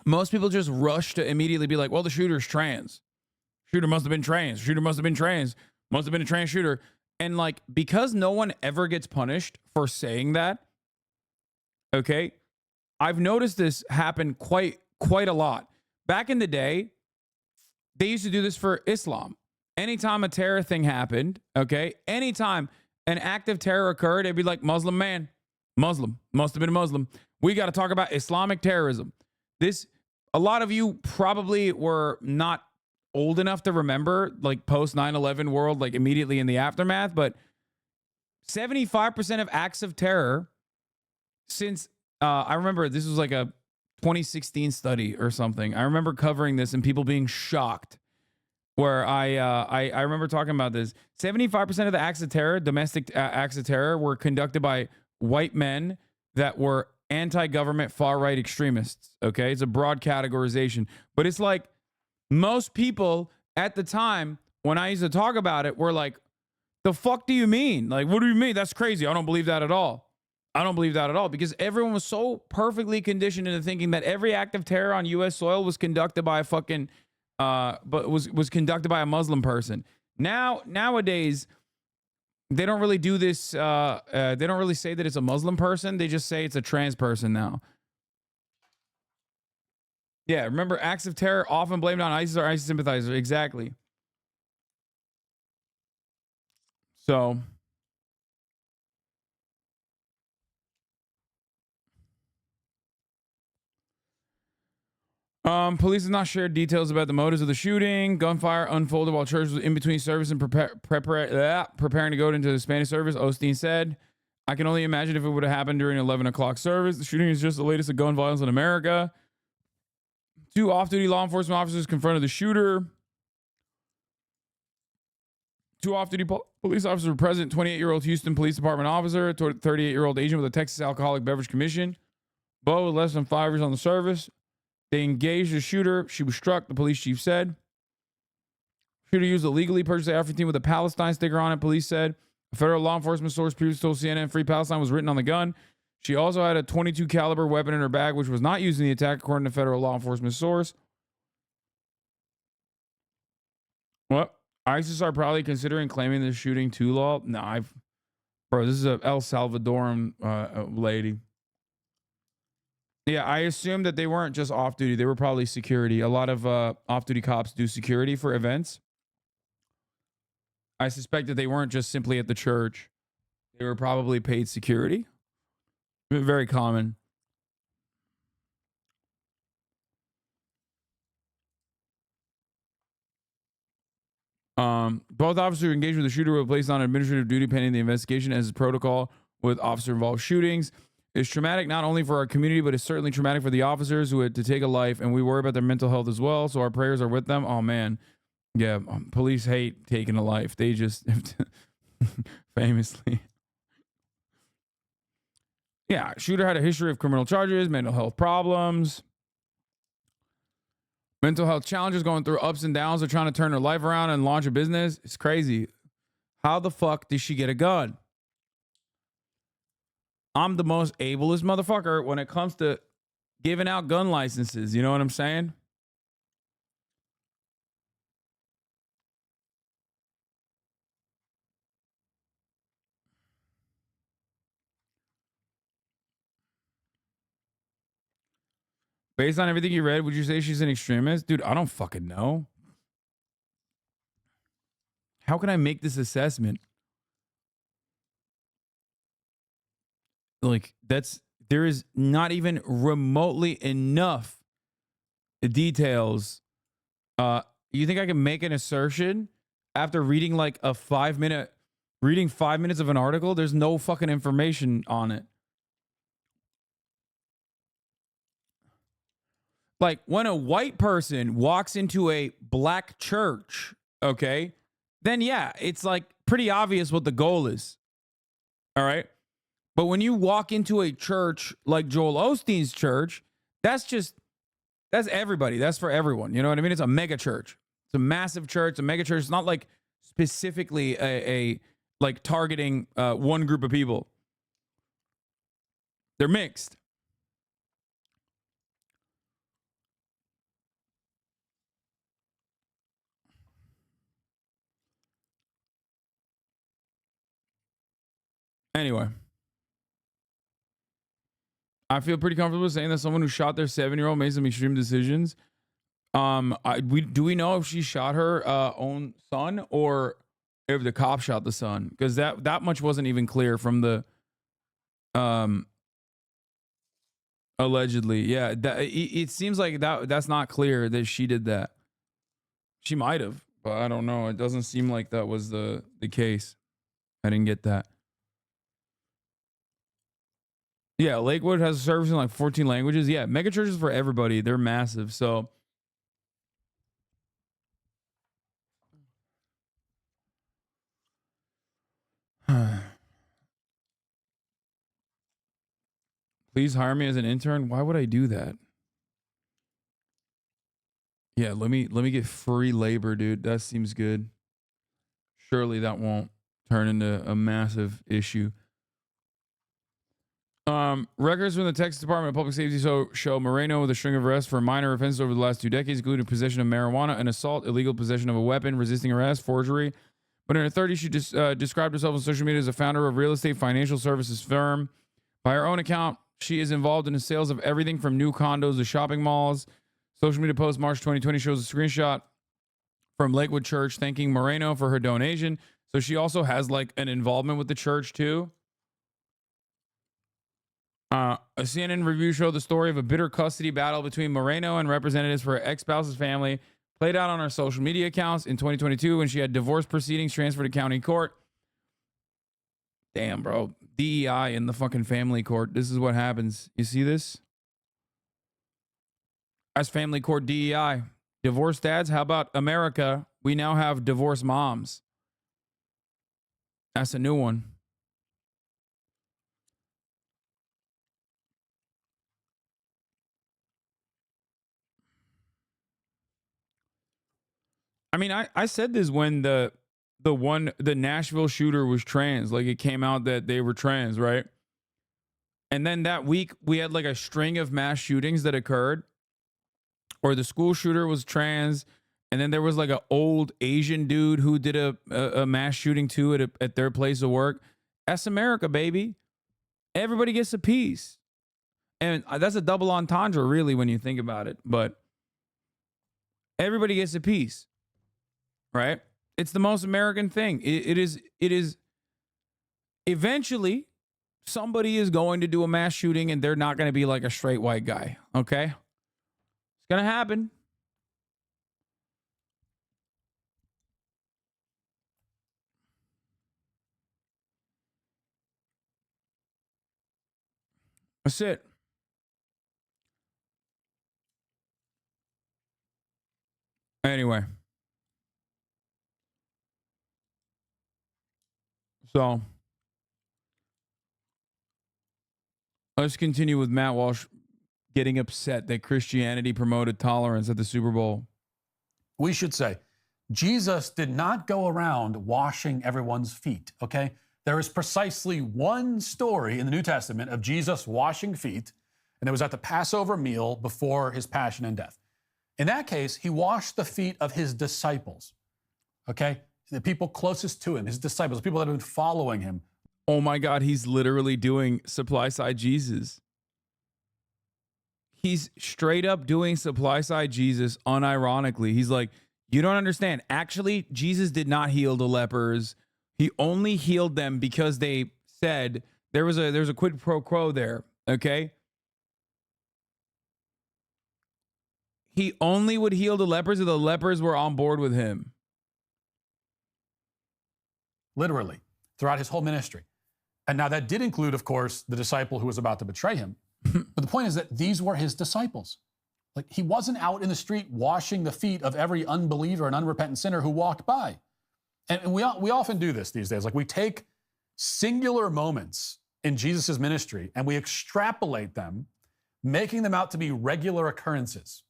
most people just rush to immediately be like, well, the shooter's trans. Shooter must have been trans. Shooter must have been trans. Must have been a trans shooter. And like, because no one ever gets punished for saying that, okay, I've noticed this happen quite a lot. Back in the day, they used to do this for Islam. Anytime a terror thing happened, okay, anytime an act of terror occurred, they'd be like, Muslim man, Muslim, must have been a Muslim. We got to talk about Islamic terrorism. A lot of you probably were not old enough to remember like post 9/11 world, like immediately in the aftermath, but 75% of acts of terror since, I remember this was like a 2016 study or something. I remember covering this and people being shocked where I remember talking about this. 75% of the acts of terror, domestic acts of terror, were conducted by white men that were anti-government far-right extremists. Okay, it's a broad categorization, but it's like most people at the time when I used to talk about it were like, the fuck do you mean? Like, what do you mean? That's crazy. I don't believe that at all. I don't believe that at all, because everyone was so perfectly conditioned into thinking that every act of terror on U.S. soil was conducted by a fucking, but was conducted by a Muslim person. Nowadays, they don't really do this. They don't really say that it's a Muslim person. They just say it's a trans person now. Yeah, remember, acts of terror often blamed on ISIS or ISIS sympathizers. Exactly. So, police have not shared details about the motives of the shooting. Gunfire unfolded while church was in between service and preparing to go into the Spanish service, Osteen said. I can only imagine if it would have happened during 11 o'clock service. The shooting is just the latest of gun violence in America. 2 off-duty law enforcement officers confronted the shooter. 2 off-duty police officers were present. 28-year-old Houston Police Department officer, 38-year-old agent with the Texas Alcoholic Beverage Commission. Both with less than 5 years on the service. They engaged the shooter. She was struck, the police chief said. Shooter used a legally purchased AR-15 with a Palestine sticker on it, police said. A federal law enforcement source previously told CNN Free Palestine was written on the gun. She also had a .22 caliber weapon in her bag, which was not used in the attack, according to federal law enforcement source. What? ISIS are probably considering claiming the shooting too law. No, bro, this is a El Salvadoran lady. Yeah, I assume that they weren't just off duty. They were probably security. A lot of off-duty cops do security for events. I suspect that they weren't just simply at the church. They were probably paid security. Very common. Both officers who engaged with the shooter were placed on administrative duty pending the investigation as is protocol with officer-involved shootings. It's traumatic not only for our community, but it's certainly traumatic for the officers who had to take a life, and we worry about their mental health as well. So our prayers are with them. Oh man, yeah, police hate taking a life. They just famously. Yeah, shooter had a history of criminal charges, mental health problems, mental health challenges, going through ups and downs of trying to turn her life around and launch a business. It's crazy. How the fuck did she get a gun? I'm the most ablest motherfucker when it comes to giving out gun licenses. You know what I'm saying? Based on everything you read, would you say she's an extremist? Dude, I don't fucking know. How can I make this assessment? Like, there is not even remotely enough details. You think I can make an assertion after reading like a 5 minute, reading 5 minutes of an article? There's no fucking information on it. Like when a white person walks into a black church, okay, then yeah, it's like pretty obvious what the goal is. All right. But when you walk into a church like Joel Osteen's church, that's everybody. That's for everyone. You know what I mean? It's a mega church. It's a massive church, a mega church. It's not like specifically a like targeting one group of people. They're mixed. Anyway, I feel pretty comfortable saying that someone who shot their 7-year-old made some extreme decisions. Do we know if she shot her own son or if the cop shot the son? Because that much wasn't even clear from the allegedly. Yeah, it seems like that's not clear that she did that. She might have, but I don't know. It doesn't seem like that was the case. I didn't get that. Yeah, Lakewood has a service in like 14 languages. Yeah, mega churches for everybody. They're massive. So please hire me as an intern. Why would I do that? Yeah, let me get free labor, dude. That seems good. Surely that won't turn into a massive issue. Records from the Texas Department of Public Safety show Moreno with a string of arrests for minor offenses over the last 2 decades, including possession of marijuana, an assault, illegal possession of a weapon, resisting arrest, forgery. But in her 30s, she described herself on social media as a founder of a real estate financial services firm. By her own account, she is involved in the sales of everything from new condos to shopping malls. Social media post March 2020 shows a screenshot from Lakewood Church thanking Moreno for her donation. So she also has like an involvement with the church too. A CNN review showed the story of a bitter custody battle between Moreno and representatives for her ex-spouse's family played out on her social media accounts in 2022 when she had divorce proceedings transferred to county court. Damn, bro. DEI in the fucking family court. This is what happens. You see this? As family court DEI. Divorce dads, how about America? We now have divorce moms. That's a new one. I mean, I said this when the Nashville shooter was trans. Like it came out that they were trans, right? And then that week we had like a string of mass shootings that occurred, or the school shooter was trans, and then there was like an old Asian dude who did a mass shooting too at their place of work. That's America, baby. Everybody gets a piece, and that's a double entendre, really, when you think about it. But everybody gets a piece. Right? It's the most American thing. It is eventually somebody is going to do a mass shooting and they're not going to be like a straight white guy. Okay? It's going to happen. That's it. Anyway. So let's continue with Matt Walsh getting upset that Christianity promoted tolerance at the Super Bowl. We should say, Jesus did not go around washing everyone's feet, okay? There is precisely one story in the New Testament of Jesus washing feet, and it was at the Passover meal before his passion and death. In that case, he washed the feet of his disciples, okay? The people closest to him, his disciples, the people that have been following him. Oh my God, he's literally doing supply side Jesus. He's straight up doing supply side Jesus unironically. He's like, you don't understand. Actually, Jesus did not heal the lepers. He only healed them because they said there was a quid pro quo there, okay? He only would heal the lepers if the lepers were on board with him. Literally, throughout his whole ministry. And now that did include, of course, the disciple who was about to betray him. But the point is that these were his disciples. Like, he wasn't out in the street washing the feet of every unbeliever and unrepentant sinner who walked by. And we often do this these days. Like, we take singular moments in Jesus' ministry and we extrapolate them, making them out to be regular occurrences.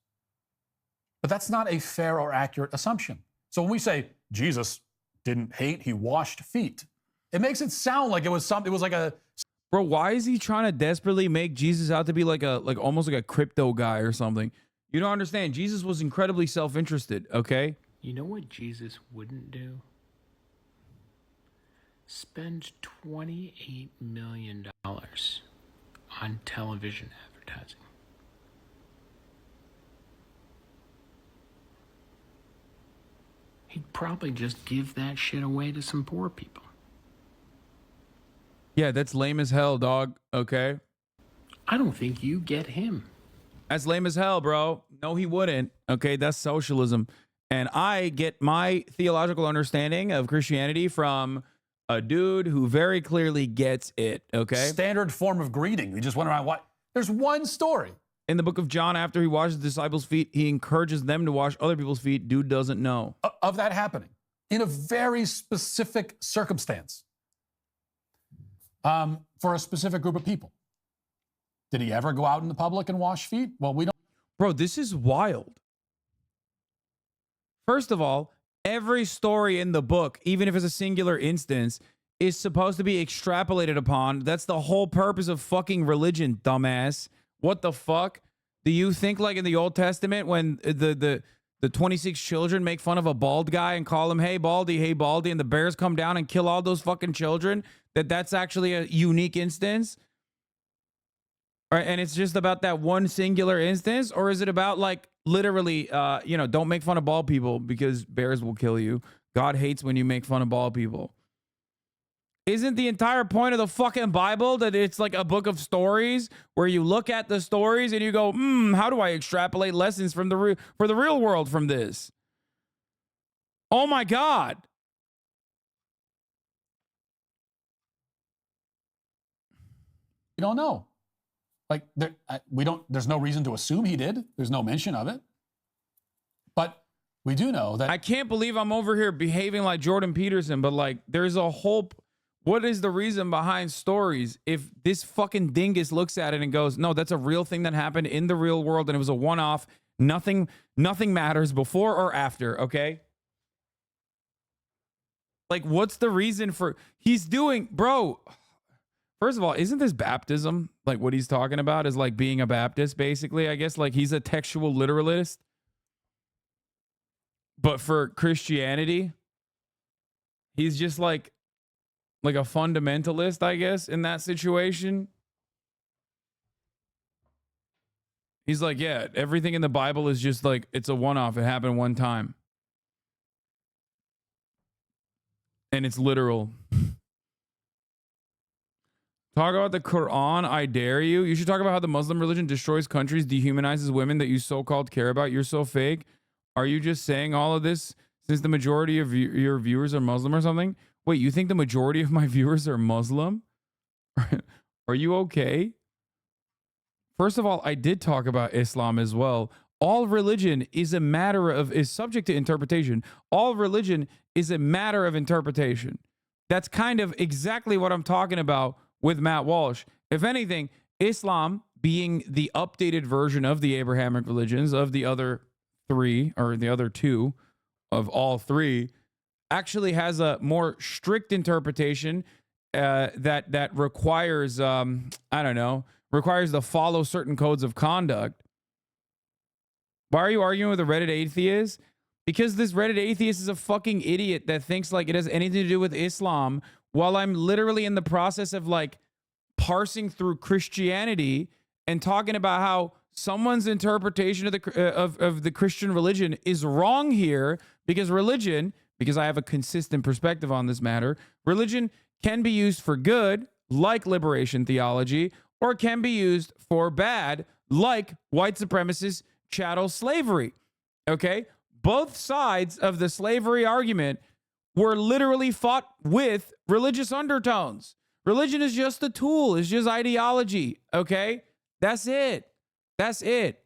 But that's not a fair or accurate assumption. So when we say Jesus didn't hate, he washed feet, it makes it sound like it was something, it was like a... Bro, why is he trying to desperately make Jesus out to be like almost like a crypto guy or something? You don't understand. Jesus was incredibly self-interested, okay? You know what Jesus wouldn't do? Spend $28 million on television advertising. He'd probably just give that shit away to some poor people. Yeah, that's lame as hell, dog. Okay. I don't think you get him. That's lame as hell, bro. No, he wouldn't. Okay, that's socialism. And I get my theological understanding of Christianity from a dude who very clearly gets it. Okay. Standard form of greeting. We just went around what? There's one story. In the book of John, after he washes the disciples' feet, he encourages them to wash other people's feet. Dude doesn't know. Of that happening in a very specific circumstance. For a specific group of people. Did he ever go out in the public and wash feet? Well, we don't. Bro, this is wild. First of all, every story in the book, even if it's a singular instance, is supposed to be extrapolated upon. That's the whole purpose of fucking religion, dumbass. What the fuck? Do you think like in the Old Testament when the 26 children make fun of a bald guy and call him, hey, Baldy, and the bears come down and kill all those fucking children, that's actually a unique instance? All right, and it's just about that one singular instance? Or is it about like literally, don't make fun of bald people because bears will kill you. God hates when you make fun of bald people. Isn't the entire point of the fucking Bible that it's like a book of stories where you look at the stories and you go, how do I extrapolate lessons from for the real world from this? Oh my God. You don't know. Like there's no reason to assume he did. There's no mention of it. But we do know that. I can't believe I'm over here behaving like Jordan Peterson, but like there's a whole... What is the reason behind stories if this fucking dingus looks at it and goes, no, that's a real thing that happened in the real world and it was a one-off. Nothing matters before or after, okay? Like, what's the reason for... He's doing... Bro, first of all, isn't this baptism? Like, what he's talking about is like being a Baptist, basically, I guess. Like, he's a textual literalist. But for Christianity, he's just like a fundamentalist, I guess, in that situation. He's like, yeah, everything in the Bible is just like, it's a one-off. It happened one time. And it's literal. Talk about the Quran, I dare you. You should talk about how the Muslim religion destroys countries, dehumanizes women that you so-called care about. You're so fake. Are you just saying all of this since the majority of your viewers are Muslim or something? Wait, you think the majority of my viewers are Muslim? Are you okay? First of all, I did talk about Islam as well. All religion is subject to interpretation. All religion is a matter of interpretation. That's kind of exactly what I'm talking about with Matt Walsh. If anything, Islam, being the updated version of the Abrahamic religions, of the other three, or the other two of all three, actually has a more strict interpretation that requires, requires to follow certain codes of conduct. Why are you arguing with a Reddit atheist? Because this Reddit atheist is a fucking idiot that thinks like it has anything to do with Islam, while I'm literally in the process of like parsing through Christianity and talking about how someone's interpretation of the Christian religion is wrong here, because I have a consistent perspective on this matter, religion can be used for good, like liberation theology, or it can be used for bad, like white supremacist chattel slavery. Okay? Both sides of the slavery argument were literally fought with religious undertones. Religion is just a tool. It's just ideology. Okay? That's it. That's it.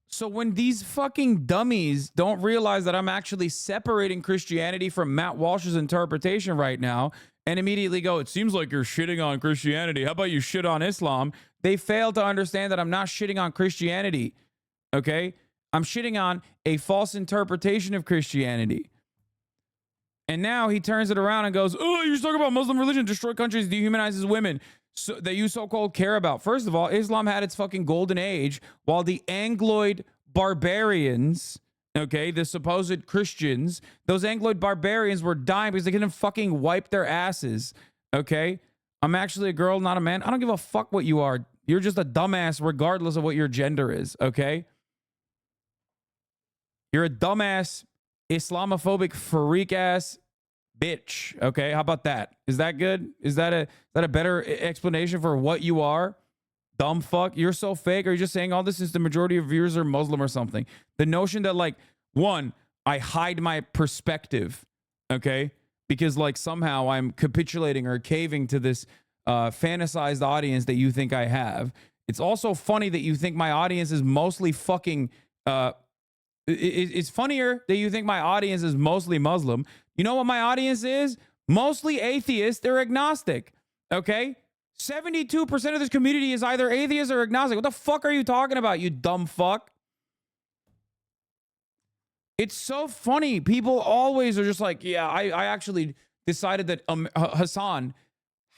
So when these fucking dummies don't realize that I'm actually separating Christianity from Matt Walsh's interpretation right now and immediately go, it seems like you're shitting on Christianity. How about you shit on Islam? They fail to understand that I'm not shitting on Christianity. Okay? I'm shitting on a false interpretation of Christianity. And now he turns it around and goes, oh, you're talking about Muslim religion, destroy countries, dehumanizes women that you so-called care about. First of all, Islam had its fucking golden age while the Angloid barbarians, okay, the supposed Christians, those Angloid barbarians were dying because they couldn't fucking wipe their asses, okay? I'm actually a girl, not a man. I don't give a fuck what you are. You're just a dumbass regardless of what your gender is, okay? You're a dumbass, Islamophobic, freak-ass bitch, okay? How about that? Is that good? Is that a better explanation for what you are? Dumb fuck. You're so fake. Or are you just saying all this since the majority of viewers are Muslim or something? The notion that, like, one, I hide my perspective, okay? Because, like, somehow I'm capitulating or caving to this fantasized audience that you think I have. It's also funny that you think my audience is mostly fucking... It's funnier that you think my audience is mostly Muslim. You know what my audience is? Mostly atheist or agnostic, okay? 72% of this community is either atheist or agnostic. What the fuck are you talking about, you dumb fuck? It's so funny. People always are just like, yeah, I actually decided that Hassan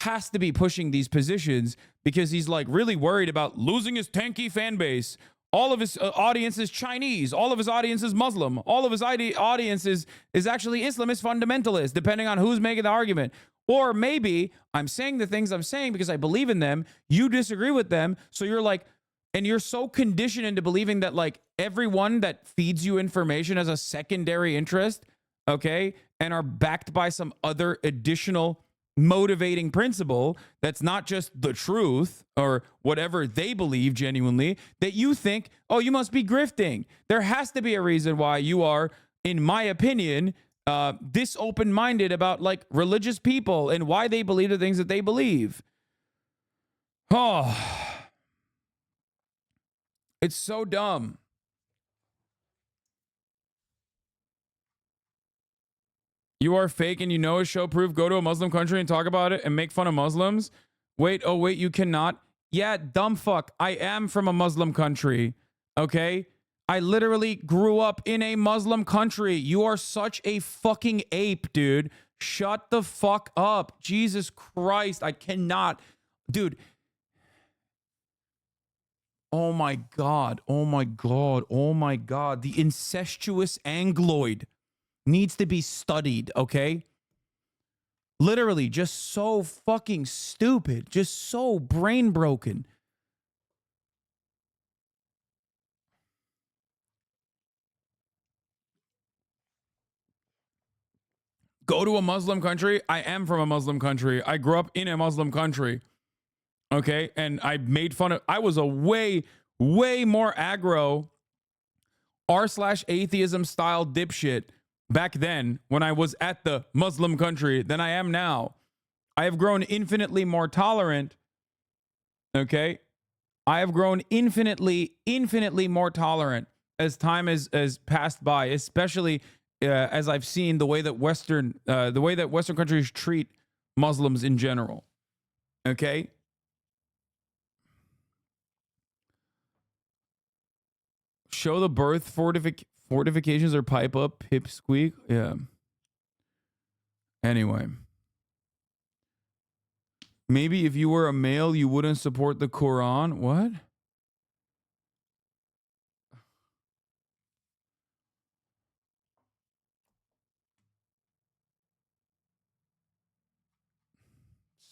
has to be pushing these positions because he's like really worried about losing his tanky fan base. All of his audience is Chinese. All of his audience is Muslim. All of his audience is actually Islamist fundamentalist, depending on who's making the argument. Or maybe I'm saying the things I'm saying because I believe in them. You disagree with them. So you're like, and you're so conditioned into believing that like everyone that feeds you information has a secondary interest, okay, and are backed by some other additional motivating principle that's not just the truth or whatever they believe genuinely, that you think, oh, you must be grifting. There has to be a reason why you are, in my opinion, this open-minded about like religious people and why they believe the things that they believe. Oh, it's so dumb. You are fake and you know it's show proof. Go to a Muslim country and talk about it and make fun of Muslims. Wait, oh wait, you cannot. Yeah, dumb fuck. I am from a Muslim country. Okay? I literally grew up in a Muslim country. You are such a fucking ape, dude. Shut the fuck up. Jesus Christ. I cannot. Dude. Oh my God. Oh my God. Oh my God. The incestuous Angloid needs to be studied, okay? Literally, just so fucking stupid. Just so brain broken. Go to a Muslim country. I am from a Muslim country. I grew up in a Muslim country. Okay? And I made fun of... I was a way more aggro r/atheism style dipshit back then when I was at the Muslim country than I am now. I have grown infinitely more tolerant. Okay? I have grown infinitely more tolerant as time has passed by, especially as I've seen the way that Western countries treat Muslims in general. Okay? Show the birth fortifications or pipe up, pipsqueak. Yeah. Anyway. Maybe if you were a male, you wouldn't support the Quran. What?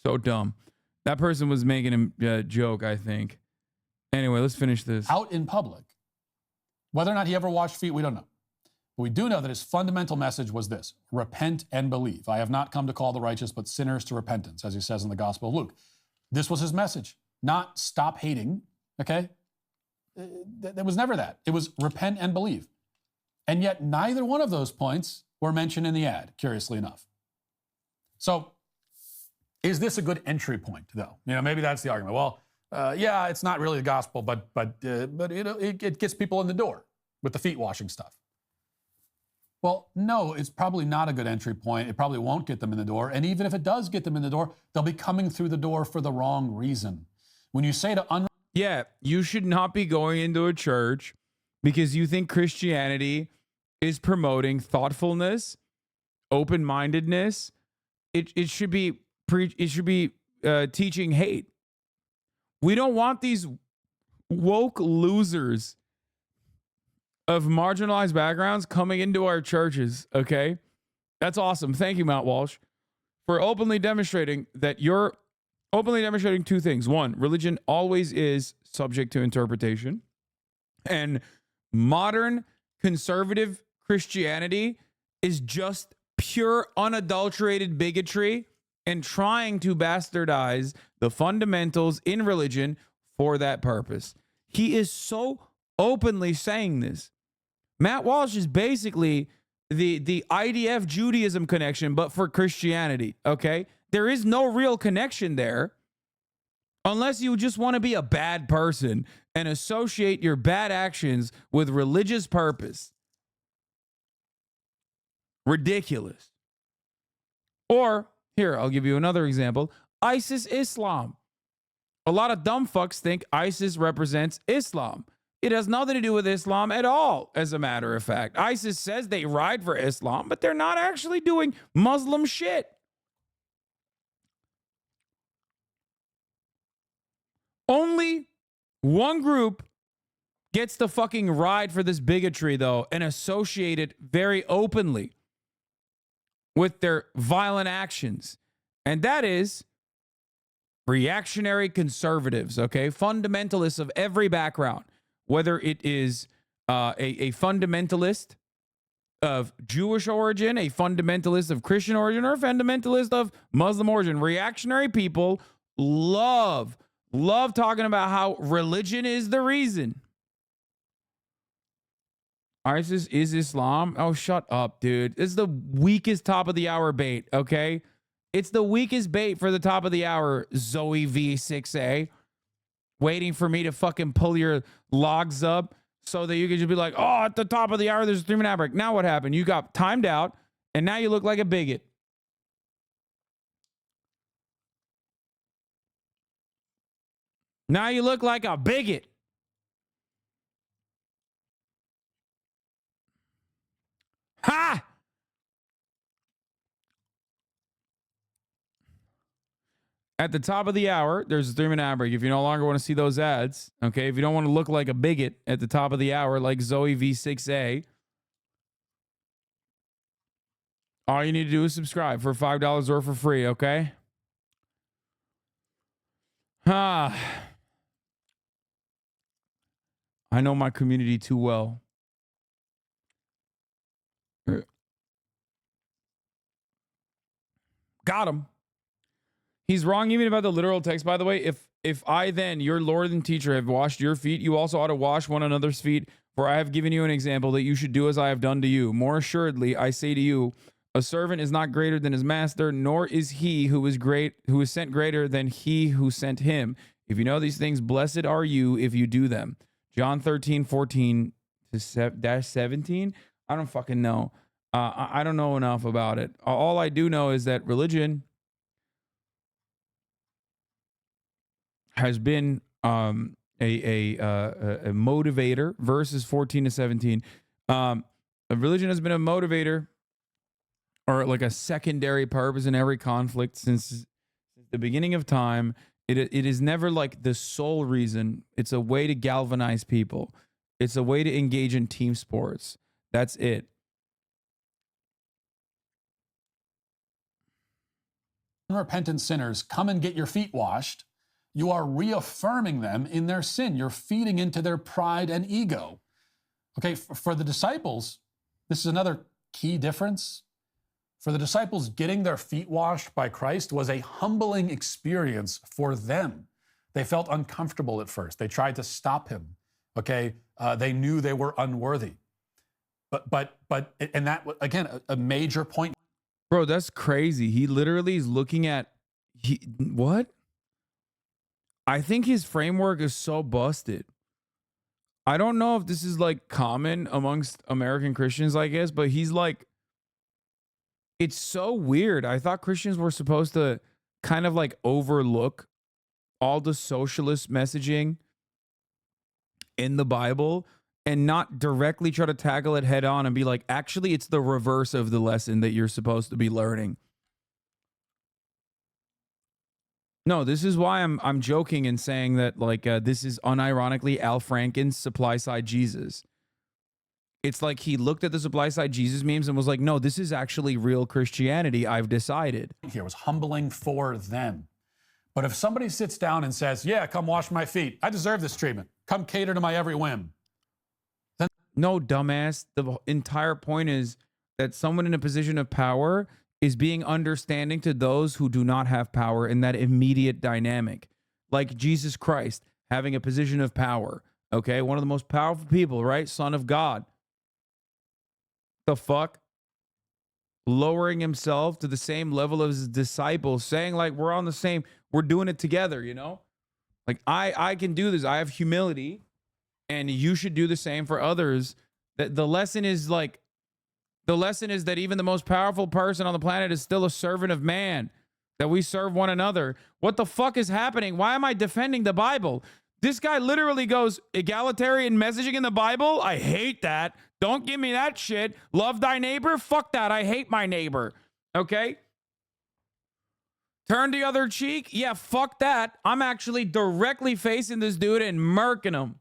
So dumb. That person was making a joke, I think. Anyway, let's finish this. Out in public. Whether or not he ever washed feet, we don't know. But we do know that his fundamental message was this: repent and believe. I have not come to call the righteous, but sinners to repentance, as he says in the Gospel of Luke. This was his message, not stop hating, okay? There was never that. It was repent and believe. And yet neither one of those points were mentioned in the ad, curiously enough. So is this a good entry point, though? You know, maybe that's the argument. Well, yeah, it's not really the gospel, but it gets people in the door with the feet washing stuff. Well, no, it's probably not a good entry point. It probably won't get them in the door. And even if it does get them in the door, they'll be coming through the door for the wrong reason. When you say to yeah, you should not be going into a church because you think Christianity is promoting thoughtfulness, open-mindedness. It should be teaching hate. We don't want these woke losers of marginalized backgrounds coming into our churches, okay? That's awesome. Thank you, Matt Walsh, for openly demonstrating that you're openly demonstrating two things. One, religion always is subject to interpretation. And modern conservative Christianity is just pure unadulterated bigotry and trying to bastardize the fundamentals in religion for that purpose. He is so openly saying this. Matt Walsh is basically the IDF Judaism connection, but for Christianity, okay? There is no real connection there unless you just want to be a bad person and associate your bad actions with religious purpose. Ridiculous. Or, here, I'll give you another example. ISIS Islam. A lot of dumb fucks think ISIS represents Islam. It has nothing to do with Islam at all, as a matter of fact. ISIS says they ride for Islam, but they're not actually doing Muslim shit. Only one group gets to fucking ride for this bigotry, though, and associate it very openly with their violent actions. And that is reactionary conservatives, okay? Fundamentalists of every background. Whether it is a fundamentalist of Jewish origin, a fundamentalist of Christian origin, or a fundamentalist of Muslim origin. Reactionary people love talking about how religion is the reason. ISIS is Islam. Oh, shut up, dude. This is the weakest top of the hour bait, okay? It's the weakest bait for the top of the hour, Zoe V6A. Waiting for me to fucking pull your logs up so that you can just be like, oh, at the top of the hour, there's a 3-minute ad break. Now what happened? You got timed out, and now you look like a bigot. Now you look like a bigot. Ha! At the top of the hour, there's a 3-minute ad break. If you no longer want to see those ads, okay, if you don't want to look like a bigot at the top of the hour like Zoe V6A, all you need to do is subscribe for $5 or for free, okay? I know my community too well. Got him. He's wrong even about the literal text, by the way. If I then, your Lord and teacher, have washed your feet, you also ought to wash one another's feet. For I have given you an example that you should do as I have done to you. More assuredly, I say to you, A servant is not greater than his master, nor is he who is sent greater than he who sent him. If you know these things, blessed are you if you do them. John 13:14-17. I don't fucking know. I don't know enough about it. All I do know is that religion has been a motivator. Verses 14-17. Religion has been a motivator, or like a secondary purpose in every conflict since the beginning of time. It is never like the sole reason. It's a way to galvanize people. It's a way to engage in team sports. That's it. Unrepentant sinners, come and get your feet washed. You are reaffirming them in their sin. You're feeding into their pride and ego. Okay, for the disciples, this is another key difference. For the disciples, getting their feet washed by Christ was a humbling experience for them. They felt uncomfortable at first. They tried to stop him. Okay, they knew they were unworthy. But and that, again, a major point. Bro, that's crazy. He literally is looking at what? I think his framework is so busted. I don't know if this is like common amongst American Christians, I guess, but he's like, it's so weird. I thought Christians were supposed to kind of like overlook all the socialist messaging in the Bible and not directly try to tackle it head on and be like, actually, it's the reverse of the lesson that you're supposed to be learning. No, this is why I'm joking and saying that like this is unironically Al Franken's supply side Jesus. It's like he looked at the supply side Jesus memes and was like, no, this is actually real Christianity. I've decided. Here was humbling for them. But if somebody sits down and says, yeah, come wash my feet, I deserve this treatment, come cater to my every whim. Then no, dumbass. The entire point is that someone in a position of power is being understanding to those who do not have power in that immediate dynamic. Like Jesus Christ having a position of power. Okay, one of the most powerful people, right? Son of God. The fuck? Lowering himself to the same level of his disciples, saying like we're on the same, we're doing it together, you know? Like I can do this. I have humility and you should do the same for others. That the lesson is like, the lesson is that even the most powerful person on the planet is still a servant of man, that we serve one another. What the fuck is happening? Why am I defending the Bible? This guy literally goes, egalitarian messaging in the Bible? I hate that. Don't give me that shit. Love thy neighbor? Fuck that. I hate my neighbor. Okay? Turn the other cheek? Yeah, fuck that. I'm actually directly facing this dude and murking him.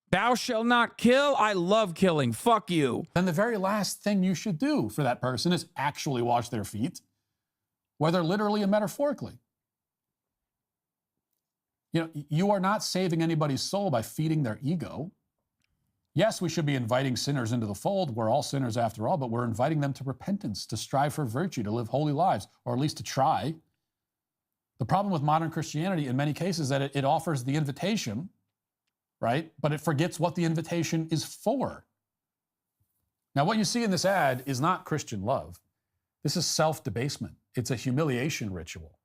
Thou shalt not kill. I love killing. Fuck you. Then the very last thing you should do for that person is actually wash their feet, whether literally or metaphorically. You know, you are not saving anybody's soul by feeding their ego. Yes, we should be inviting sinners into the fold. We're all sinners after all, but we're inviting them to repentance, to strive for virtue, to live holy lives, or at least to try. The problem with modern Christianity in many cases is that it offers the invitation, right? But it forgets what the invitation is for. Now, what you see in this ad is not Christian love. This is self-debasement. It's a humiliation ritual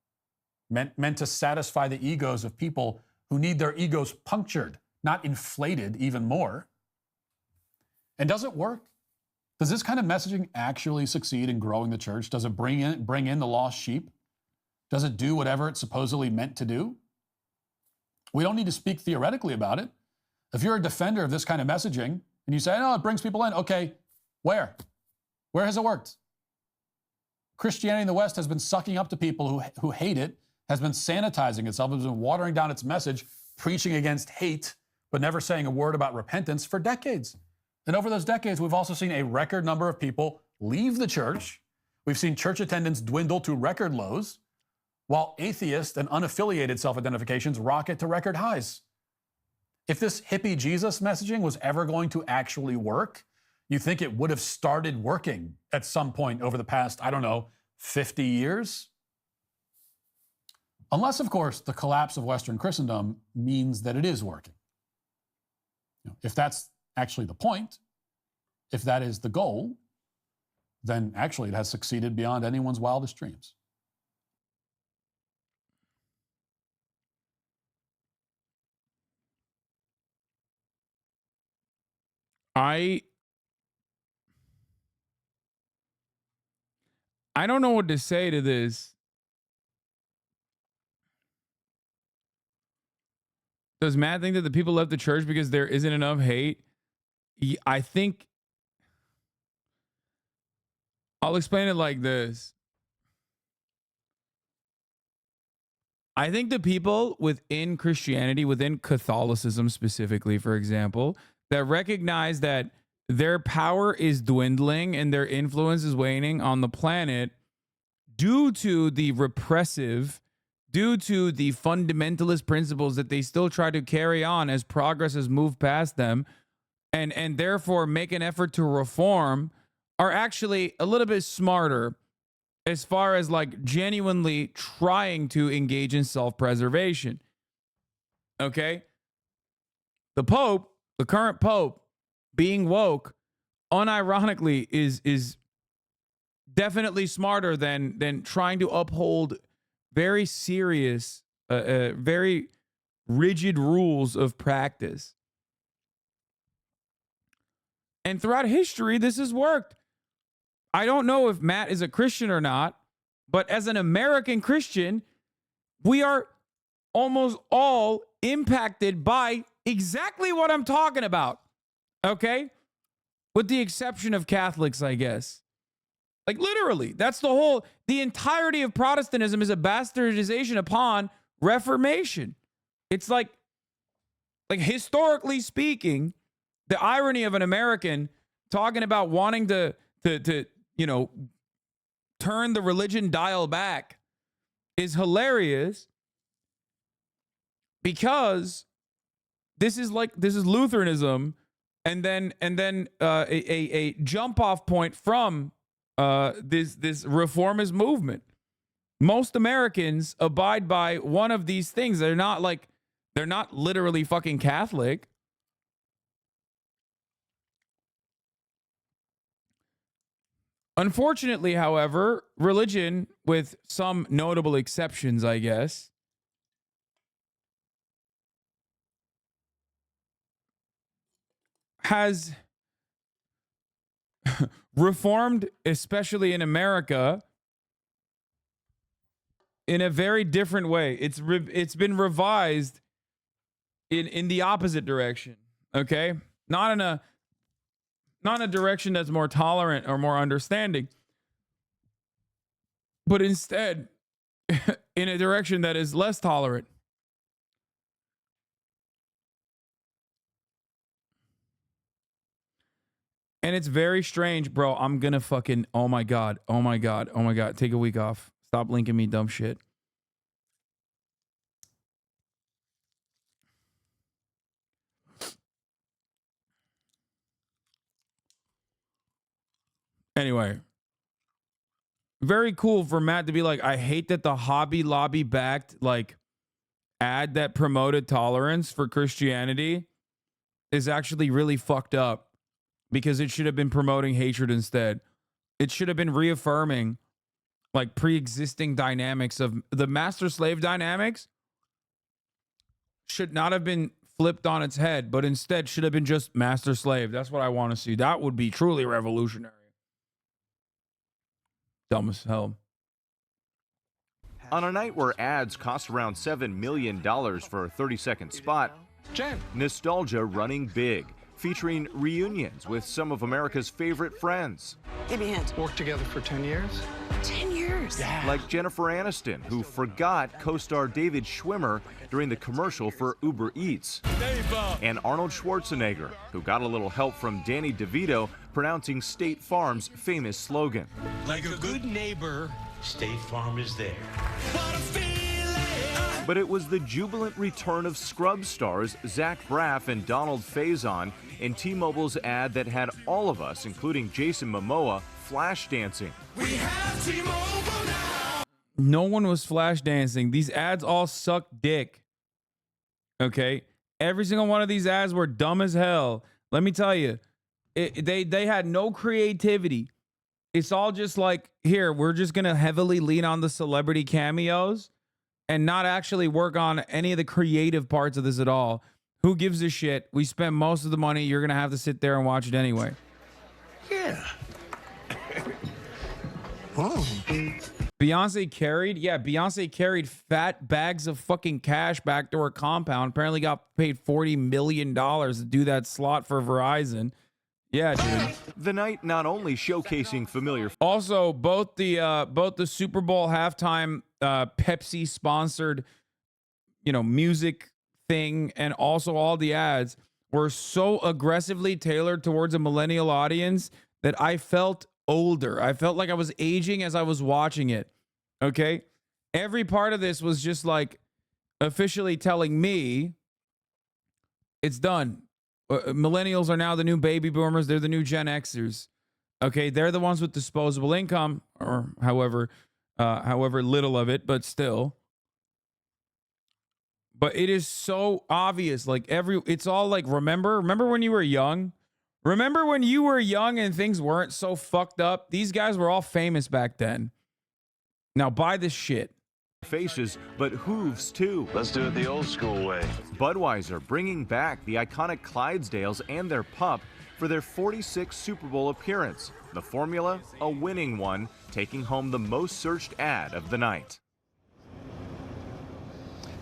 meant to satisfy the egos of people who need their egos punctured, not inflated even more. And does it work? Does this kind of messaging actually succeed in growing the church? Does it bring in the lost sheep? Does it do whatever it's supposedly meant to do? We don't need to speak theoretically about it. If you're a defender of this kind of messaging and you say, no, it brings people in, okay, where? Where has it worked? Christianity in the West has been sucking up to people who hate it, has been sanitizing itself, has been watering down its message, preaching against hate, but never saying a word about repentance for decades. And over those decades, we've also seen a record number of people leave the church. We've seen church attendance dwindle to record lows, while atheist and unaffiliated self-identifications rocket to record highs. If this hippie Jesus messaging was ever going to actually work, you think it would have started working at some point over the past, I don't know, 50 years? Unless, of course, the collapse of Western Christendom means that it is working. If that's actually the point, if that is the goal, then actually it has succeeded beyond anyone's wildest dreams. I don't know what to say to this. Does Matt think that the people left the church because there isn't enough hate? I think I'll explain it like this. I think the people within Christianity, within Catholicism specifically, for example, that recognize that their power is dwindling and their influence is waning on the planet due to the repressive, due to the fundamentalist principles that they still try to carry on as progress has moved past them, and therefore make an effort to reform, are actually a little bit smarter as far as like genuinely trying to engage in self-preservation. Okay? The Pope, the current Pope, being woke, unironically, is definitely smarter than trying to uphold very serious, very rigid rules of practice. And throughout history, this has worked. I don't know if Matt is a Christian or not, but as an American Christian, we are almost all impacted by exactly what I'm talking about. Okay? With the exception of Catholics, I guess. Like literally, that's the entirety of Protestantism is a bastardization upon Reformation. It's like historically speaking, the irony of an American talking about wanting to turn the religion dial back is hilarious, because this is Lutheranism, and then a jump off point from this reformist movement. Most Americans abide by one of these things. They're not literally fucking Catholic. Unfortunately, however, religion, with some notable exceptions, I guess, has reformed, especially in America, in a very different way. It's been revised in the opposite direction. Okay, not in a direction that's more tolerant or more understanding, but instead in a direction that is less tolerant. And it's very strange, bro. I'm gonna fucking, oh my God. Take a week off. Stop linking me dumb shit. Anyway, very cool for Matt to be like, I hate that the Hobby Lobby backed like ad that promoted tolerance for Christianity is actually really fucked up, because it should have been promoting hatred instead. It should have been reaffirming like pre-existing dynamics of the master-slave dynamics should not have been flipped on its head, but instead should have been just master-slave. That's what I want to see. That would be truly revolutionary. Dumb as hell. On a night where ads cost around $7 million for a 30-second spot, nostalgia running big, featuring reunions with some of America's favorite friends. Give me a hint. Worked together for 10 years? 10 years? Yeah. Like Jennifer Aniston, who forgot co-star David Schwimmer during the commercial for Uber Eats. And Arnold Schwarzenegger, who got a little help from Danny DeVito pronouncing State Farm's famous slogan. Like a good neighbor, State Farm is there. But it was the jubilant return of Scrubs stars Zach Braff and Donald Faison in T-Mobile's ad that had all of us, including Jason Momoa, flash dancing. We have T-Mobile now. No one was flash dancing. These ads all suck dick. Okay? Every single one of these ads were dumb as hell. Let me tell you, they had no creativity. it's all just like, here, we're just going to heavily lean on the celebrity cameos and not actually work on any of the creative parts of this at all. Who gives a shit? We spent most of the money. You're going to have to sit there and watch it anyway. Yeah. Oh. Beyonce carried fat bags of fucking cash back to her compound. Apparently got paid $40 million to do that slot for Verizon. Yeah, dude. The night not only showcasing familiar. Also, both the Super Bowl halftime Pepsi sponsored, music thing, and also all the ads were so aggressively tailored towards a millennial audience that I felt older. I felt like I was aging as I was watching it. Okay? Every part of this was just like officially telling me it's done. Millennials are now the new baby boomers. They're the new Gen Xers. Okay? They're the ones with disposable income, or however little of it, but still. But it is so obvious. Like it's all like, remember when you were young? Remember when you were young and things weren't so fucked up? These guys were all famous back then. Now buy this shit. Faces, but hooves too. Let's do it the old school way. Budweiser bringing back the iconic Clydesdales and their pup for their 46th Super Bowl appearance. The formula, a winning one, taking home the most searched ad of the night.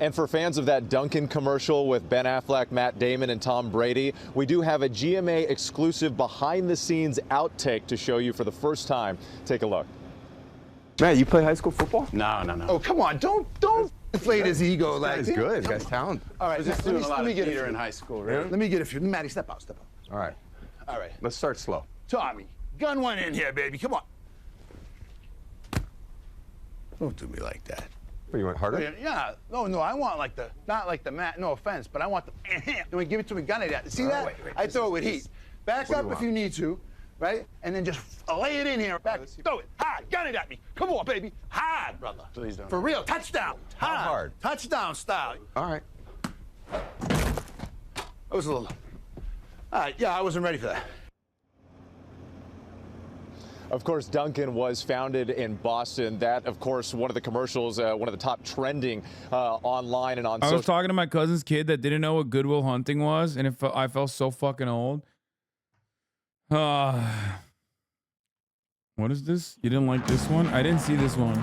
And for fans of that Dunkin' commercial with Ben Affleck, Matt Damon, and Tom Brady, we do have a GMA exclusive behind-the-scenes outtake to show you for the first time. Take a look. Matt, you play high school football? No. Oh, come on. Don't inflate his ego like He's good. This guy's talented. All right, just let doing a lot me of get theater in high school, right? Let me get a few. Matty, step out. All right. Let's start slow. Tommy, gun one in here, baby. Come on. Don't do me like that. What, you want harder? Yeah. No, I want like not like the mat. No offense, but I want the. Then give it to me, gun it at. See that? Wait, I throw it with heat. Back up if you need to, right? And then just lay it in here. Back. Throw it hard. Gun it at me. Come on, baby. Hard, brother. Please don't. For real. Touchdown. How hard? Touchdown style. All right. That was a little. All right. Yeah, I wasn't ready for that. Of course, Dunkin' was founded in Boston. That, of course, one of the commercials, one of the top trending online and on I social. was talking to my cousin's kid that didn't know what Goodwill Hunting was, and I felt so fucking old. What is this? You didn't like this one? I didn't see this one.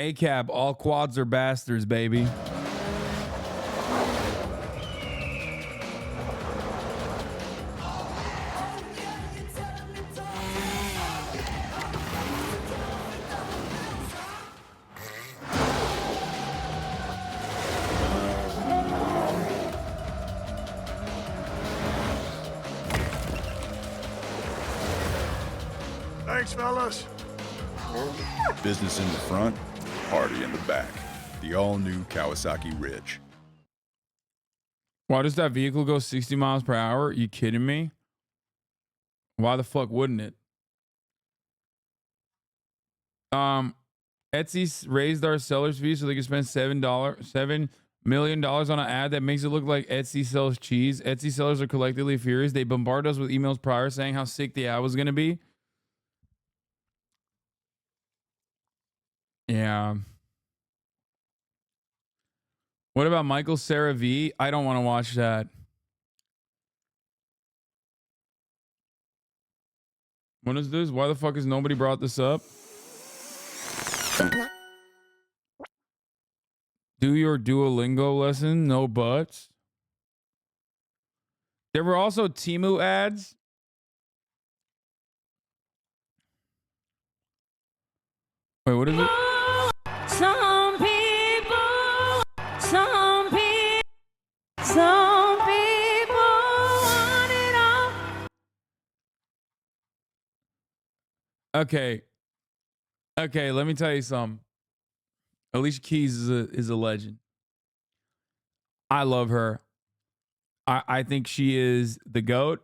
A-cab, all quads are bastards, baby. Thanks, fellas. Business in the front, party in the back. The all-new Kawasaki Ridge. Why does that vehicle go 60 miles per hour? Are you kidding me? Why the fuck wouldn't it? Etsy raised our sellers fee so they can spend $7 million on an ad that makes it look like Etsy sells cheese. Etsy sellers are collectively furious. They bombard us with emails prior saying how sick the ad was going to be. Yeah. What about Michael Cera V? I don't want to watch that. What is this? Why the fuck has nobody brought this up? Do your Duolingo lesson, no buts. There were also Temu ads. Wait, what is it? Some people want it all. Okay, let me tell you something. Alicia Keys is a legend. I love her. I think she is the GOAT.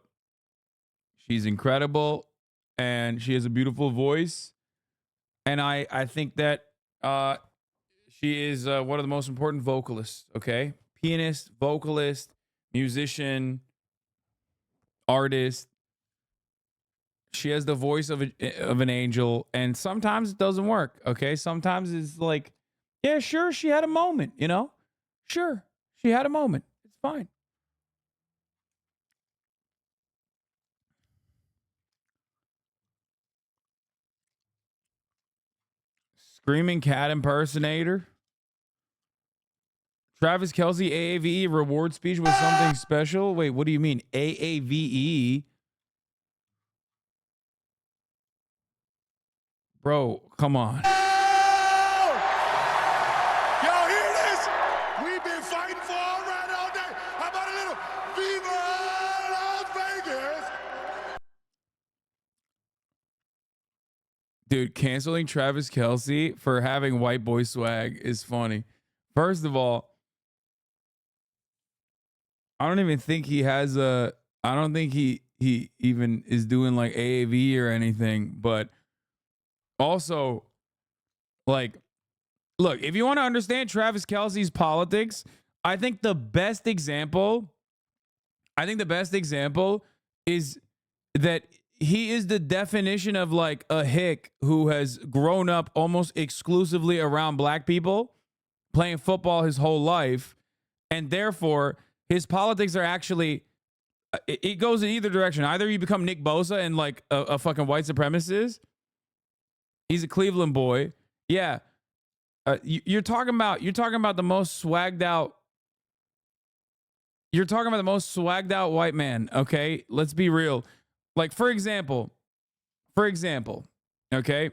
She's incredible, and she has a beautiful voice. And I think that She is one of the most important vocalists, okay? Pianist, vocalist, musician, artist. She has the voice of an angel, and sometimes it doesn't work, okay? Sometimes it's like, yeah, sure, she had a moment, you know? Sure, she had a moment. It's fine. Screaming cat impersonator. Travis Kelce AAVE reward speech was something special. Wait, what do you mean? AAVE? Bro, come on. Y'all hear this? We've been fighting for all right all day. How about a little Viva Las Vegas? Dude, canceling Travis Kelce for having white boy swag is funny. First of all, I don't even think he has a, I don't think he even is doing like AAV or anything, but also, like, look, if you want to understand Travis Kelce's politics, I think the best example is that he is the definition of like a hick who has grown up almost exclusively around black people, playing football his whole life, and therefore his politics are actually, it goes in either direction. Either you become Nick Bosa and like a fucking white supremacist. He's a Cleveland boy. Yeah. You're talking about the most swagged out. You're talking about the most swagged out white man. Okay. Let's be real. Like, for example, okay.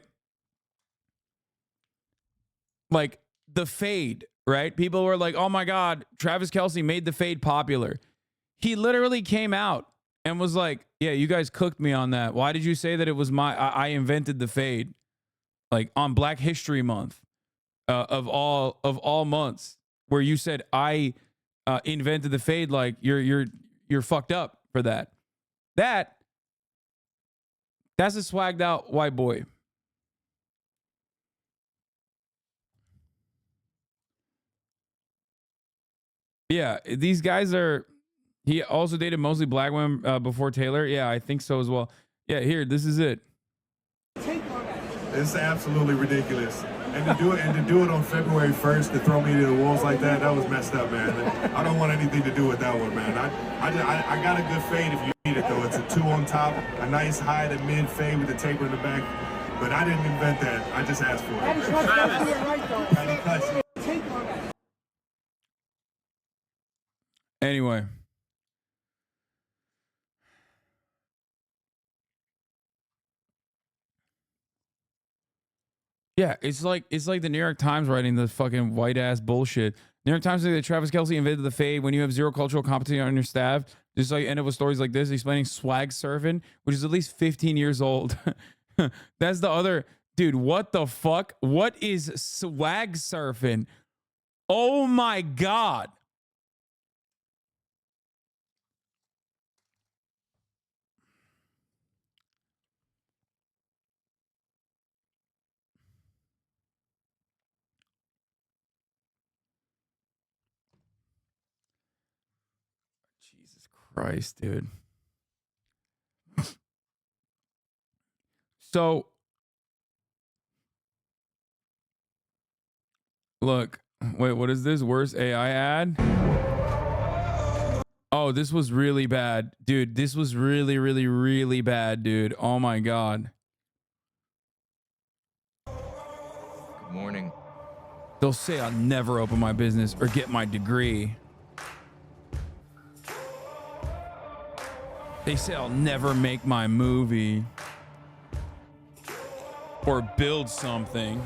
Like the fade, right? People were like, oh my God, Travis Kelce made the fade popular. He literally came out and was like, yeah, you guys cooked me on that. Why did you say that it was I invented the fade? Like on Black History Month, of all months, where you said I invented the fade. Like you're fucked up for that. That's a swagged out white boy. Yeah, these guys are. He also dated mostly black women before Taylor. Yeah, I think so as well. Yeah, here, this is it. It's absolutely ridiculous. And to do it on February 1st, to throw me to the wolves like that was messed up, man. I don't want anything to do with that one, man. I got a good fade if you need it, though. It's a 2 on top, a nice high to mid fade with a taper in the back. But I didn't invent that. I just asked for it. Anyway. Yeah, it's like the New York Times writing the fucking white ass bullshit. New York Times say that Travis Kelce invented the fade when you have zero cultural competency on your staff. Just like end up with stories like this, explaining swag surfing, which is at least 15 years old. That's the other dude. What the fuck? What is swag surfing? Oh my God. Christ, dude. So, look, wait, what is this? Worst AI ad? Oh, this was really bad. Dude, this was really, really, really bad, dude. Oh my God. Good morning. They'll say I'll never open my business or get my degree. They say I'll never make my movie or build something.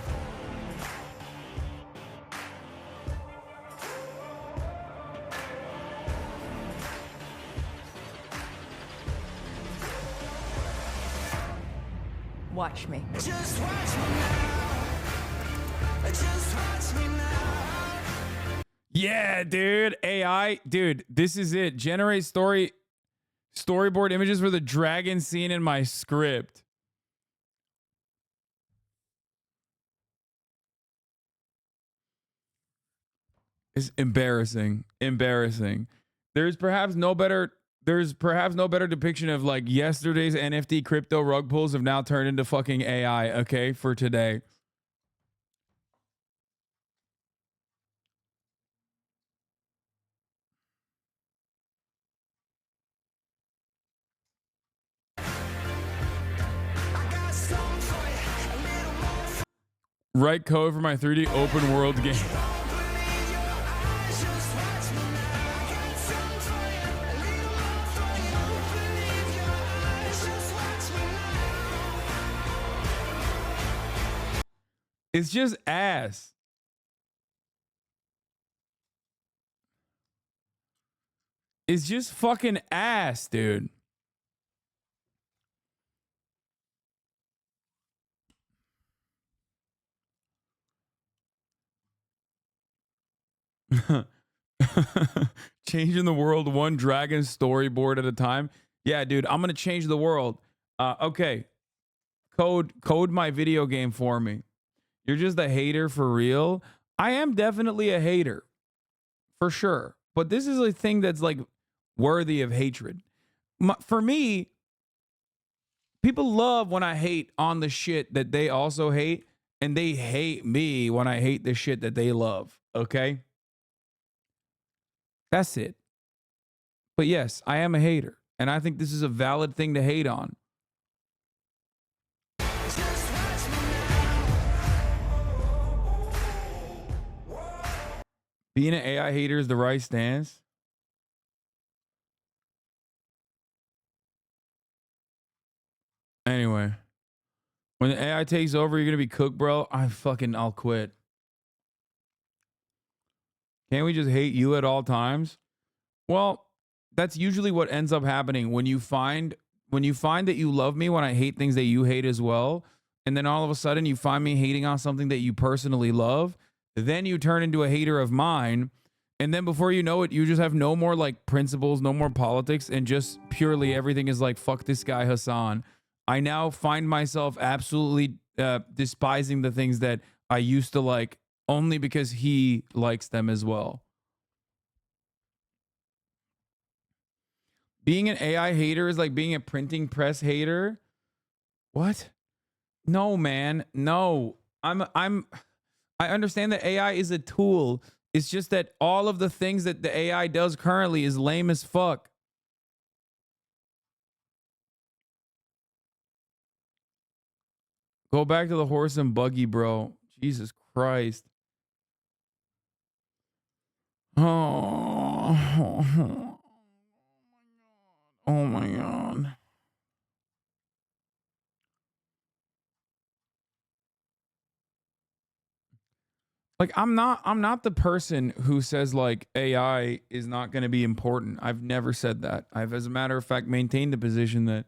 Watch me. Just watch me now. Just watch me now. Yeah, dude. AI. Dude, this is it. Generate storyboard images for the dragon scene in my script. It's embarrassing. Embarrassing. There's perhaps no better depiction of like yesterday's NFT crypto rug pulls have now turned into fucking AI, okay, for today. Write code for my 3D open world game. It's just ass. It's just fucking ass, dude. Changing the world one dragon storyboard at a time. Yeah, dude, I'm gonna change the world. Okay. Code my video game for me. You're just a hater for real. I am definitely a hater. For sure. But this is a thing that's like worthy of hatred. For me, people love when I hate on the shit that they also hate, and they hate me when I hate the shit that they love. Okay? That's it. But yes, I am a hater, and I think this is a valid thing to hate on. Being an AI hater is the right stance. Anyway, when the AI takes over, you're going to be cooked, bro. I'll quit. Can't we just hate you at all times? Well, that's usually what ends up happening when you find that you love me when I hate things that you hate as well. And then all of a sudden you find me hating on something that you personally love. Then you turn into a hater of mine. And then before you know it, you just have no more like principles, no more politics, and just purely everything is like, fuck this guy, Hassan. I now find myself absolutely despising the things that I used to like only because he likes them as well. Being an AI hater is like being a printing press hater. What? No, man. No. I understand that AI is a tool. It's just that all of the things that the AI does currently is lame as fuck. Go back to the horse and buggy, bro. Jesus Christ. Oh. Oh my God. Like I'm not the person who says like AI is not going to be important. I've never said that. I've, as a matter of fact, maintained the position that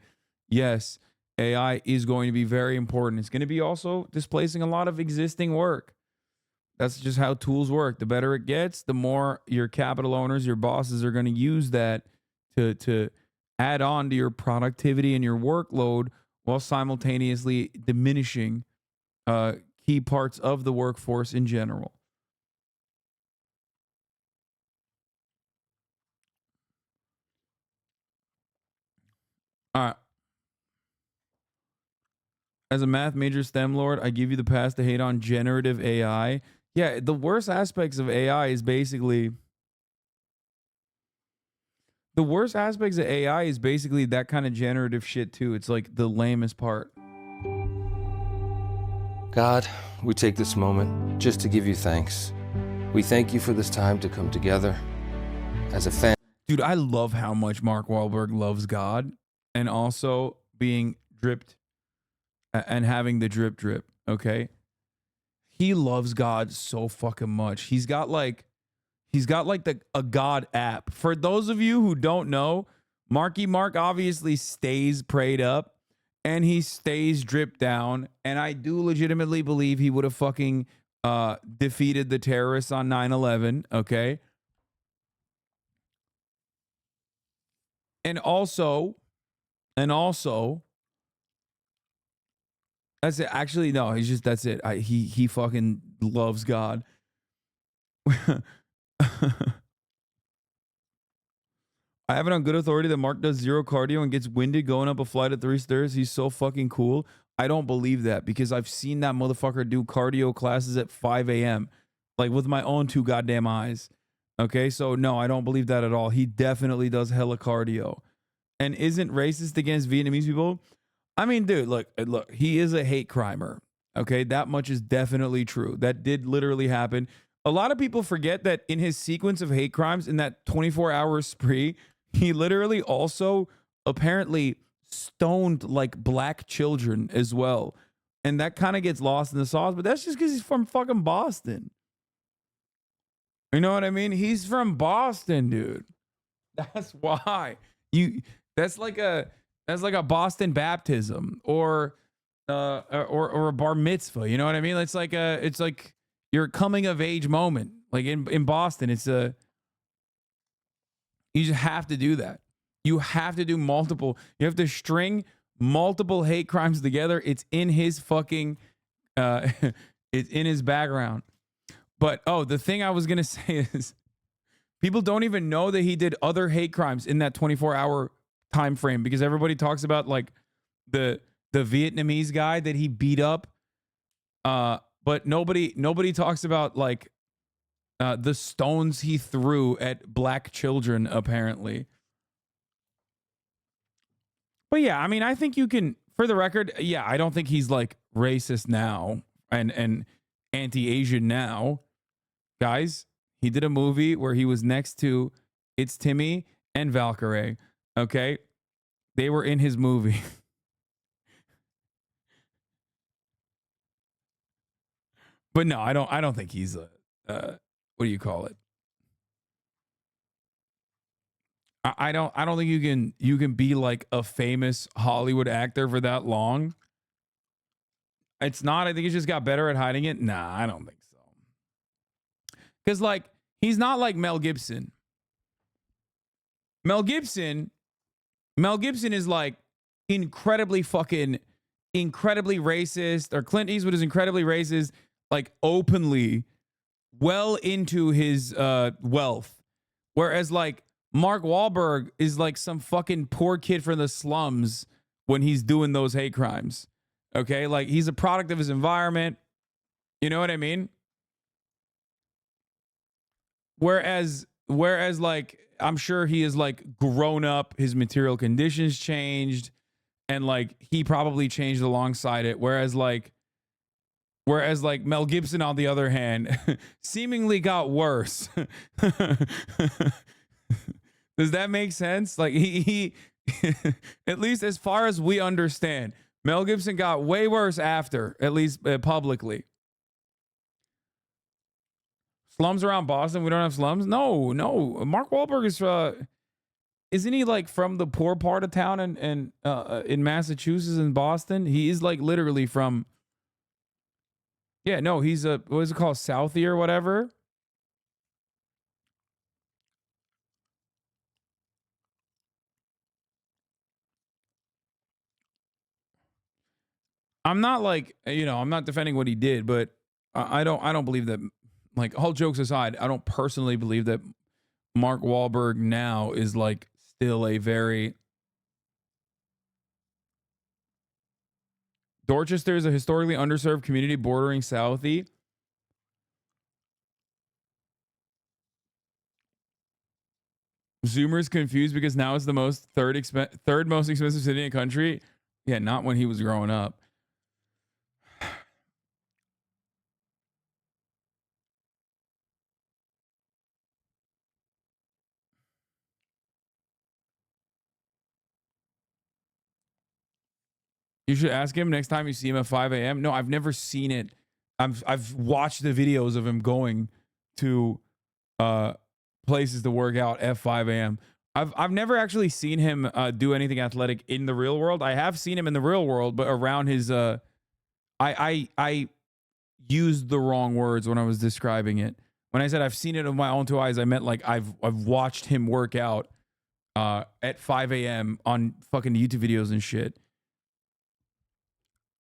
yes, AI is going to be very important. It's going to be also displacing a lot of existing work. That's just how tools work. The better it gets, the more your capital owners, your bosses are going to use that to add on to your productivity and your workload while simultaneously diminishing key parts of the workforce in general. All right. As a math major STEM lord, I give you the pass to hate on generative AI. Yeah, the worst aspects of AI is basically... The worst aspects of AI is basically that kind of generative shit too. It's like the lamest part. God, we take this moment just to give you thanks. We thank you for this time to come together as a family. Dude, I love how much Mark Wahlberg loves God and also being dripped and having the drip, okay? He loves God so fucking much. He's got like a God app. For those of you who don't know, Marky Mark obviously stays prayed up and he stays dripped down. And I do legitimately believe he would have fucking defeated the terrorists on 9/11. Okay. And also, that's it. Actually, no, that's it. He fucking loves God. I have it on good authority that Mark does zero cardio and gets winded going up a flight of 3 stairs. He's so fucking cool. I don't believe that because I've seen that motherfucker do cardio classes at 5 a.m. like with my own 2 goddamn eyes. Okay, so no, I don't believe that at all. He definitely does hella cardio and isn't racist against Vietnamese people. I mean, dude, look, he is a hate crimer. Okay, that much is definitely true. That did literally happen. A lot of people forget that in his sequence of hate crimes in that 24-hour spree, he literally also apparently stoned like black children as well. And that kind of gets lost in the sauce, but that's just because he's from fucking Boston. You know what I mean? He's from Boston, dude. That's why. That's like a Boston baptism or a bar mitzvah. You know what I mean? It's like your coming of age moment. Like in Boston, you just have to do that. You have to do multiple. You have to string multiple hate crimes together. It's in his fucking. It's in his background. But the thing I was gonna say is, people don't even know that he did other hate crimes in that 24-hour time frame because everybody talks about like the Vietnamese guy that he beat up. But nobody talks about like the stones he threw at black children, apparently. But yeah, I mean, I think you can, for the record, yeah, I don't think he's like racist now and anti-Asian now. Guys, he did a movie where he was next to It's Timmy and Valkyrie. Okay? They were in his movie. But no, I don't think he's a what do you call it? I don't think you can be like a famous Hollywood actor for that long. It's not. I think he just got better at hiding it. Nah, I don't think so. Because like he's not like Mel Gibson. Mel Gibson is like incredibly racist, or Clint Eastwood is incredibly racist, like openly, well into his wealth. Whereas like Mark Wahlberg is like some fucking poor kid from the slums when he's doing those hate crimes. Okay? Like he's a product of his environment. You know what I mean? Whereas like I'm sure he is like grown up, his material conditions changed, and like he probably changed alongside it. Whereas like Mel Gibson, on the other hand, seemingly got worse. Does that make sense? Like he at least as far as we understand, Mel Gibson got way worse after, at least publicly. Slums around Boston? We don't have slums? No. Mark Wahlberg is isn't he like from the poor part of town and in Massachusetts and Boston? He is like literally from. Yeah, no, he's what is it called? Southie or whatever. I'm not like, I'm not defending what he did, but I don't believe that, like, all jokes aside, I don't personally believe that Mark Wahlberg now is like still a very. Dorchester is a historically underserved community bordering Southie. Zoomer's confused because now it's the third most expensive city in the country. Yeah, not when he was growing up. You should ask him next time you see him at 5 a.m. No, I've never seen it. I've watched the videos of him going to places to work out at 5 a.m. I've never actually seen him do anything athletic in the real world. I have seen him in the real world, but around his I used the wrong words when I was describing it. When I said I've seen it with my own 2 eyes, I meant like I've watched him work out at 5 a.m. on fucking YouTube videos and shit.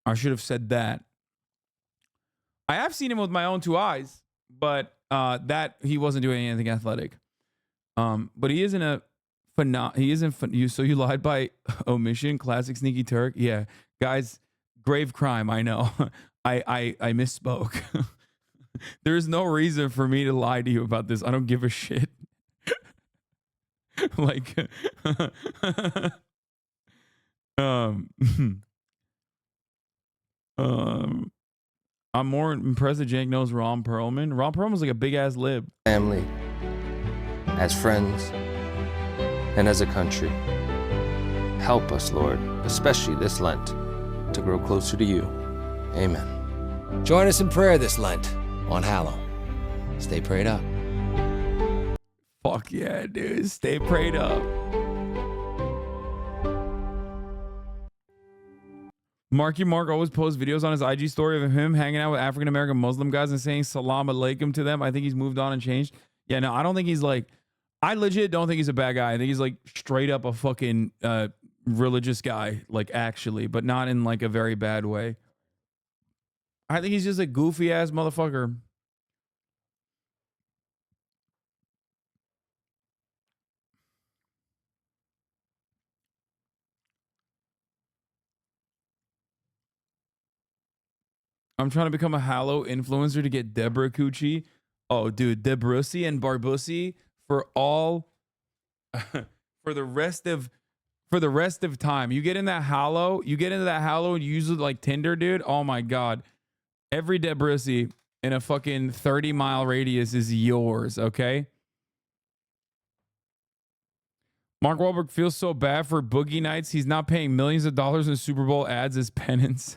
I should have said that. I have seen him with my own 2 eyes, but that he wasn't doing anything athletic. But he isn't a he isn't so you lied by omission. Classic sneaky Turk. Yeah, guys, grave crime. I know. I misspoke. There's no reason for me to lie to you about this. I don't give a shit. Like, I'm more impressed that Jake knows Ron Perlman. Ron Perlman's like a big ass lib. Family, as friends, and as a country. Help us, Lord, especially this Lent, to grow closer to you. Amen. Join us in prayer this Lent on Hallow. Stay prayed up. Fuck yeah, dude. Stay prayed up. Marky Mark always posts videos on his IG story of him hanging out with African American Muslim guys and saying salam alaikum to them. I think he's moved on and changed. Yeah, no, I don't think he's like, I legit don't think he's a bad guy. I think he's like straight up a fucking religious guy, like actually, but not in like a very bad way. I think he's just a goofy ass motherfucker. I'm trying to become a Hallow influencer to get Deborah Coochie. Oh, dude, Debrussi and Barbussi for all for the rest of time. You get in that Hallow, and you use it like Tinder, dude. Oh my god. Every Debrussi in a fucking 30-mile radius is yours, okay? Mark Wahlberg feels so bad for Boogie Nights. He's not paying millions of dollars in Super Bowl ads as penance.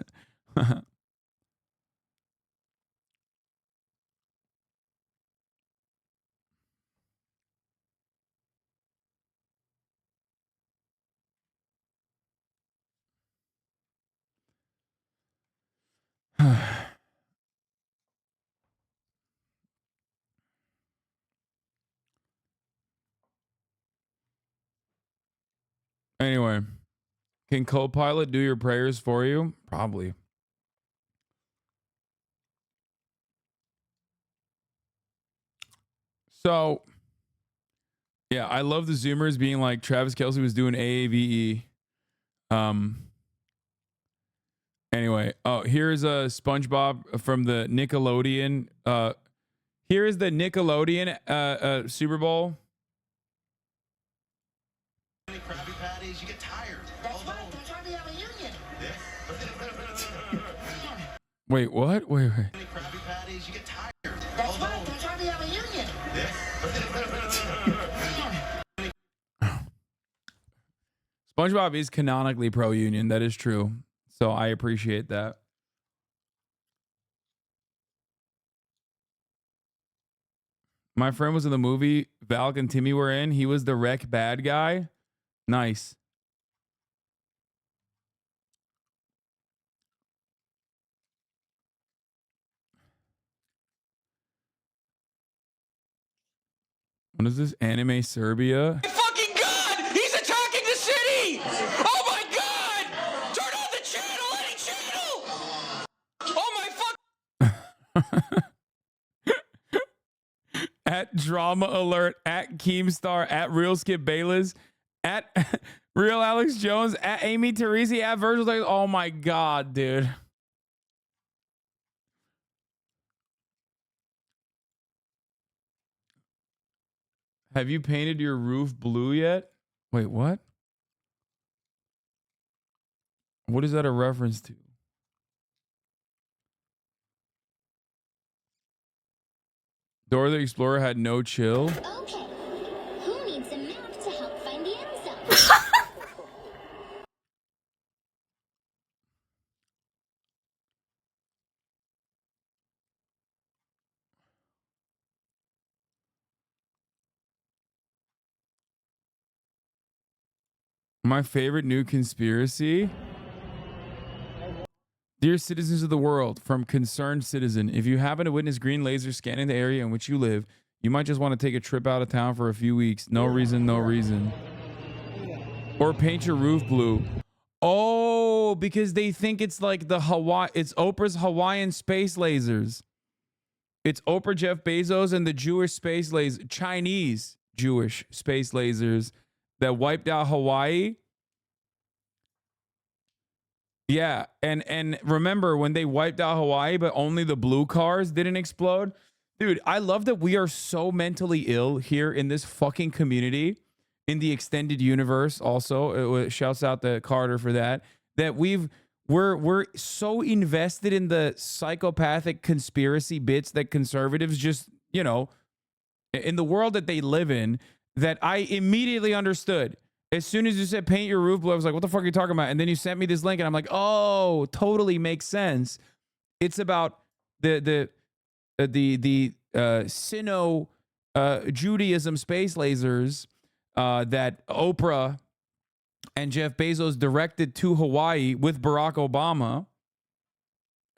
Anyway, can Copilot do your prayers for you? Probably. So, yeah, I love the Zoomers being like Travis Kelce was doing AAVE. Anyway, oh, here's a SpongeBob from the Nickelodeon. Here is the Nickelodeon Super Bowl. Krabby Patties, you get tired. That's why we have a union. Wait, what? Wait. Krabby Patties, you get tired. That's why we have a union. SpongeBob is canonically pro-union. That is true. So I appreciate that. My friend was in the movie Valk and Timmy were in. He was the wreck bad guy. Nice. What is this? Anime Serbia? Fucking God! He's attacking the city! Oh my God! Turn on the channel, any channel! Oh my fuck! At Drama Alert, at Keemstar, at Real Skip Bayless, at Real Alex Jones, at Amy Teresi, at Virgil. Oh my God, dude. Have you painted your roof blue yet? Wait, what? What is that a reference to? Dora the Explorer had no chill. Okay, who needs a map to help find the end zone? My favorite new conspiracy. Dear citizens of the world, from Concerned Citizen, if you happen to witness green lasers scanning the area in which you live, you might just want to take a trip out of town for a few weeks. No reason, no reason. Or paint your roof blue. Oh, because they think it's like it's Oprah's Hawaiian space lasers. It's Oprah, Jeff Bezos, and the Chinese Jewish space lasers that wiped out Hawaii. Yeah, and remember when they wiped out Hawaii, but only the blue cars didn't explode? Dude, I love that we are so mentally ill here in this fucking community, in the extended universe also. Shouts out to Carter for that. That we're so invested in the psychopathic conspiracy bits that conservatives just, you know, in the world that they live in, that I immediately understood. As soon as you said paint your roof blue, I was like, what the fuck are you talking about? And then you sent me this link and I'm like, oh, totally makes sense. It's about the Sino Judaism space lasers that Oprah and Jeff Bezos directed to Hawaii with Barack Obama,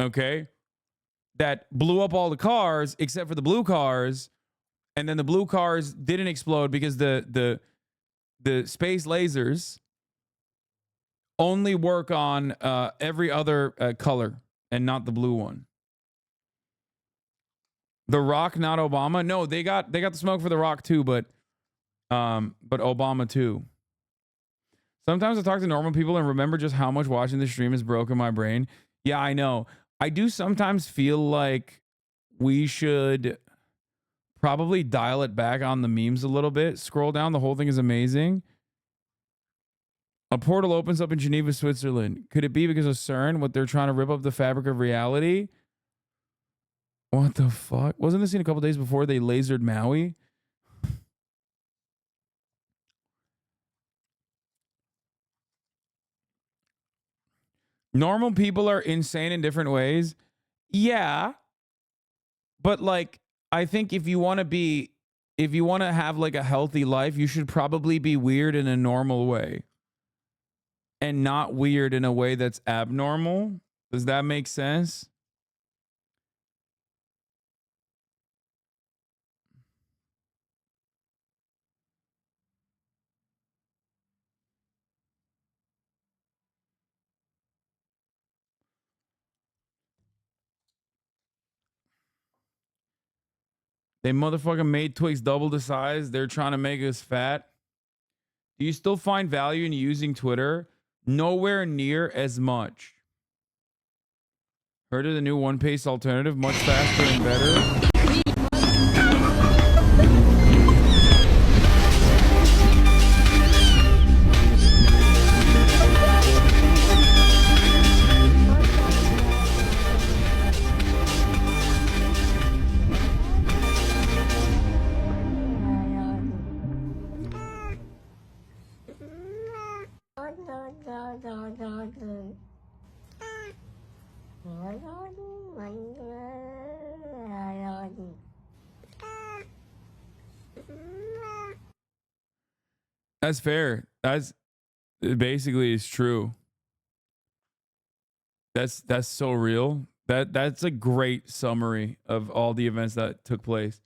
okay, that blew up all the cars except for the blue cars, and then the blue cars didn't explode because the space lasers only work on every other color and not the blue one. The Rock, not Obama. No, they got the smoke for the Rock too, but Obama too. Sometimes I talk to normal people and remember just how much watching the stream has broken my brain. Yeah, I know. I do sometimes feel like we should probably dial it back on the memes a little bit. Scroll down. The whole thing is amazing. A portal opens up in Geneva, Switzerland. Could it be because of CERN, what they're trying to rip up the fabric of reality? What the fuck? Wasn't this scene a couple days before they lasered Maui? Normal people are insane in different ways. Yeah. But like, I think if you want to have like a healthy life, you should probably be weird in a normal way and not weird in a way that's abnormal. Does that make sense? They motherfucking made Twix double the size. They're trying to make us fat. Do you still find value in using Twitter? Nowhere near as much. Heard of the new One Pace alternative? Much faster and better. That's fair. That's basically is true. That's so real. That's a great summary of all the events that took place.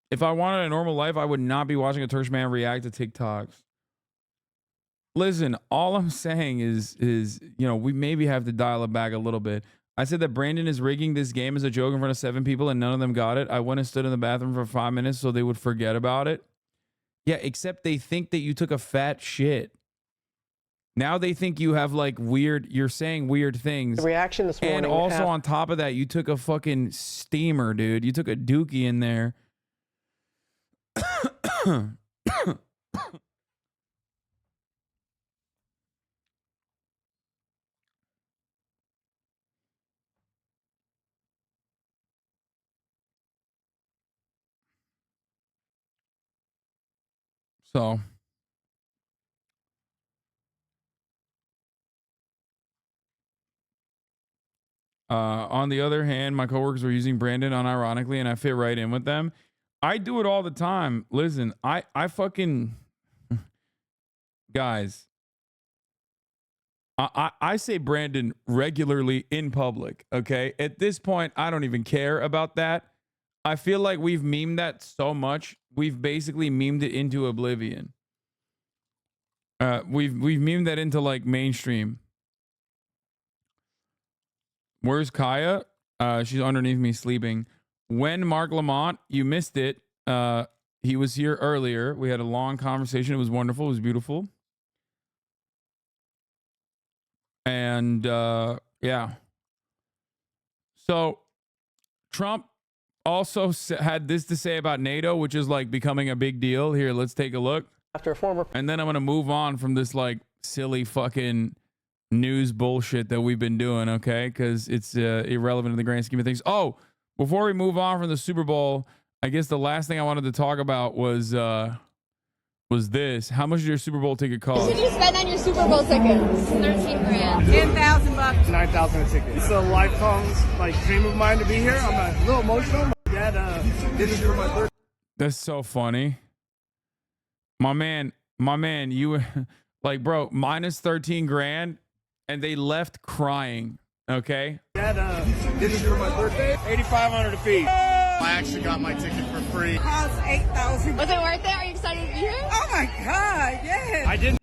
If I wanted a normal life, I would not be watching a Turkish man react to TikToks. Listen, all I'm saying is, you know, we maybe have to dial it back a little bit. I said that Brandon is rigging this game as a joke in front of 7 people and none of them got it. I went and stood in the bathroom for 5 minutes so they would forget about it. Yeah, except they think that you took a fat shit. Now they think you have like you're saying weird things. The reaction this morning. And also on top of that, you took a fucking steamer, dude. You took a dookie in there. So on the other hand, my coworkers were using Brandon unironically and I fit right in with them. I do it all the time. Listen, I fucking guys, I say Brandon regularly in public, okay? At this point, I don't even care about that. I feel like we've memed that so much. We've basically memed it into oblivion. We've memed that into like mainstream. Where's Kaya? She's underneath me sleeping. When Mark Lamont, you missed it. He was here earlier. We had a long conversation. It was wonderful. It was beautiful. And yeah. So Trump also had this to say about NATO, which is like becoming a big deal. Here, let's take a look. After a former, and then I'm going to move on from this like silly fucking news bullshit that we've been doing, okay? Because it's irrelevant in the grand scheme of things. Oh, before we move on from the Super Bowl, I guess the last thing I wanted to talk about was this. How much did your Super Bowl ticket cost? What did you spend on your Super Bowl tickets? 13 grand. 10,000 bucks. 9,000 a ticket. It's a lifelong dream of mine to be here. I'm a little emotional. My dad did this for my birthday. That's so funny. My man, you like, bro, minus 13 grand and they left crying. Okay. Dad did this for my birthday. 8,500 a fee. I actually got my ticket for free. Cost 8,000. Was it worth it? Are you excited to be here? Oh my God, yes. I didn't.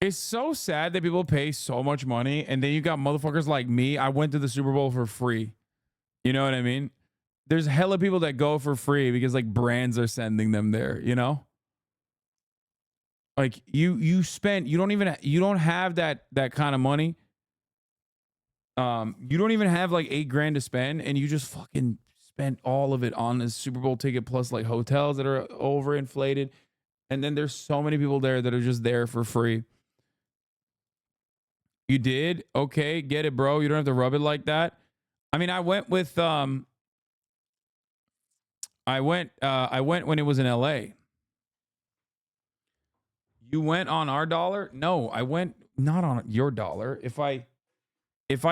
It's so sad that people pay so much money and then you got motherfuckers like me. I went to the Super Bowl for free. You know what I mean? There's hella people that go for free because like brands are sending them there, you know? Like you don't have that kind of money. You don't even have like $8,000 to spend and you just fucking spent all of it on this Super Bowl ticket plus like hotels that are overinflated. And then there's so many people there that are just there for free. You did? Okay, get it, bro. You don't have to rub it like that. I mean, I went with I went when it was in LA. You went on our dollar? No, I went not on your dollar. If I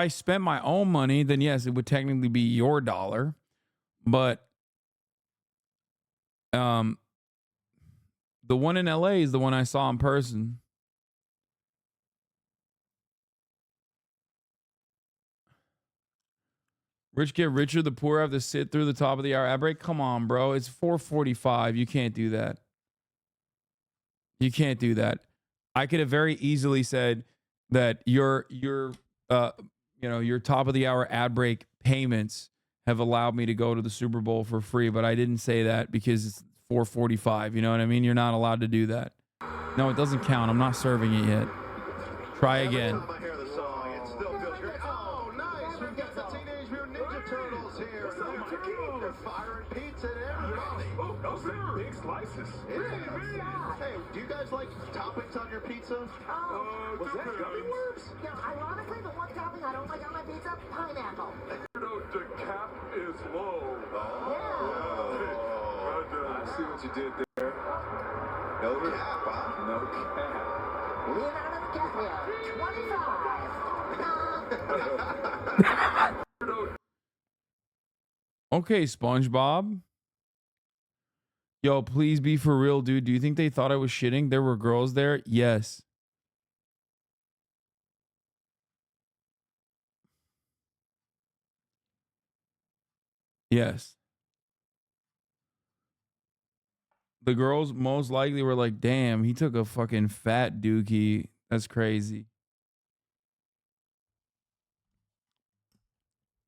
spent my own money, then yes, it would technically be your dollar. But the one in LA is the one I saw in person. Rich get richer, the poor have to sit through the top of the hour ad break. Come on, bro. It's 4:45. You can't do that. You can't do that. I could have very easily said that your top of the hour ad break payments have allowed me to go to the Super Bowl for free, but I didn't say that because it's 4:45. You know what I mean? You're not allowed to do that. No, it doesn't count. I'm not serving it yet. Try again. Hey, do you guys like toppings on your pizza? Was that gummy worms? Yeah, ironically, the one topping I don't like on my pizza, pineapple. The cap is low. I see what you did there. No cap, huh? No cap. Leonardo DiCaprio, 25. Okay, SpongeBob. Yo, please be for real, dude. Do you think they thought I was shitting? There were girls there? Yes. Yes. The girls most likely were like, damn, he took a fucking fat dookie. That's crazy.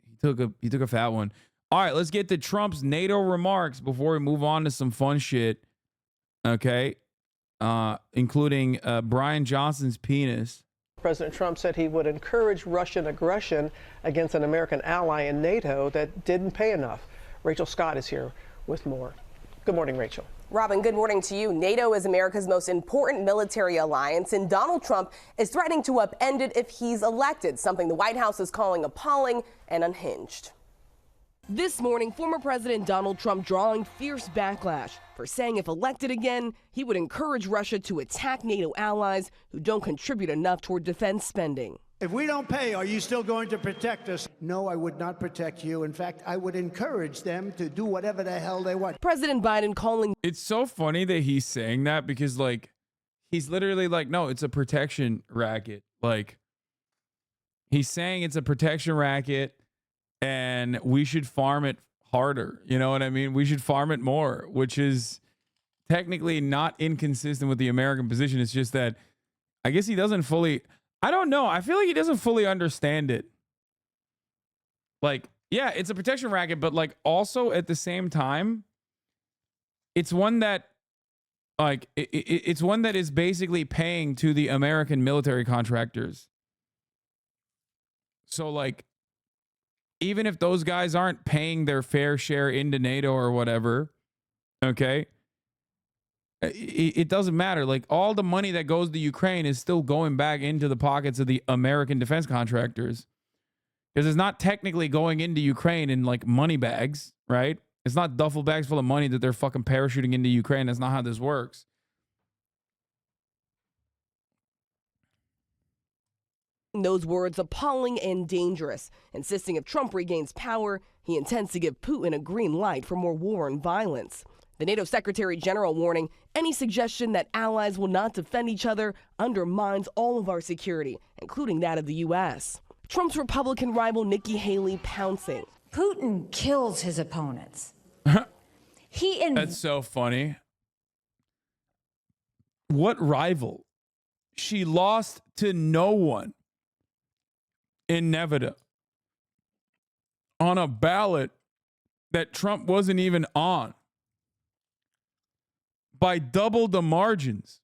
He took a fat one. All right, let's get to Trump's NATO remarks before we move on to some fun shit. Okay. Including Brian Johnson's penis. President Trump said he would encourage Russian aggression against an American ally in NATO that didn't pay enough. Rachel Scott is here with more. Good morning, Rachel. Robin, good morning to you. NATO is America's most important military alliance, and Donald Trump is threatening to upend it if he's elected, something the White House is calling appalling and unhinged. This morning, former President Donald Trump drawing fierce backlash for saying if elected again, he would encourage Russia to attack NATO allies who don't contribute enough toward defense spending. If we don't pay, are you still going to protect us? No, I would not protect you. In fact, I would encourage them to do whatever the hell they want. President Biden calling. It's so funny that he's saying that because, like, he's literally like, no, it's a protection racket. Like, he's saying it's a protection racket and we should farm it harder. You know what I mean? We should farm it more, which is technically not inconsistent with the American position. It's just that I guess he doesn't fully. I don't know. I feel like he doesn't fully understand it. Like, yeah, it's a protection racket, but like also at the same time, it's one that like it's one that is basically paying to the American military contractors. So like, even if those guys aren't paying their fair share into NATO or whatever, okay, it doesn't matter. Like, all the money that goes to Ukraine is still going back into the pockets of the American defense contractors, because it's not technically going into Ukraine in like money bags, right? It's not duffel bags full of money that they're fucking parachuting into Ukraine. That's not how this works. Those words appalling and dangerous, insisting if Trump regains power, he intends to give Putin a green light for more war and violence. The NATO Secretary General warning any suggestion that allies will not defend each other undermines all of our security, including that of the U.S. Trump's Republican rival Nikki Haley pouncing. Putin kills his opponents. That's so funny. What rival? She lost to no one in Nevada on a ballot that Trump wasn't even on by double the margins.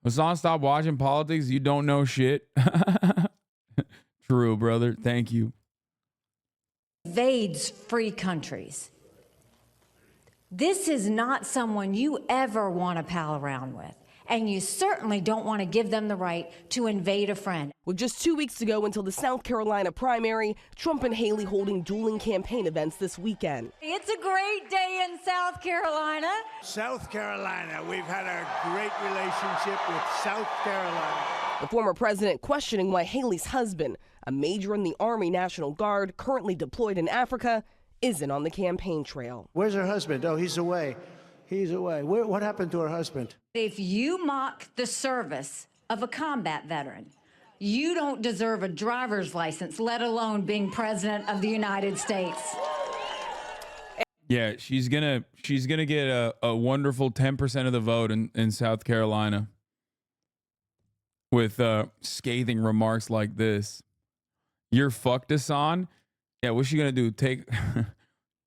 Hassan, stop watching politics. You don't know shit. True, brother. Thank you. Invades free countries. This is not someone you ever want to pal around with. And you certainly don't want to give them the right to invade a friend. With just 2 weeks to go until the South Carolina primary, Trump and Haley holding dueling campaign events this weekend. It's a great day in South Carolina. South Carolina, we've had a great relationship with South Carolina. The former president questioning why Haley's husband, a major in the Army National Guard currently deployed in Africa, isn't on the campaign trail. Where's her husband? Oh, he's away. He's away. What happened to her husband? If you mock the service of a combat veteran, you don't deserve a driver's license, let alone being president of the United States. Yeah, she's gonna get a wonderful 10% of the vote in South Carolina with scathing remarks like this. You're fucked, Hassan. Yeah, what's she gonna do?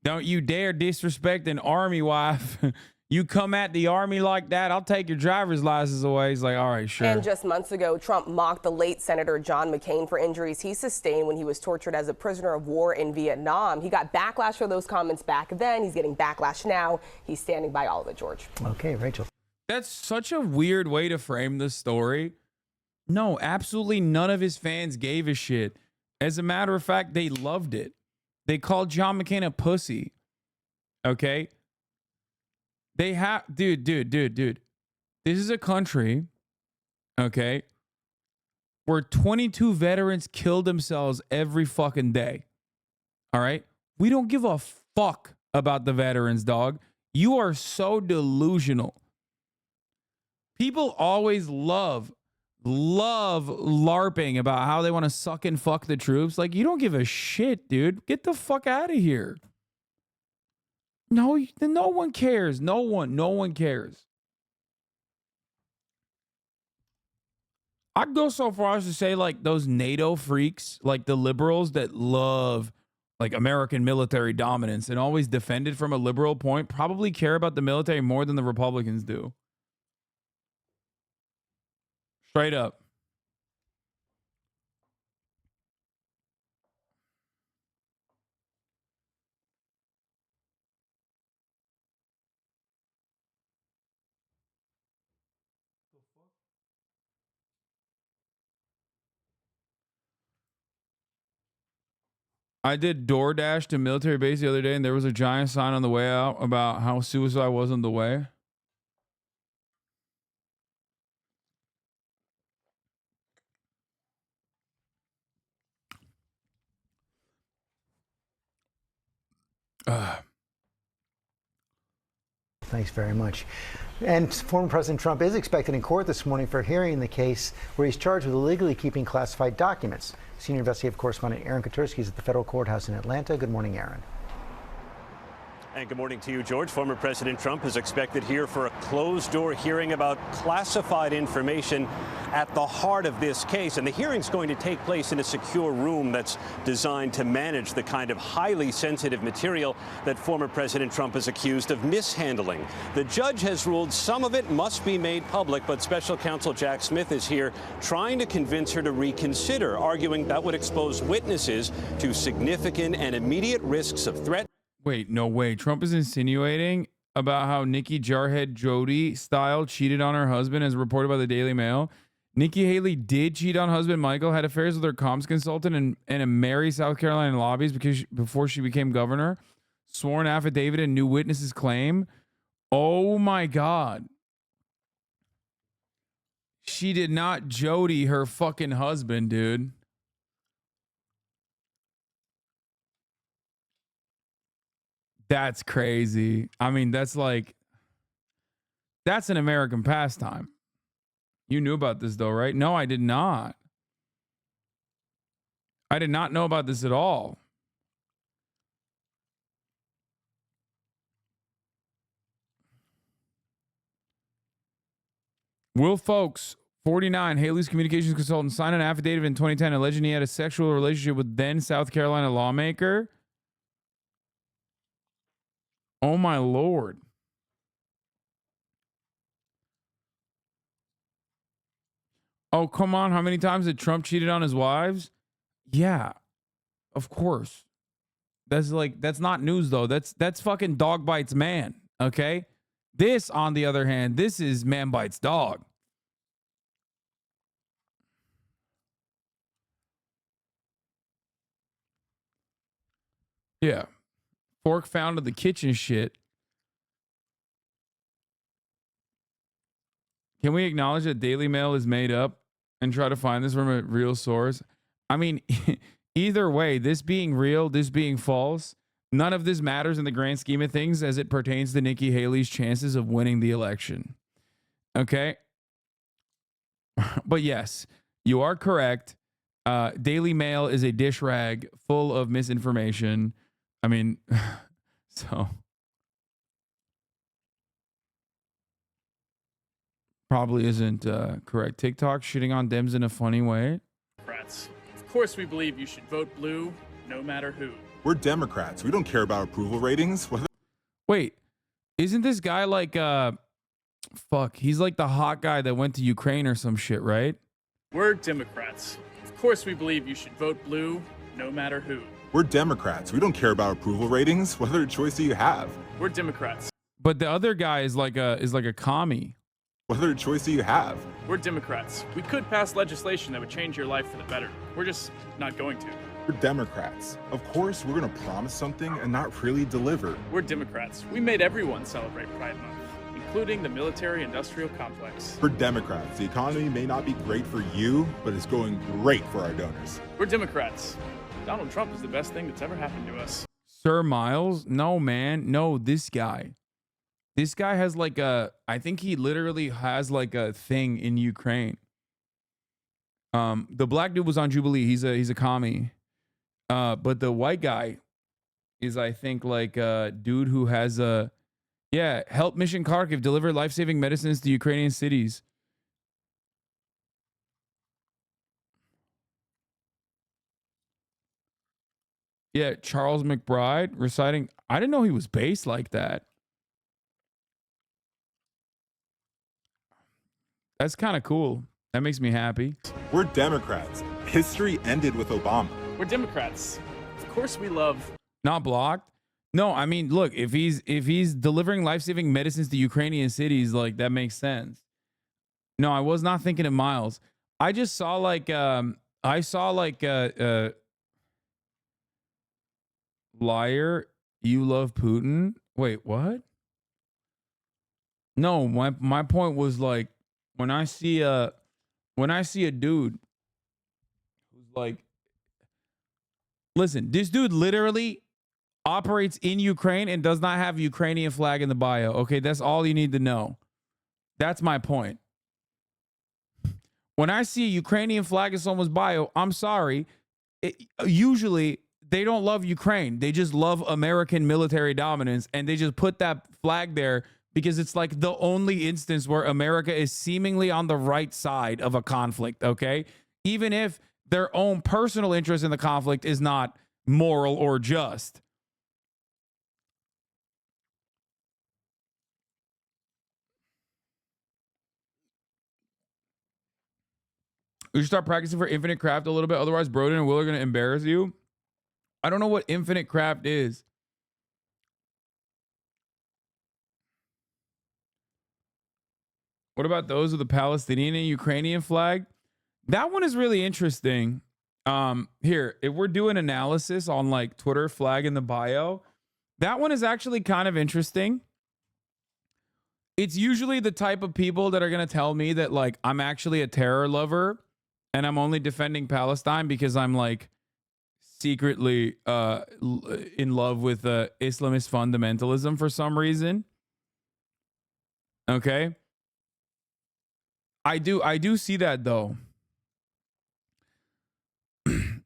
Don't you dare disrespect an army wife. You come at the army like that, I'll take your driver's license away. He's like, all right, sure. And just months ago, Trump mocked the late Senator John McCain for injuries he sustained when he was tortured as a prisoner of war in Vietnam. He got backlash for those comments back then. He's getting backlash now. He's standing by all of it, George. Okay, Rachel. That's such a weird way to frame the story. No, absolutely none of his fans gave a shit. As a matter of fact, they loved it. They called John McCain a pussy. Okay? They have, dude. This is a country, okay, where 22 veterans kill themselves every fucking day. All right? We don't give a fuck about the veterans, dog. You are so delusional. People always love LARPing about how they want to suck and fuck the troops. Like, you don't give a shit, dude. Get the fuck out of here. No one cares. No one cares. I'd go so far as to say, like, those NATO freaks, like the liberals that love like American military dominance and always defend it from a liberal point, probably care about the military more than the Republicans do. Straight up. I did DoorDash to military base the other day, and there was a giant sign on the way out about how suicide was on the way. Thanks very much. And former President Trump is expected in court this morning for hearing in the case where he's charged with illegally keeping classified documents. Senior investigative correspondent Aaron Katersky is at the federal courthouse in Atlanta. Good morning, Aaron. And good morning to you, George. Former President Trump is expected here for a closed-door hearing about classified information at the heart of this case. And the hearing's going to take place in a secure room that's designed to manage the kind of highly sensitive material that former President Trump is accused of mishandling. The judge has ruled some of it must be made public, but special counsel Jack Smith is here trying to convince her to reconsider, arguing that would expose witnesses to significant and immediate risks of threat. Wait, no way. Trump is insinuating about how Nikki Jarhead Jody style cheated on her husband, as reported by the Daily Mail. Nikki Haley did cheat on husband Michael, had affairs with her comms consultant and a Mary, South Carolina lobbies before she became governor. Sworn affidavit and new witnesses claim. Oh my God. She did not Jody her fucking husband, dude. That's crazy. I mean, that's an American pastime. You knew about this though, right? No, I did not. I did not know about this at all. Will Folks, 49, Haley's communications consultant, signed an affidavit in 2010 alleging he had a sexual relationship with then South Carolina lawmaker. Oh my Lord. Oh, come on. How many times did Trump cheated on his wives? Yeah, of course. That's not news though. That's fucking dog bites man. Okay. This, on the other hand, this is man bites dog. Yeah. Fork found in the kitchen shit. Can we acknowledge that Daily Mail is made up and try to find this from a real source? I mean, either way, this being real, this being false, none of this matters in the grand scheme of things as it pertains to Nikki Haley's chances of winning the election. Okay? But yes, you are correct. Daily Mail is a dish rag full of misinformation. I mean, so probably isn't correct. TikTok shitting on Dems in a funny way. Democrats. Of course, we believe you should vote blue, no matter who. We're Democrats. We don't care about approval ratings. Wait, isn't this guy like fuck? He's like the hot guy that went to Ukraine or some shit, right? We're Democrats. Of course, we believe you should vote blue, no matter who. We're Democrats. We don't care about approval ratings. What other choice do you have? We're Democrats. But the other guy is like a commie. What other choice do you have? We're Democrats. We could pass legislation that would change your life for the better. We're just not going to. We're Democrats. Of course, we're going to promise something and not really deliver. We're Democrats. We made everyone celebrate Pride Month, including the military-industrial complex. We're Democrats. The economy may not be great for you, but it's going great for our donors. We're Democrats. Donald Trump is the best thing that's ever happened to us. Sir Miles? No, man. No, this guy. This guy has I think he literally has like a thing in Ukraine. The black dude was on Jubilee. He's a commie. But the white guy is, I think, like a dude who has help Mission Kharkiv deliver life-saving medicines to Ukrainian cities. Yeah, Charles McBride reciting. I didn't know he was based like that. That's kind of cool. That makes me happy. We're Democrats. History ended with Obama. We're Democrats. Of course we love... Not blocked? No, I mean, look, if he's delivering life-saving medicines to Ukrainian cities, like, that makes sense. No, I was not thinking of Miles. I just saw liar, you love Putin. Wait, what? No, my point was like, when I see a dude who's like, listen, this dude literally operates in Ukraine and does not have a Ukrainian flag in the bio. Okay, that's all you need to know. That's my point. When I see a Ukrainian flag in someone's bio, I'm sorry. Usually they don't love Ukraine. They just love American military dominance, and they just put that flag there because it's like the only instance where America is seemingly on the right side of a conflict, okay? Even if their own personal interest in the conflict is not moral or just. You should start practicing for Infinite Craft a little bit. Otherwise, Broden and Will are going to embarrass you. I don't know what Infinite Craft is. What about those with the Palestinian and Ukrainian flag? That one is really interesting. Here, if we're doing analysis on like Twitter flag in the bio, that one is actually kind of interesting. It's usually the type of people that are going to tell me that like I'm actually a terror lover and I'm only defending Palestine because I'm like secretly in love with Islamist fundamentalism for some reason. Okay. I do see that though.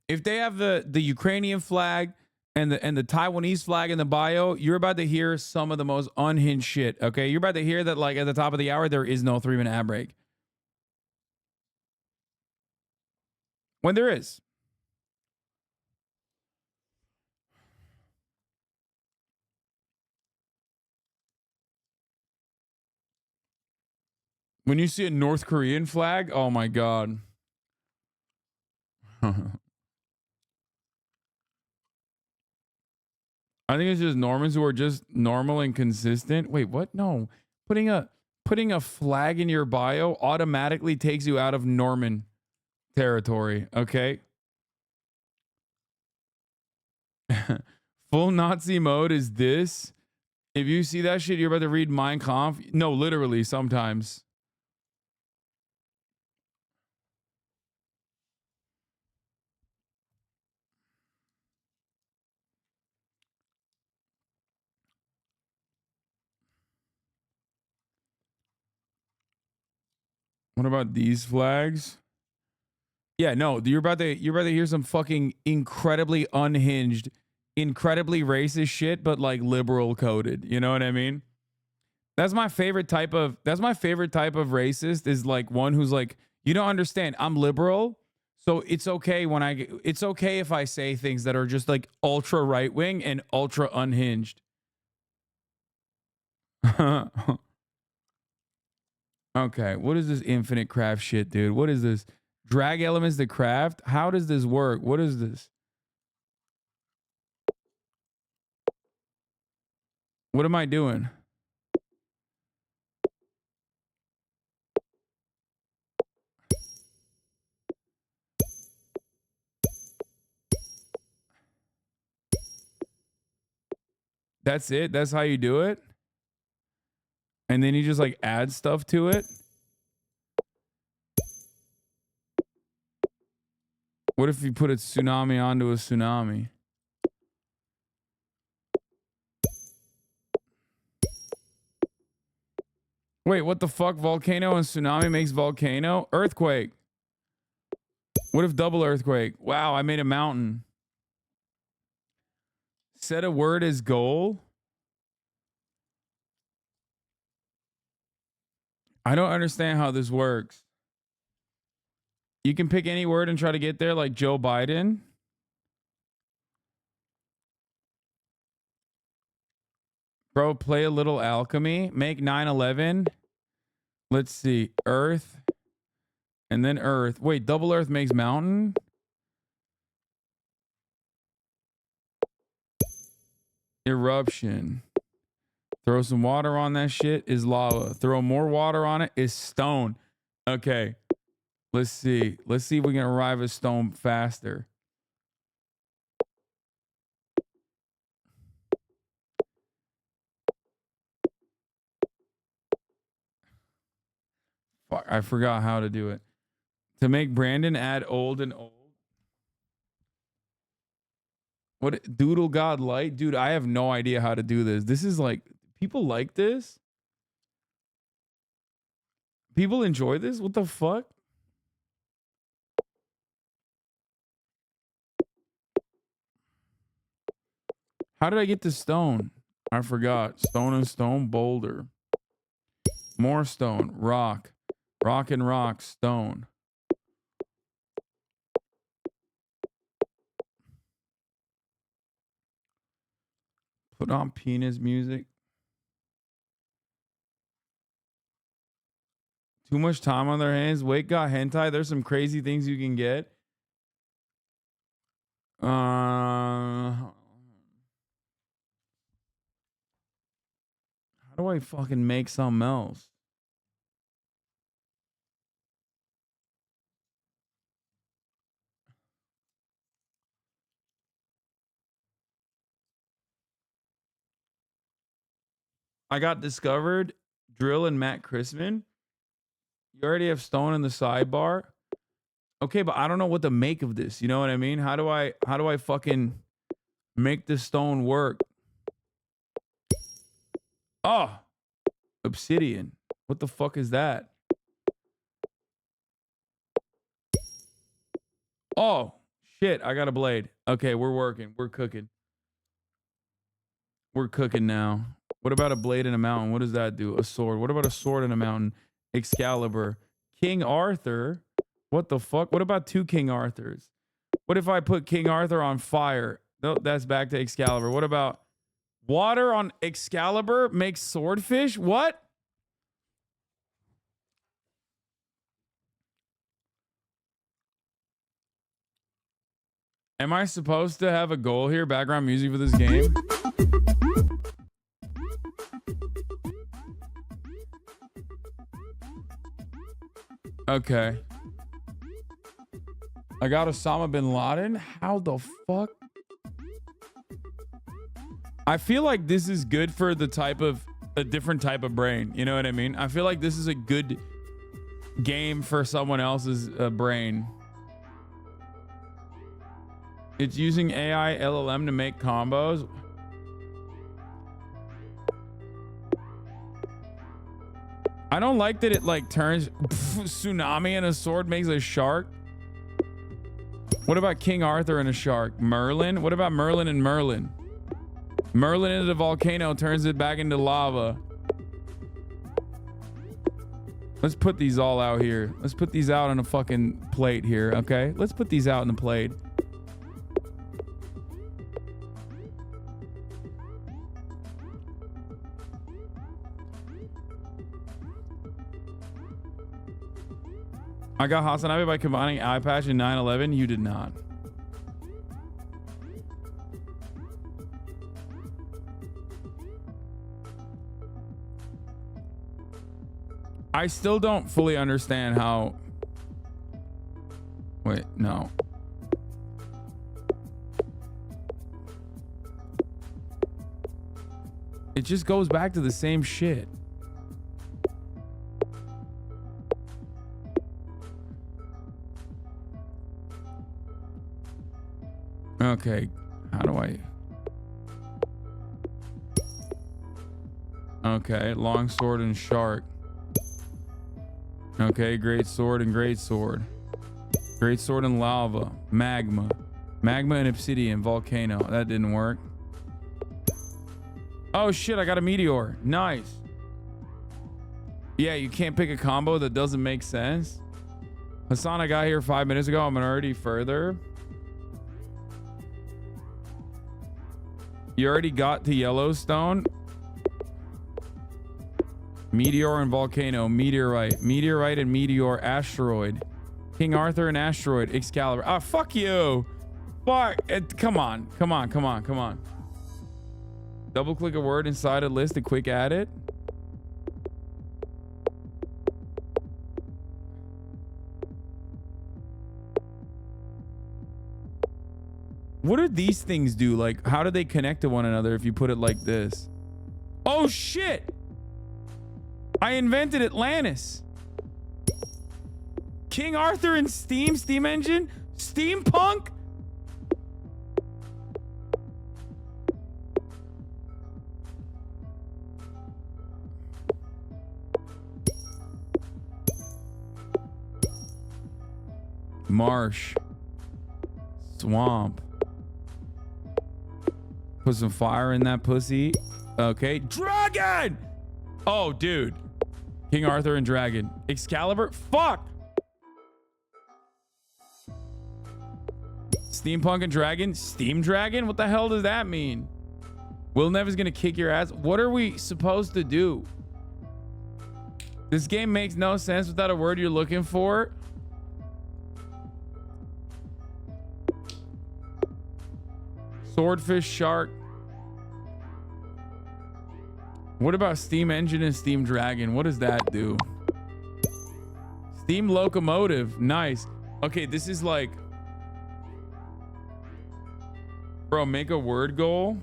If they have the Ukrainian flag and the Taiwanese flag in the bio, you're about to hear some of the most unhinged shit. Okay. You're about to hear that like at the top of the hour, there is no 3-minute ad break. When there is. When you see a North Korean flag, oh my God. I think it's just Normans who are just normal and consistent. Wait, what? No. Putting a flag in your bio automatically takes you out of Norman territory, okay? Full Nazi mode is this. If you see that shit, you're about to read Mein Kampf. No, literally, sometimes. What about these flags? Yeah, no, you're about to hear some fucking incredibly unhinged, incredibly racist shit, but like liberal coded. You know what I mean? That's my favorite type of racist is like one who's like, you don't understand, I'm liberal, so it's okay if I say things that are just like ultra right wing and ultra unhinged. Okay, what is this Infinite Craft shit, dude? What is this? Drag elements to craft? How does this work? What is this? What am I doing? That's it? That's how you do it? And then you just like add stuff to it? What if you put a tsunami onto a tsunami? Wait, what the fuck? Volcano and tsunami makes volcano? Earthquake. What if double earthquake? Wow, I made a mountain. Set a word as goal? I don't understand how this works. You can pick any word and try to get there like Joe Biden. Bro, play a little alchemy. Make 9/11. Let's see. Earth. And then Earth. Wait, double Earth makes mountain? Eruption. Throw some water on that shit is lava. Throw more water on it is stone. Okay. Let's see. Let's see if we can arrive at stone faster. Fuck, I forgot how to do it. To make Brandon add old and old. What? Doodle God Light? Dude, I have no idea how to do this. This is like, people like this? People enjoy this? What the fuck? How did I get to stone? I forgot. Stone and stone, boulder. More stone, rock. Rock and rock, stone. Put on penis music. Too much time on their hands. Wait, got hentai. There's some crazy things you can get. How do I fucking make something else? I got discovered. Drill and Matt Chrisman. You already have stone in the sidebar. Okay, but I don't know what to make of this. You know what I mean? How do I fucking make this stone work? Oh, obsidian. What the fuck is that? Oh, shit. I got a blade. Okay, we're working. We're cooking. We're cooking now. What about a blade in a mountain? What does that do? A sword. What about a sword in a mountain? Excalibur. King Arthur. What the fuck? What about 2 King Arthurs? What if I put King Arthur on fire? No, that's back to Excalibur. What about water on Excalibur makes swordfish? What? Am I supposed to have a goal here? Background music for this game? Okay. I got Osama bin Laden. How the fuck? I feel like this is good for the a different type of brain. You know what I mean? I feel like this is a good game for someone else's brain. It's using AI LLM to make combos. I don't like that it like turns tsunami and a sword makes a shark. What about King Arthur and a shark? Merlin? What about Merlin and Merlin? Merlin into the volcano turns it back into lava. Let's put these all out here. Let's put these out on a fucking plate here, okay? Let's put these out on the plate. I got Hasanabe by combining eye patch and 9/11. You did not. I still don't fully understand how. Wait, no. It just goes back to the same shit. Okay, how do I? Okay, long sword and shark. Okay, great sword and great sword. Great sword and lava. Magma. Magma and obsidian. Volcano. That didn't work. Oh shit, I got a meteor. Nice. Yeah, you can't pick a combo that doesn't make sense. Hassan, I got here 5 minutes ago. I'm already further. You already got to Yellowstone. Meteor and volcano. Meteorite. Meteorite and meteor. Asteroid. King Arthur and asteroid. Excalibur. Ah, fuck you. Fuck. Come on. Come on. Come on. Come on. Double click a word inside a list to quick add it. What do these things do? Like, how do they connect to one another if you put it like this? Oh, shit. I invented Atlantis. King Arthur and steam engine, steampunk. Marsh. Swamp. Put some fire in that pussy. Okay. Dragon! Oh, dude. King Arthur and dragon. Excalibur? Fuck! Steampunk and dragon? Steam dragon? What the hell does that mean? Will Never's gonna kick your ass. What are we supposed to do? This game makes no sense without a word you're looking for. Swordfish, shark. What about steam engine and steam dragon? What does that do? Steam locomotive. Nice. Okay, this is like... Bro, make a word goal.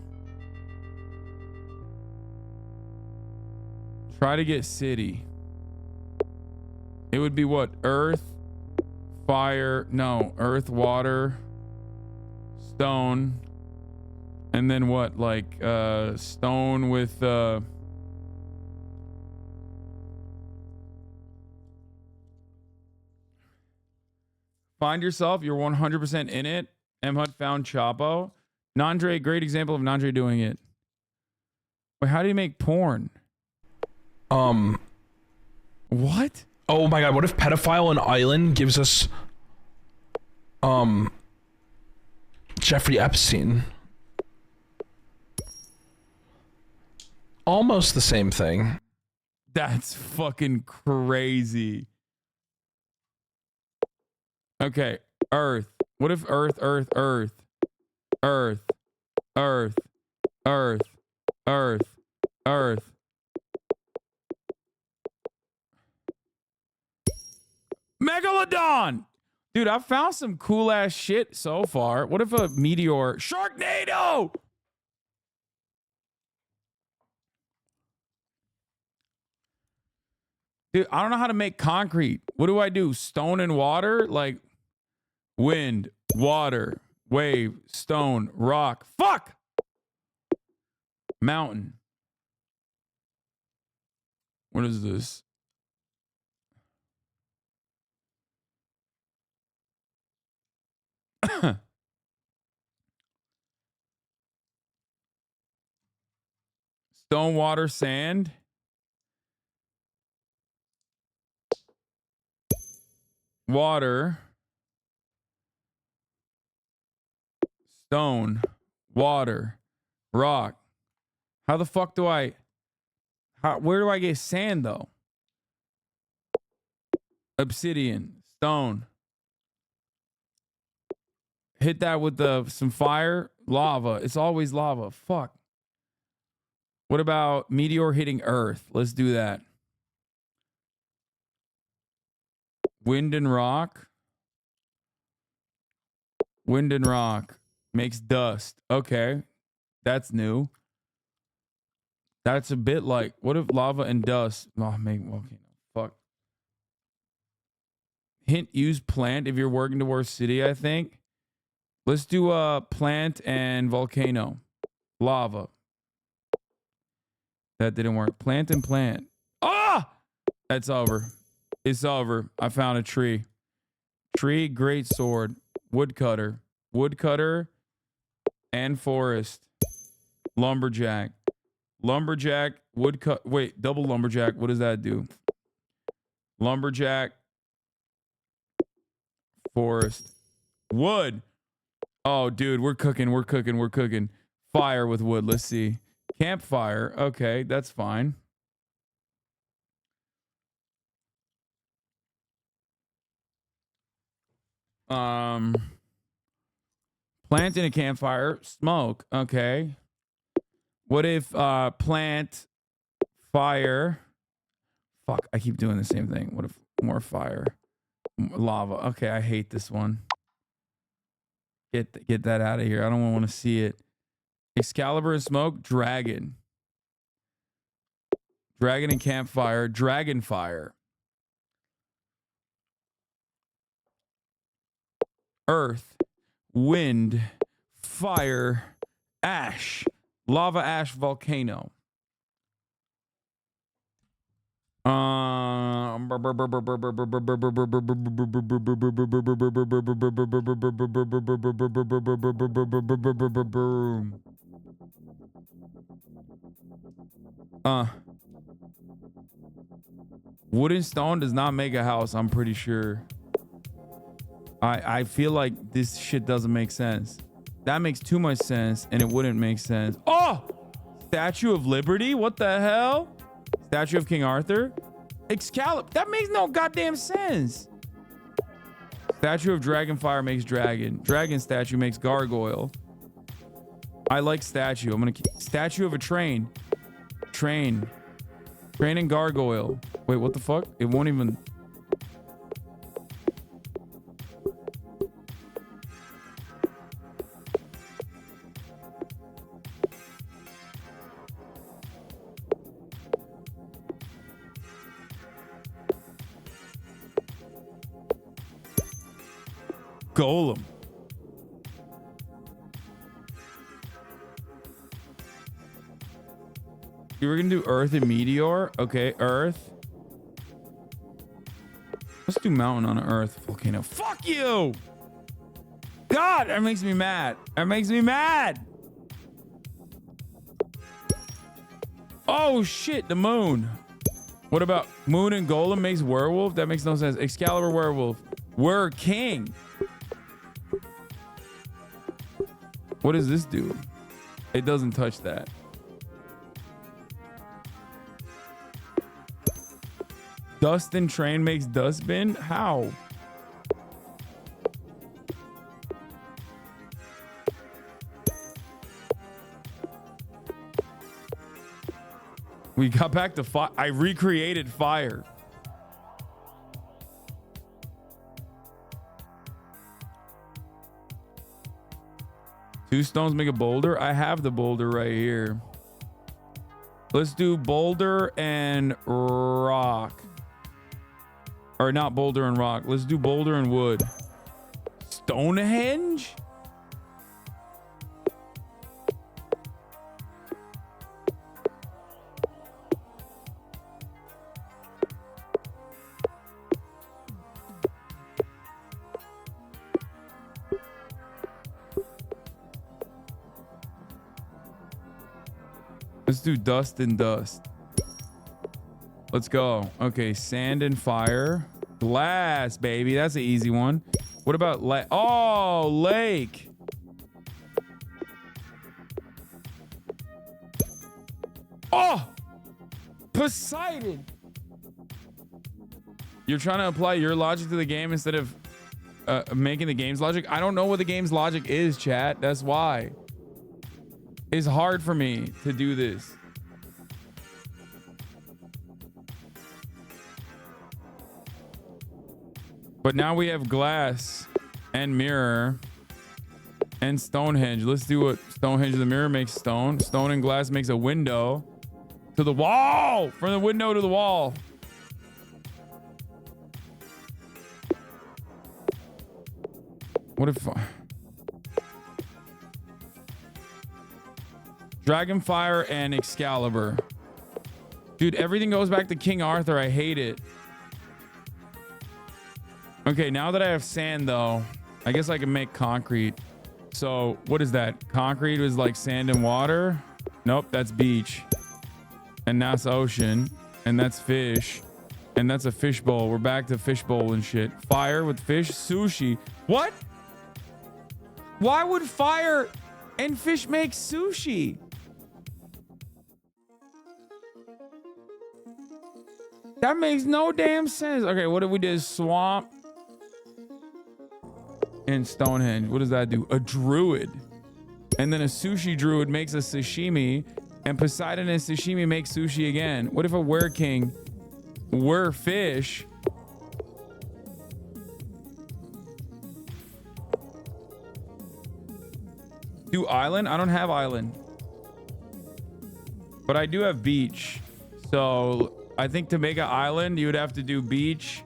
Try to get city. It would be what? Earth, fire, no, earth, water, stone, and then what? Like stone with find yourself, you're 100% in it. MHUD found Chapo. Nandre, great example of Nandre doing it. Wait, how do you make porn? What? Oh my god, what if Pedophile on Island gives us Jeffrey Epstein? Almost the same thing. That's fucking crazy. Okay, Earth. What if Earth, Earth, Earth, Earth, Earth, Earth, Earth, Earth. Megalodon! Dude, I found some cool ass shit so far. What if a meteor? Sharknado! Dude, I don't know how to make concrete. What do I do? Stone and water? Like wind, water, wave, stone, rock. Fuck! Mountain. What is this? Stone, water, sand. Water. Stone. Water. Rock. How the fuck do I... where do I get sand, though? Obsidian. Stone. Hit that with some fire. Lava. It's always lava. Fuck. What about meteor hitting Earth? Let's do that. Wind and rock. Wind and rock makes dust. Okay. That's new. That's a bit like, what if lava and dust? Oh, make volcano. Fuck. Hint, use plant if you're working towards city, I think. Let's do plant and volcano. Lava. That didn't work. Plant and plant. Ah! That's over. It's over. I found a tree. Tree, great sword. Woodcutter. Woodcutter and forest. Lumberjack. Lumberjack, woodcut. Wait, double lumberjack. What does that do? Lumberjack. Forest. Wood. Oh, dude, we're cooking. We're cooking. We're cooking. Fire with wood. Let's see. Campfire. Okay, that's fine. Plant in a campfire. Smoke. Okay. What if plant, fire? Fuck, I keep doing the same thing. What if more fire? Lava. Okay, I hate this one. Get that out of here. I don't want to see it. Excalibur and smoke. Dragon. Dragon and campfire. Dragon fire. Earth. Wind. Fire. Ash. Lava, ash, volcano. Wood and stone does not make a house, I'm pretty sure. I feel like this shit doesn't make sense. That makes too much sense, and it wouldn't make sense. Oh! Statue of Liberty? What the hell? Statue of King Arthur? Excalibur? That makes no goddamn sense. Statue of Dragonfire makes dragon. Dragon statue makes gargoyle. I like statue. I'm gonna keep statue of a train. Train and gargoyle. Wait, what the fuck? It won't even. Golem. You were gonna do Earth and Meteor? Okay, Earth. Let's do Mountain on an Earth volcano. Fuck you! God, that makes me mad. That makes me mad. Oh shit, the moon. What about moon and golem makes werewolf? That makes no sense. Excalibur werewolf. We're king. What does this do? It doesn't touch that. Dust and train makes dustbin? How? We got back to fire. I recreated fire. Two stones make a boulder. I have the boulder right here. Let's do boulder and rock. Or not boulder and rock. Let's do boulder and wood. Stonehenge? Let's do dust and dust. Let's go. Okay, sand and fire. Glass, baby. That's an easy one. What about lake? Oh! Poseidon! You're trying to apply your logic to the game instead of making the game's logic? I don't know what the game's logic is, chat. That's why. It's hard for me to do this. But now we have glass and mirror and Stonehenge. Let's do what Stonehenge. The mirror makes stone. Stone and glass makes a window to the wall. From the window to the wall. What if... Dragonfire and Excalibur. Dude, everything goes back to King Arthur. I hate it. Okay, now that I have sand, though, I guess I can make concrete. So, what is that? Concrete was like sand and water? Nope, that's beach. And that's ocean. And that's fish. And that's a fishbowl. We're back to fishbowl and shit. Fire with fish? Sushi. What? Why would fire and fish make sushi? That makes no damn sense. Okay, what if we did swamp and Stonehenge? What does that do? A druid. And then a sushi druid makes a sashimi, and Poseidon and sashimi make sushi again. What if a were-king were fish? Do island? I don't have island. But I do have beach. So I think to make an island, you would have to do beach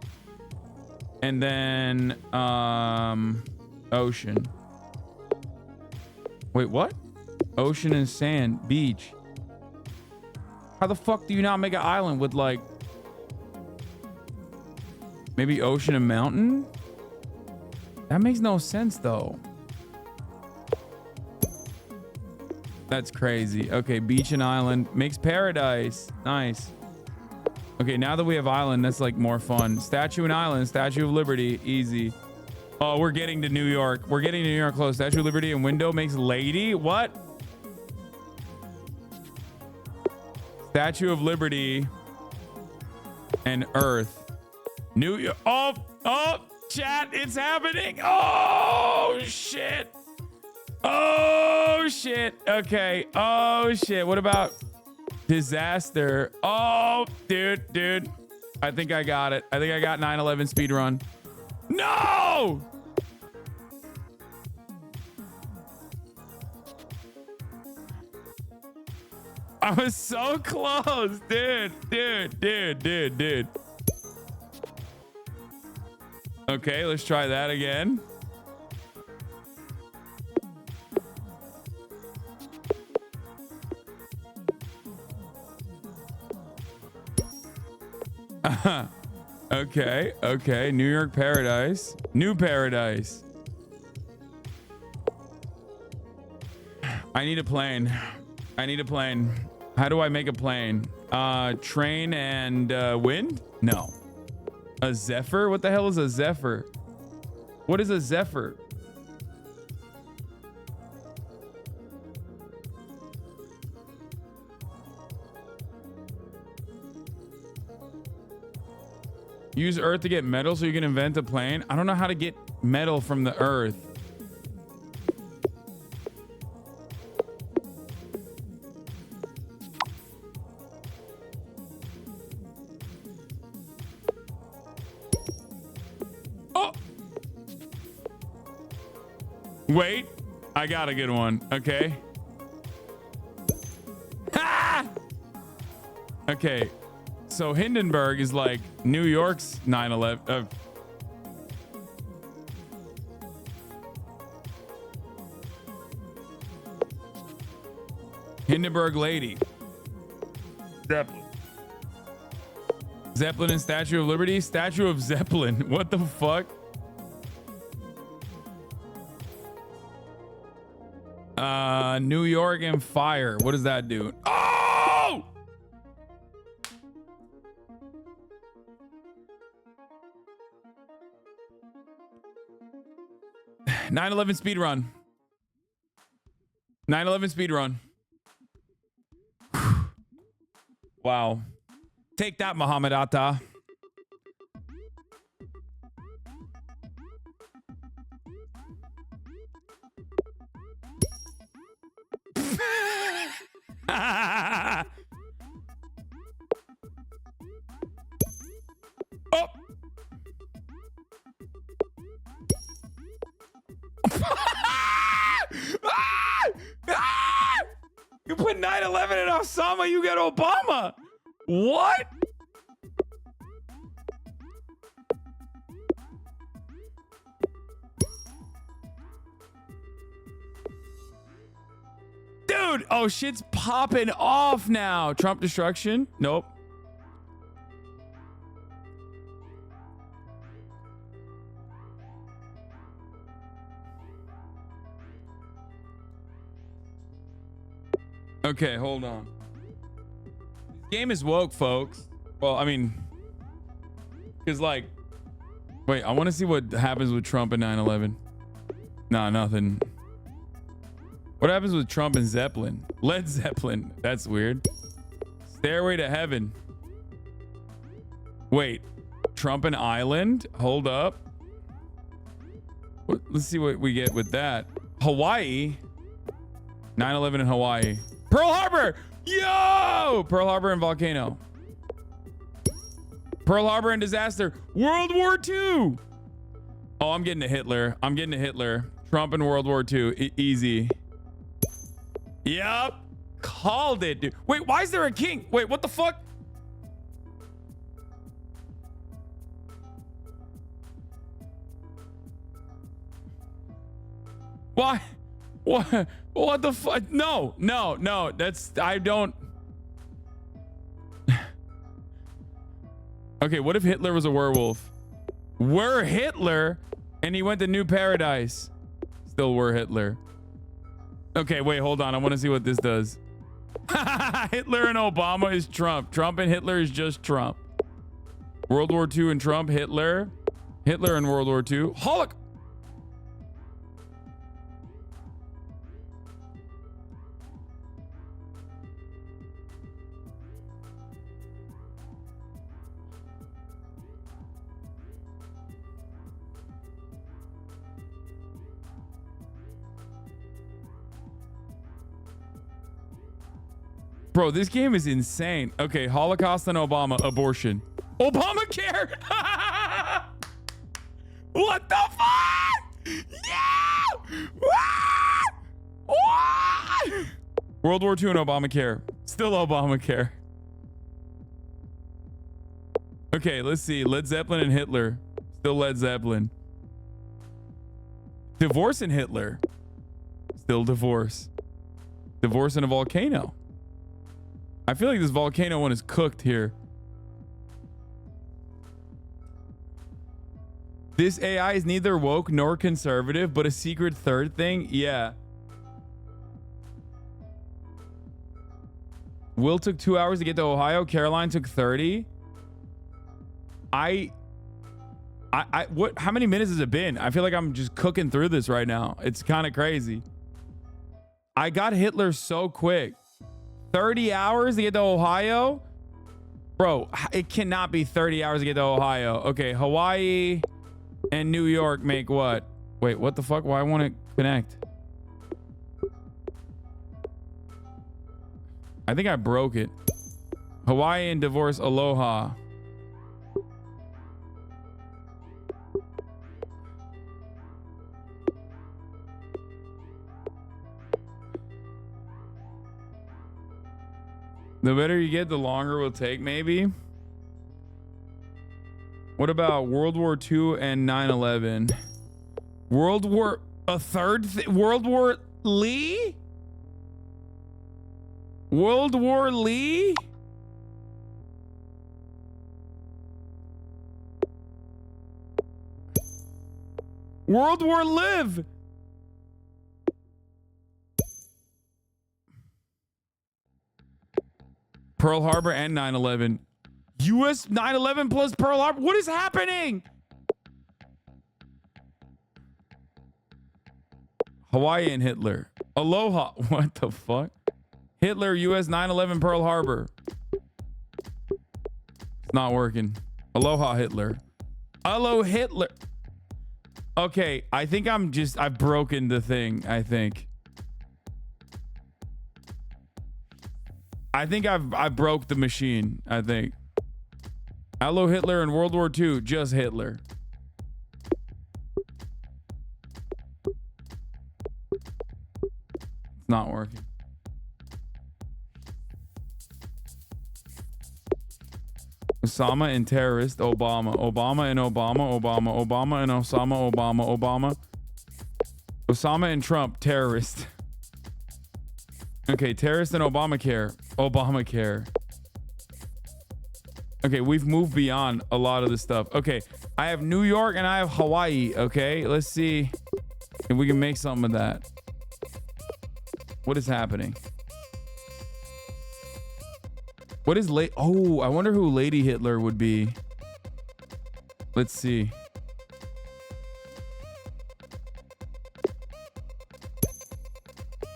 and then ocean. Wait, what? Ocean and sand, beach. How the fuck do you not make an island with like maybe ocean and mountain? That makes no sense though. That's crazy. Okay, beach and island makes paradise. Nice. Okay, now that we have island, that's like more fun. Statue and island, Statue of Liberty, easy. Oh, we're getting to New York. We're getting to New York close. Statue of Liberty and window makes lady. What? Statue of Liberty and Earth. New York. Oh, chat, it's happening. Oh, shit. Oh, shit. Okay. Oh, shit. What about disaster? Oh, dude. I think I got it. I think I got 9/11 speedrun. No! I was so close, dude. Okay, let's try that again. Okay. New York paradise. New paradise. I need a plane. How do I make a plane? Train and wind? No. A Zephyr? What the hell is a Zephyr? What is a Zephyr? Use Earth to get metal so you can invent a plane. I don't know how to get metal from the Earth. Oh! Wait, I got a good one. Okay. Ah! Okay. So Hindenburg is like New York's 9/11. Hindenburg lady. Zeppelin and Statue of Liberty. Statue of Zeppelin. What the fuck? New York and fire. What does that do? Oh! 9/11 speedrun. 9/11 speedrun. Wow. Take that, Muhammad Atta. Oh. You put 9/11 in Osama, you get Obama. What? Dude, oh, shit's popping off now. Trump destruction? Nope. Okay, hold on. This game is woke, folks. Well, I mean, because like, wait, I want to see what happens with Trump and 9/11. Nah, nothing. What happens with Trump and Zeppelin? Led Zeppelin. That's weird. Stairway to Heaven. Wait, Trump and Island? Hold up. Let's see what we get with that. Hawaii. 9/11 in Hawaii. Pearl Harbor. Yo! Pearl Harbor and volcano. Pearl Harbor and disaster. World War II. Oh, I'm getting to Hitler. Trump and World War II. Easy. Yep. Called it, dude. Wait, why is there a king? Wait, what the fuck? Why? What the fuck? No. That's, I don't. Okay, what if Hitler was a werewolf? We're Hitler and he went to New Paradise. Still were Hitler. Okay, wait, hold on. I want to see what this does. Hitler and Obama is Trump. Trump and Hitler is just Trump. World War II and Trump, Hitler. Hitler and World War II. Holocaust. Bro, this game is insane. Okay, Holocaust and Obama, abortion. Obamacare! What the fuck? Yeah! World War II and Obamacare. Still Obamacare. Okay, let's see. Led Zeppelin and Hitler. Still Led Zeppelin. Divorce and Hitler. Still divorce. Divorce in a volcano. I feel like this volcano one is cooked here. This AI is neither woke nor conservative, but a secret third thing? Yeah. Will took 2 hours to get to Ohio. Caroline took 30. What? How many minutes has it been? I feel like I'm just cooking through this right now. It's kind of crazy. I got Hitler so quick. 30 hours to get to Ohio? Bro, it cannot be 30 hours to get to Ohio. Okay, Hawaii and New York make what? Wait, what the fuck? Why won't it connect? I think I broke it. Hawaii and divorce, aloha. The better you get, the longer it will take, maybe. What about World War II and 9/11? World War Lee? World War Lee? World War Live? Pearl Harbor and 9/11. US 9/11 plus Pearl Harbor. What is happening? Hawaii and Hitler. Aloha. What the fuck? Hitler, US 9/11 Pearl Harbor. It's not working. Aloha Hitler. Hello Hitler. Okay, I think I've broken the thing, I think. I broke the machine, I think. Hello Hitler in World War II, just Hitler. It's not working. Osama and terrorist, Obama. Obama and Obama, Obama. Obama and Osama, Obama, Obama. Osama and Trump, terrorist. Okay, terrorist and Obamacare. Obamacare. Okay, we've moved beyond a lot of this stuff. Okay, I have New York and I have Hawaii. Okay, let's see if we can make something of that. What is happening? What is Oh, I wonder who Lady Hitler would be. Let's see.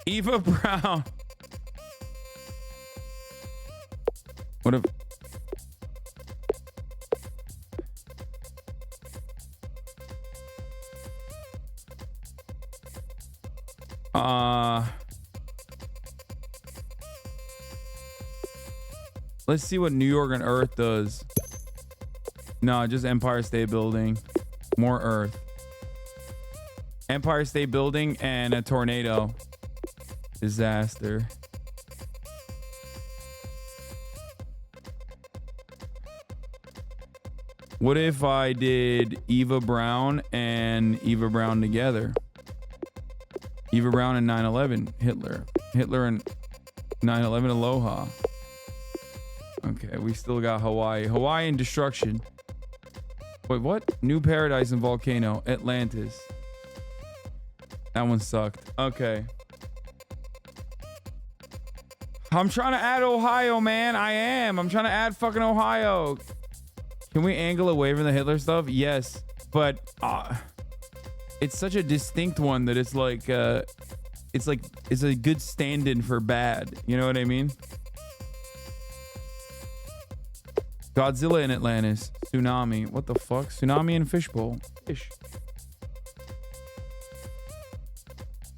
Eva Brown. What if... Let's see what New York and Earth does. No, just Empire State Building. More Earth. Empire State Building and a tornado. Disaster. What if I did Eva Brown and Eva Brown together? Eva Brown and 9/11. Hitler. Hitler and 9/11 Aloha. Okay, we still got Hawaii. Hawaii and destruction. Wait, what? New Paradise and volcano. Atlantis. That one sucked. Okay. I'm trying to add Ohio, man. I am. I'm trying to add fucking Ohio. Can we angle away from the Hitler stuff? Yes, but it's such a distinct one that it's a good stand-in for bad. You know what I mean? Godzilla in Atlantis. Tsunami. What the fuck? Tsunami and fishbowl. Fish.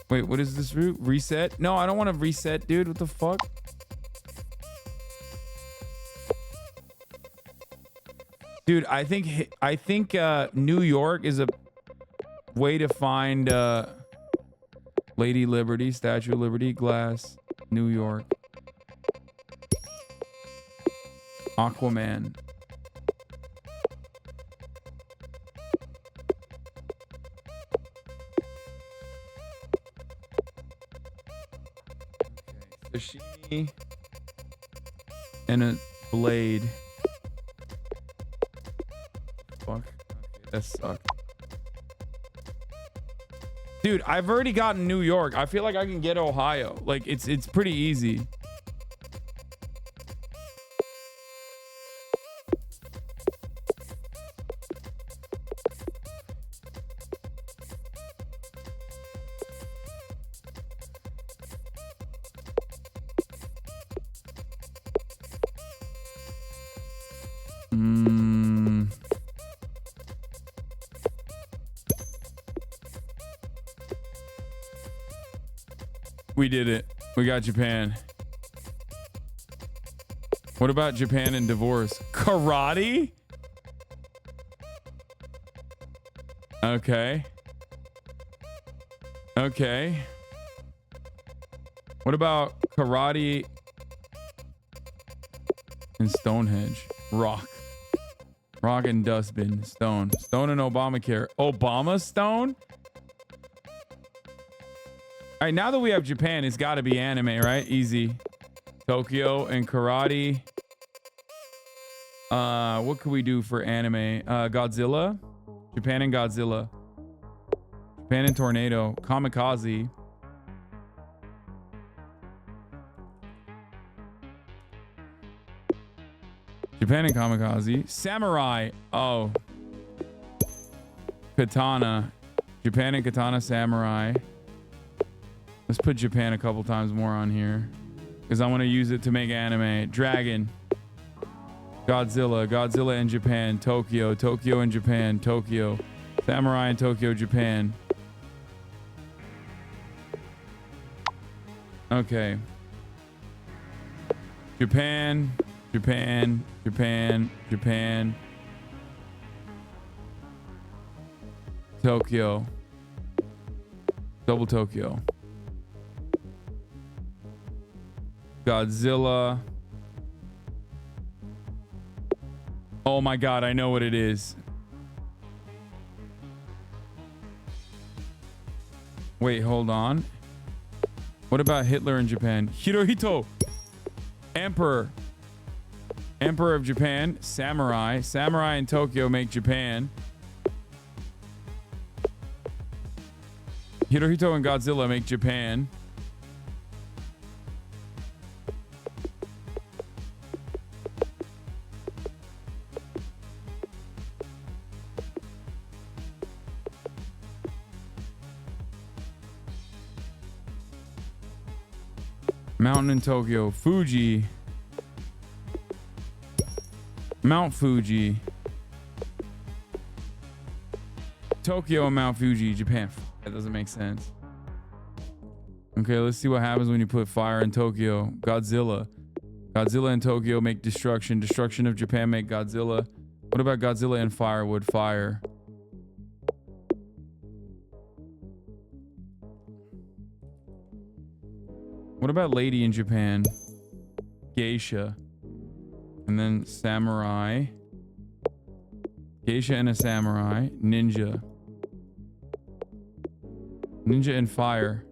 Wait, what is this route? Reset? No, I don't want to reset, dude. What the fuck? Dude, I think New York is a way to find Lady Liberty, Statue of Liberty, Glass, New York. Aquaman. Okay, sashimi and a blade. Fuck. Okay, that sucked. Dude, I've already gotten New York. I feel like I can get Ohio. Like it's pretty easy. We did it. We got Japan. What about Japan and divorce? Karate? Okay. Okay. What about karate and Stonehenge? Rock. Rock and dustbin. Stone. Stone and Obamacare. Obama Stone? All right, now that we have Japan, it's got to be anime, right? Easy. Tokyo and karate. What could we do for anime? Godzilla. Japan and Godzilla. Japan and Tornado. Kamikaze. Japan and Kamikaze. Samurai. Oh. Katana. Japan and Katana Samurai. Let's put Japan a couple times more on here because I want to use it to make anime. Dragon. Godzilla. Godzilla and Japan. Tokyo. Tokyo and Japan. Tokyo. Samurai and Tokyo, Japan. Okay. Japan. Japan. Japan. Japan. Tokyo. Double Tokyo. Godzilla. Oh my god, I know what it is. Wait, hold on. What about Hitler in Japan? Hirohito. Emperor. Emperor of Japan. Samurai. Samurai in Tokyo make Japan. Hirohito and Godzilla make Japan. Mountain in Tokyo. Fuji. Mount Fuji. Tokyo and Mount Fuji, Japan. That doesn't make sense. Okay, let's see what happens when you put fire in Tokyo. Godzilla. Godzilla and Tokyo make destruction. Destruction of Japan make Godzilla. What about Godzilla and firewood? Fire. What about lady in Japan? Geisha. And then samurai. Geisha and a samurai. Ninja. Ninja and fire.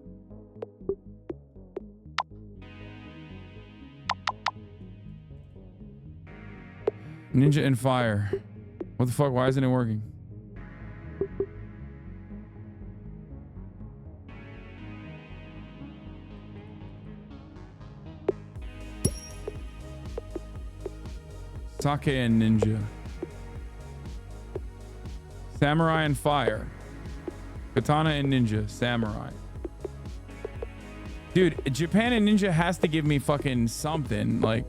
Ninja and fire. What the fuck? Why isn't it working? Sake and Ninja. Samurai and Fire. Katana and Ninja. Samurai. Dude, Japan and Ninja has to give me fucking something. Like,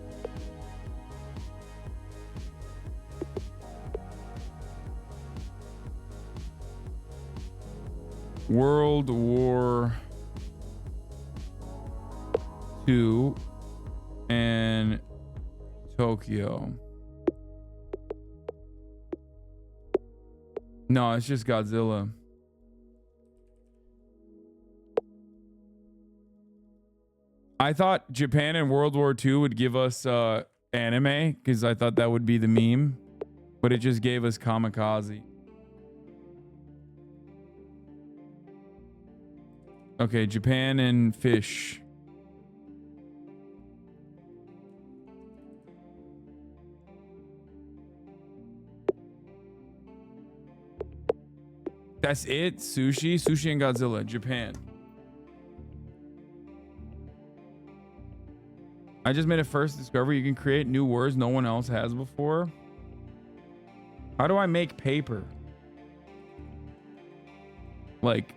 World War II and Tokyo. No, it's just Godzilla. I thought Japan and World War II would give us anime because I thought that would be the meme, but it just gave us Kamikaze. Okay, Japan and fish. That's it? Sushi and Godzilla. Japan. I just made a first discovery. You can create new words no one else has before. How do I make paper? Like,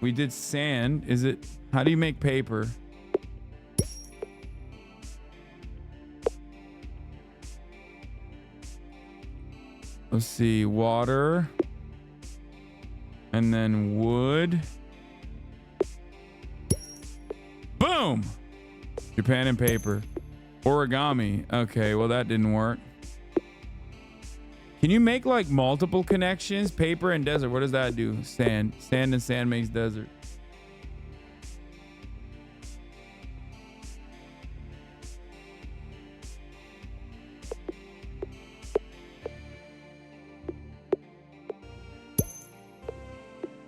we did sand. Is it? How do you make paper? Let's see. Water. And then wood. Boom! Japan and paper. Origami. Okay, well that didn't work. Can you make like multiple connections? Paper and desert. What does that do? Sand. Sand and sand makes desert.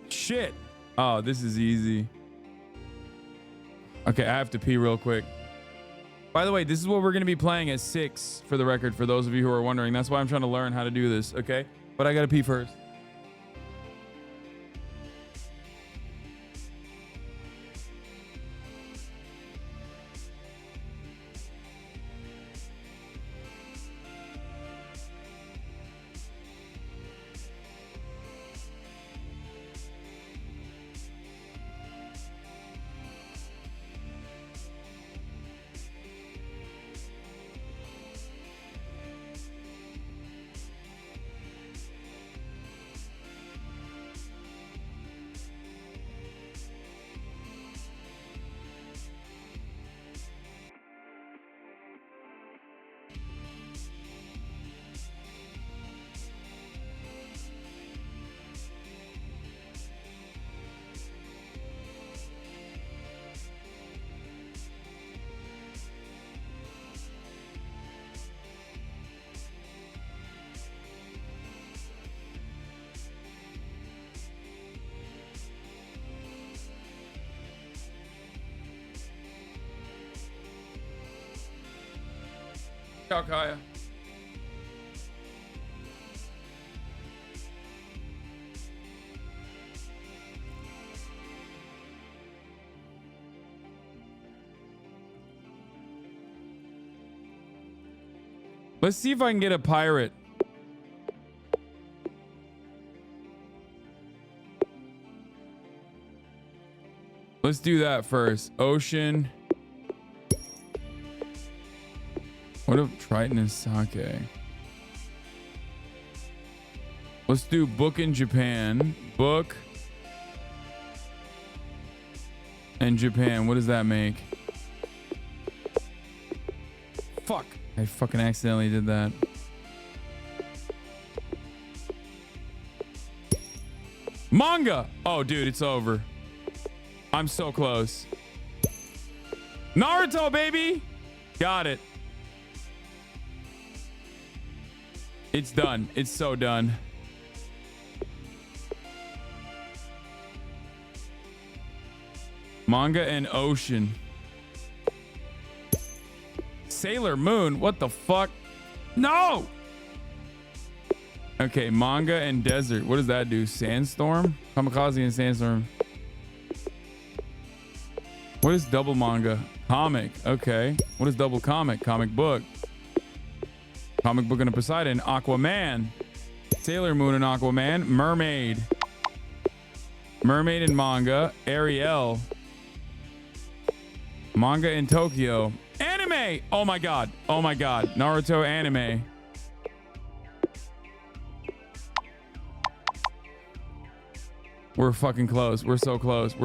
Shit. Oh, this is easy. Okay, I have to pee real quick. By the way, this is what we're going to be playing at 6 for the record, for those of you who are wondering. That's why I'm trying to learn how to do this, okay? But I got to pee first. Ciao, Kaya. Let's see if I can get a pirate. Let's do that first. Ocean. What if Triton and Sake? Let's do book in Japan. Book and Japan. What does that make? Fuck. I fucking accidentally did that. Manga. Oh, dude, it's over. I'm so close. Naruto, baby. Got it. It's done. It's so done. Manga and ocean. Sailor Moon. What the fuck? No! Okay, manga and desert. What does that do? Sandstorm? Kamikaze and sandstorm. What is double manga? Comic. Okay. What is double comic? Comic book. Comic Book and Poseidon, Aquaman, Sailor Moon and Aquaman, Mermaid and manga, Ariel, manga in Tokyo, anime. Oh my god, Naruto anime. We're fucking close. We're so close.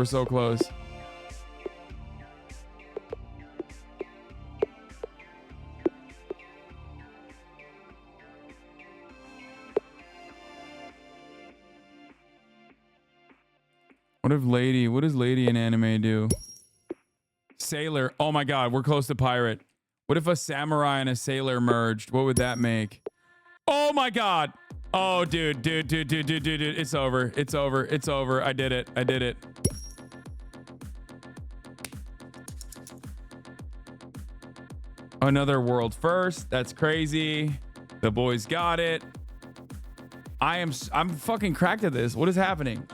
What does lady in anime do? Sailor. Oh my god, we're close to pirate. What if a samurai and a sailor merged? What would that make? Oh my god. Oh dude. It's over. I did it. Another world first. That's crazy. The boys got it. I'm fucking cracked at this. What is happening?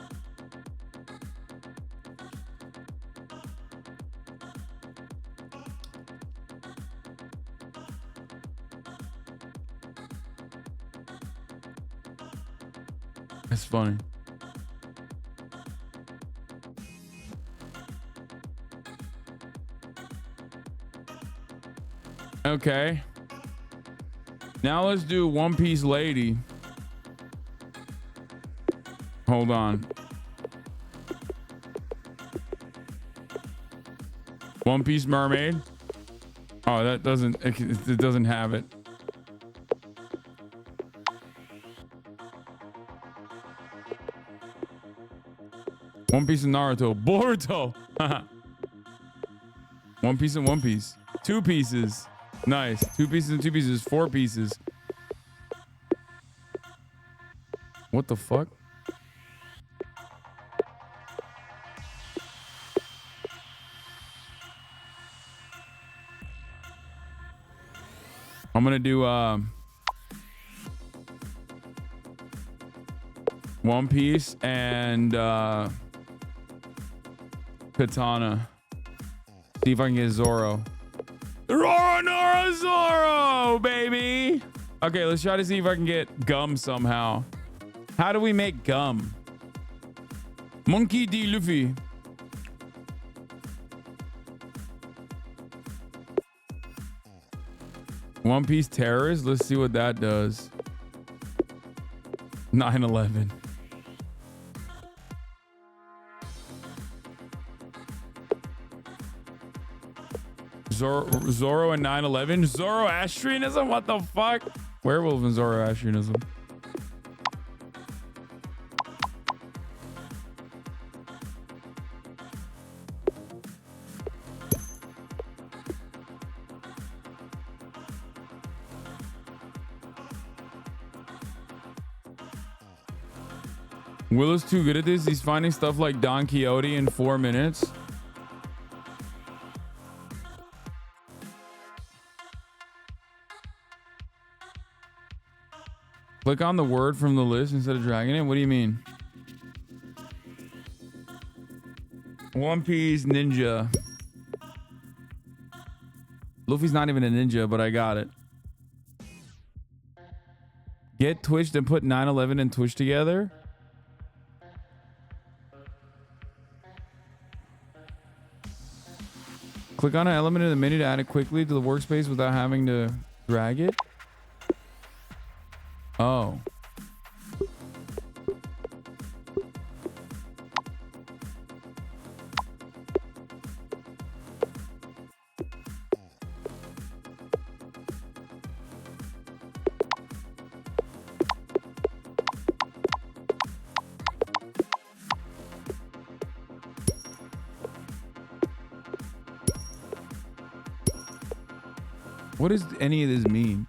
That's funny. Okay. Now let's do One Piece lady. Hold on. One Piece mermaid. Oh, it doesn't have it. One Piece and Naruto. Boruto. One Piece and One Piece. 2 pieces. Nice. 2 pieces and 2 pieces. 4 pieces. What the fuck? I'm gonna do One Piece and Katana. See if I can get Zoro. Zoro, baby. Okay, let's try to see if I can get gum somehow. How do we make gum? Monkey D. Luffy. One Piece terrorist. Let's see what that does. 9/11. Zoro and 9/11. Zoroastrianism? What the fuck? Werewolf and Zoroastrianism. Willow's too good at this. He's finding stuff like Don Quixote in 4 minutes. Click on the word from the list instead of dragging it. What do you mean? One Piece ninja. Luffy's not even a ninja, but I got it. Get Twitched and put 9/11 and Twitch together. Click on an element in the menu to add it quickly to the workspace without having to drag it. Oh. What does any of this mean?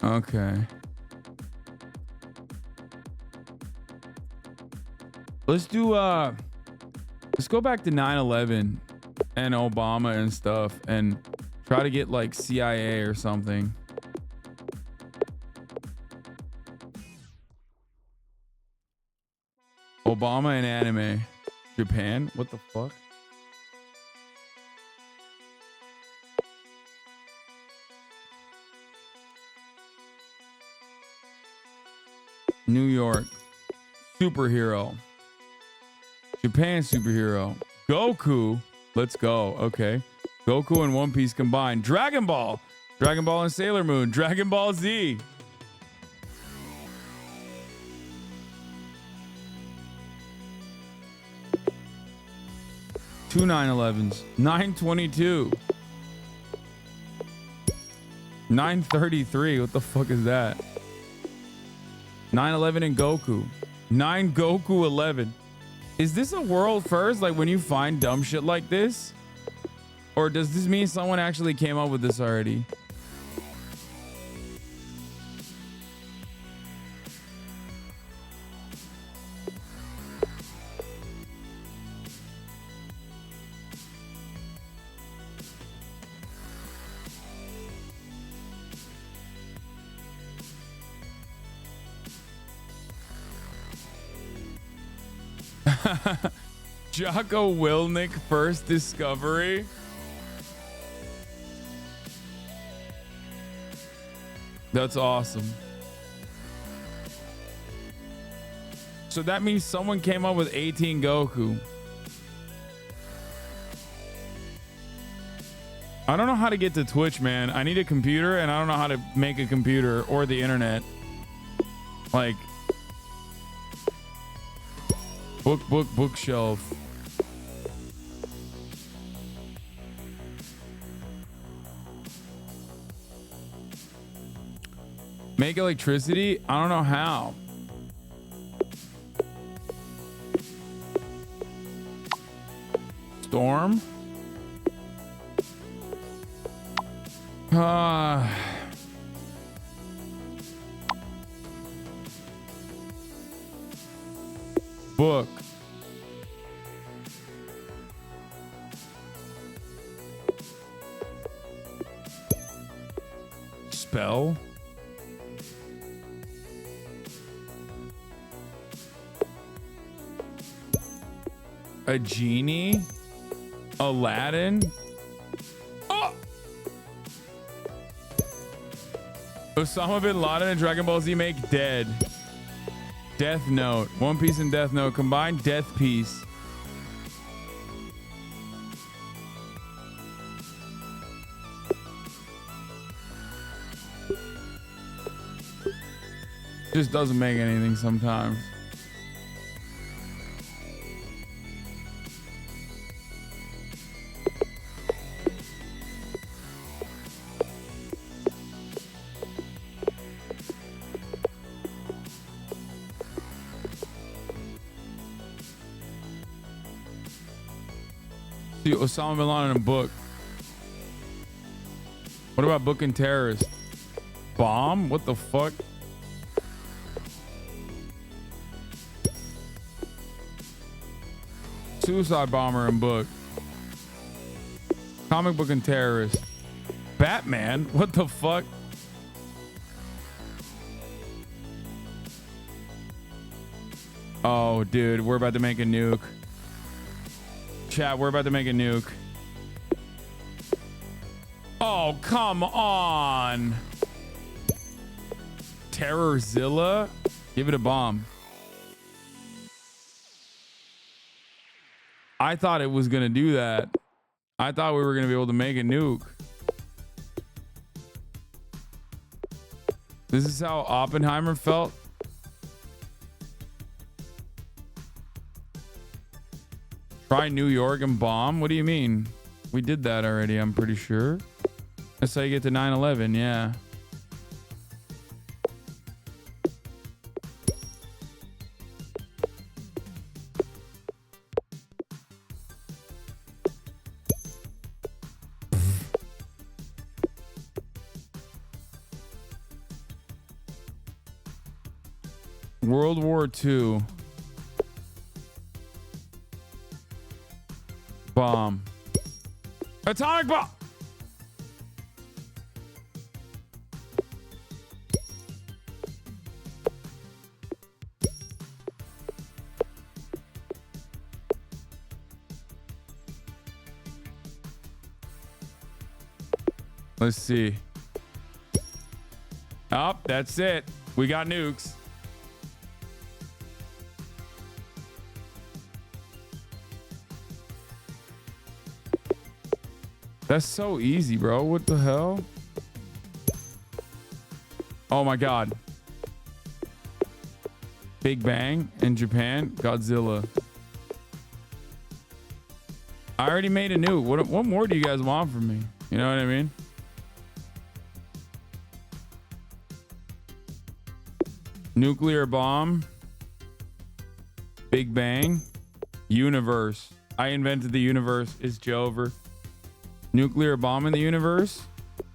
Okay. Let's do let's go back to 9/11 and Obama and stuff and try to get like CIA or something. Obama and anime. Japan? What the fuck? New York. Superhero. Japan superhero. Goku. Let's go. Okay. Goku and One Piece combined. Dragon Ball. Dragon Ball and Sailor Moon. Dragon Ball Z. Two 911s. 922. 933. What the fuck is that? 911 and Goku. 9 Goku 11. Is this a world first? Like when you find dumb shit like this? Or does this mean someone actually came up with this already? Jocko Willink first discovery. That's awesome. So that means someone came up with 18 Goku. I don't know how to get to Twitch, man. I need a computer and I don't know how to make a computer or the internet. Like bookshelf. Make electricity? I don't know how. Storm? Book. Spell. A genie. Aladdin. Oh! Osama bin Laden and Dragon Ball Z make dead. Death Note. One Piece and Death Note combined. Death Piece. Just doesn't make anything sometimes. See Osama bin Laden in a book. What about booking terrorists? Bomb? What the fuck? Suicide bomber and book. Comic book and terrorist. Batman? What the fuck? Oh, dude, we're about to make a nuke. Chat, we're about to make a nuke. Oh, come on. Terrorzilla? Give it a bomb. I thought it was going to do that. I thought we were going to be able to make a nuke. This is how Oppenheimer felt. Try New York and bomb? What do you mean? We did that already, I'm pretty sure. That's how you get to 9/11, yeah. World War II. Bomb. Atomic bomb. Let's see. Oh, that's it. We got nukes. That's so easy, bro. What the hell? Oh my God. Big Bang in Japan. Godzilla. I already made a nuke. What more do you guys want from me? You know what I mean? Nuclear bomb. Big Bang. Universe. I invented the universe. Is Jover. Nuclear bomb in the universe.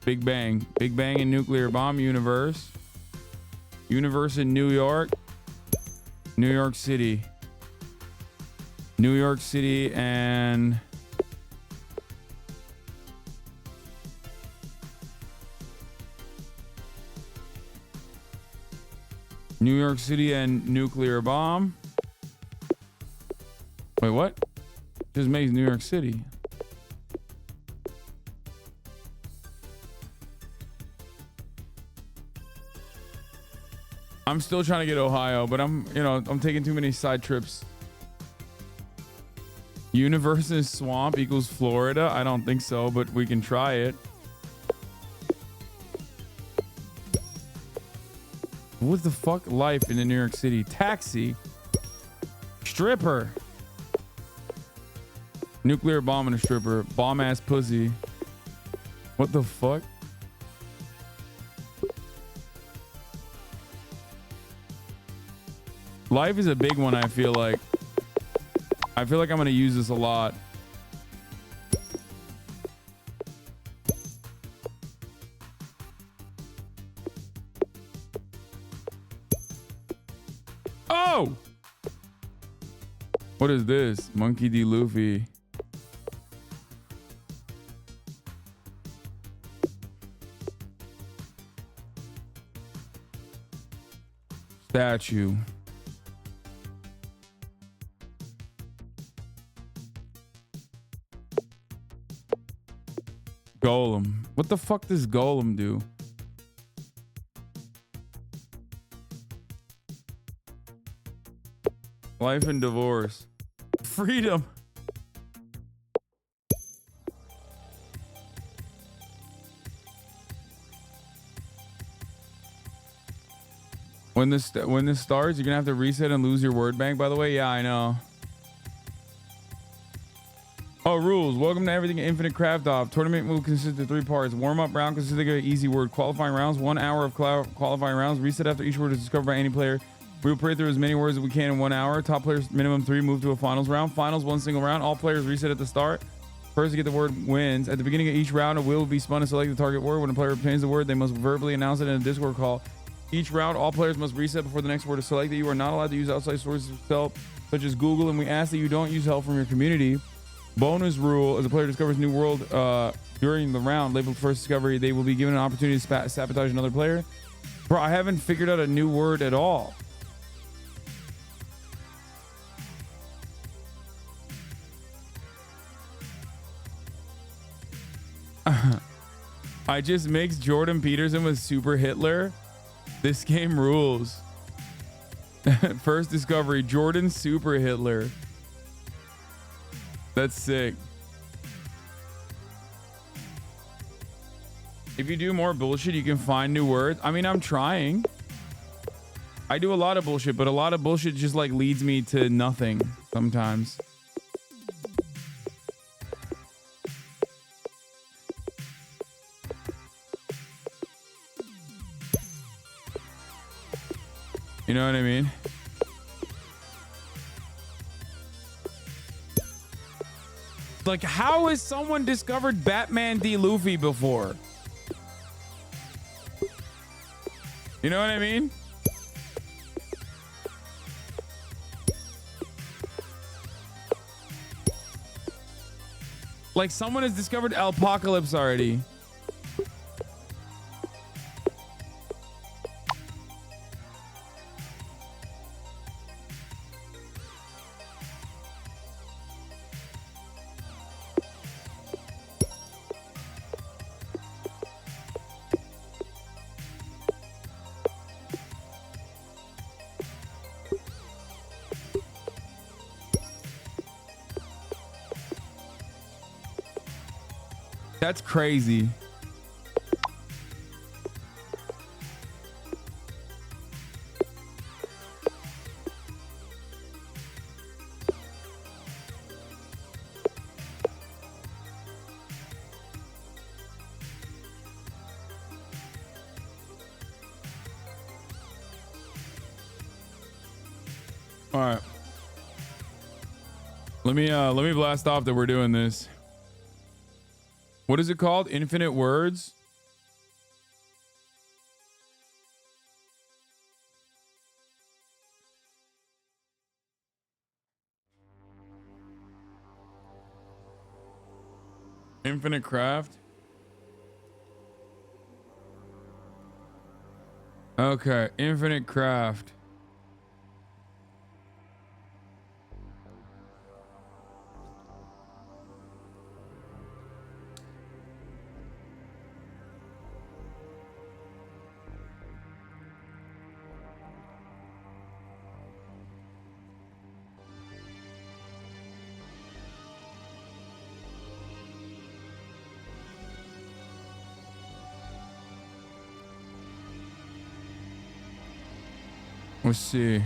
Big Bang. Big Bang and nuclear bomb universe. Universe in New York. New York City. New York City and New York City and nuclear bomb. Wait, what? Just makes New York City. I'm still trying to get Ohio, but I'm taking too many side trips. Universe is swamp equals Florida. I don't think so, but we can try it. What the fuck? Life in the New York City. Taxi. Stripper. Nuclear bomb and a stripper. Bomb ass pussy. What the fuck? Life is a big one, I feel like. I feel like I'm going to use this a lot. Oh! What is this? Monkey D. Luffy. Statue. Golem. What the fuck does Golem do? Life and divorce. Freedom. When this starts, you're gonna have to reset and lose your word bank. By the way, yeah, I know. Oh, rules. Welcome to Everything Infinite Craft Off. Tournament will consist of 3 parts. Warm-up round consisting of an easy word. Qualifying rounds. 1 hour of qualifying rounds. Reset after each word is discovered by any player. We will play through as many words as we can in 1 hour. Top players, minimum 3, move to a finals round. Finals, 1 single round. All players reset at the start. First to get the word wins. At the beginning of each round, a wheel will be spun to select the target word. When a player obtains the word, they must verbally announce it in a Discord call. Each round, all players must reset before the next word is selected. You are not allowed to use outside sources of help, such as Google, and we ask that you don't use help from your community. Bonus rule: as a player discovers a new world during the round, labeled first discovery, they will be given an opportunity to sabotage another player. Bro, I haven't figured out a new word at all. I just mixed Jordan Peterson with Super Hitler. This game rules. First discovery: Jordan Super Hitler. That's sick. If you do more bullshit, you can find new words. I mean, I'm trying. I do a lot of bullshit, but a lot of bullshit just like leads me to nothing sometimes. You know what I mean? Like, how has someone discovered Batman D. Luffy before? You know what I mean? Like, someone has discovered Alpocalypse already. That's crazy. All right. Let me blast off that we're doing this. What is it called? Infinite words? Infinite craft? Okay, infinite craft. Let's see.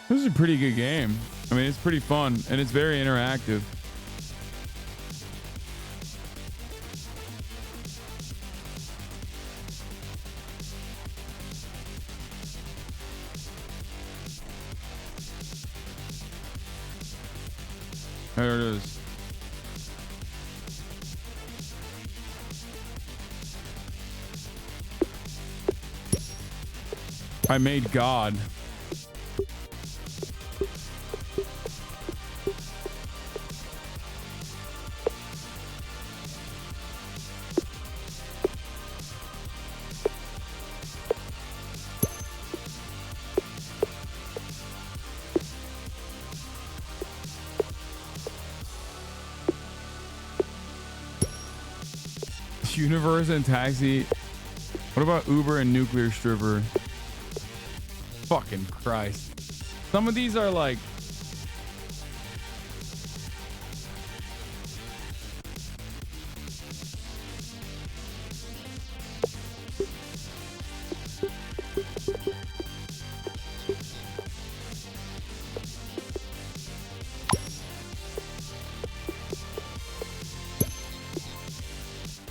This is a pretty good game. I mean, it's pretty fun and it's very interactive. There it is. I made God. Universe and Taxi. What about Uber and Nuclear Stripper? Fucking Christ. Some of these are like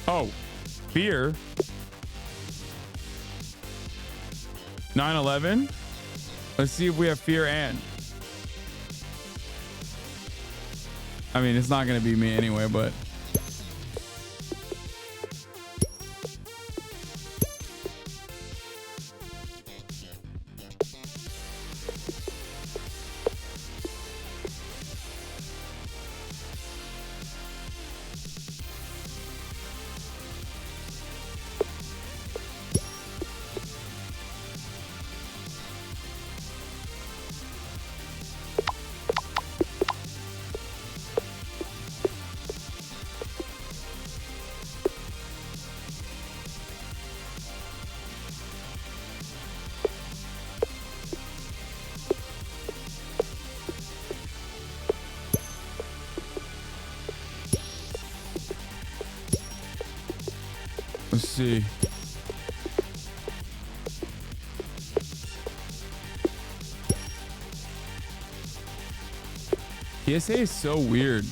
oh, Fear. 9/11. Let's see if we have Fear and. I mean, it's not going to be me anyway, but. Let's see. TSA is so weird.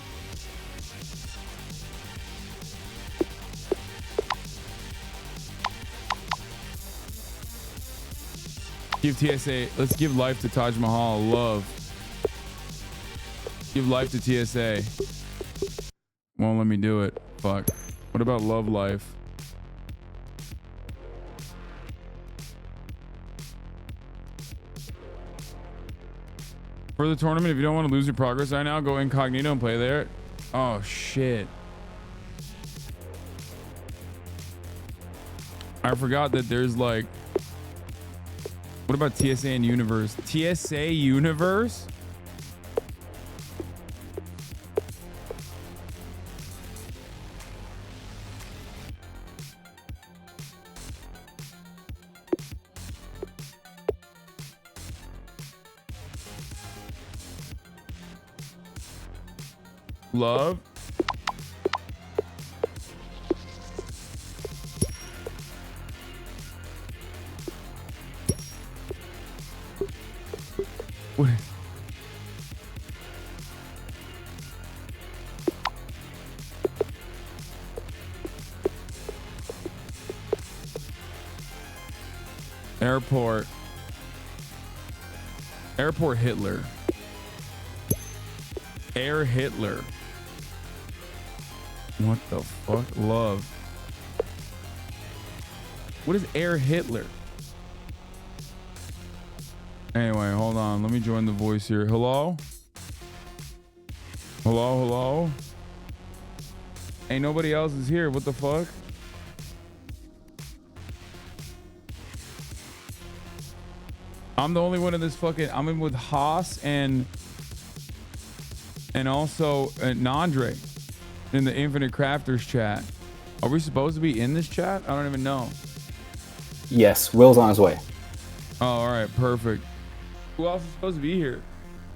Give TSA, let's give life to Taj Mahal. Love. Give life to TSA. Won't let me do it. Fuck. What about love life? For the tournament, if you don't want to lose your progress right now, go incognito and play there. Oh, shit. I forgot that there's like... What about TSA and Universe? TSA Universe? Love. Airport Hitler. Air Hitler. What the fuck? Love. What is Air Hitler? Anyway, hold on. Let me join the voice here. Hello? Hello? Ain't nobody else is here. What the fuck? I'm the only one in this fucking... I'm in with Haas and also Nandre in the Infinite Crafters chat. Are we supposed to be in this chat? I don't even know. Yes, Will's on his way. Oh, all right, perfect. Who else is supposed to be here?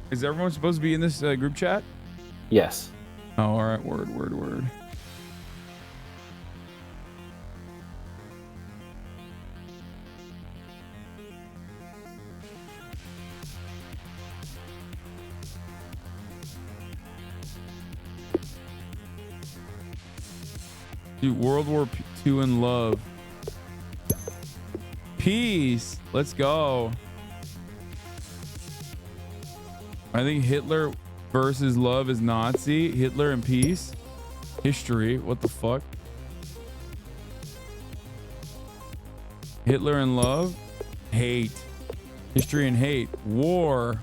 Is everyone supposed to be in this group chat? Yes. Oh, all right. Word. Dude, World War II in love. Peace. Let's go. I think Hitler versus love is Nazi. Hitler and peace. History. What the fuck? Hitler and love. Hate. History and hate. War.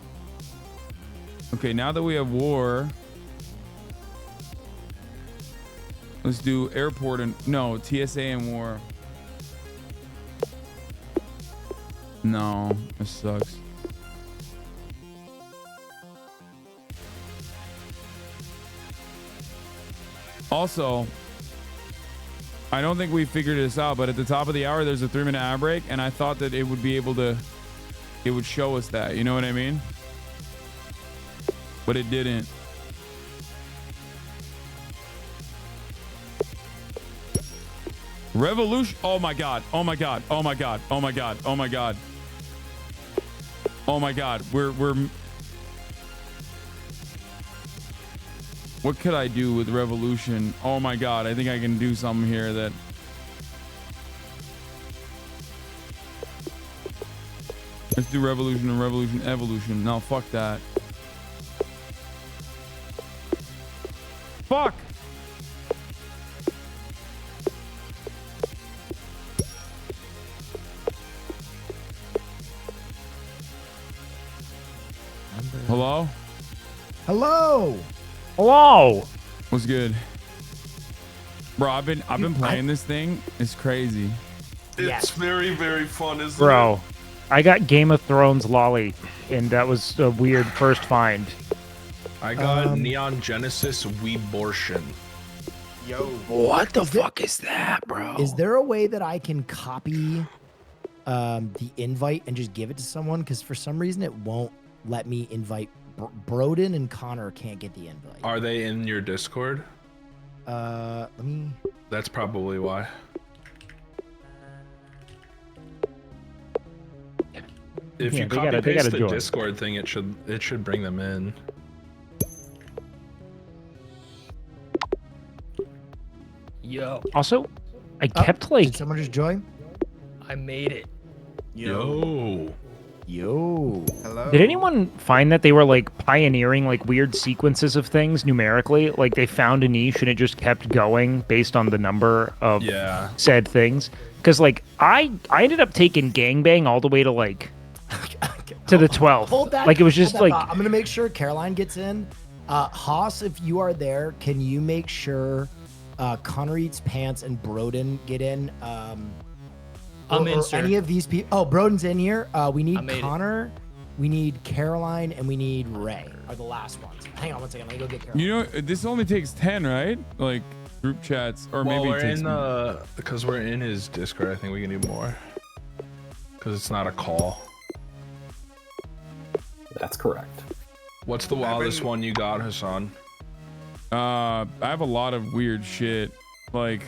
Okay, now that we have war, let's do airport and no, TSA and war. No, this sucks. Also, I don't think we figured this out, but at the top of the hour, there's a 3-minute ad break, and I thought that it would be able to, it would show us that, you know what I mean? But it didn't. Revolution. Oh my God. Oh my God. Oh my God. Oh my God. Oh my God. Oh my God. We're what could I do with revolution? Oh my God. I think I can do something here that let's do revolution and revolution evolution. No, fuck that. Fuck. Hello? Hello. What's good? Bro, I've been playing this thing. It's crazy. It's very, very fun, isn't Bro, I got Game of Thrones lolly, and that was a weird first find. I got Neon Genesis Weebortion. Yo. What the fuck is that, bro? Is there a way that I can copy the invite and just give it to someone? Because for some reason it won't let me invite. Broden and Connor can't get the invite. Are they in your Discord? Let me. That's probably why. If you copy paste the Discord thing, it should bring them in. Yo. Also, I kept like. Did someone just join? I made it. Yo. Hello. Did anyone find that they were like pioneering like weird sequences of things numerically? Like they found a niche and it just kept going based on the number of said things. Because like I ended up taking gangbang all the way to like to the 12th. Hold that. Like it was just like I'm gonna make sure Caroline gets in. Haas, if you are there, can you make sure Connor Eats Pants and Broden get in? I'm in, or sir. any of these people. Oh, Broden's in here. We need made it. Connor, we need Caroline, and we need Ray are the last ones. Hang on one second. Let me go get Caroline. You know, this only takes 10, right? Like group chats, or maybe we're it takes in because we're in his Discord. I think we can do more because it's not a call. That's correct. What's the wildest one you got, Hassan? I have a lot of weird shit, like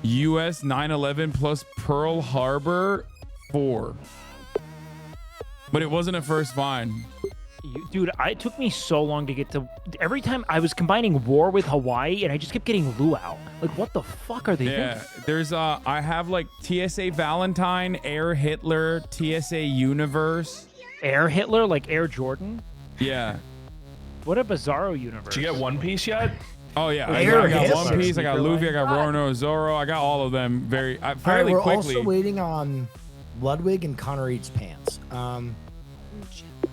US 9/11 plus Pearl Harbor 4, but it wasn't a first find. Dude, it took me so long to get to. Every time I was combining war with Hawaii, and I just kept getting luau. Like, what the fuck are they Yeah, thinking? there's I have like TSA Valentine, Air Hitler, TSA Universe. Air Hitler, like Air Jordan? Yeah. What a bizarro universe. Did you get One Piece yet? Oh yeah, Well, I Air got Hitler. One Piece, I got Sneaker Luffy, I got line. Roro, Zoro, I got all of them fairly All right, we're quickly. also waiting on Ludwig and Connor Eats Pants.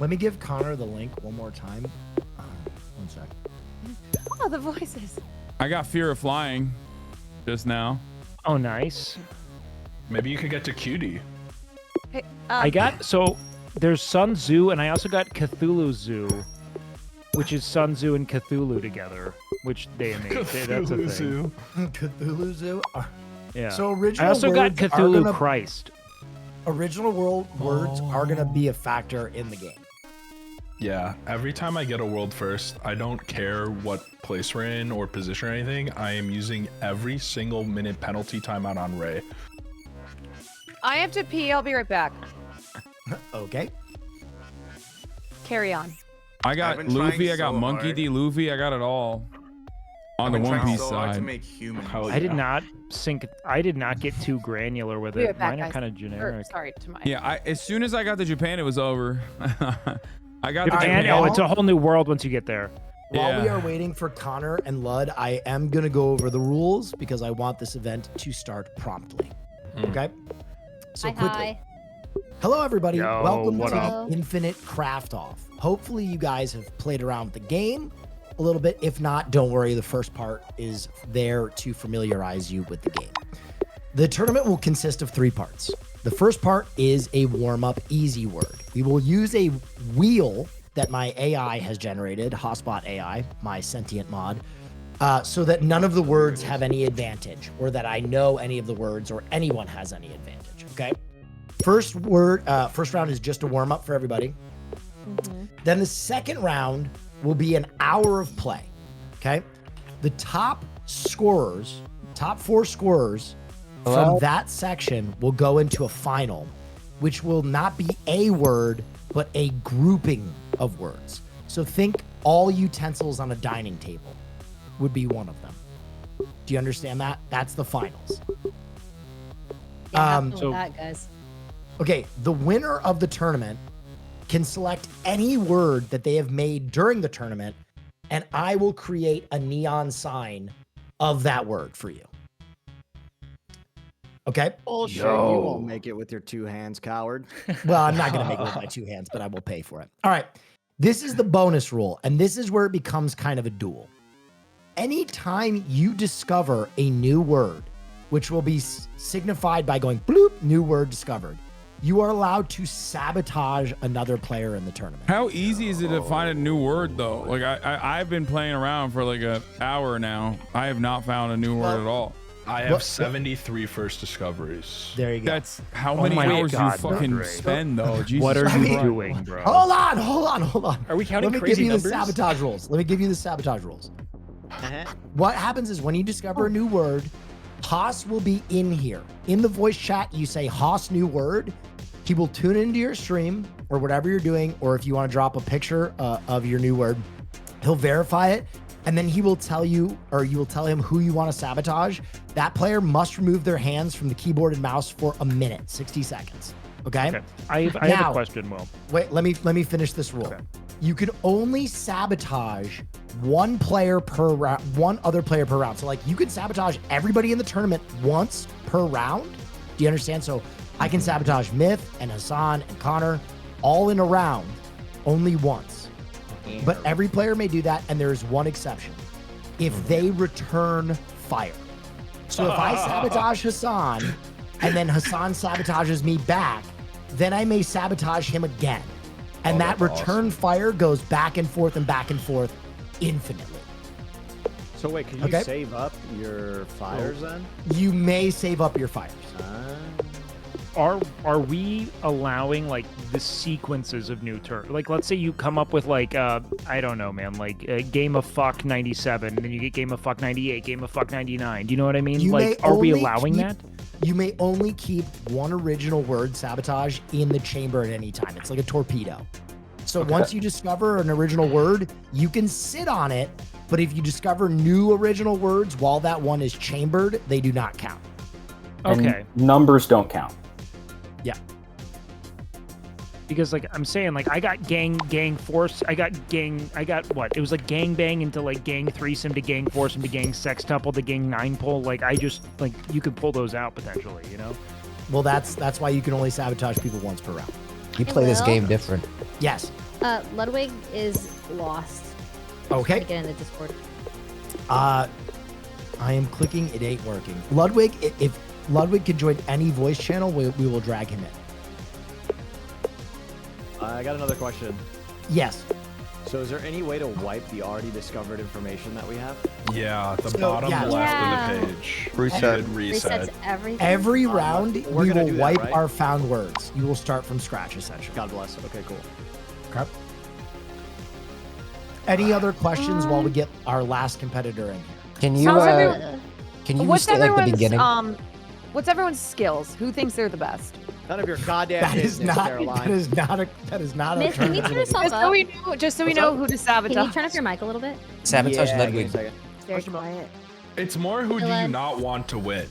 Let me give Connor the link one more time. 1 sec. Oh, the voices. I got Fear of Flying just now. Oh, nice. Maybe you could get to Cutie. Hey, I got, so there's Sun Tzu, and I also got Cthulhu Zoo, which is Sun Tzu and Cthulhu together, which they made. That's a Cthulhu thing. Zoo. Cthulhu Zoo. Yeah. So original I also got words are Cthulhu gonna- Christ. Original words are gonna be a factor in the game. Yeah, every time I get a world first, I don't care what place we're in or position or anything. I am using every single minute penalty timeout on Ray. I have to pee. I'll be right back. Okay. Carry on. I got I've been trying Luffy, I got so Monkey hard. D. Luffy, I got it all. On the I've been One trying Piece so hard to side. make humans. I did not sync. I did not get too granular with Be it. right back, Mine are guys. kind of Or, generic. sorry, to my. Yeah, as soon as I got to Japan, it was over. I got to Japan, Japan. oh, it's a whole new world once you get there. While we Yeah. are waiting for Connor and Lud, I am going to go over the rules because I want this event to start promptly. Okay? So quickly. Hello, everybody. Yo, Welcome what to up? the Infinite Craft Off. Hopefully, you guys have played around with the game a little bit. If not, don't worry. The first part is there to familiarize you with the game. The tournament will consist of 3 parts. The first part is a warm-up easy word. We will use a wheel that my AI has generated, Hotspot AI, my sentient mod, so that none of the words have any advantage, or that I know any of the words, or anyone has any advantage. Okay. First round is just a warm-up for everybody. Then the second round will be an hour of play. Okay. The top 4 scorers from that section will go into a final, which will not be a word, but a grouping of words. So think all utensils on a dining table would be one of them. Do you understand that? That's the finals. So that, guys. Okay, the winner of the tournament can select any word that they have made during the tournament, and I will create a neon sign of that word for you. Okay? Bullshit. You won't make it with your 2 hands, coward. Well, I'm not going to make it with my 2 hands, but I will pay for it. All right. This is the bonus rule, and this is where it becomes kind of a duel. Anytime you discover a new word, which will be signified by going bloop, new word discovered, you are allowed to sabotage another player in the tournament. How easy is it to find a new word though? Like I've been playing around for like an hour now. I have not found a new word at all. I have 73 first discoveries. There you go. That's how many hours you fucking spend though. Jesus What are you Christ. doing, bro? Hold on. Are we counting Let me crazy give you numbers? the sabotage rules. What happens is when you discover a new word, Haas will be in here. In the voice chat, you say Haas new word. He will tune into your stream or whatever you're doing, or if you want to drop a picture of your new word, he'll verify it. And then he will tell you, or you will tell him who you want to sabotage. That player must remove their hands from the keyboard and mouse for a minute, 60 seconds. Okay? I have a question, Will. Wait, let me finish this rule. Okay. You can only sabotage one player per round, one other player per round. So like you can sabotage everybody in the tournament once per round. Do you understand? So I can sabotage Myth and Hassan and Connor all in a round, only once. But every player may do that, and there is one exception. If they return fire. So if I sabotage Hassan, and then Hassan sabotages me back, then I may sabotage him again. And that return fire goes back and forth infinitely. So wait, can you save up your fires then? You may save up your fires. Are we allowing like the sequences of new turn? Like, let's say you come up with like I don't know, man, like Game of Fuck 97, and then you get Game of Fuck 98, Game of Fuck 99. Do you know what I mean? You Like, may are we only allowing keep- that? You may only keep one original word sabotage in the chamber at any time. It's like a torpedo. So once you discover an original word, you can sit on it. But if you discover new original words while that one is chambered, they do not count. Okay. And numbers don't count. Yeah. Because like I'm saying, like I got gang force, I got what? It was like gang bang into like gang threesome to gang foursome to gang sextuple to gang nine pull. Like I just like you could pull those out potentially, you know? Well, that's why you can only sabotage people once per round. You play this game different. Yes. Ludwig is lost. Okay. Get in the Discord. I am clicking. It ain't working. Ludwig, if Ludwig can join any voice channel, we will drag him in. I got another question. Yes. So is there any way to wipe the already discovered information that we have? Yeah, the bottom left of the page. Reset. Resets everything. Every round, we're we gonna will do that, wipe right? our found words. You will start from scratch, essentially. God bless. Okay, cool. Okay. Any other questions while we get our last competitor in here? Can you What's restate like the everyone's beginning? what's everyone's skills? Who thinks they're the best? None of your goddamn That is business, not. Caroline. That is not Miss, a can you tournament. turn yourself up? Just so we know who to sabotage. Can you turn up your mic a little bit? Sabotage Yeah, Ludwig. give me a second. It's very quiet. It's more who do you Dylan. not want to win,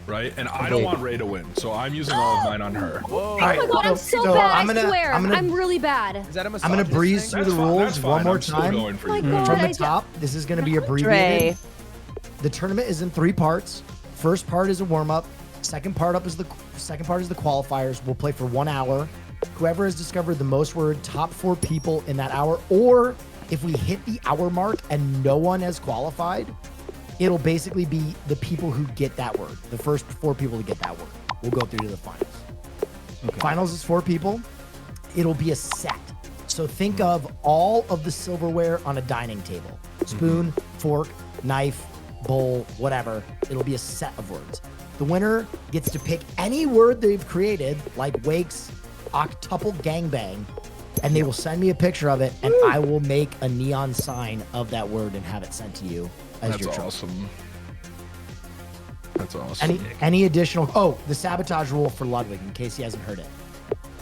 right? And I don't want Ray to win, so I'm using all of mine on her. Oh my god, I'm so bad, I swear. I'm I'm really bad. Is that a I'm gonna breeze through the rules one more time. Going for Oh my you. God, From I the top, this is going to be abbreviated. Dre. The tournament is in 3 parts. First part is a warm up. Second part is the qualifiers. We'll play for 1 hour. Whoever has discovered the most word, top 4 people in that hour, or if we hit the hour mark and no one has qualified, it'll basically be the people who get that word. The first 4 people to get that word. We'll go through to the finals. Okay. Finals is 4 people. It'll be a set. So think of all of the silverware on a dining table. Spoon, fork, knife, bowl, whatever. It'll be a set of words. The winner gets to pick any word they've created, like wakes, octuple gangbang, and they will send me a picture of it, and I will make a neon sign of that word and have it sent to you as That's your trophy. awesome. That's awesome. Any additional? Oh, the sabotage rule for Ludwig, in case he hasn't heard it.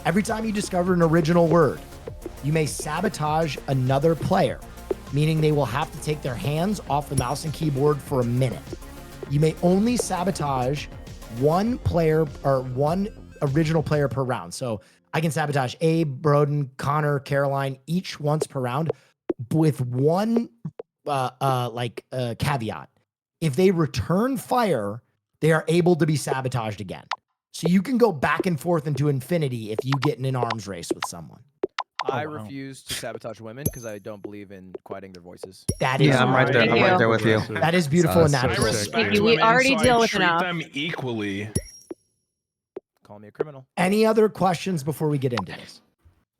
Every time you discover an original word, you may sabotage another player, meaning they will have to take their hands off the mouse and keyboard for a minute. You may only sabotage one player or one original player per round. So I can sabotage Abe, Broden, Connor, Caroline, each once per round, with one caveat. If they return fire, they are able to be sabotaged again. So you can go back and forth into infinity if you get in an arms race with someone. I refuse to sabotage women because I don't believe in quieting their voices. That is I'm right there. I'm right there with you. That is beautiful and natural. I respect We women, already so deal I with treat enough. them equally. Call me a criminal. Any other questions before we get into this?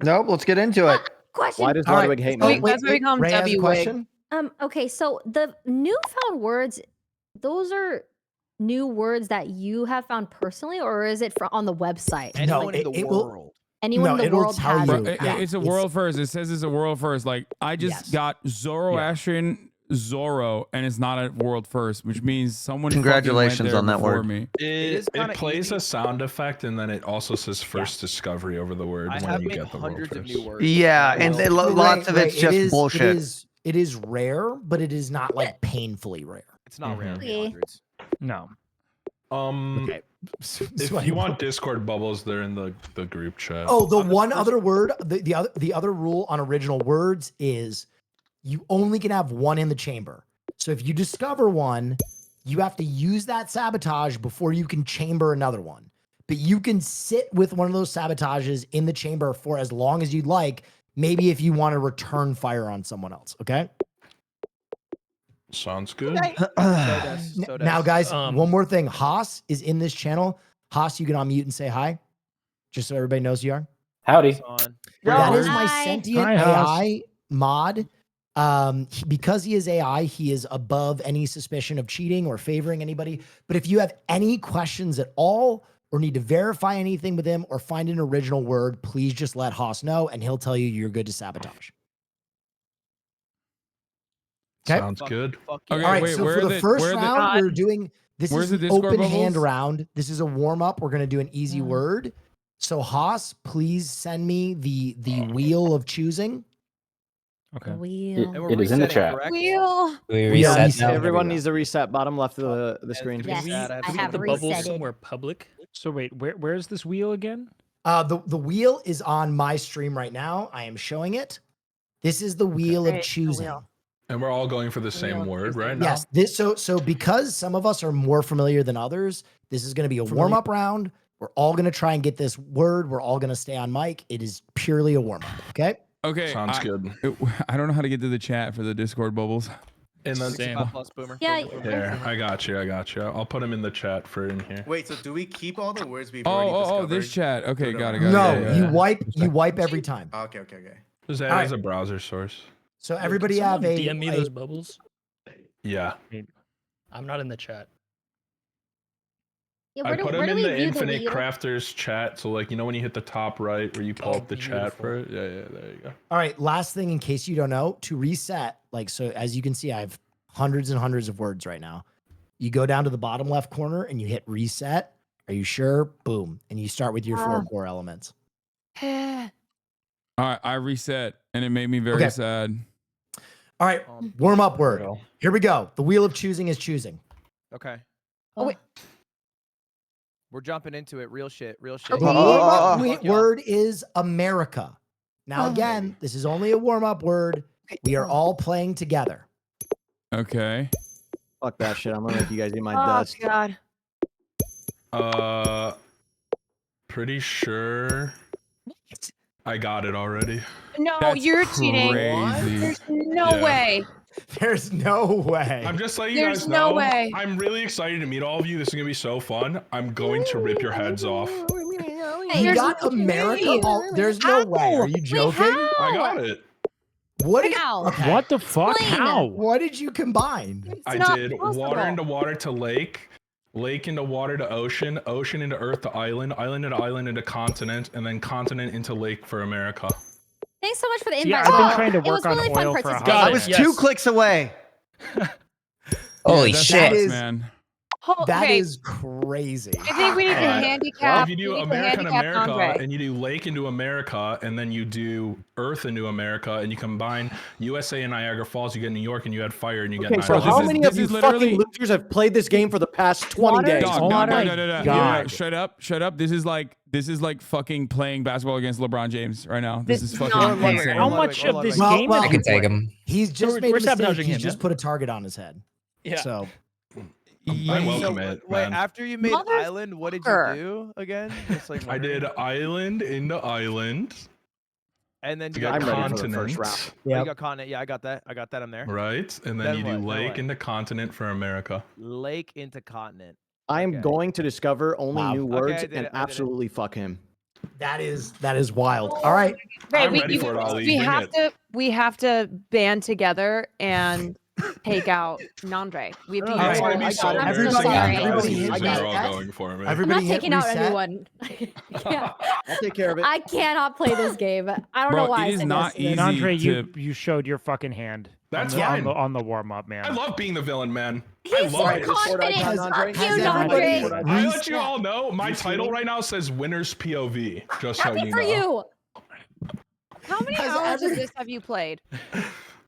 Nope. Let's get into it. Question. Why does All right. Ludwig hate Oh, me? That's why we call him Ray has a W-Wig. question? Okay, so the newfound words, those are new words that you have found personally, or is it on the website? Anyone in the it will- world. Anyone in the world has you. it. Yeah, It's a world first. It says it's a world first. Like I just got Zoroastrian Zorro, and it's not a world first, which means someone. Congratulations fucking went there on that before word. Me. It plays a sound effect, and then it also says first discovery over the word I when have you made get the world hundreds of first. new words. Yeah, and lots of it's just bullshit. It is rare, but it is not like painfully rare. It's not rare. Okay. Hundreds. No. Okay. If you want Discord bubbles, they're in the group chat. Oh, the one other word, the other rule on original words is you only can have one in the chamber. So if you discover one, you have to use that sabotage before you can chamber another one. But you can sit with one of those sabotages in the chamber for as long as you'd like, maybe if you want to return fire on someone else, okay? Sounds good. Now, guys, one more thing. Haas is in this channel. Haas, you can unmute and say hi, just so everybody knows who you are. Howdy. That is my Hi. sentient Hi, Haas. AI mod. Because he is AI, he is above any suspicion of cheating or favoring anybody. But if you have any questions at all or need to verify anything with him or find an original word, please just let Haas know and he'll tell you you're good to sabotage. Okay. Sounds good. Okay, All right, wait, so where for are the first where are round, we're doing this where's is the an Discord open hand bubbles? round. This is a warm up. We're going to do an easy word. So Haas, please send me the wheel of choosing. Okay. Wheel. It is in the chat. Wheel. We reset reset everyone needs to reset bottom left of the screen. Yes, I Can we have get the bubbles reset it. somewhere public? So wait, where's this wheel again? The wheel is on my stream right now. I am showing it. This is the wheel of Great, the choosing. wheel. And we're all going for the same word right now. Yes. This so because some of us are more familiar than others, this is going to be a warm-up round. We're all going to try and get this word. We're all going to stay on mic. It is purely a warm-up. Okay. Okay. Sounds good. I don't know how to get to the chat for the Discord bubbles. And then Plus boomer. Yeah. here, I got you. I'll put them in the chat for in here. Wait, so do we keep all the words we've already discovered? Oh, this chat. Okay, got it. No, yeah. you wipe every time. Okay. Just add All as a browser source. So everybody have a DM me those bubbles. Yeah. I'm not in the chat. Yeah, I where do, put where them do in we the view Infinite the wheel? Crafters chat. So like, when you hit the top right where you pull up the chat for it. Yeah, there you go. All right, last thing in case you don't know, to reset, so as you can see, I have hundreds and hundreds of words right now. You go down to the bottom left corner and you hit reset. Are you sure? Boom. And you start with your 4 core elements. All right, I reset and it made me very sad. All right, warm up word. Here we go. The wheel of choosing is choosing. Okay. Oh, wait. We're jumping into it. Real shit. The warm up word is America. Now, again, this is only a warm up word. We are all playing together. Okay. Fuck that shit. I'm gonna make you guys eat my Oh dust. God. Pretty sure I got it already. No, That's you're cheating. crazy. There's no Yeah. way. There's no way. I'm just letting you There's guys no know. way. I'm really excited to meet all of you. This is gonna be so fun. I'm going to rip your heads off. You There's got no America? way. There's no way. Are you joking? I got it. What did, How? What the fuck? Explain. How? what did you combine? I not did possible. water into water to lake, lake into water to ocean, ocean into earth to island, island into island into continent, and then continent into lake for America. Thanks so much for the invite. Yeah, I've been trying to It was work on really fun oil for a participating. hot I was 2 clicks away. Holy that shit. sucks, man. That Okay, is crazy. I think we need to handicap. If you do we need to American handicap America Andre. and you do lake into America and then you do earth into America and you combine USA and Niagara Falls, you get New York and you add fire and you get Okay, so Niagara. how this is- many this of you is literally- fucking losers have played this game for the past 20 Water. days? Dog, Oh no, my no. God. Shut up. This is like fucking playing basketball against LeBron James right now. This is is fucking not fair. insane. How much of this Well, game well, is I can take him. He's just we're made a mistake. sabotaging He's him, just yeah? put a target on his head. Yeah. So I welcome it, Wait, man. after you made Mother- island, what did Fucker. you do again? Just like I did island into island. and then you You got got I'm ready for the continent, first round. Oh, you Yep. got continent. Yeah, I got that. I'm there. right? And then Then you do what? Then lake what? into continent for America. Lake into continent. I am Okay. going to discover only Wow. new Okay, words I did and it, I did it. absolutely fuck him. that is wild. All right. Right, I'm ready for it, Ali. we Bring have it. to band together and take out Nandre. We have to All use right. our- It's gonna be I so got it. embarrassing. Everybody- You guys everybody losers hit are all reset. going for me. I'm not Everybody hit taking out reset. anyone. Yeah. I'll take care of it. I cannot play this game. I don't know Bro, why. it I is said not yes to this. easy. Andre, to- you showed your fucking hand. That's on the, fine. on the warm up, man. I love being the villain, man. He's I so love it. confident. Has- Fuck has you, everybody- Andre. I let you all know my title right now says winner's POV. Just so Happy you for know. you. How many Has hours every- of this have you played?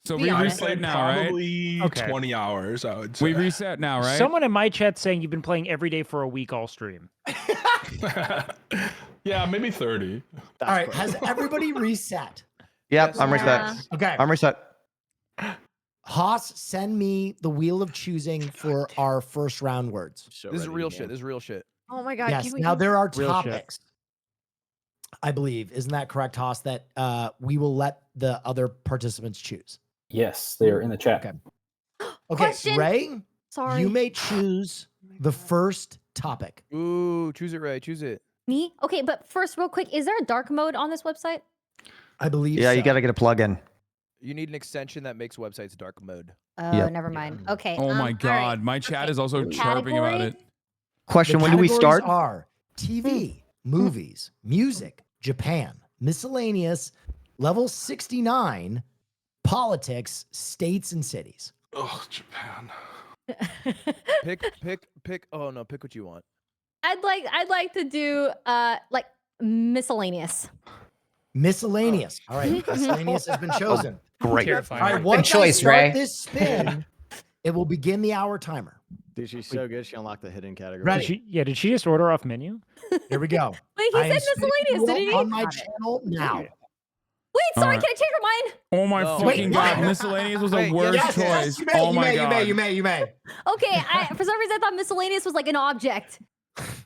So Be we honest. reset now, right? Probably Okay. 20 hours, I would say. We reset now, right? Someone in my chat saying you've been playing every day for a week all stream. Yeah, maybe 30. All right. Has everybody reset? Yep, I'm reset. Yeah. Okay. I'm reset. Haas, send me the wheel of choosing for our first round words. This is real shit. This is real shit. Oh my god. Yes. Can we Now there are Real shit. topics. I believe, isn't that correct, Haas? That we will let the other participants choose. Yes, they are in the chat. Okay. Okay, Question? Ray, Sorry. you may choose the first topic. Ooh, choose it, Ray. Choose it. Me? Okay, but first, real quick, is there a dark mode on this website? I believe. Yeah, so. you got to get a plug-in. You need an extension that makes websites dark mode. Oh, Yep. never mind. Okay. Oh my all right. god, my chat is also chirping about Category? it. Question, The when do we categories start? Are TV, movies, music, Japan, miscellaneous, level 69, politics, states and cities. Oh, Japan. Pick. Oh no, pick what you want. I'd like to do like Miscellaneous. Miscellaneous. All right, miscellaneous has been chosen. Great. All right, once I start this spin, it will begin the hour timer. Dude, she's so good. She unlocked the hidden category. Ready? Did she just order off menu? Here we go. Wait, he I am said miscellaneous, spinning didn't he? on my channel now. Wait, sorry, Alright. can I change your mind? Oh my No. fucking Wait, god. what? Miscellaneous was Wait, the worst yes, yes, choice. you may, Oh you my may, god. you may. Okay, for some reason I thought miscellaneous was like an object.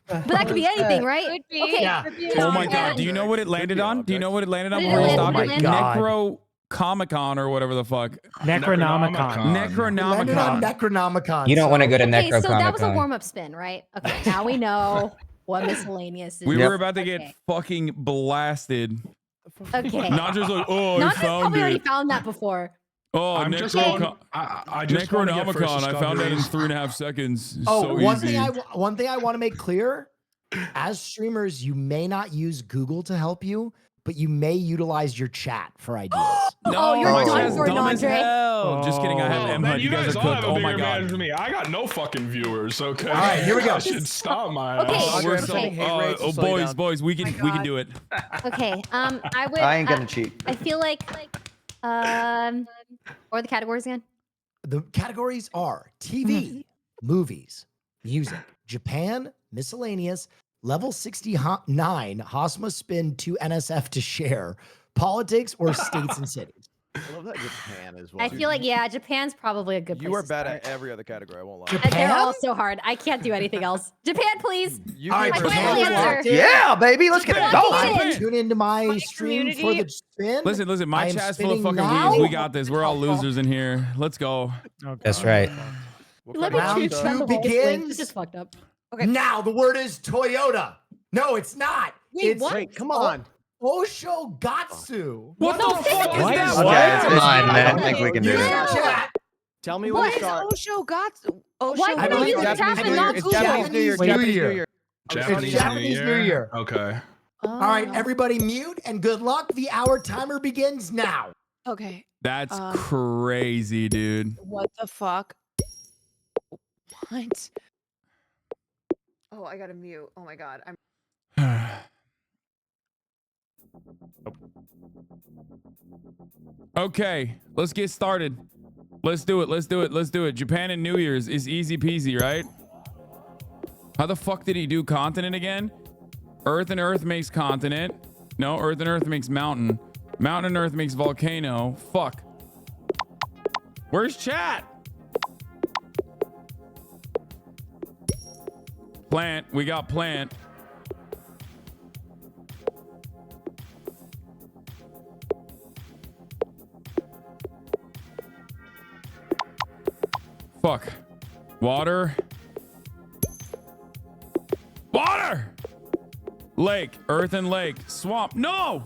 But that could be anything, right? Could be. Okay. Yeah. Could be Oh my an god. object. Do you know what it landed on? Do you know what it landed on What before did we it stopped? land It? on? Necro Comic Con or whatever the fuck. Necronomicon. Landed on Necronomicon. Necronomicon. You don't want to go to Okay, so that was a Necrocomic-Con. warm-up spin, right? Okay, now we know what miscellaneous is. We were about to Okay. get fucking blasted. Okay. Not just like, oh, I Not found probably already it. found that before. Oh, I'm just going- Necronomicon. I just wanna get first Necronomicon. I found that in discoveries. 3.5 seconds. It's Oh, so one easy. thing I want to make clear: as streamers, you may not use Google to help you, but you may utilize your chat for ideas. Oh, you're my done chat's for it, dumb as Andre. hell. Just kidding. I have Oh, M man, HUD. You guys are all cooked. have a Oh bigger my advantage god. than me. I got no fucking viewers. Okay. All right, here we go. I should stop my. Okay, ass. We're okay. so, Hate rates will slow you boys, down. boys, we can do it. Okay. I would. I ain't gonna cheat. I feel like. Or the categories again. The categories are TV, movies, music, Japan, miscellaneous, level 69, Hosma spin 2 NSF to share, politics, or states and cities. I love that Japan as well. I feel like Japan's probably a good. You place are to bad start. at every other category. I won't lie. They're Japan? all so hard. I can't do anything else. Japan, please. You All right, can My Japan final is answer. locked in. Yeah, baby. Let's get it Japan. going. Japan. Tune into my stream for the spin. Listen, I my am chat's full of spinning fucking now. weebs. We got this. We're all losers in here. Let's go. That's right. Let me Round choose two from the whole begins. thing. This is fucked up. Now the word is Toyota. No, it's not. It's Wait, come on. Oshogatsu. What the fuck is What? that? What? Okay, come on, man. I think we can do Use this. your chat. Tell me What when is to start. Oshogatsu? Why I can I believe use it's tap Japanese and not New Year. Google? It's Japanese New Year. Japanese, Japanese New Year. Okay. All right, everybody mute and good luck. The hour timer begins now. Okay. That's crazy, dude. What the fuck? What? Oh, I gotta mute. Oh my god. Okay, let's get started. Let's do it. Japan and New Year's is easy peasy, right? How the fuck did he do continent again? Earth and Earth makes continent. No, Earth and Earth makes mountain. Mountain and Earth makes volcano. Fuck. Where's chat? Plant. We got plant. Fuck. Water. Water! Lake. Earth and lake. Swamp. No!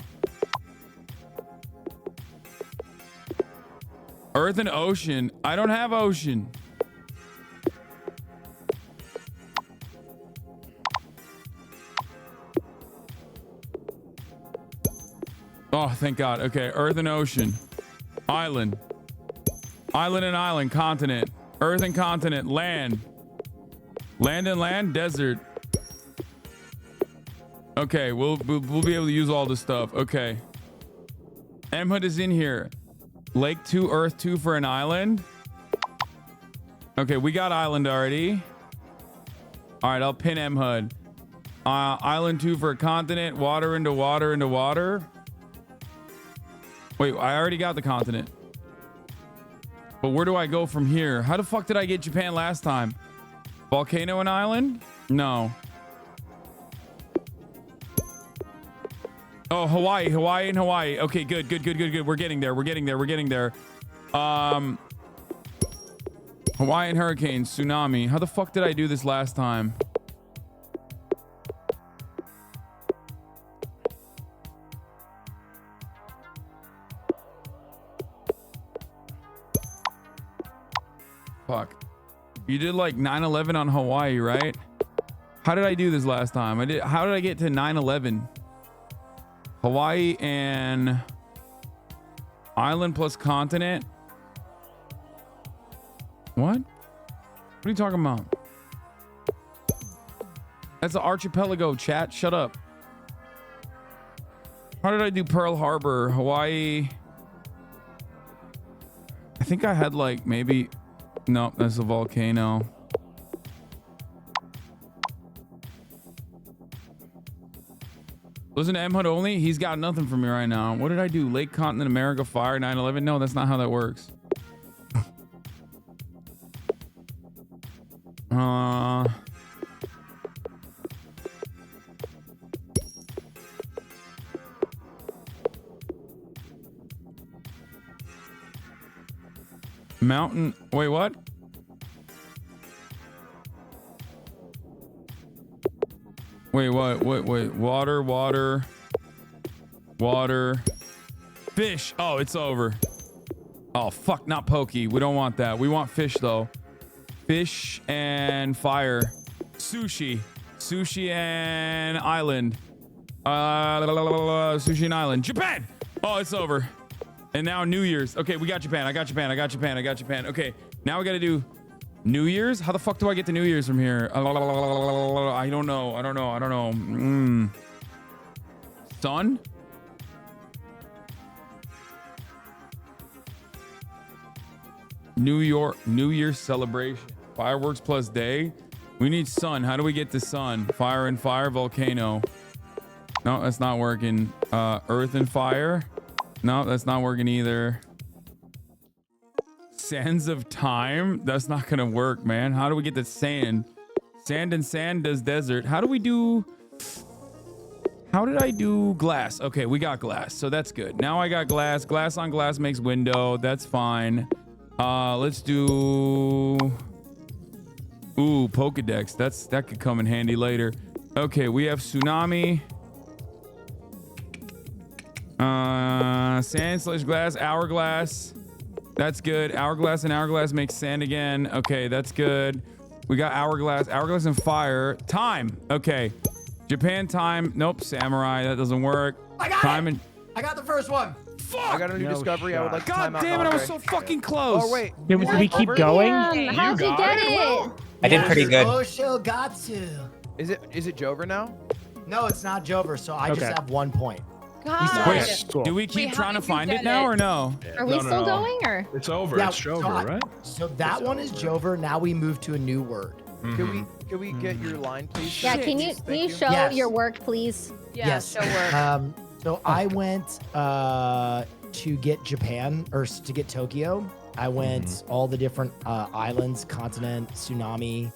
Earth and ocean. I don't have ocean. Oh, thank God. Okay. Earth and ocean. Island. Island and island. Continent. Earth and continent. Land. Land and land. Desert. Okay. We'll be able to use all this stuff. Okay. M-HUD is in here. Lake 2, Earth 2 for an island. Okay, we got island already. All right, I'll pin M-HUD. Island 2 for a continent. Water into water into water. Wait, I already got the continent. But where do I go from here? How the fuck did I get Japan last time? Volcano and island? No. Oh, Hawaii and Hawaii. Okay, good. We're getting there. Hawaiian hurricane, tsunami. How the fuck did I do this last time? Fuck. You did like 9/11 on Hawaii, right? How did I do this last time? How did I get to 9/11? Hawaii and island plus continent. What? What are you talking about? That's an archipelago, chat. Shut up. How did I do Pearl Harbor, Hawaii? I think I had like maybe, no, that's a volcano. Listen to M HUD only. He's got nothing for me right now. What did I do? Lake Continent, America, Fire, 9/11. No, that's not how that works. Mountain. Wait, what? Wait, what? Wait. Water. Fish. Oh, it's over. Oh, fuck. Not pokey. We don't want that. We want fish, though. Fish and fire. Sushi. Sushi and island. Sushi and island. Japan. Oh, it's over. And now New Year's. Okay, we got Japan. I got Japan. Okay, now we got to do New Year's. How the fuck do I get to New Year's from here? I don't know. Sun? New Year's celebration. Fireworks plus day. We need sun. How do we get to sun? Fire and fire, volcano. No, that's not working. Earth and fire. No, that's not working either. Sands of time. That's not gonna work, man. How do we get the sand? Sand and sand does desert. How did I do glass? Okay, we got glass, so that's good. Now I got glass. Glass on glass makes window. That's fine. Let's do. Ooh, Pokedex. That could come in handy later. Okay, we have tsunami. Sand / glass, hourglass. That's good. Hourglass and hourglass makes sand again. Okay, that's good. We got hourglass and fire. Time. Okay. Japan time. Nope. Samurai. That doesn't work. I got time it. and I got the first one. Fuck. I got a new discovery. I would like to time God out damn it! I was Andre. so fucking close. Oh wait. Did we keep going? How'd you get it? I did pretty good. Oshogatsu. Is it Jover now? No, it's not Jover, so I just Okay. have 1 point. God. Wait, Cool. do we keep Wait, trying how to did you find it get now it? or no? Are we still going or? It's over. Yeah, It's so Jover, right? So that one is Jover. Now we move to a new word. Can we get your line, please? Yeah, can you show Yes. your work, please? Yeah, Yes. show work. So I went to get Japan or to get Tokyo. I went all the different islands, continent, tsunami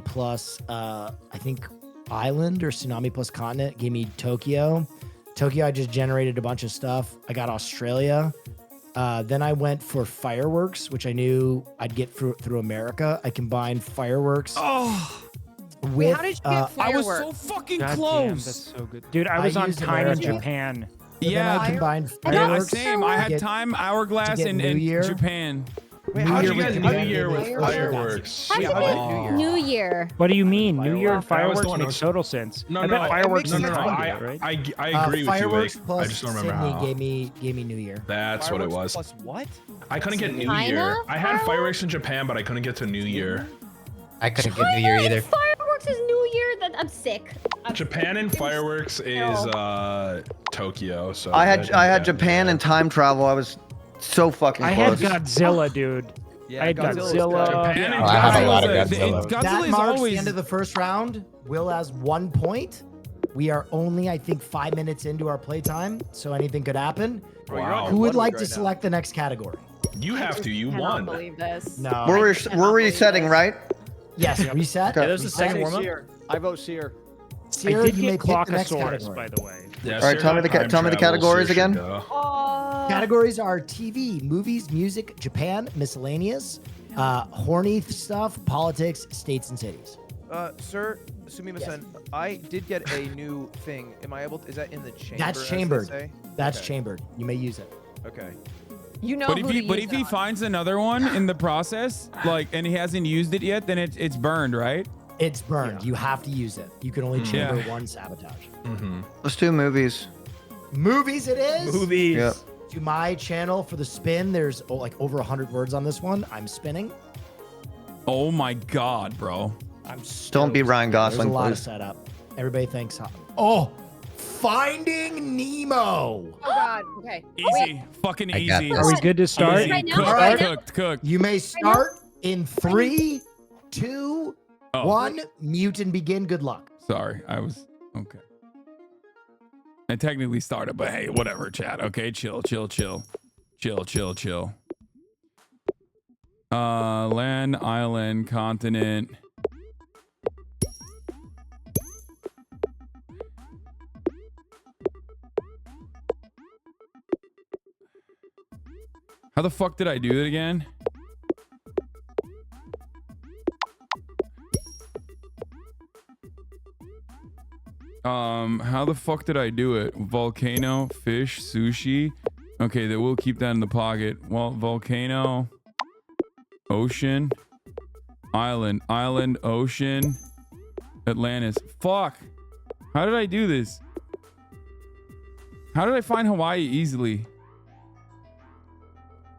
plus I think island or tsunami plus continent gave me Tokyo. I just generated a bunch of stuff. I got Australia. Then I went for fireworks, which I knew I'd get through America. I combined fireworks with. How did you get I was fireworks? so fucking God close. damn, that's so good. Dude, I was on used time in America. Japan. Yeah, I combined I got fireworks. same. I to had get- time, hourglass, get and New Year. Japan. Wait, New how'd Year you with get Japan. New Year with Oshogatsu. fireworks. How'd you Yeah, get New Year. New Year? What do you mean? New Year and Fireworks. I was fireworks the one makes who- total sense. No, I no, bet it fireworks makes makes sense. Monday, right? I agree with you, Fireworks Wake. plus I just don't remember Sydney how. gave me New Year. That's what it was. Plus what? I couldn't get New China Year. I had fireworks? fireworks in Japan, but I couldn't get to New Year. I couldn't get New Year either. Fireworks is New Year. I'm sick. Japan and fireworks is Tokyo. So I had Japan and time travel. I was so fucking I had close. Godzilla, dude. Yeah, I had Godzilla's Godzilla. Japan and Oh, I have a lot of Godzilla. Godzilla. That Godzilla is marks always the end of the first round. Will has 1 point. We are only, I think, 5 minutes into our playtime, so anything could happen. Bro, you're on Who would Ludwig like right to now. select the next category? You have to. You Cannot won. believe this. No. We're resetting, right? Yes, reset. Okay. There's a second Reset. warm up. I vote Seer. I Sierra, did you may get pick the next Clockosaurus, category. by the way. Yeah, All right, tell me the time travel, categories Seer should again. go. Categories are TV, movies, music, Japan, miscellaneous, horny stuff, politics, states and cities. Sir, Sumima-san, I did get a new thing. Am I able to, is that in the chamber? That's as they chambered. say? That's Okay. chambered. You may use it. Okay. You know But who if to he use he on. finds another one in the process, like, and he hasn't used it yet, then it's burned, right? It's burned. You have to use it. You can only chamber Yeah. one sabotage. Let's do movies. Movies it is. Movies. Yep. To my channel for the spin, there's like over 100 words on this one. I'm spinning. Oh my god, bro! I'm Don't be Ryan There's a Gosling, lot of please. setup. Everybody thinks, oh, Finding Nemo. Oh God. Okay. Easy. Fucking I got easy. this. Are we good to start? Easy. Right now? Cooked, Right now? cooked. You may start in 3, 2, 1. Mute and begin. Good luck. Sorry, I was okay. I technically started, but hey, whatever, chat. Okay, chill. Land, island, continent. How the fuck did I do it again? How the fuck did I do it? Volcano, fish, sushi. Okay, then we'll keep that in the pocket. Well, volcano, ocean, island, ocean, Atlantis. Fuck. How did I do this? How did I find Hawaii easily?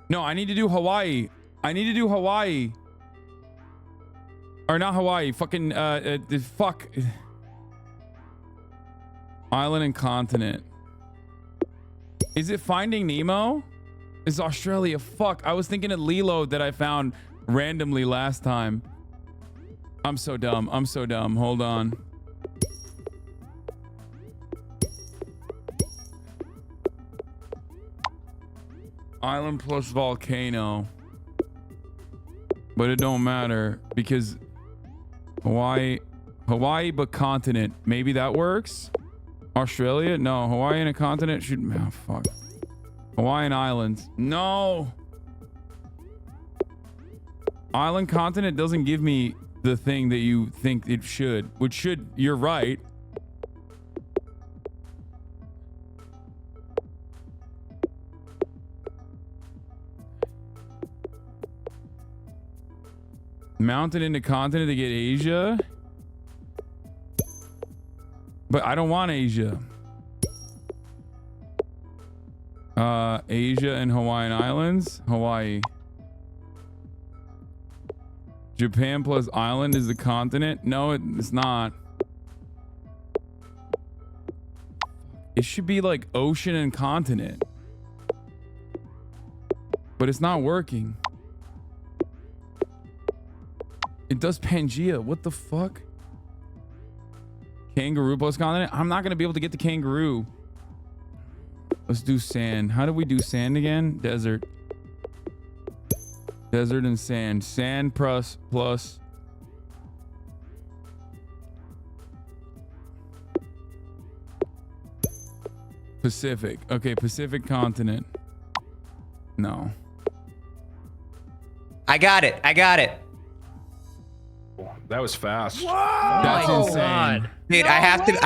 No, I need to do Hawaii. Or not Hawaii. Fucking, fuck. Island and continent. Is it Finding Nemo? It's Australia. Fuck. I was thinking of Lilo that I found randomly last time. I'm so dumb. Hold on. Island plus volcano. But it don't matter because Hawaii but continent. Maybe that works. Australia? No. Hawaii and a continent should... Oh, fuck. Hawaiian Islands. No. Island continent doesn't give me the thing that you think it should. Which should... You're right. Mountain into continent to get Asia. But I don't want Asia. Asia and Hawaiian Islands. Hawaii. Japan plus island is the continent. No, it's not. It should be like ocean and continent. But it's not working. It does Pangea. What the fuck? Kangaroo plus continent? I'm not going to be able to get the kangaroo. Let's do sand. How do we do sand again? Desert. Desert and sand. Sand plus Pacific. Okay, Pacific continent. No. I got it. That was fast. That's insane. Dude, I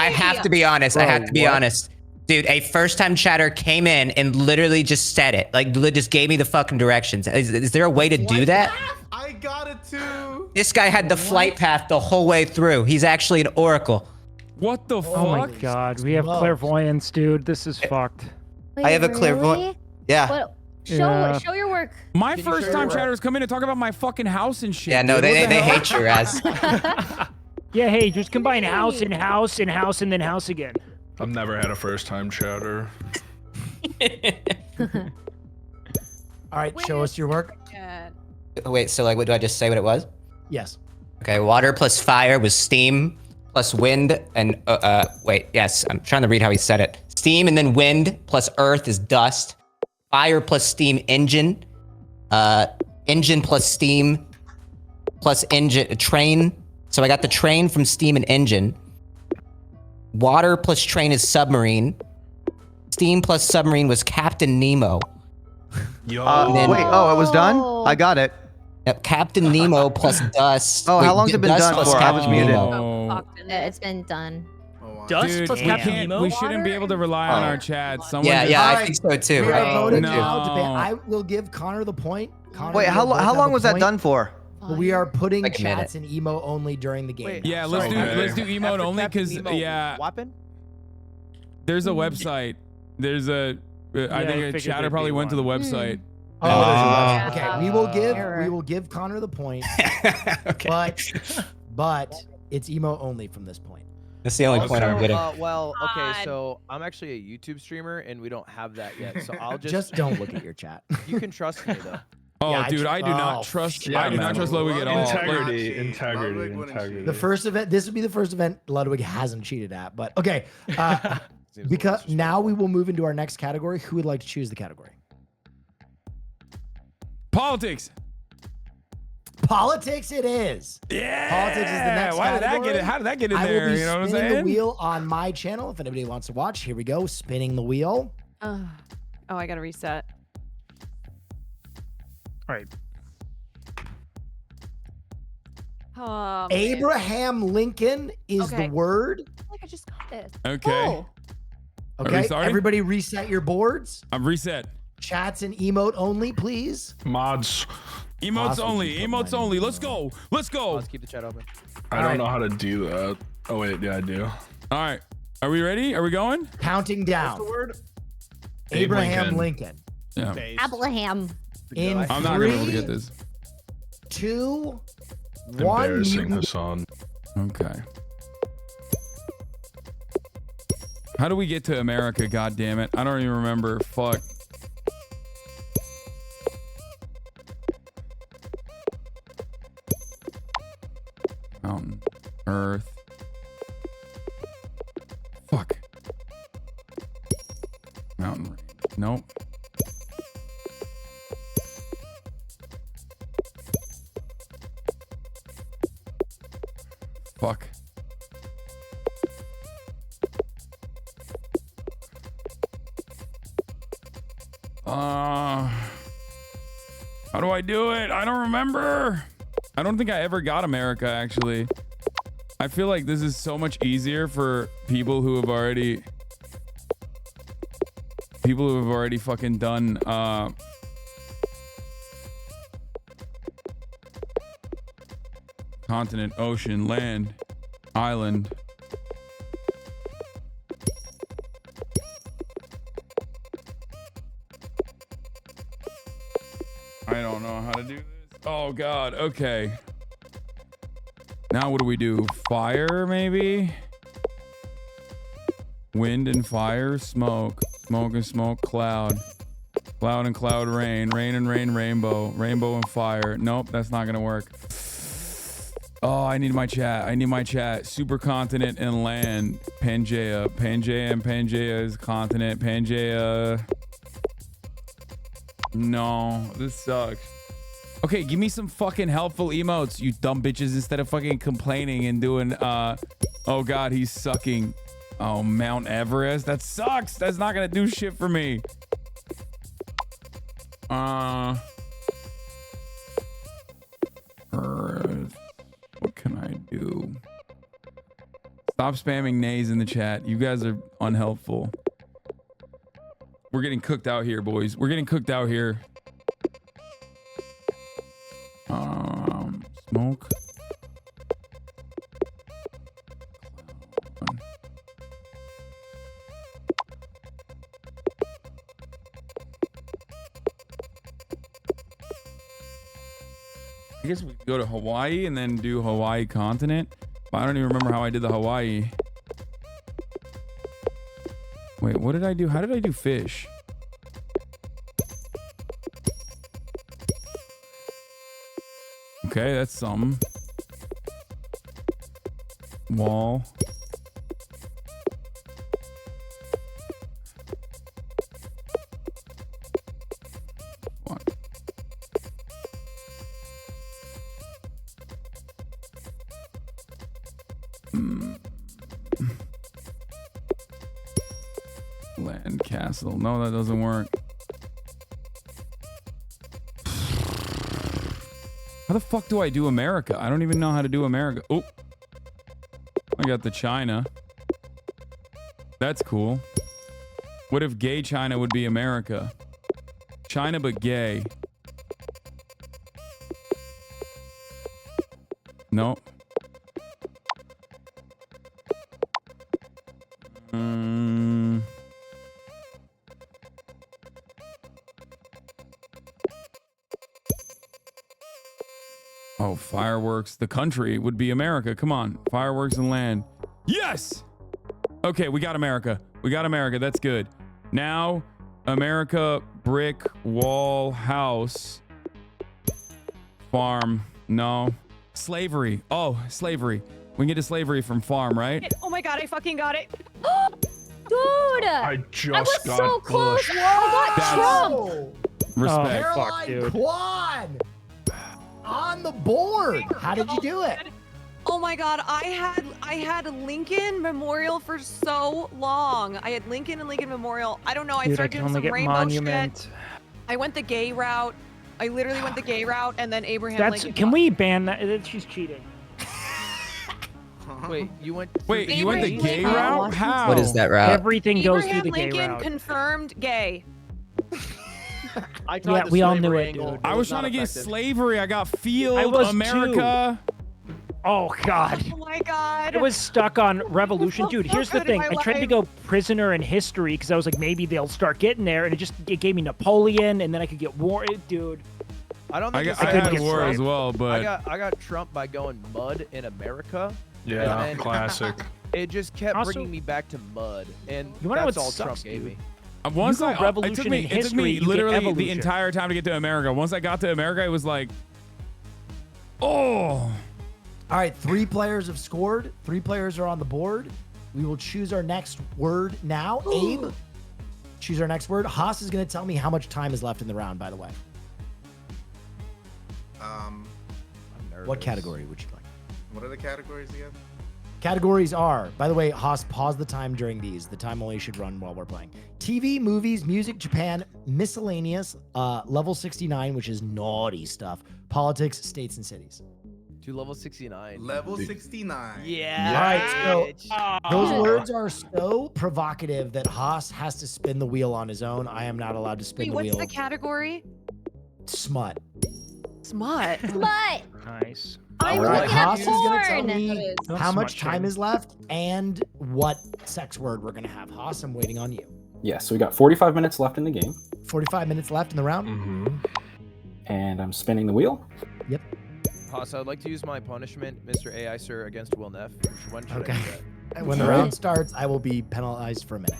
have to be honest. Dude, a first-time chatter came in and literally just said it. Like, just gave me the fucking directions. Is there a way to do that? I got it too. This guy had the flight path the whole way through. He's actually an oracle. What the fuck? Oh my god, we have clairvoyance, dude. This is fucked. Wait, I have a clairvoyant. Yeah. What? Yeah. Show your work. My first time chatters come in and talk about my fucking house and shit. Yeah, no, dude. they hate you, Raz. Yeah, hey, just combine house and house and house and then house again. I've never had a first-time chatter. All right, show us your work. Wait, so like, what do I just say what it was? Yes. Okay, water plus fire was steam plus wind and wait, yes, I'm trying to read how he said it. Steam and then wind plus earth is dust. Fire plus steam engine. Engine plus steam plus engine train. So I got the train from steam and engine. Water plus train is submarine. Steam plus submarine was Captain Nemo. Wait, it was done? I got it. Yep, Captain Nemo plus dust. Oh, how long's it been done for? I was muted. It's been done. Dust Dude, plus we Captain can't- Nemo? we shouldn't be able to rely on our chat. Someone Yeah, just- yeah, I think so too. We are voting no. now. I will give Connor the point. Connor, Wait, you how both have long the was that point. done for? But we are putting Like a chats in emo only during the game. Yeah, now. let's do emote After only Captain because Nemo, yeah, Weapon? there's a website. There's a I think a figured chatter there'd probably be went to the one. website. Oh, there's a website. Okay, we will give Connor the point. Okay. But it's emo only from this point. That's the only point I'm getting. Well, okay, so I'm actually a YouTube streamer, and we don't have that yet. So I'll Just don't look at your chat. You can trust me though. Oh, Yeah, dude, I do not trust. I do not trust Ludwig at all. Integrity. The first event. This would be the first event Ludwig hasn't cheated at. But okay, because now we will move into our next category. Who would like to choose the category? Politics. Politics it is. Yeah. Politics is the next Why did that category. get it? How did that get in I there? will be You know what I'm spinning saying? the wheel on my channel. If anybody wants to watch, here we go. Spinning the wheel. Oh, I gotta reset. All right. Oh, man. Abraham Lincoln is Okay. the word. I feel like I just got this. Okay. Oh. Are we Okay, starting? everybody reset your boards. I'm reset. Chats and emote only, please. Mods. Emotes Awesome. only. Emotes only. Let's go. Let's go. Let's keep the chat open. I don't know how to do that. Oh wait, yeah, I do. All right. Are we ready? Are we going? Counting down. What's the word? Abraham Lincoln. Yeah. Abraham. In I'm not gonna be able to get this. 2, 1. Embarrassing, Mutant. Hassan. Okay. How do we get to America? God damn it! I don't even remember. Fuck. Mountain, Earth. Fuck. Mountain range. Nope. Fuck. How do I do it? I don't remember. I don't think I ever got America, actually. I feel like this is so much easier for people who have already fucking done continent, ocean, land, island. I don't know how to do this. Oh god, okay. Now what do we do? Fire, maybe? Wind and fire, smoke. Smoke and smoke, cloud. Cloud and cloud, rain. Rain and rain, rainbow. Rainbow and fire. Nope, that's not gonna work. Oh, I need my chat. I need my chat. Supercontinent and land. Pangea. Pangea and Pangea is continent. Pangea. No, this sucks. Okay, give me some fucking helpful emotes, you dumb bitches, instead of fucking complaining and doing, oh god, he's sucking. Oh, Mount Everest? That sucks. That's not gonna do shit for me. Earth. What can I do? Stop spamming nays in the chat. You guys are unhelpful. We're getting cooked out here, boys. We're getting cooked out here. Smoke. I guess we could go to Hawaii and then do Hawaii continent. But I don't even remember how I did the Hawaii. Wait, what did I do? How did I do fish? Okay, that's some. Wall. What? Land castle. No, that doesn't work. How the fuck do I do America? I don't even know how to do America. Oh, I got the China. That's cool. What if gay China would be America? China but gay. No. Oh, fireworks. The country would be America. Come on. Fireworks and land. Yes. Okay, we got America. We got America. That's good. Now, America, brick, wall, house, farm. No. Slavery. Oh, slavery. We can get to slavery from farm, right? Oh my god, I fucking got it. Dude! I just was got so close. Bush. I got Trump. Respect. Caroline Kwan on the board. How did you do it? Oh my god, I had Lincoln Memorial for so long. I had Lincoln and Lincoln Memorial. I don't know. I Dude, I started can doing only some get rainbow monument. shit. I went the gay route. I literally went the gay route, and then Abraham That's. Lincoln. Can we ban that? She's cheating. Wait, you went. Wait, you went the gay Lincoln. route? How? What is that route? Everything goes Abraham through the gay Lincoln route. confirmed gay. I tried Yeah, the we all knew slavery it, angle. dude. I was not trying to get effective. slavery. I got field, I was America. Oh God. Oh my god. I was stuck on revolution, dude. so Here's the good in thing: my I tried to life. go prisoner in history because I was like, maybe they'll start getting there, and it gave me Napoleon, and then I could get war. Dude, I don't I think got, it's I couldn't had get war as Trump. well, but I got Trump by going mud in America. Yeah, and then classic. It just kept Also- bringing me back to mud, and You wanna know that's what all sucks, Trump gave dude? me. once go I it revolution took me, in it took history, me you get literally the evolution. entire time to get to America. Once I got to America, it was like, oh. All right, 3 players have scored. 3 players are on the board. We will choose our next word now. Abe, choose our next word. Haas is going to tell me how much time is left in the round, by the way. I'm nervous. What category would you like? What are the categories again? Categories are, by the way, Haas, pause the time during these. The time only should run while we're playing. TV, movies, music, Japan, miscellaneous, level 69, which is naughty stuff, politics, states, and cities. To level 69. Level 69. Yeah. All right, so those Oh. words are so provocative that Haas has to spin the wheel on his own. I am not allowed to spin Wait, the what's wheel. the category? Smut. Smut. But nice. I'm All right, looking Haas at is going to tell porn. me Don't how smut much time shame. is left and what sex word we're going to have. Haas, I'm waiting on you. Yes, so we got 45 minutes left in the game, 45 minutes left in the round. Mm-hmm. and I'm spinning the wheel. Yep. Haas, I'd like to use my punishment, Mr. AI Sir, against Will Neff. When should Okay. I do that? And when the round starts, I will be penalized for a minute.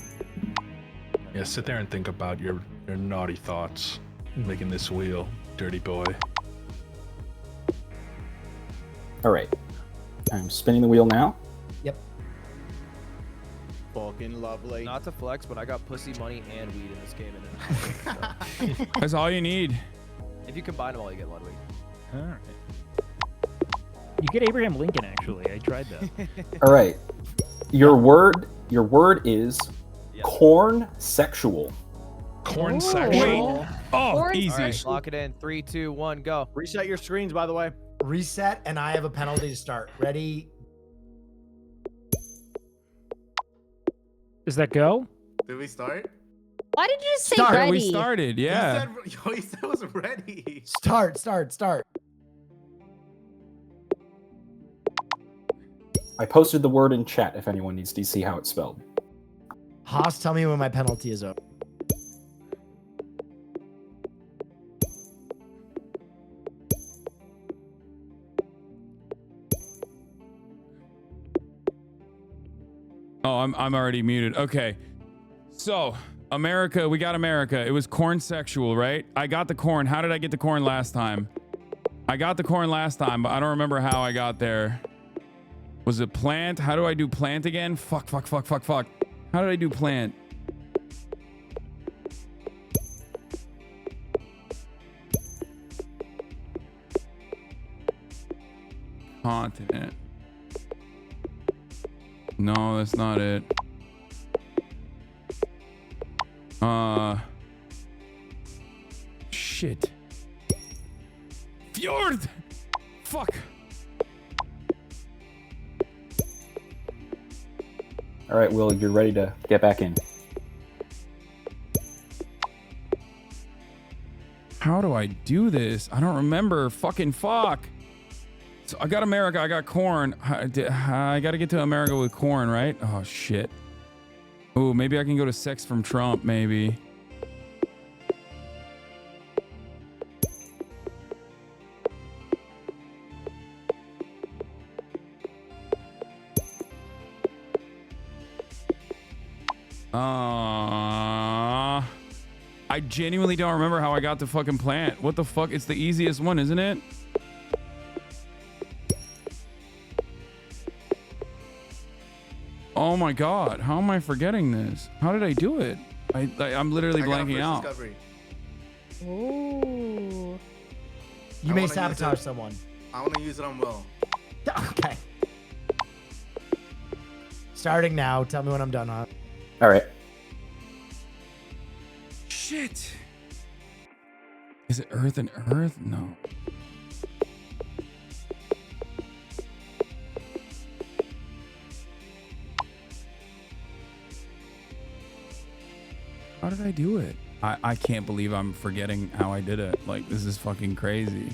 Yeah, sit there and think about your naughty thoughts, making this wheel, dirty boy. All right, I'm spinning the wheel now. Yep. Fucking lovely. Not to flex, but I got pussy, money, and weed in this game. So, That's all you need. if you combine them all, you get Ludwig. All right. You get Abraham Lincoln, actually. I tried that. All right, your word is corn sexual. Corn Ooh. sexual. Oh, Corn easy. All right, lock it in. 3, 2, 1, go. Reset your screens, by the way. Reset, and I have a penalty to start. Ready? Does that go? Did we start? Why did you just say Start. ready? We started, yeah. You said it was ready. Start. I posted the word in chat if anyone needs to see how it's spelled. Haas, tell me when my penalty is over. Oh, I'm already muted. Okay. So, America, we got America. It was corn sexual, right? I got the corn. How did I get the corn last time? I got the corn last time, but I don't remember how I got there. Was it plant? How do I do plant again? Fuck. How did I do plant? Continent. No, that's not it. Shit. Fjord! Fuck. All right, Will, you're ready to get back in. How do I do this? I don't remember. Fucking fuck. So I got America. I got corn. I got to get to America with corn, right? Oh, shit. Oh, maybe I can go to sex from Trump, maybe. I genuinely don't remember how I got the fucking plant. What the fuck? It's the easiest one, isn't it? Oh my god, how am I forgetting this? How did I do it? I'm literally blanking out. Discovery. Ooh. You I may wanna use sabotage it. someone. I want to use it on Will. Okay. Starting now. Tell me when I'm done, huh? All right. Shit. Is it Earth and Earth? No. How did I do it? I can't believe I'm forgetting how I did it. Like, this is fucking crazy.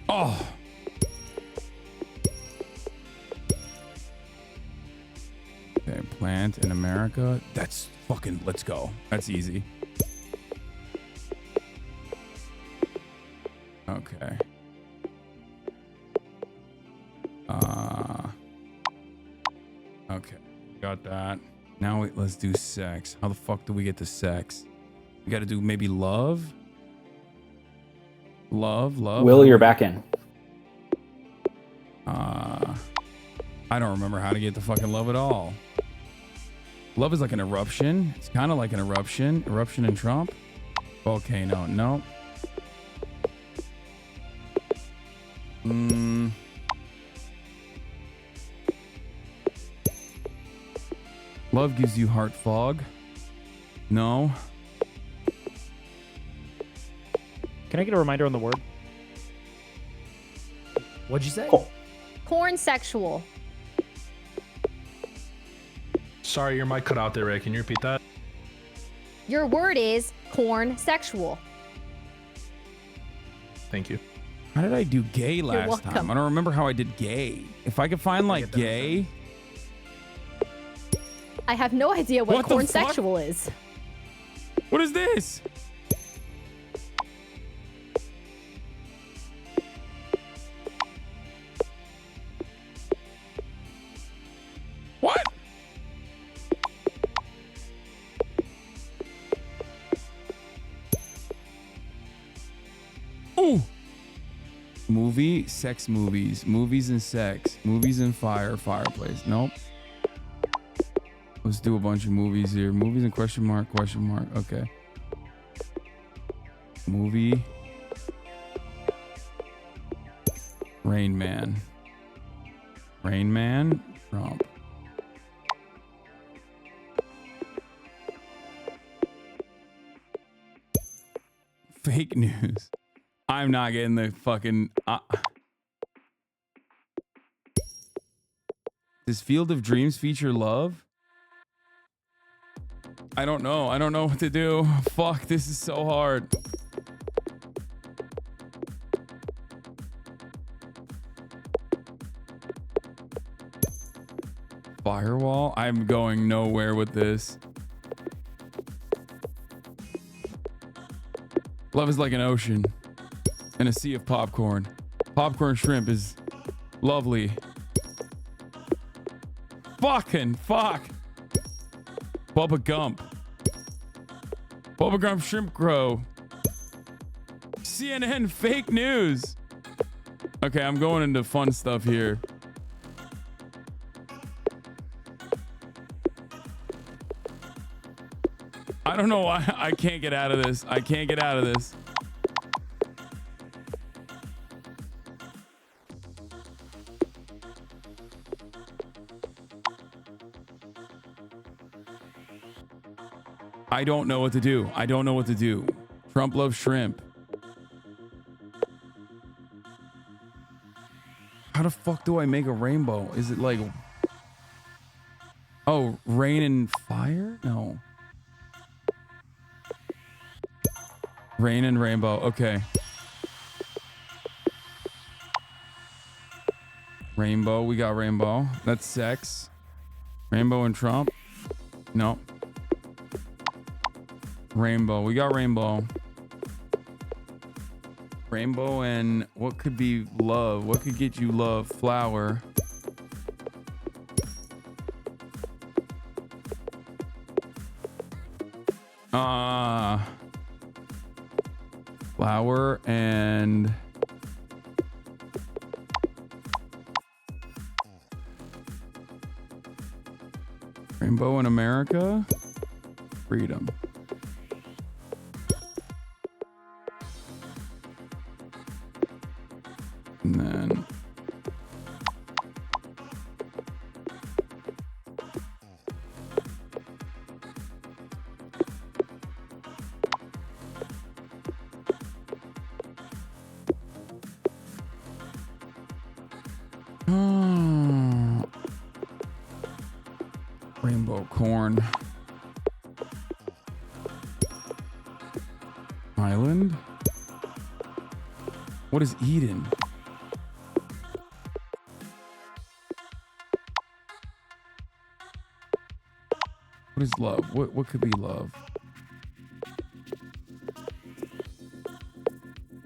Oh. Okay, plant in America. That's fucking, let's go. That's easy. Okay. Okay, got that. Now let's do sex. How the fuck do we get to sex? We got to do maybe love. Love. Will, you're back in. I don't remember how to get the fucking love at all. Love is like an eruption. It's kind of like an eruption. Eruption in Trump. Volcano. No. Love gives you heart fog. No. Can I get a reminder on the word? What'd you say? Corn sexual. Sorry, your mic cut out there, Ray. Can you repeat that? Your word is corn sexual. Thank you. How did I do gay last time? welcome. I don't remember how I did gay. If I could find like gay. I have no idea what What the corn fuck? sexual is. What is this? What? Ooh. Movie, sex movies, movies and sex, movies and fire, fireplace. Nope. Let's do a bunch of movies here. Movies and question mark. Okay. Movie. Rain Man. Trump. Fake news. I'm not getting the fucking... Does Field of Dreams feature love? I don't know. I don't know what to do. Fuck, this is so hard. Firewall? I'm going nowhere with this. Love is like an ocean and a sea of popcorn. Popcorn shrimp is lovely. Fucking fuck. Bubba Gump. Bubba Gump Shrimp Crow. CNN fake news. Okay, I'm going into fun stuff here. I don't know why I can't get out of this. I can't get out of this. I don't know what to do. I don't know what to do. Trump loves shrimp. How the fuck do I make a rainbow? Is it like... Oh, rain and fire? No. Rain and rainbow. Okay. Rainbow. We got rainbow. That's sex. Rainbow and Trump. No. Rainbow. We got rainbow. Rainbow and what could be love? What could get you love? Flower. Flower and Rainbow in America. Freedom. And then rainbow corn. Island? What is Eden? What is love? What could be love?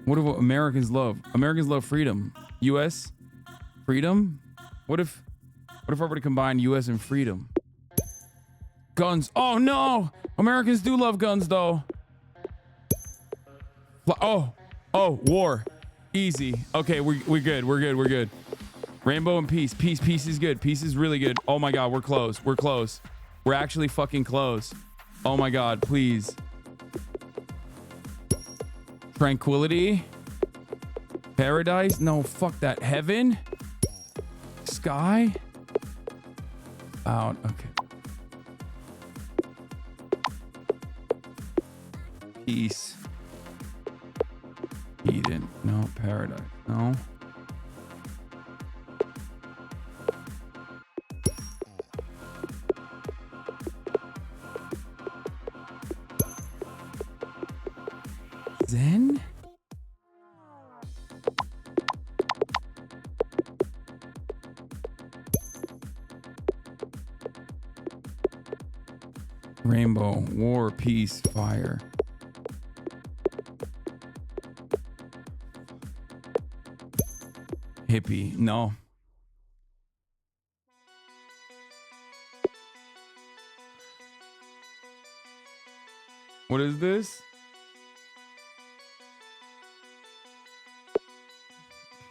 What do Americans love? Americans love freedom. US? Freedom? What if I were to combine US and freedom? Guns. Oh no! Americans do love guns though. Oh, war. Easy. Okay, we're good. We're good. Rainbow and peace. Peace is good. Peace is really good. Oh my god, we're close. We're actually fucking close. Oh my god, please. Tranquility. Paradise. No, fuck that. Heaven. Sky. Out. Okay. Peace. Eden. No. Paradise. No. Zen? Rainbow, war, peace, fire. Hippie, no. What is this?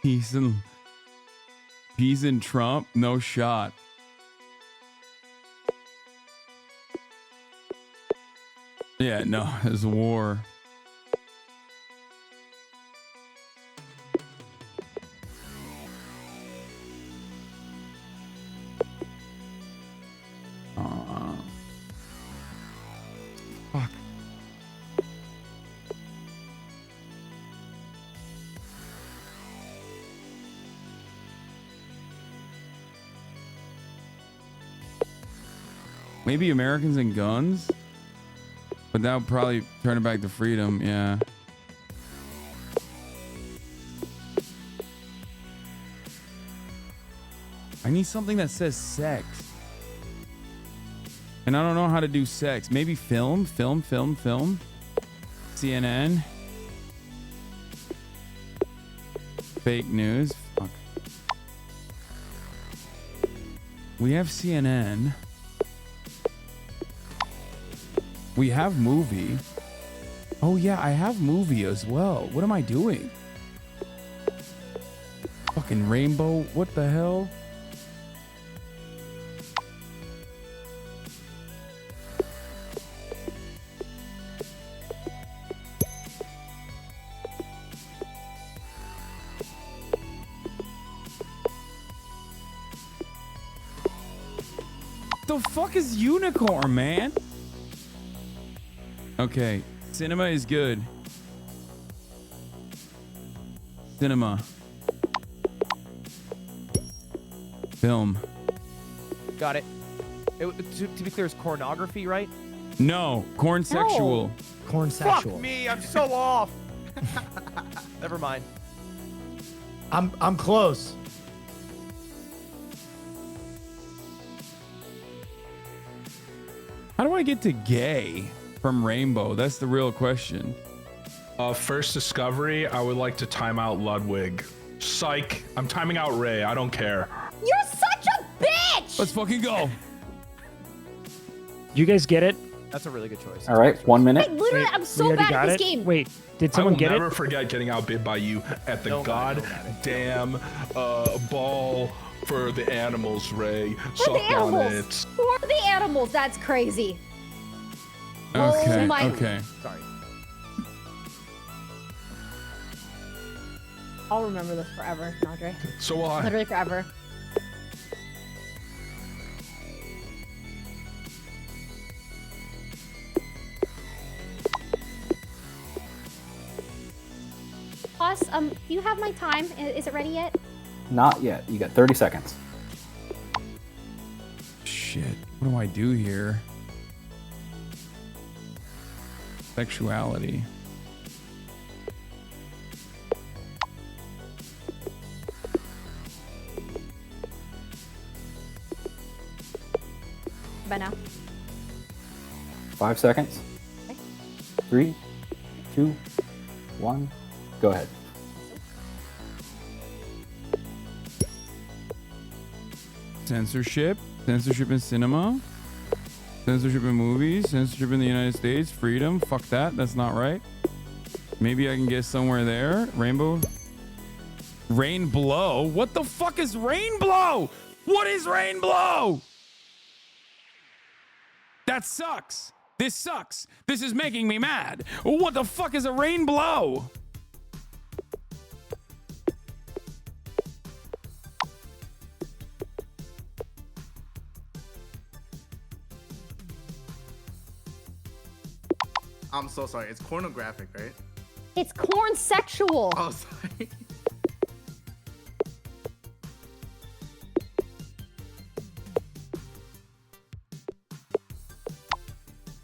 Peace and Trump? No shot. Yeah, no, it's war. Fuck. Maybe Americans and guns? But that would probably turn it back to freedom, yeah. I need something that says sex. And I don't know how to do sex. Maybe film. CNN. Fake news. Fuck. We have CNN. We have movie. Oh yeah, I have movie as well. What am I doing? Fucking rainbow. What the hell? The fuck is unicorn, man? Okay, cinema is good. Cinema. Film. Got it. To be clear, it's pornography, right? No, corn sexual. Corn Fuck sexual. me, I'm so off. Never mind. I'm close. How do I get to gay from rainbow? That's the real question. First discovery, I would like to time out Ludwig. Psych. I'm timing out Ray. I don't care. You're such a bitch! Let's fucking go. You guys get it? That's a really good choice. All right, 1 minute. Wait, literally, I'm so bad at this game. Wait, did I someone will get never it? forget getting outbid by you at the goddamn ball for the animals, Ray. For the Suck on animals. it. For the animals. That's crazy. Okay. Oh my- Okay. Sorry. I'll remember this forever, Andre. So will I. Literally forever. Plus, do you have my time? Is it ready yet? Not yet. You got 30 seconds. Shit. What do I do here? Sexuality. By now. 5 seconds. 3, 2, 1. Go ahead. Censorship. Censorship in cinema. Censorship in movies. Censorship in the United States. Freedom. Fuck that. That's not right. Maybe I can get somewhere there. Rainbow. Rain blow. What the fuck is rain blow? What is rain blow? That sucks. This sucks. This is making me mad. What the fuck is a rain blow? I'm so sorry. It's pornographic, right? It's corn sexual. Oh, sorry.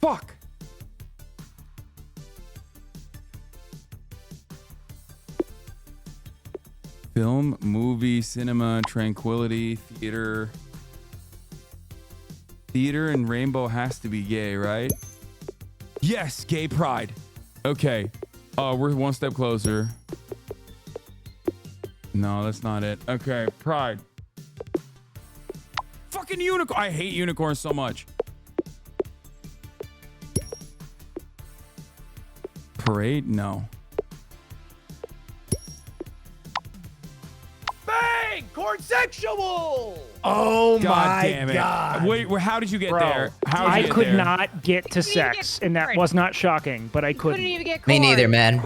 Fuck. Film, movie, cinema, tranquility, theater. Theater and rainbow has to be gay, right? Yes, gay pride. Okay. We're one step closer. No, that's not it. Okay, pride. Fucking unicorn. I hate unicorns so much. Parade? No. Bang! Corn sexual! Oh God my damn it. God. Wait, how did you get Bro, there? How did I you get could there? not get to sex, and that was not shocking, but I couldn't. Couldn't even get Me corn. neither, man.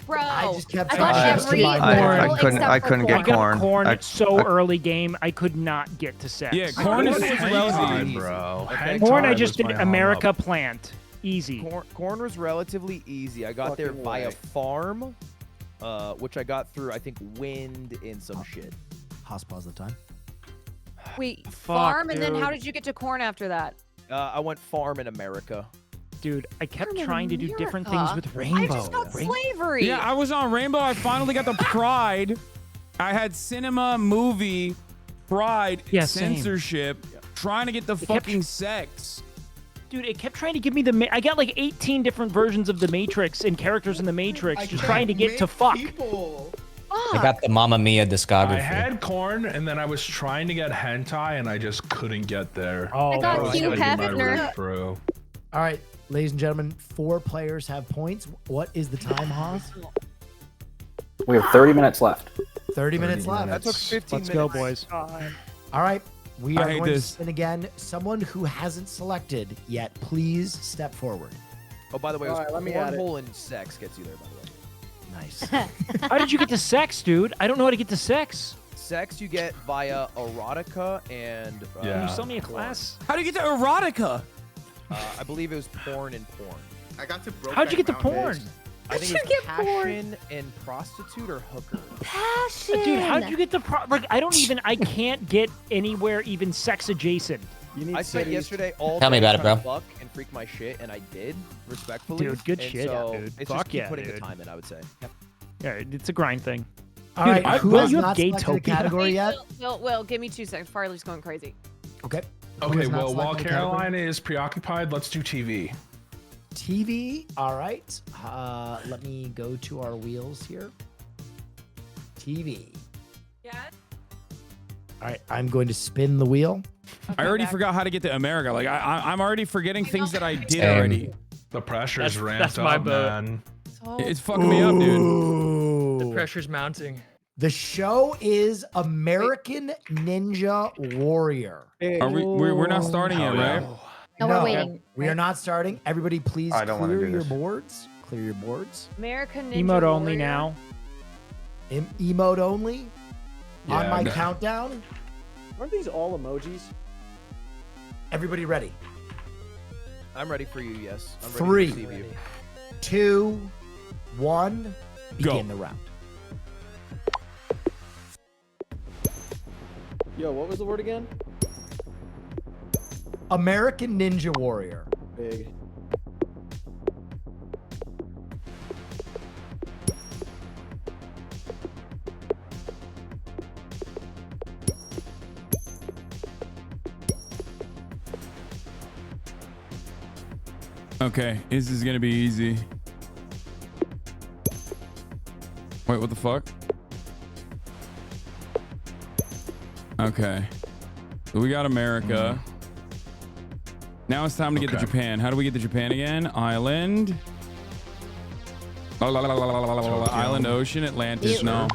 Bro, I just kept I trying got to every find corn corn. except I for couldn't corn. get corn. Corn I- so early game, I could not get to sex. Yeah, corn is Hentai, easy. bro. Okay. Corn, I Hentai just was did my America hung-up. plant. Easy. Corn was relatively easy. I got there Fucking via way. farm, which I got through, I think, wind and some shit. House pause the time. Wait, Fuck, farm, and then how dude. did you get to corn after that? I went farm in America. Dude, I kept Farm in trying to do different things America? with rainbow. I just got slavery. Yeah, I was on Rainbow. I finally got the pride. I had cinema, movie, pride, Yeah, same. censorship, trying to get the kept- fucking sex. Dude, it kept trying to give me the. I got like 18 different versions of the Matrix and characters in the Matrix, just trying to get to fuck. People. I got the Mamma Mia discography. I had corn, and then I was trying to get hentai, and I just couldn't get there. Oh, I got That was Hugh gonna be my Hefner. route through. All right, ladies and gentlemen, 4 players have points. What is the time, Haas? We have 30 minutes left. 30 minutes left. That took 15 Let's minutes. go, boys. All right, we I are hate going this. to spin again. Someone who hasn't selected yet, please step forward. Oh, by the way, it was Alright, let me add it. cornhole and sex gets you there, by the way. Nice. How did you get to sex, dude? I don't know how to get to sex. Sex you get via erotica and Yeah. Can you sell me a class? How do you get to erotica? I believe it was porn and porn. I got to broke How'd you get to back porn? ground, I think you it was get porn? passion and prostitute or hooker. Passion. Dude, how'd you get the like? I can't get anywhere even sex adjacent. You need I spent cities. yesterday all Tell me day about it, trying to bro. fuck and freak my shit, and I did, respectfully. Dude, good And shit, so dude. It's Fuck just keep yeah, putting dude. the time in, I would say. Yeah, it's a grind thing. All Dude, right, who has you have not selected a Gaytopia? category yet? Will, give me 2 seconds. Farley's going crazy. Okay. Who Okay, has not well, while selected a category? Caroline is preoccupied, let's do TV. TV. All right. Let me go to our wheels here. TV. Yeah. All right. I'm going to spin the wheel. I already forgot how to get to America. Like I'm already forgetting things that I did Same. already. The pressure's That's ramped my up, boat. man. It's fucking me up, dude. Ooh. The pressure's mounting. The show is American Ninja Warrior. Are we're not starting yet, right? No, we're waiting. We are not starting. Everybody, please I don't wanna clear do your this. boards. Clear your boards. American Ninja Emote only Warrior. now. Emote only. On Yeah, my no. countdown. Aren't these all emojis? Everybody ready? I'm ready for you. Yes. I'm ready 3, to receive you. 2, 1. Go. Begin the round. Yo, what was the word again? American Ninja Warrior. Big. Okay, this is gonna be easy. Wait, what the fuck? Okay. So we got America. Now it's time to get to Okay. Japan. How do we get to Japan again? Island. Island, ocean, Atlantis. No.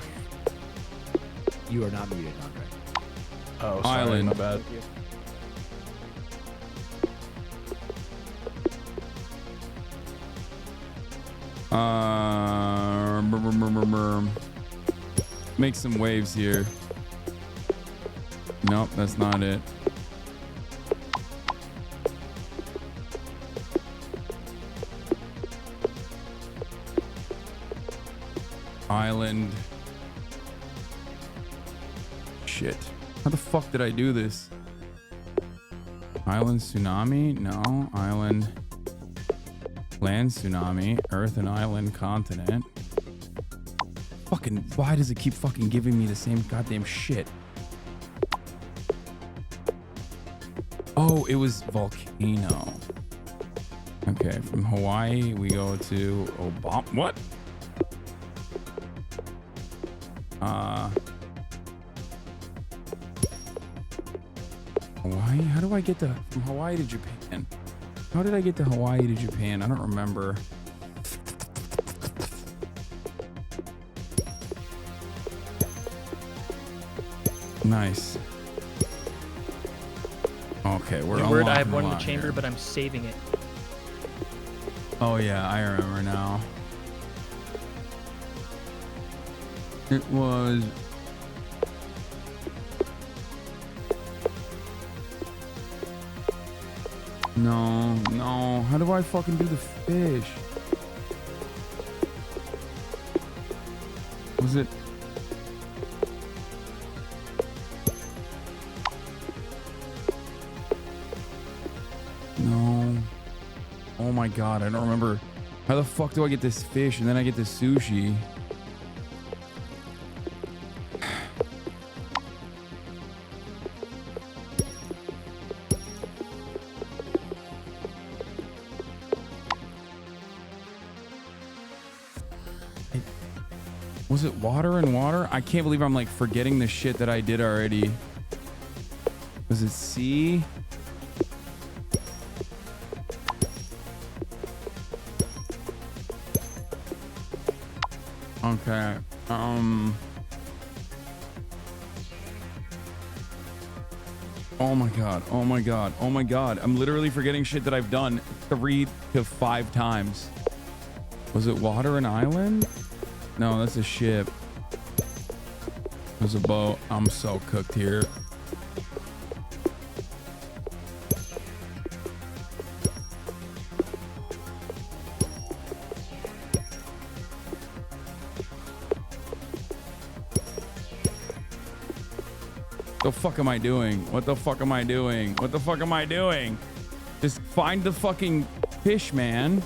You are not muted, Andre. Oh, sorry, Island. my bad. Make some waves here. Nope, that's not it. Island. Shit. How the fuck did I do this? Island tsunami? No. Island. Land tsunami. Earth and island continent. Fucking, why does it keep fucking giving me the same goddamn shit? Oh, it was volcano. Okay, from Hawaii we go to Obama. What? Hawaii? How do I get to from Hawaii to Japan? How did I get to Hawaii to Japan? I don't remember. Nice. Okay, we're The word I have unlocking one a in the lot chamber, here. but I'm saving it. Oh yeah, I remember now. It was no. How do I fucking do the fish? Was it? No. Oh my god, I don't remember. How the fuck do I get this fish and then I get this sushi? Was it water and water? I can't believe I'm like forgetting the shit that I did already. Was it sea? Okay. Oh my god. Oh my god. Oh my god. I'm literally forgetting shit that I've done 3 to 5 times. Was it water and island? No, that's a ship. There's a boat. I'm so cooked here. The fuck am I doing? What the fuck am I doing? What the fuck am I doing? Just find the fucking fish, man.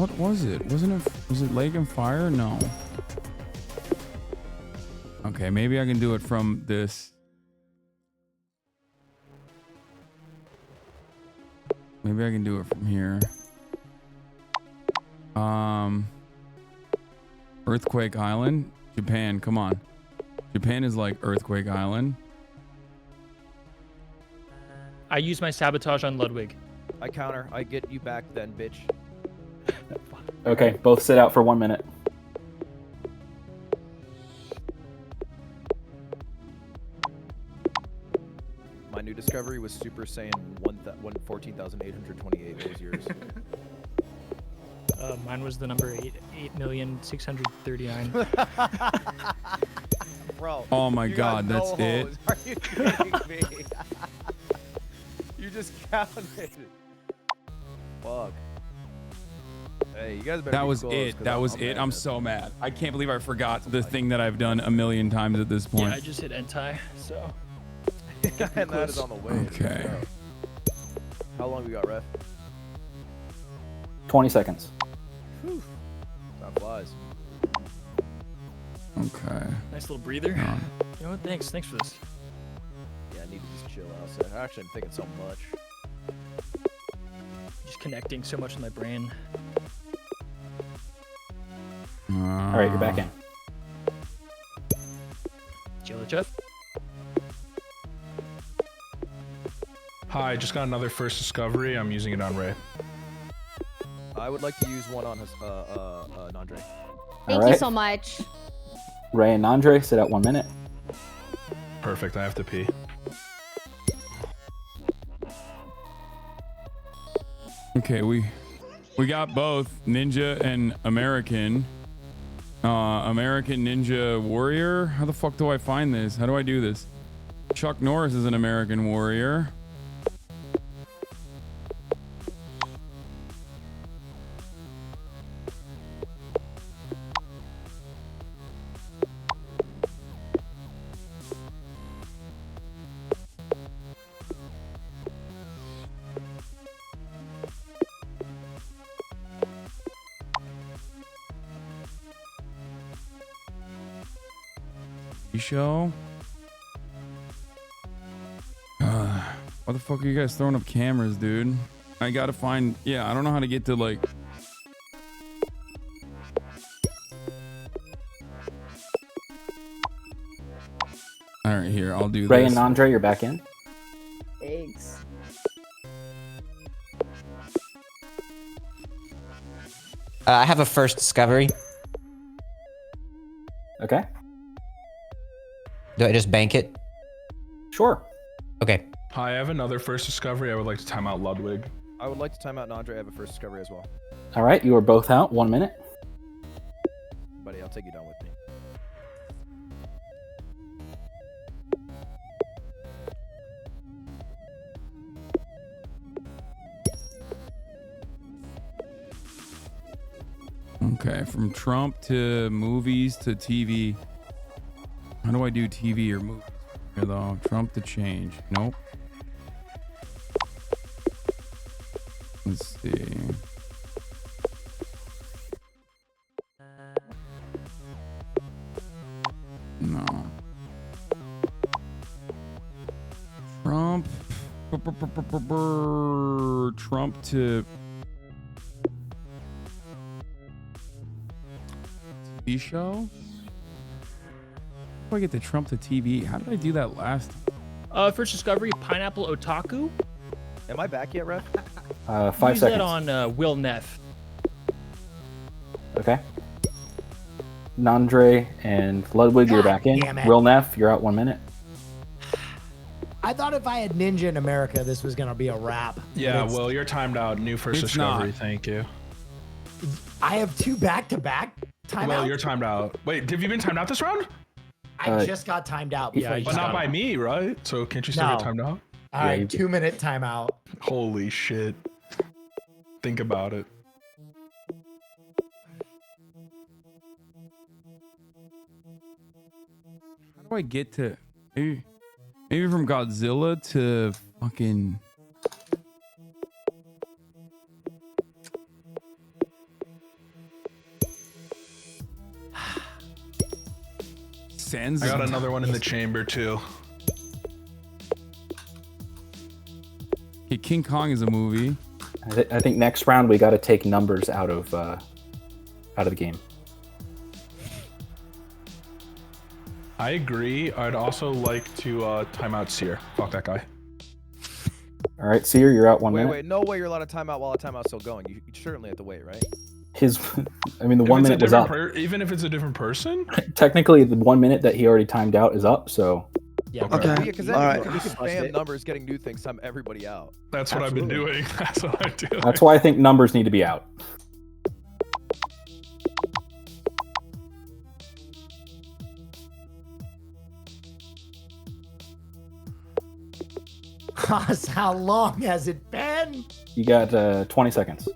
What was it? Wasn't it? Was it Lake and Fire? No. Okay, maybe I can do it from this. Maybe I can do it from here. Earthquake Island, Japan. Come on, Japan is like Earthquake Island. I use my sabotage on Ludwig. I counter. I get you back then, bitch. Okay, both sit out for 1 minute. My new discovery was Super Saiyan 14,828. What was yours? Mine was the number 8,639. Bro. Oh my you God, got that's no it. hose. Are you kidding me? You just counted. Fuck. Hey, you guys better That be was close, it. 'cause That was I'm it. mad I'm at so mad. I can't believe I forgot the thing that I've done a million times at this point. Yeah, I just hit Entai, so. And that is on the way. Okay. How long we got, ref? 20 seconds. Whew. Time flies. Okay. Nice little breather. You know what? Thanks for this. Yeah, I need to just chill out. So actually, I'm thinking so much. Just connecting so much with my brain. All right, you're back in. Jilichev? Hi, just got another first discovery. I'm using it on Ray. I would like to use one on his Nandre. Thank you so much. Ray and Nandre, sit out 1 minute. Perfect. I have to pee. Okay, we got both Ninja and American. American Ninja Warrior. How the fuck do I find this? How do I do this? Chuck Norris is an American Warrior. Show. Why the fuck are you guys throwing up cameras, dude? I gotta find. Yeah, I don't know how to get to like. All right, here I'll do Ray this. and Andre, you're back in. Thanks. I have a first discovery. Okay. Do I just bank it? Sure. Okay. Hi, I have another first discovery. I would like to time out Ludwig. I would like to time out Nandre. I have a first discovery as well. All right, you are both out. 1 minute. Buddy, I'll take you down with me. Okay, from Trump to movies to TV. How do I do TV or movies? Here though, Trump to change. Nope. Let's see. No. Trump. Trump to TV show? How do I get the Trump to TV? How did I do that last time? First discovery, Pineapple Otaku. Am I back yet, ref? 5 Use seconds. that on Will Neff. Okay. Nandre and Ludwig, you're back in. damn it. Will Neff, you're out 1 minute. I thought if I had Ninja in America, this was gonna be a wrap. Yeah, But Will, you're timed out. New first It's discovery. not. Thank you. I have two back-to-back Will, timeouts. you're timed out. Wait, have you been timed out this round? I just got timed out. before you But not started. by me, right? So can't you still No. get timed out? All right, 2-minute timeout. Holy shit. Think about it. How do I get to maybe from Godzilla to fucking Sans. I got another one in the chamber too. Okay, King Kong is a movie. I think next round we got to take numbers out of the game. I agree. I'd also like to time out Seer. Fuck that guy. All right, Seer, you're out 1 minute. Wait, no way you're allowed to time out while a timeout's still going. You certainly have to wait, right? I mean, the 1 minute was up. Even if it's a different person? Technically, the 1 minute that he already timed out is up, so. Yeah, Okay. Because then you can spam numbers getting new things, time everybody out. That's what I've been doing. That's what I do. That's why I think numbers need to be out. Haas, how long has it been? You got 20 seconds.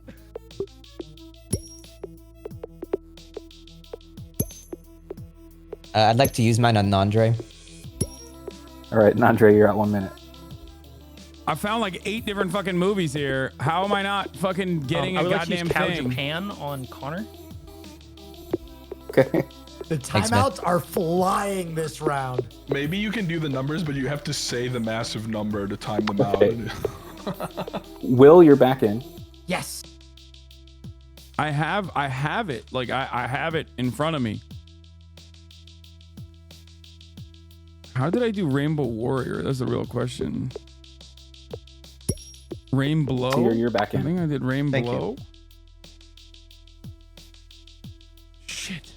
I'd like to use mine on Nandre. All right, Nandre, you're at 1 minute. I found like 8 different fucking movies here. How am I not fucking getting I a would like to goddamn use Cow thing? Japan on Connor. Okay. The Thanks, man. timeouts are flying this round. Maybe you can do the numbers, but you have to say the massive number to time them Okay. out. Will, you're back in. Yes. I have it. Like I have it in front of me. How did I do Rainbow Warrior? That's a real question. Rainbow? Seer, you're back in. I think I did Rainbow. Thank you. Shit.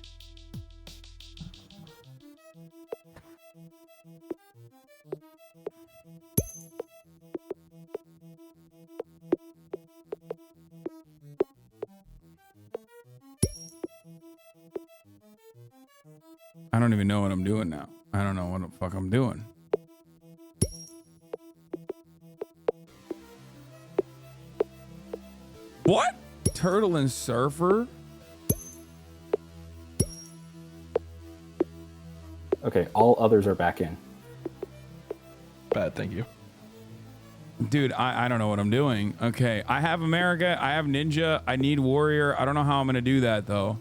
I don't even know what I'm doing now. I don't know what the fuck I'm doing. What? Turtle and Surfer? Okay, all others are back in. Bad, thank you. Dude, I don't know what I'm doing. Okay, I have America. I have Ninja. I need Warrior. I don't know how I'm going to do that, though.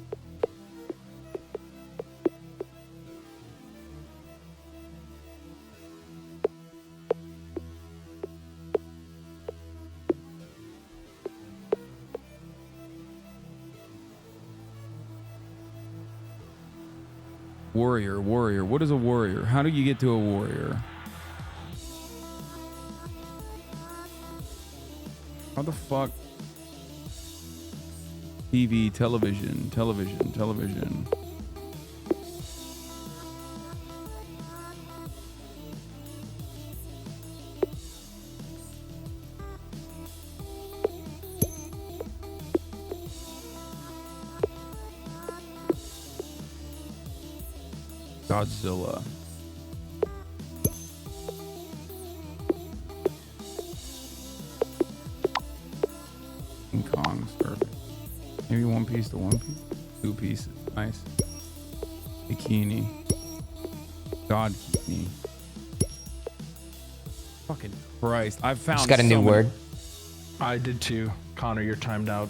Warrior. What is a warrior? How do you get to a warrior? How the fuck? TV, television. Godzilla. King Kong's perfect. Maybe one piece to one piece. 2 pieces. Nice. Bikini. God Bikini. Fucking Christ. I've found Just got a new word. I did too. Connor, you're timed out.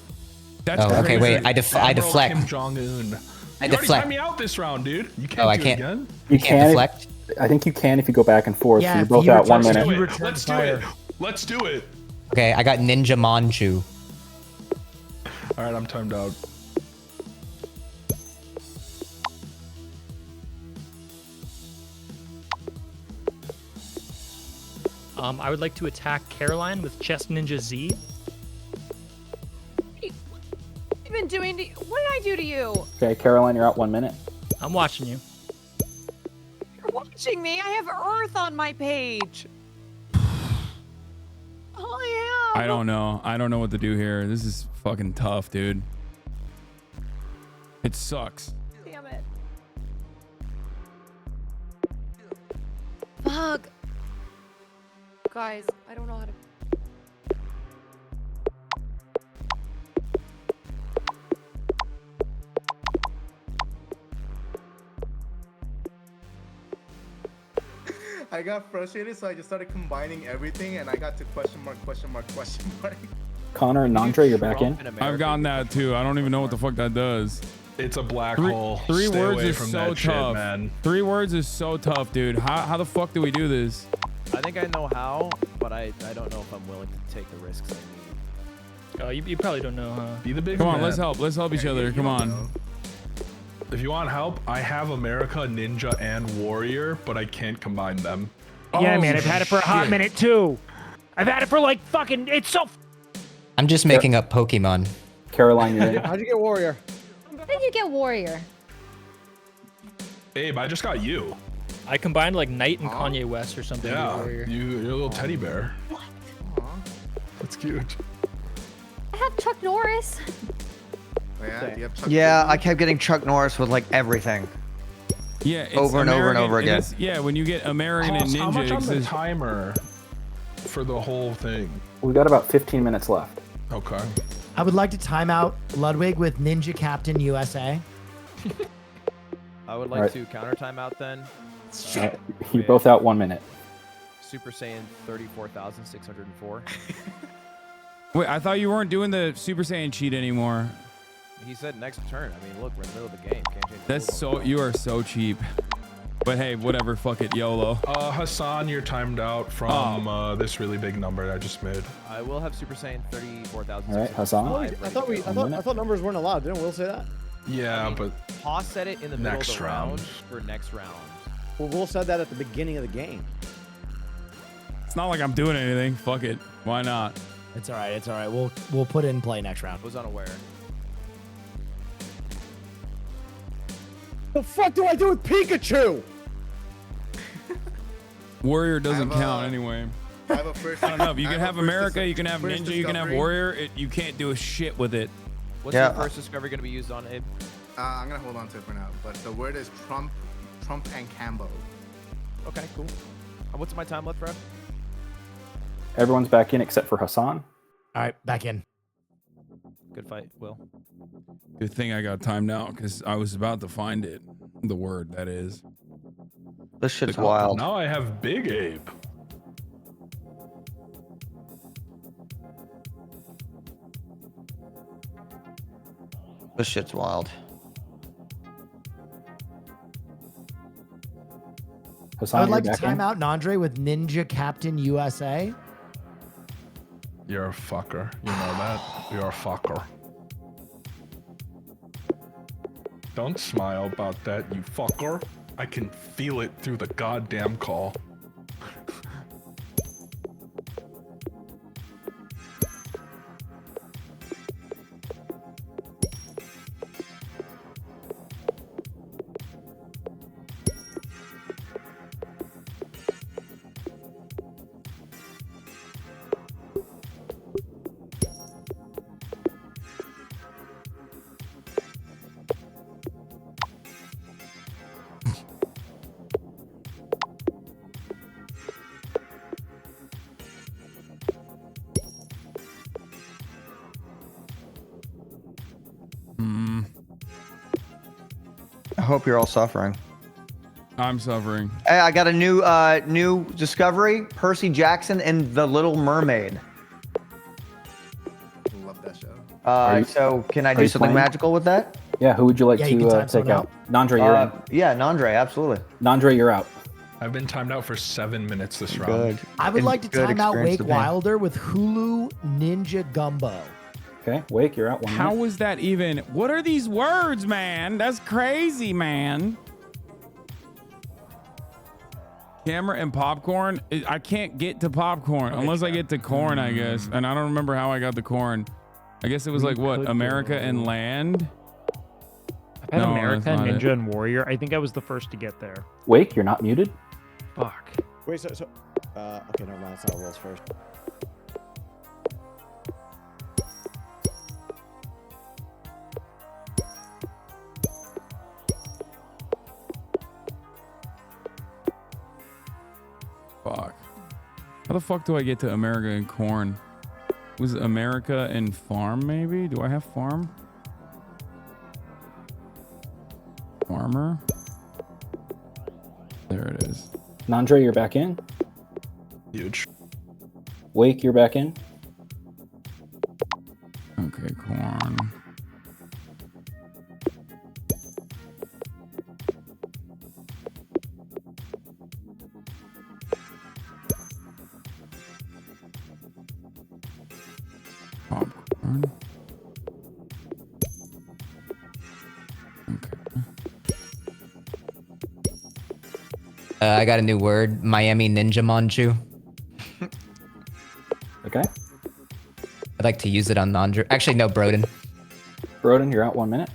That's Oh, okay, crazy. wait. I deflect. Kim Jong-un. I You already deflect. timed me out this round, dude. You can't Oh, I do can't. it again. You Can't can. deflect. I think you can if you go back and forth. Yeah, so you're if both you at 1 return- minute. return Let's do fire. it. Let's do it. Okay, I got Ninja Manju. All right, I'm timed out. I would like to attack Caroline with Chess Ninja Z. What have you been doing to what did I do to you? Okay, Caroline, you're at 1 minute. I'm watching you. You're watching me. I have Earth on my page. Oh yeah. I don't know. I don't know what to do here. This is fucking tough, dude. It sucks. Damn it. Fuck. Guys, I don't know how to. I got frustrated, so I just started combining everything, and I got to question mark. Connor and Nandre, you're back in. I've gotten that too. I don't even know what the fuck that does. It's a black hole. Three Stay words away is from so that tough. shit, man. 3 words is so tough, dude. How the fuck do we do this? I think I know how, but I don't know if I'm willing to take the risks I need. Oh, you probably don't know, huh? Be the big Come on, man. let's help. Let's help each other. Come on. If you want help, I have America, Ninja, and Warrior, but I can't combine them. Yeah, Oh, man, I've had it for a hot shit. minute too. I've had it for like fucking. It's so. I'm just making up Pokemon. Caroline, you're in. How'd you get warrior? How did you get warrior? Abe, I just got you. I combined like Knight and Kanye West or something. to be a Yeah, warrior. you're a little teddy bear. That's cute. I have Chuck Norris. Yeah, do you have Chuck Yeah, Norris? I kept getting Chuck Norris with like everything. Yeah, it's Over and over and American- over again. it's- Yeah, when you get American and How much Ninja, on the exists. timer for the whole thing? We got about 15 minutes left. Okay. I would like to time out Ludwig with Ninja Captain USA. I would like Alright. to counter timeout then. You're both out 1 minute. Super Saiyan 34,604. Wait, I thought you weren't doing the Super Saiyan cheat anymore. He said next turn. I mean, look, we're in the middle of the game. Can't change the That's rules. so, you are so cheap. But hey, whatever, fuck it, YOLO. Hassan, you're timed out from this really big number I just made. I will have Super Saiyan 34,605. All right, Hassan. I thought numbers weren't allowed. Didn't Will say that? Yeah, but Haas said it in the middle of next the round. round for next round. Well, Will said that at the beginning of the game. It's not like I'm doing anything. Fuck it. Why not? It's all right. It's all right. We'll put it in play next round. Was unaware. The fuck do I do with Pikachu? Warrior doesn't I have count a- anyway. I have a first. I don't know. You I can a have first America, dis- you can have first Ninja, you can have discovery. Warrior. You can't do a shit with it. What's Yeah. your first discovery going to be used on, Abe? I'm gonna hold on to it for now, but the word is Trump and Cambo. Okay, cool. What's my time left, Fred? Everyone's back in except for Hassan. All right, back in. Good fight, Will. Good thing I got timed out because I was about to find it. The word, that is. This shit's The- wild. Now I have Big Abe. This shit's wild. Hassan, I would you're like to back time in. out Nandre with Ninja Captain USA. You're a fucker. You know that? You're a fucker. Don't smile about that, you fucker. I can feel it through the goddamn call. I hope you're all suffering. I'm suffering. Hey, I got a new discovery. Percy Jackson and the Little Mermaid. Love that show. So can I are do you something playing? magical with that? Yeah, who would you like Yeah, you can to time take someone out? Nandre, you're in. Yeah, Nandre, absolutely. Nandre, you're out. I've been timed out for 7 minutes this round. Good. I would And like to good time out experience Wake with me. Wilder with Hulu Ninja Gumbo. Okay, Wake, you're out 1 How minute. was that even? What are these words, man? That's crazy, man. Camera and popcorn. I can't get to popcorn unless I get to corn, I guess. And I don't remember how I got the corn. I guess it was like what? America and land. I've had No, America, that's not it. Ninja, and Warrior. I think I was the first to get there. Wake, you're not muted. Fuck. Wait, so okay, never mind. It's not Will's first. Fuck. How the fuck do I get to America and corn? Was it America and farm maybe? Do I have farm? Farmer? There it is. Nandre, you're back in. Huge. Wake, you're back in. Okay, corn. I got a new word. Miami Ninja Manju. Okay. I'd like to use it on Nandra. Actually, no, Broden. Broden, you're out 1 minute.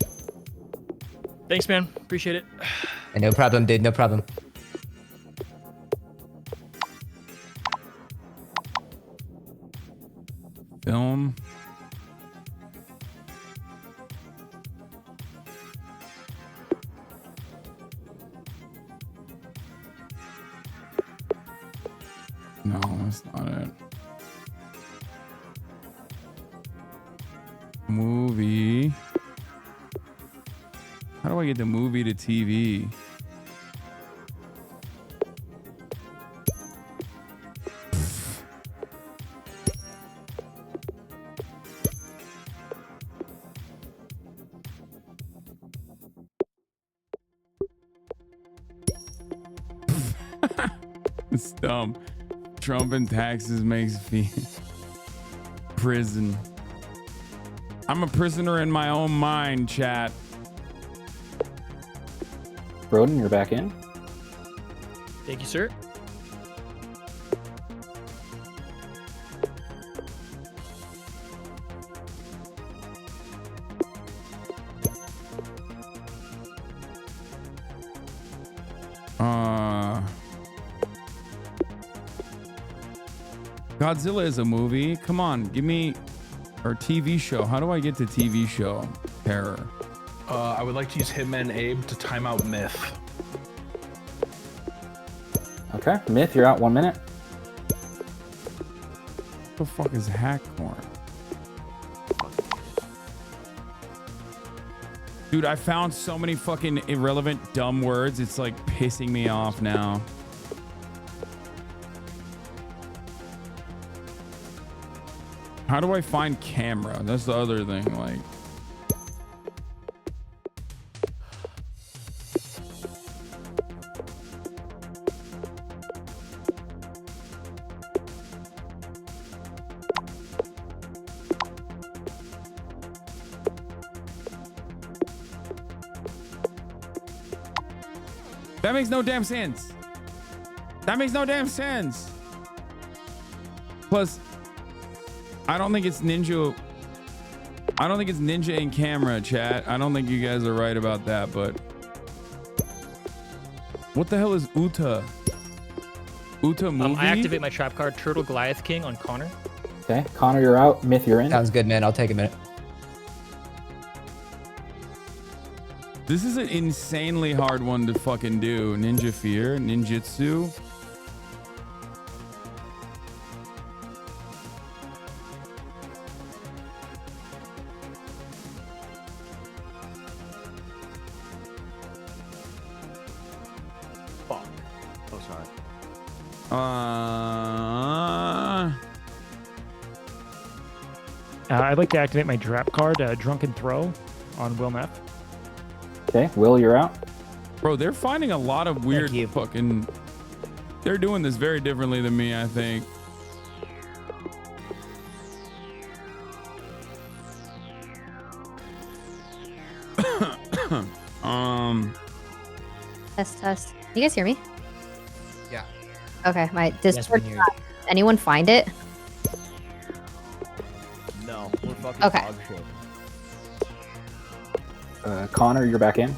Thanks, man. Appreciate it. No problem, dude. No problem. Film. No, that's not it. Movie. How do I get the movie to TV? It's dumb. Trump and taxes makes me prison. I'm a prisoner in my own mind, chat. Broden, you're back in. Thank you, sir. Godzilla is a movie. Come on, give me or TV show. How do I get to TV show? Terror. I would like to use Hitman Abe to time out Myth. Okay, Myth, you're out 1 minute. What the fuck is Hackcorn? Dude, I found so many fucking irrelevant, dumb words. It's like pissing me off now. How do I find camera? That's the other thing. Like, that makes no damn sense. That makes no damn sense. Plus, I don't think it's Ninja. I don't think it's Ninja in camera, chat. I don't think you guys are right about that, but what the hell is Uta? Uta movie? I activate my trap card, Turtle Goliath King on Connor. Okay, Connor, you're out. Myth, you're in. Sounds good, man. I'll take a minute. This is an insanely hard one to fucking do. Ninja Fear, Ninjutsu. I'd like to activate my trap card, Drunken Throw, on Will Neff. Okay, Will, you're out. Bro, they're finding a lot of weird fucking... They're doing this very differently than me, I think. Test. You guys hear me? Yeah. Okay, my Discord. we hear you. Anyone find it? No, we're fucking Okay. dog shit. Connor, you're back in.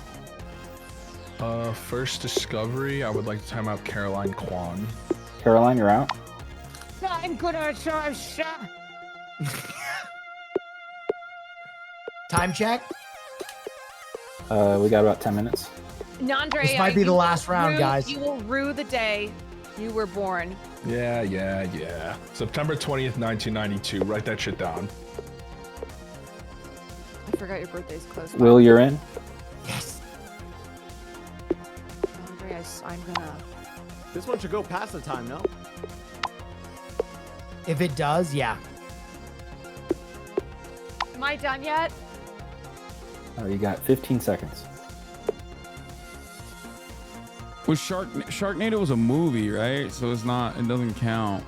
First discovery, I would like to time out Caroline Kwan. Caroline, you're out. I'm gonna try shot. Time check. We got about 10 minutes. Nandre, This might be the you last will round, rue- guys. You will rue the day you were born. Yeah. September 20th, 1992. Write that shit down. I forgot your birthday's close. by. Will, you're in. Yes. Nandre, I'm gonna. This one should go past the time, no? If it does, yeah. Am I done yet? You got 15 seconds. Was Sharknado was a movie, right? So it's not. It doesn't count.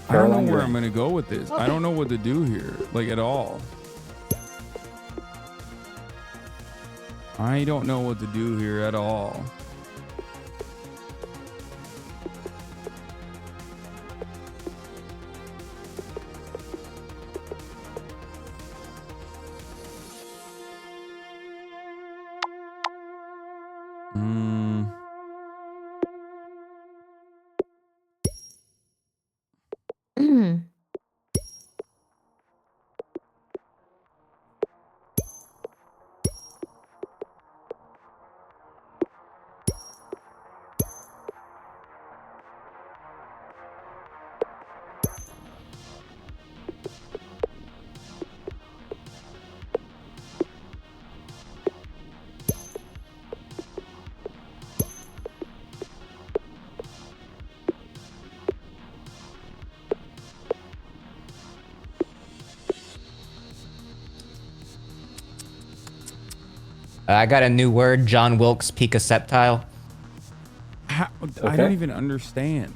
I don't know where I'm gonna go with this. I don't know what to do here, like at all. I don't know what to do here at all. I got a new word, John Wilkes Picoceptile. I don't even understand.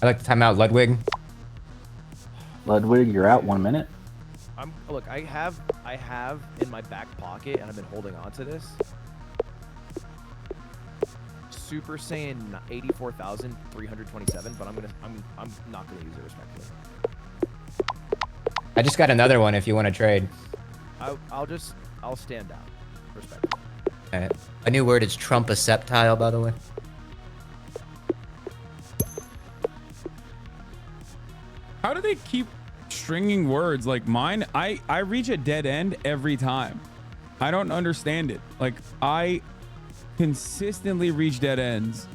I'd like to time out Ludwig. Ludwig, you're out 1 minute. Look, I have in my back pocket, and I've been holding on to this. Super Saiyan 84,327, but I'm not gonna use it respectfully. I just got another one if you want to trade. I'll stand down. Respectfully. Alright. A new word is Trumpaceptile, by the way. How do they keep stringing words like mine? I reach a dead end every time. I don't understand it. Like, I consistently reach dead ends.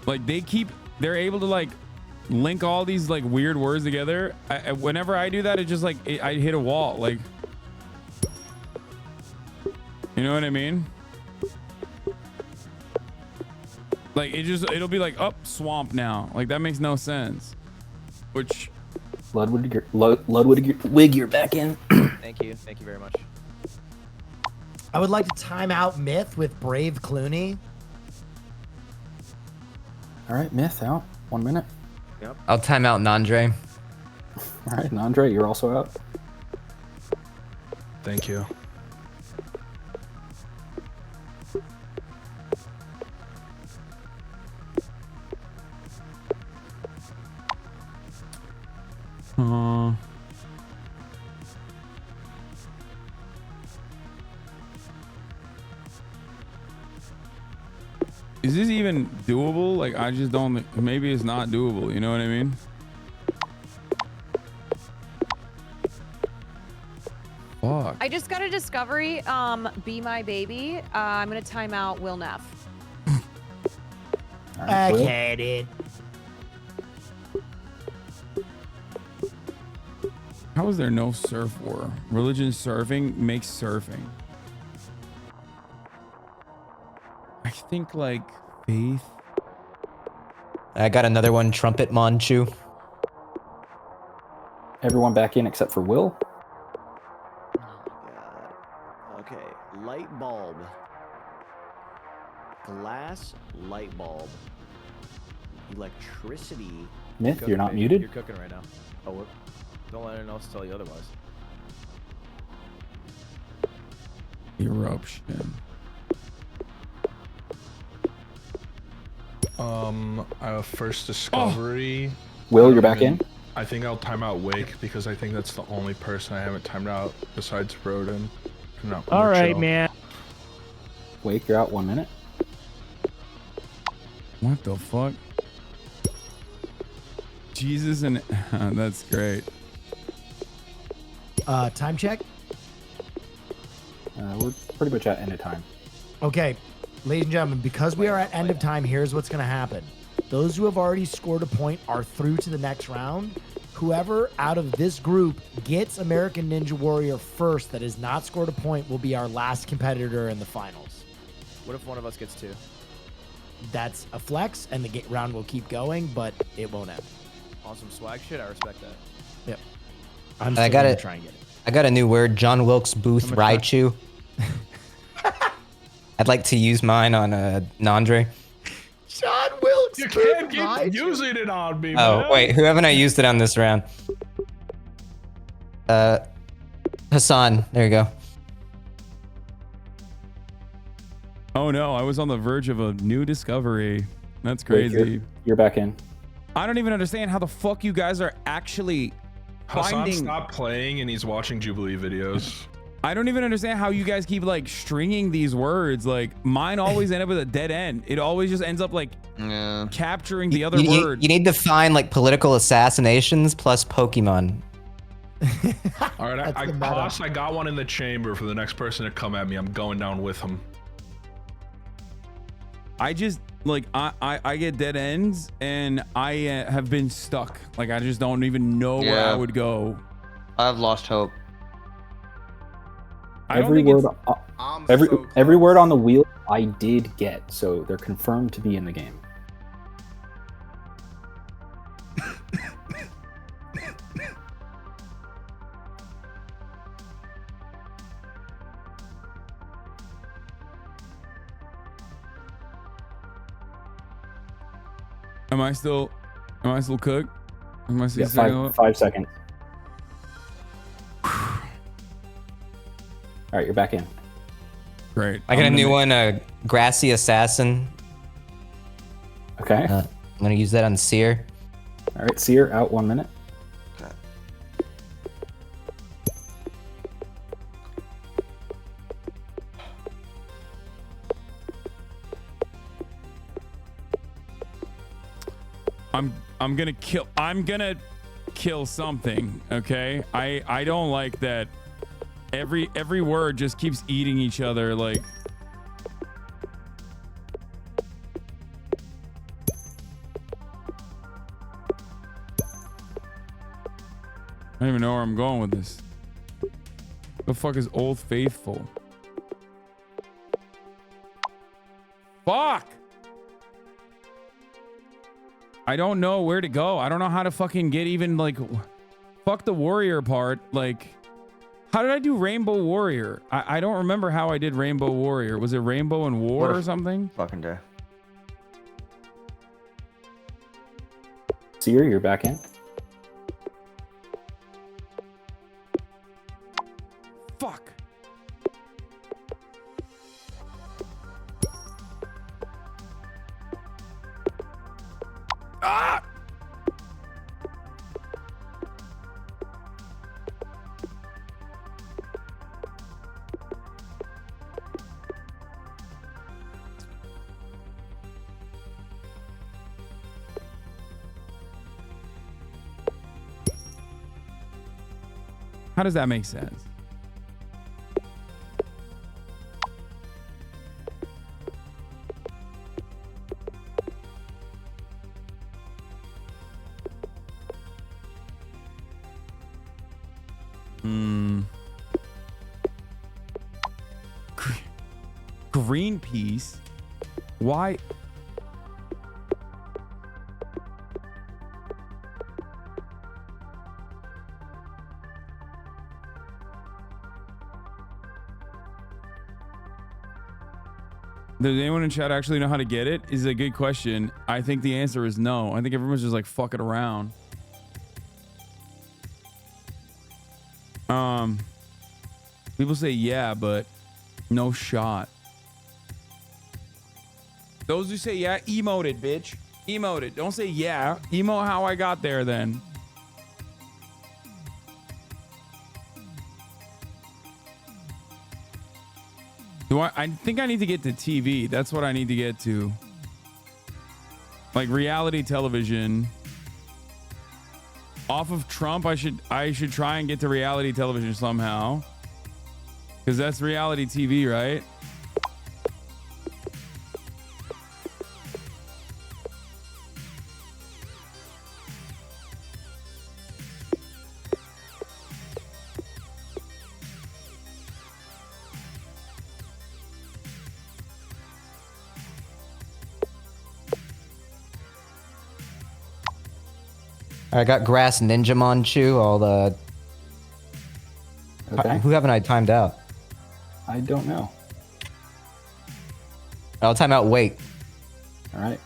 Like, they're able to like link all these like weird words together. Whenever I do that, it just like I hit a wall. Like, you know what I mean? Like, it'll be like, up swamp now. Like, that makes no sense. Which Ludwig, you're back in. Thank you very much. I would like to time out Myth with Brave Clooney. All right, Myth out 1 minute. Yep. I'll time out Nandre. All right, Nandre, you're also out. Thank you. Is this even doable? Like, I just don't. Maybe it's not doable. You know what I mean? Fuck. I just got a discovery. Be My Baby. I'm gonna time out Will Neff. Right, Will. Okay, dude. How is there no surf war? Religion surfing makes surfing. I think like faith. I got another one, Trumpet Manchu. Everyone back in except for Will. Okay, light bulb. Glass light bulb. Electricity. Myth, you're not muted. You're cooking right now. Oh, whoop. Don't let anyone else tell you otherwise. Eruption. First discovery. Will, you're back in. I think I'll time out Wake because I think that's the only person I haven't timed out besides Roden. No, All right, man. Wake, you're out 1 minute. What the fuck? Jesus and that's great. Time check. We're pretty much at end of time. Okay, ladies and gentlemen, because we are at end of time, here's what's going to happen. Those who have already scored a point are through to the next round. Whoever out of this group gets American Ninja Warrior first that has not scored a point will be our last competitor in the finals. What if one of us gets two? That's a flex, and the round will keep going, but it won't end. Awesome swag shit. I respect that. Yep. I got it. Try and get it. I got a new word, John Wilkes Booth Raichu. I'd like to use mine on Nandre. John Wilkes. You can't keep using it on me, man. Oh, wait. Who haven't I used it on this round? Hassan, there you go. Oh no, I was on the verge of a new discovery. That's Wait, crazy. you're back in. I don't even understand how the fuck you guys are actually Hassan finding. stopped playing and he's watching Jubilee videos. I don't even understand how you guys keep like stringing these words. Like mine always end up with a dead end. It always just ends up like capturing the other word. You need to find like political assassinations plus Pokemon. All right, I got one in the chamber for the next person to come at me. I'm going down with him. I just like I get dead ends and I have been stuck. Like I just don't even know where I would go. I've lost hope. Every word on the wheel I did get, so they're confirmed to be in the game. Am I still cooked? Am I still Yeah, 5 seconds. All right, you're back in. Great. I got a new one, Grassy Assassin. Okay. I'm gonna use that on Seer. All right, Seer out 1 minute. I'm gonna kill something, okay? I don't like that every word just keeps eating each other like I don't even know where I'm going with this. The fuck is Old Faithful? Fuck! I don't know where to go. I don't know how to fucking get even like fuck the warrior part. Like, how did I do Rainbow Warrior? I don't remember how I did Rainbow Warrior. Was it Rainbow and War or something? Fucking day. Seer, you're back in. Fuck. Ah! How does that make sense? Greenpeace? Why? Does anyone in chat actually know how to get it? Is a good question. I think the answer is no. I think everyone's just like fucking around. People say yeah, but no shot. Those who say yeah, emote it, bitch. Emote it. Don't say yeah. Emote how I got there then. I think I need to get to TV. That's what I need to get to. Like reality television. Off of Trump, I should try and get to reality television somehow. Because that's reality TV, right? I got Grass Ninjamon Chew, all the... Okay. Who haven't I timed out? I don't know. I'll time out Wake. All right.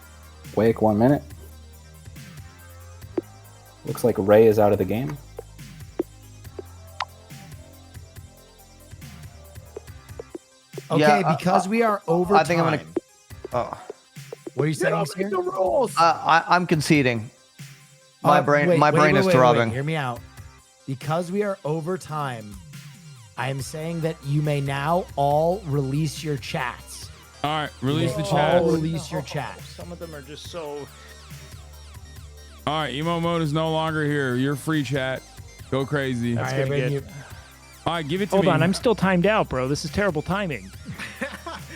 Wake 1 minute. Looks like Ray is out of the game. Okay, because we are over I think time. I'm gonna. Oh. What are you saying, Get sir? the rules. I'm conceding. My brain is wait, throbbing. Hear me out. Because we are over time, I am saying that you may now all release your chats. All right, release the All chat. release your chats. Some of them are just so. All right, emo mode is no longer here. You're free, chat. Go crazy. That's gonna get. All right, give it to Hold me. on, I'm still timed out, bro. This is terrible timing.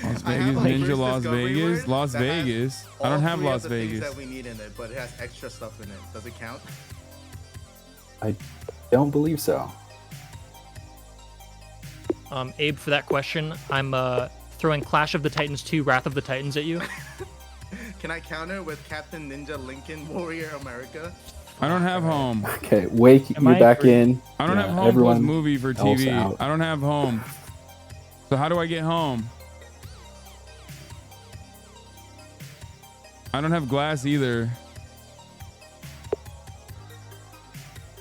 Las Vegas, Ninja, Las Vegas, Las Vegas. I don't have Las Things Vegas. that we need in it, but it has extra stuff in it. Does it count? I don't believe so. Abe, for that question, I'm throwing Clash of the Titans 2, Wrath of the Titans at you. Can I counter with Captain Ninja Lincoln Warrior America? I don't have home. Okay, Wake, you're back in. I don't Yeah, have home plus everyone movie for else TV. out. I don't have home. So how do I get home? I don't have glass either.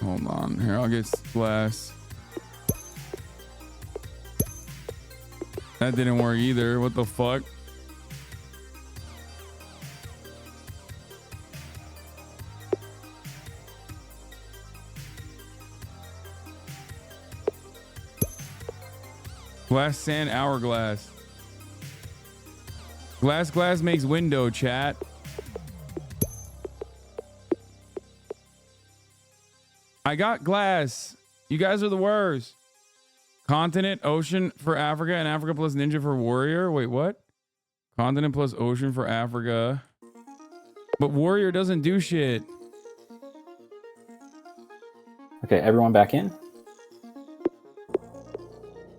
Hold on. Here, I'll get glass. That didn't work either. What the fuck? Glass, sand, hourglass. Glass makes window, chat. I got glass. You guys are the worst. Continent, ocean for Africa, and Africa plus ninja for warrior. Wait, what? Continent plus ocean for Africa. But warrior doesn't do shit. Okay, everyone back in.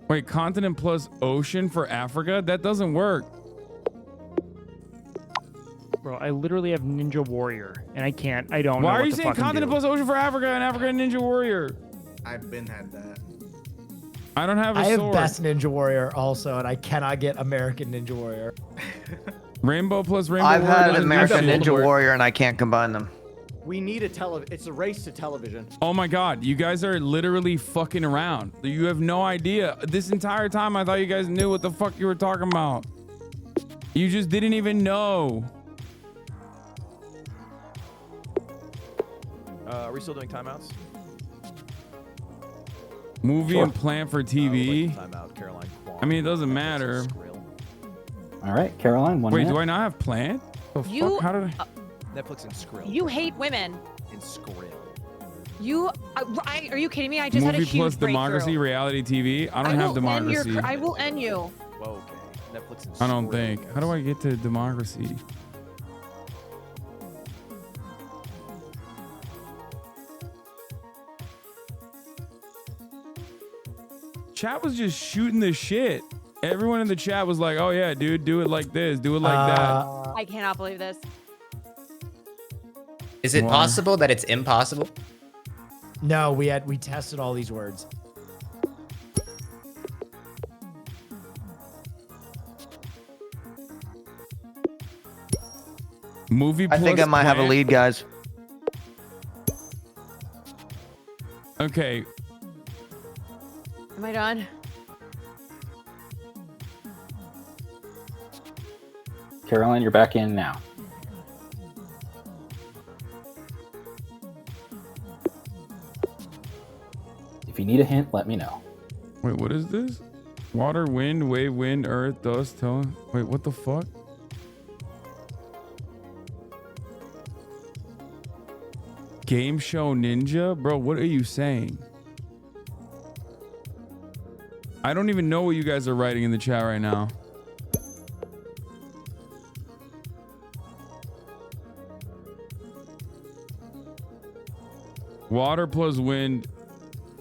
Wait, continent plus ocean for Africa? That doesn't work. Bro, I literally have Ninja Warrior, and I can't. I don't know Why what are you to saying fucking continent do. plus ocean for Africa and Africa and Ninja Warrior? I've been had that. I don't have a I have sword. Best Ninja Warrior also, and I cannot get American Ninja Warrior. Rainbow plus Rainbow I've Warrior. had doesn't do American shit. Ninja Warrior and I can't combine them. We need a It's a race to television. Oh my god, you guys are literally fucking around. You have no idea. This entire time I thought you guys knew what the fuck you were talking about. You just didn't even know. Are we still doing timeouts? Movie Sure. and plant for TV. Timeout, Caroline. I mean, it doesn't matter. All right, Caroline, 1 Wait, minute. do I not have plant? The You- fuck? How did I? Netflix and Skrill. You hate women. And Skrill. You are you kidding me? I just had a Movie huge plus democracy, breakthrough. reality TV. I don't will have end democracy. I will end you. Whoa, okay. Netflix and I don't Skrill. think. How do I get to democracy? Chat was just shooting the shit. Everyone in the chat was like, "Oh yeah, dude, do it like this, do it like that." I cannot believe this. Is it Why? possible that it's impossible? No, we tested all these words. Movie. I think plus I might have a plant. lead, guys. Okay, Am I done? Caroline, you're back in now. If you need a hint, let me know. wait, what is this? Water, wind, wave, wind, earth, dust, tone. Wait, what the fuck? Game show ninja? Bro, what are you saying? I don't even know what you guys are writing in the chat right now. Water plus wind,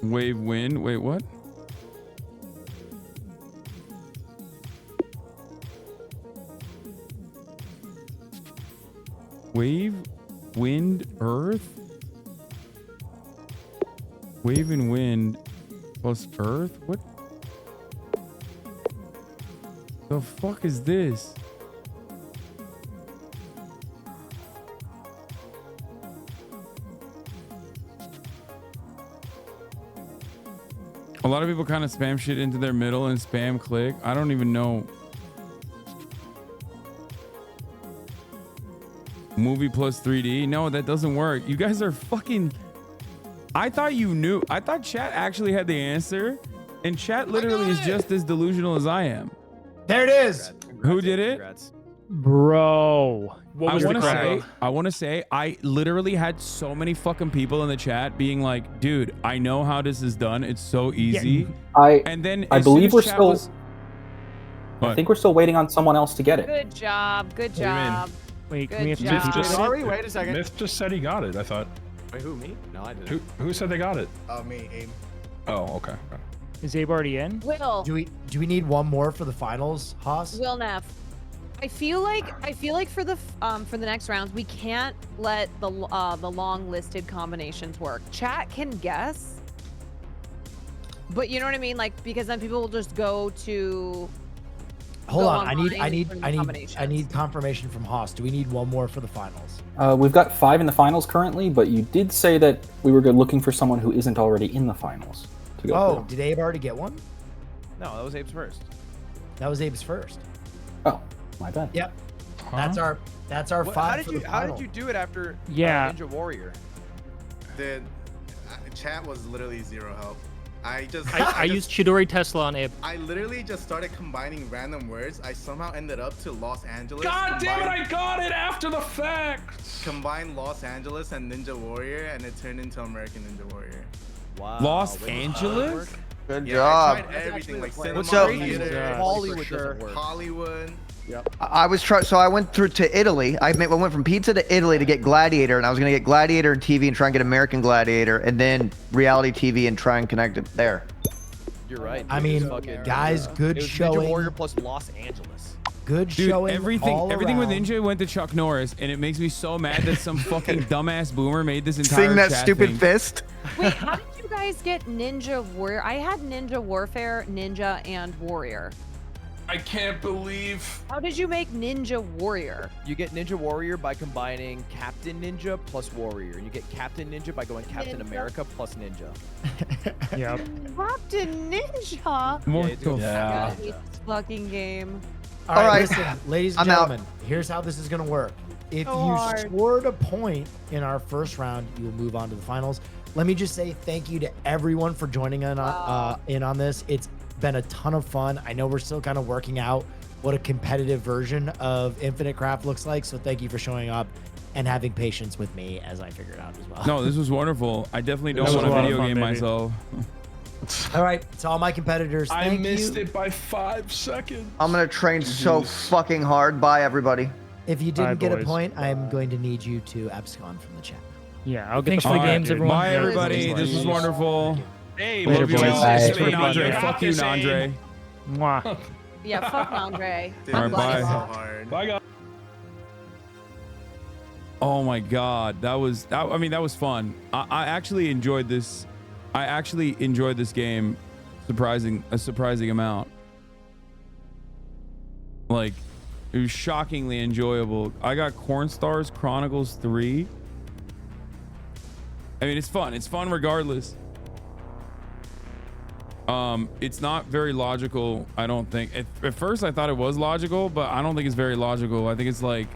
wave, wind. Wait, what? Wave, wind, earth? Wave and wind plus earth? What? The fuck is this? A lot of people kind of spam shit into their middle and spam click. I don't even know. Movie plus 3D. No, that doesn't work. You guys are fucking. I thought you knew. I thought chat actually had the answer, and chat literally is just as delusional as I am. There it is. Who did it? Bro. I want to say, I literally had so many fucking people in the chat being like, dude, I know how this is done. It's so easy. And then I as believe soon we're as chat still. was- I think we're still waiting on someone else to get it. Good job. Good job. Wait, Good can we have two job. people? Sorry, wait a second. Myth just said he got it. I thought. Wait, who, me? No, I didn't. Who said they got it? Me, Abe. Oh, okay. Is Abe already in? Will. Do we need one more for the finals, Haas? Will Neff. I feel like for the next rounds we can't let the long listed combinations work. Chat can guess, but you know what I mean, like, because then people will just go to. Hold go on, I online and put in need combinations. confirmation from Haas. Do we need one more for the finals? We've got 5 in the finals currently, but you did say that we were looking for someone who isn't already in the finals to go Oh, through. did Abe already get one? No, that was Abe's first. That was Abe's first. Oh, my bad. Yep. That's our What- 5 How did you do it after Yeah. Ninja Warrior? The chat was literally zero help. I used Chidori Tesla on Abe. I literally just started combining random words. I somehow ended up to Los Angeles. God damn it! I got it after the fact. Combined Los Angeles and Ninja Warrior, and it turned into American Ninja Warrior. Wow. Los Angeles? Good Yeah, job. I tried everything like cinema, What's up? theater, Hollywood for sure. doesn't work. Hollywood. Yep. I was so I went to Italy. I went from pizza to Italy to get Gladiator, and I was gonna get Gladiator and TV and try and get American Gladiator, and then reality TV and try and connect it there. You're right. I dude. mean, It was fucking- guys, good it was showing. Ninja Warrior plus Los Angeles. Good Dude, showing. everything all with around. Ninja went to Chuck Norris, and it makes me so mad that some fucking dumbass boomer made this entire Sing that chat stupid thing. fist. Wait, how did you guys get Ninja Warrior? I had Ninja Warfare, Ninja, and Warrior. I can't believe. How did you make Ninja Warrior? You get Ninja Warrior by combining Captain Ninja plus Warrior. And you get Captain Ninja by going Captain Ninja. America plus Ninja. Yep. Captain Ninja. More Yeah, dude. Yeah. I hate this fucking game. All right, All right. listen, ladies and I'm out. gentlemen, here's how this is going to work. If So you hard. scored a point in our first round, you will move on to the finals. Let me just say thank you to everyone for joining in on this. It's been a ton of fun. I know we're still kind of working out what a competitive version of Infinite Craft looks like, so thank you for showing up and having patience with me as I figure it out as well. No, this was wonderful. I definitely don't This want was to a lot of video fun, game baby. myself. All right, to all my competitors, I thank missed you. it by 5 seconds. I'm gonna train so fucking hard. Bye, everybody. If you Bye, didn't get a boys. point, I'm going to need you to abscon from the chat. Yeah, I'll get Thanks the for the All right, games, everyone. Bye, Yeah, everybody. this was This was fun. wonderful. Hey, Later, love you boys. all. Bye. Stay Fuck Andre. you, Fuck you, Andre. Mwah. Yeah, fuck Andre. Dude, All right, this was bye. so hard. Bye, guys. Oh my God, that was fun. I actually enjoyed this. I actually enjoyed this game, a surprising amount. Like, it was shockingly enjoyable. I got Cornstars Chronicles 3. I mean, it's fun. It's fun regardless. It's not very logical, I don't think. At first I thought it was logical, but I don't think it's very logical. I think it's like,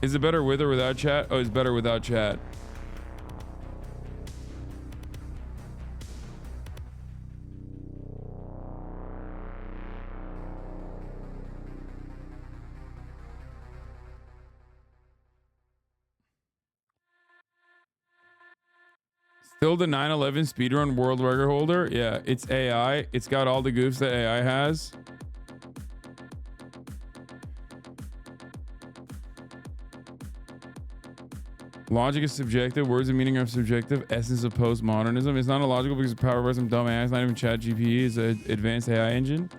is it better with or without chat? Oh, it's better without chat. Still the 9/11 speedrun world record holder? Yeah, it's AI. It's got all the goofs that AI has. Logic is subjective. Words and meaning are subjective. Essence of postmodernism. It's not illogical because it's powered by some dumb AI. It's not even ChatGPT. It's an advanced AI engine.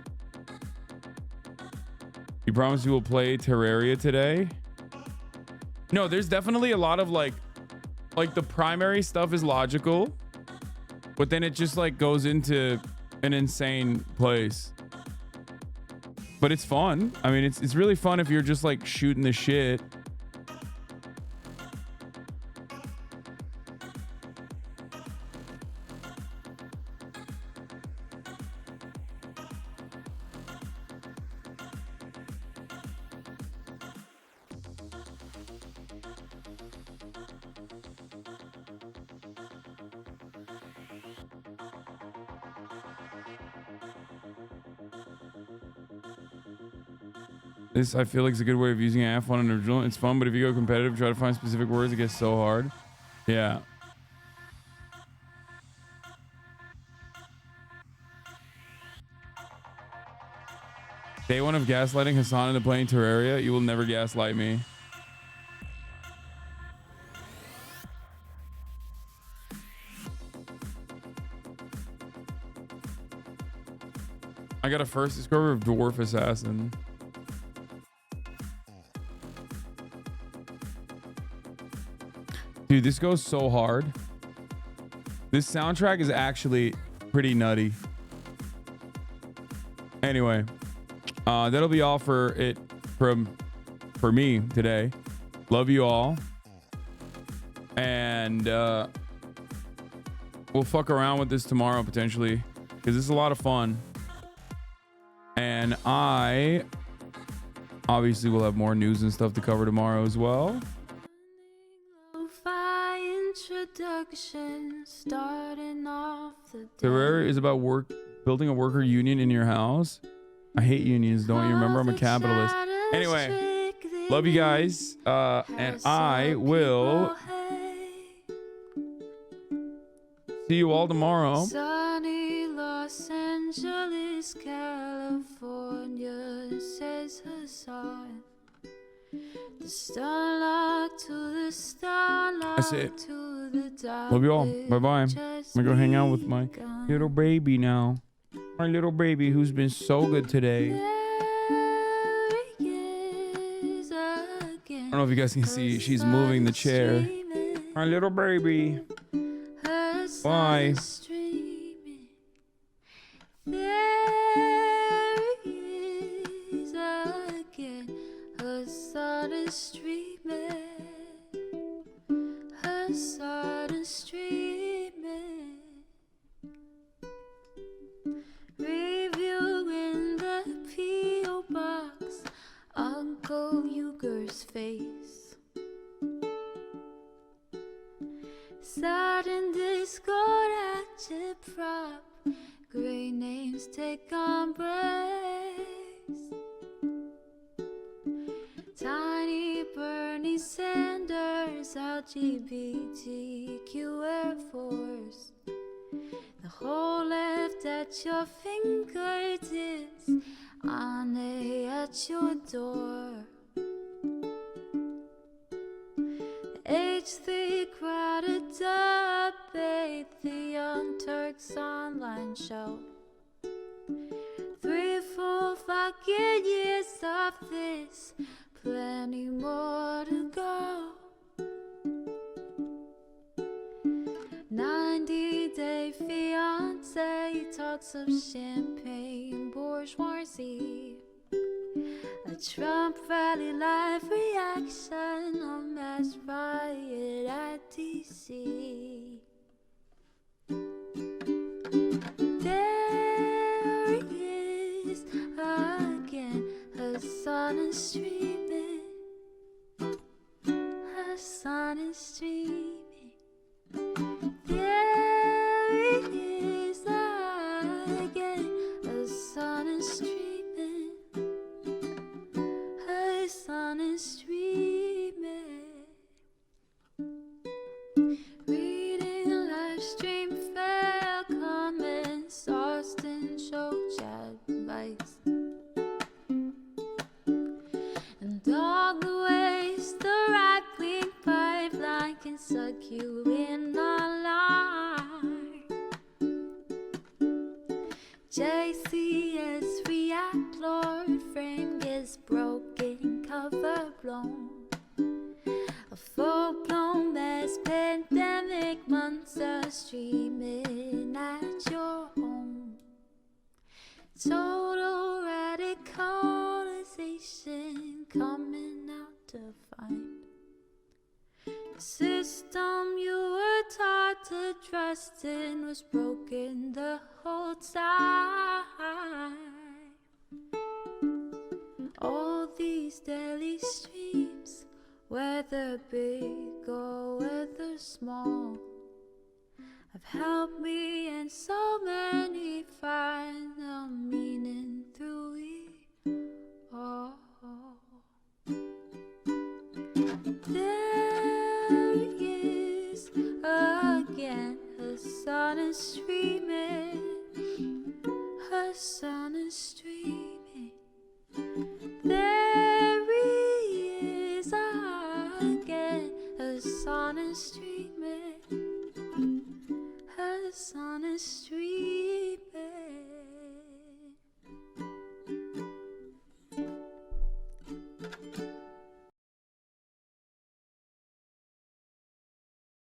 You promise you will play Terraria today? No, there's definitely a lot of like the primary stuff is logical, but then it just like goes into an insane place. But it's fun. I mean, it's really fun if you're just like shooting the shit. This I feel like is a good way of using F1 and original. It's fun, but if you go competitive, try to find specific words, it gets so hard. Yeah. Day one of gaslighting Hassan into playing Terraria. You will never gaslight me. I got a first discovery of Dwarf Assassin. Dude, this goes so hard. This soundtrack is actually pretty nutty. Anyway, that'll be all for it for me today. Love you all. And we'll fuck around with this tomorrow potentially, because this is a lot of fun. And I obviously will have more news and stuff to cover tomorrow as well. Introduction, starting off the Terraria is about building a worker union in your house. I hate unions, don't you remember? I'm a capitalist. Anyway, love you guys. And I will see you all tomorrow. Sunny Los Angeles, California, says Hassan. The starlock to the starlock. That's it. To the Love you all. Bye-bye. I'm gonna go hang out with my little baby now. My little baby who's been so good today. I don't know if you guys can see, she's moving the chair. My little baby. Bye. There is again, Hassan is streaming, Hassan is streaming, reviewing the P.O. box, Uncle Uger's face. Sudden discord at your prop, great names take embrace. Tiny Bernie Sanders, LGBTQ Air Force. The whole left at your fingertips, Anne at your door. H3 crowded debate, the Young Turks online show. 3 full fucking years of this, plenty more to go. 90-day fiance, talks of champagne bourgeoisie. A Trump rally live reaction, a mass riot at DC. There he is again, Hassan is streaming, Hassan is streaming. There he is again, Hassan is streaming, Hassan is streaming. Reading live stream fail comments, Austin show chat advice, and all the ways the right-wing pipeline can suck you in online. JCS react, Lord frame gets broken, cover blown. A full-blown mass pandemic, monster streaming at your home. Total radicalization coming out to find the system you were taught to trust in was broken the whole time. All these daily streams, whether big or whether small, have helped me and so many find the meaning through it all. is streaming. Her sun is streaming. There he is again. Her sun is streaming. Her sun is streaming.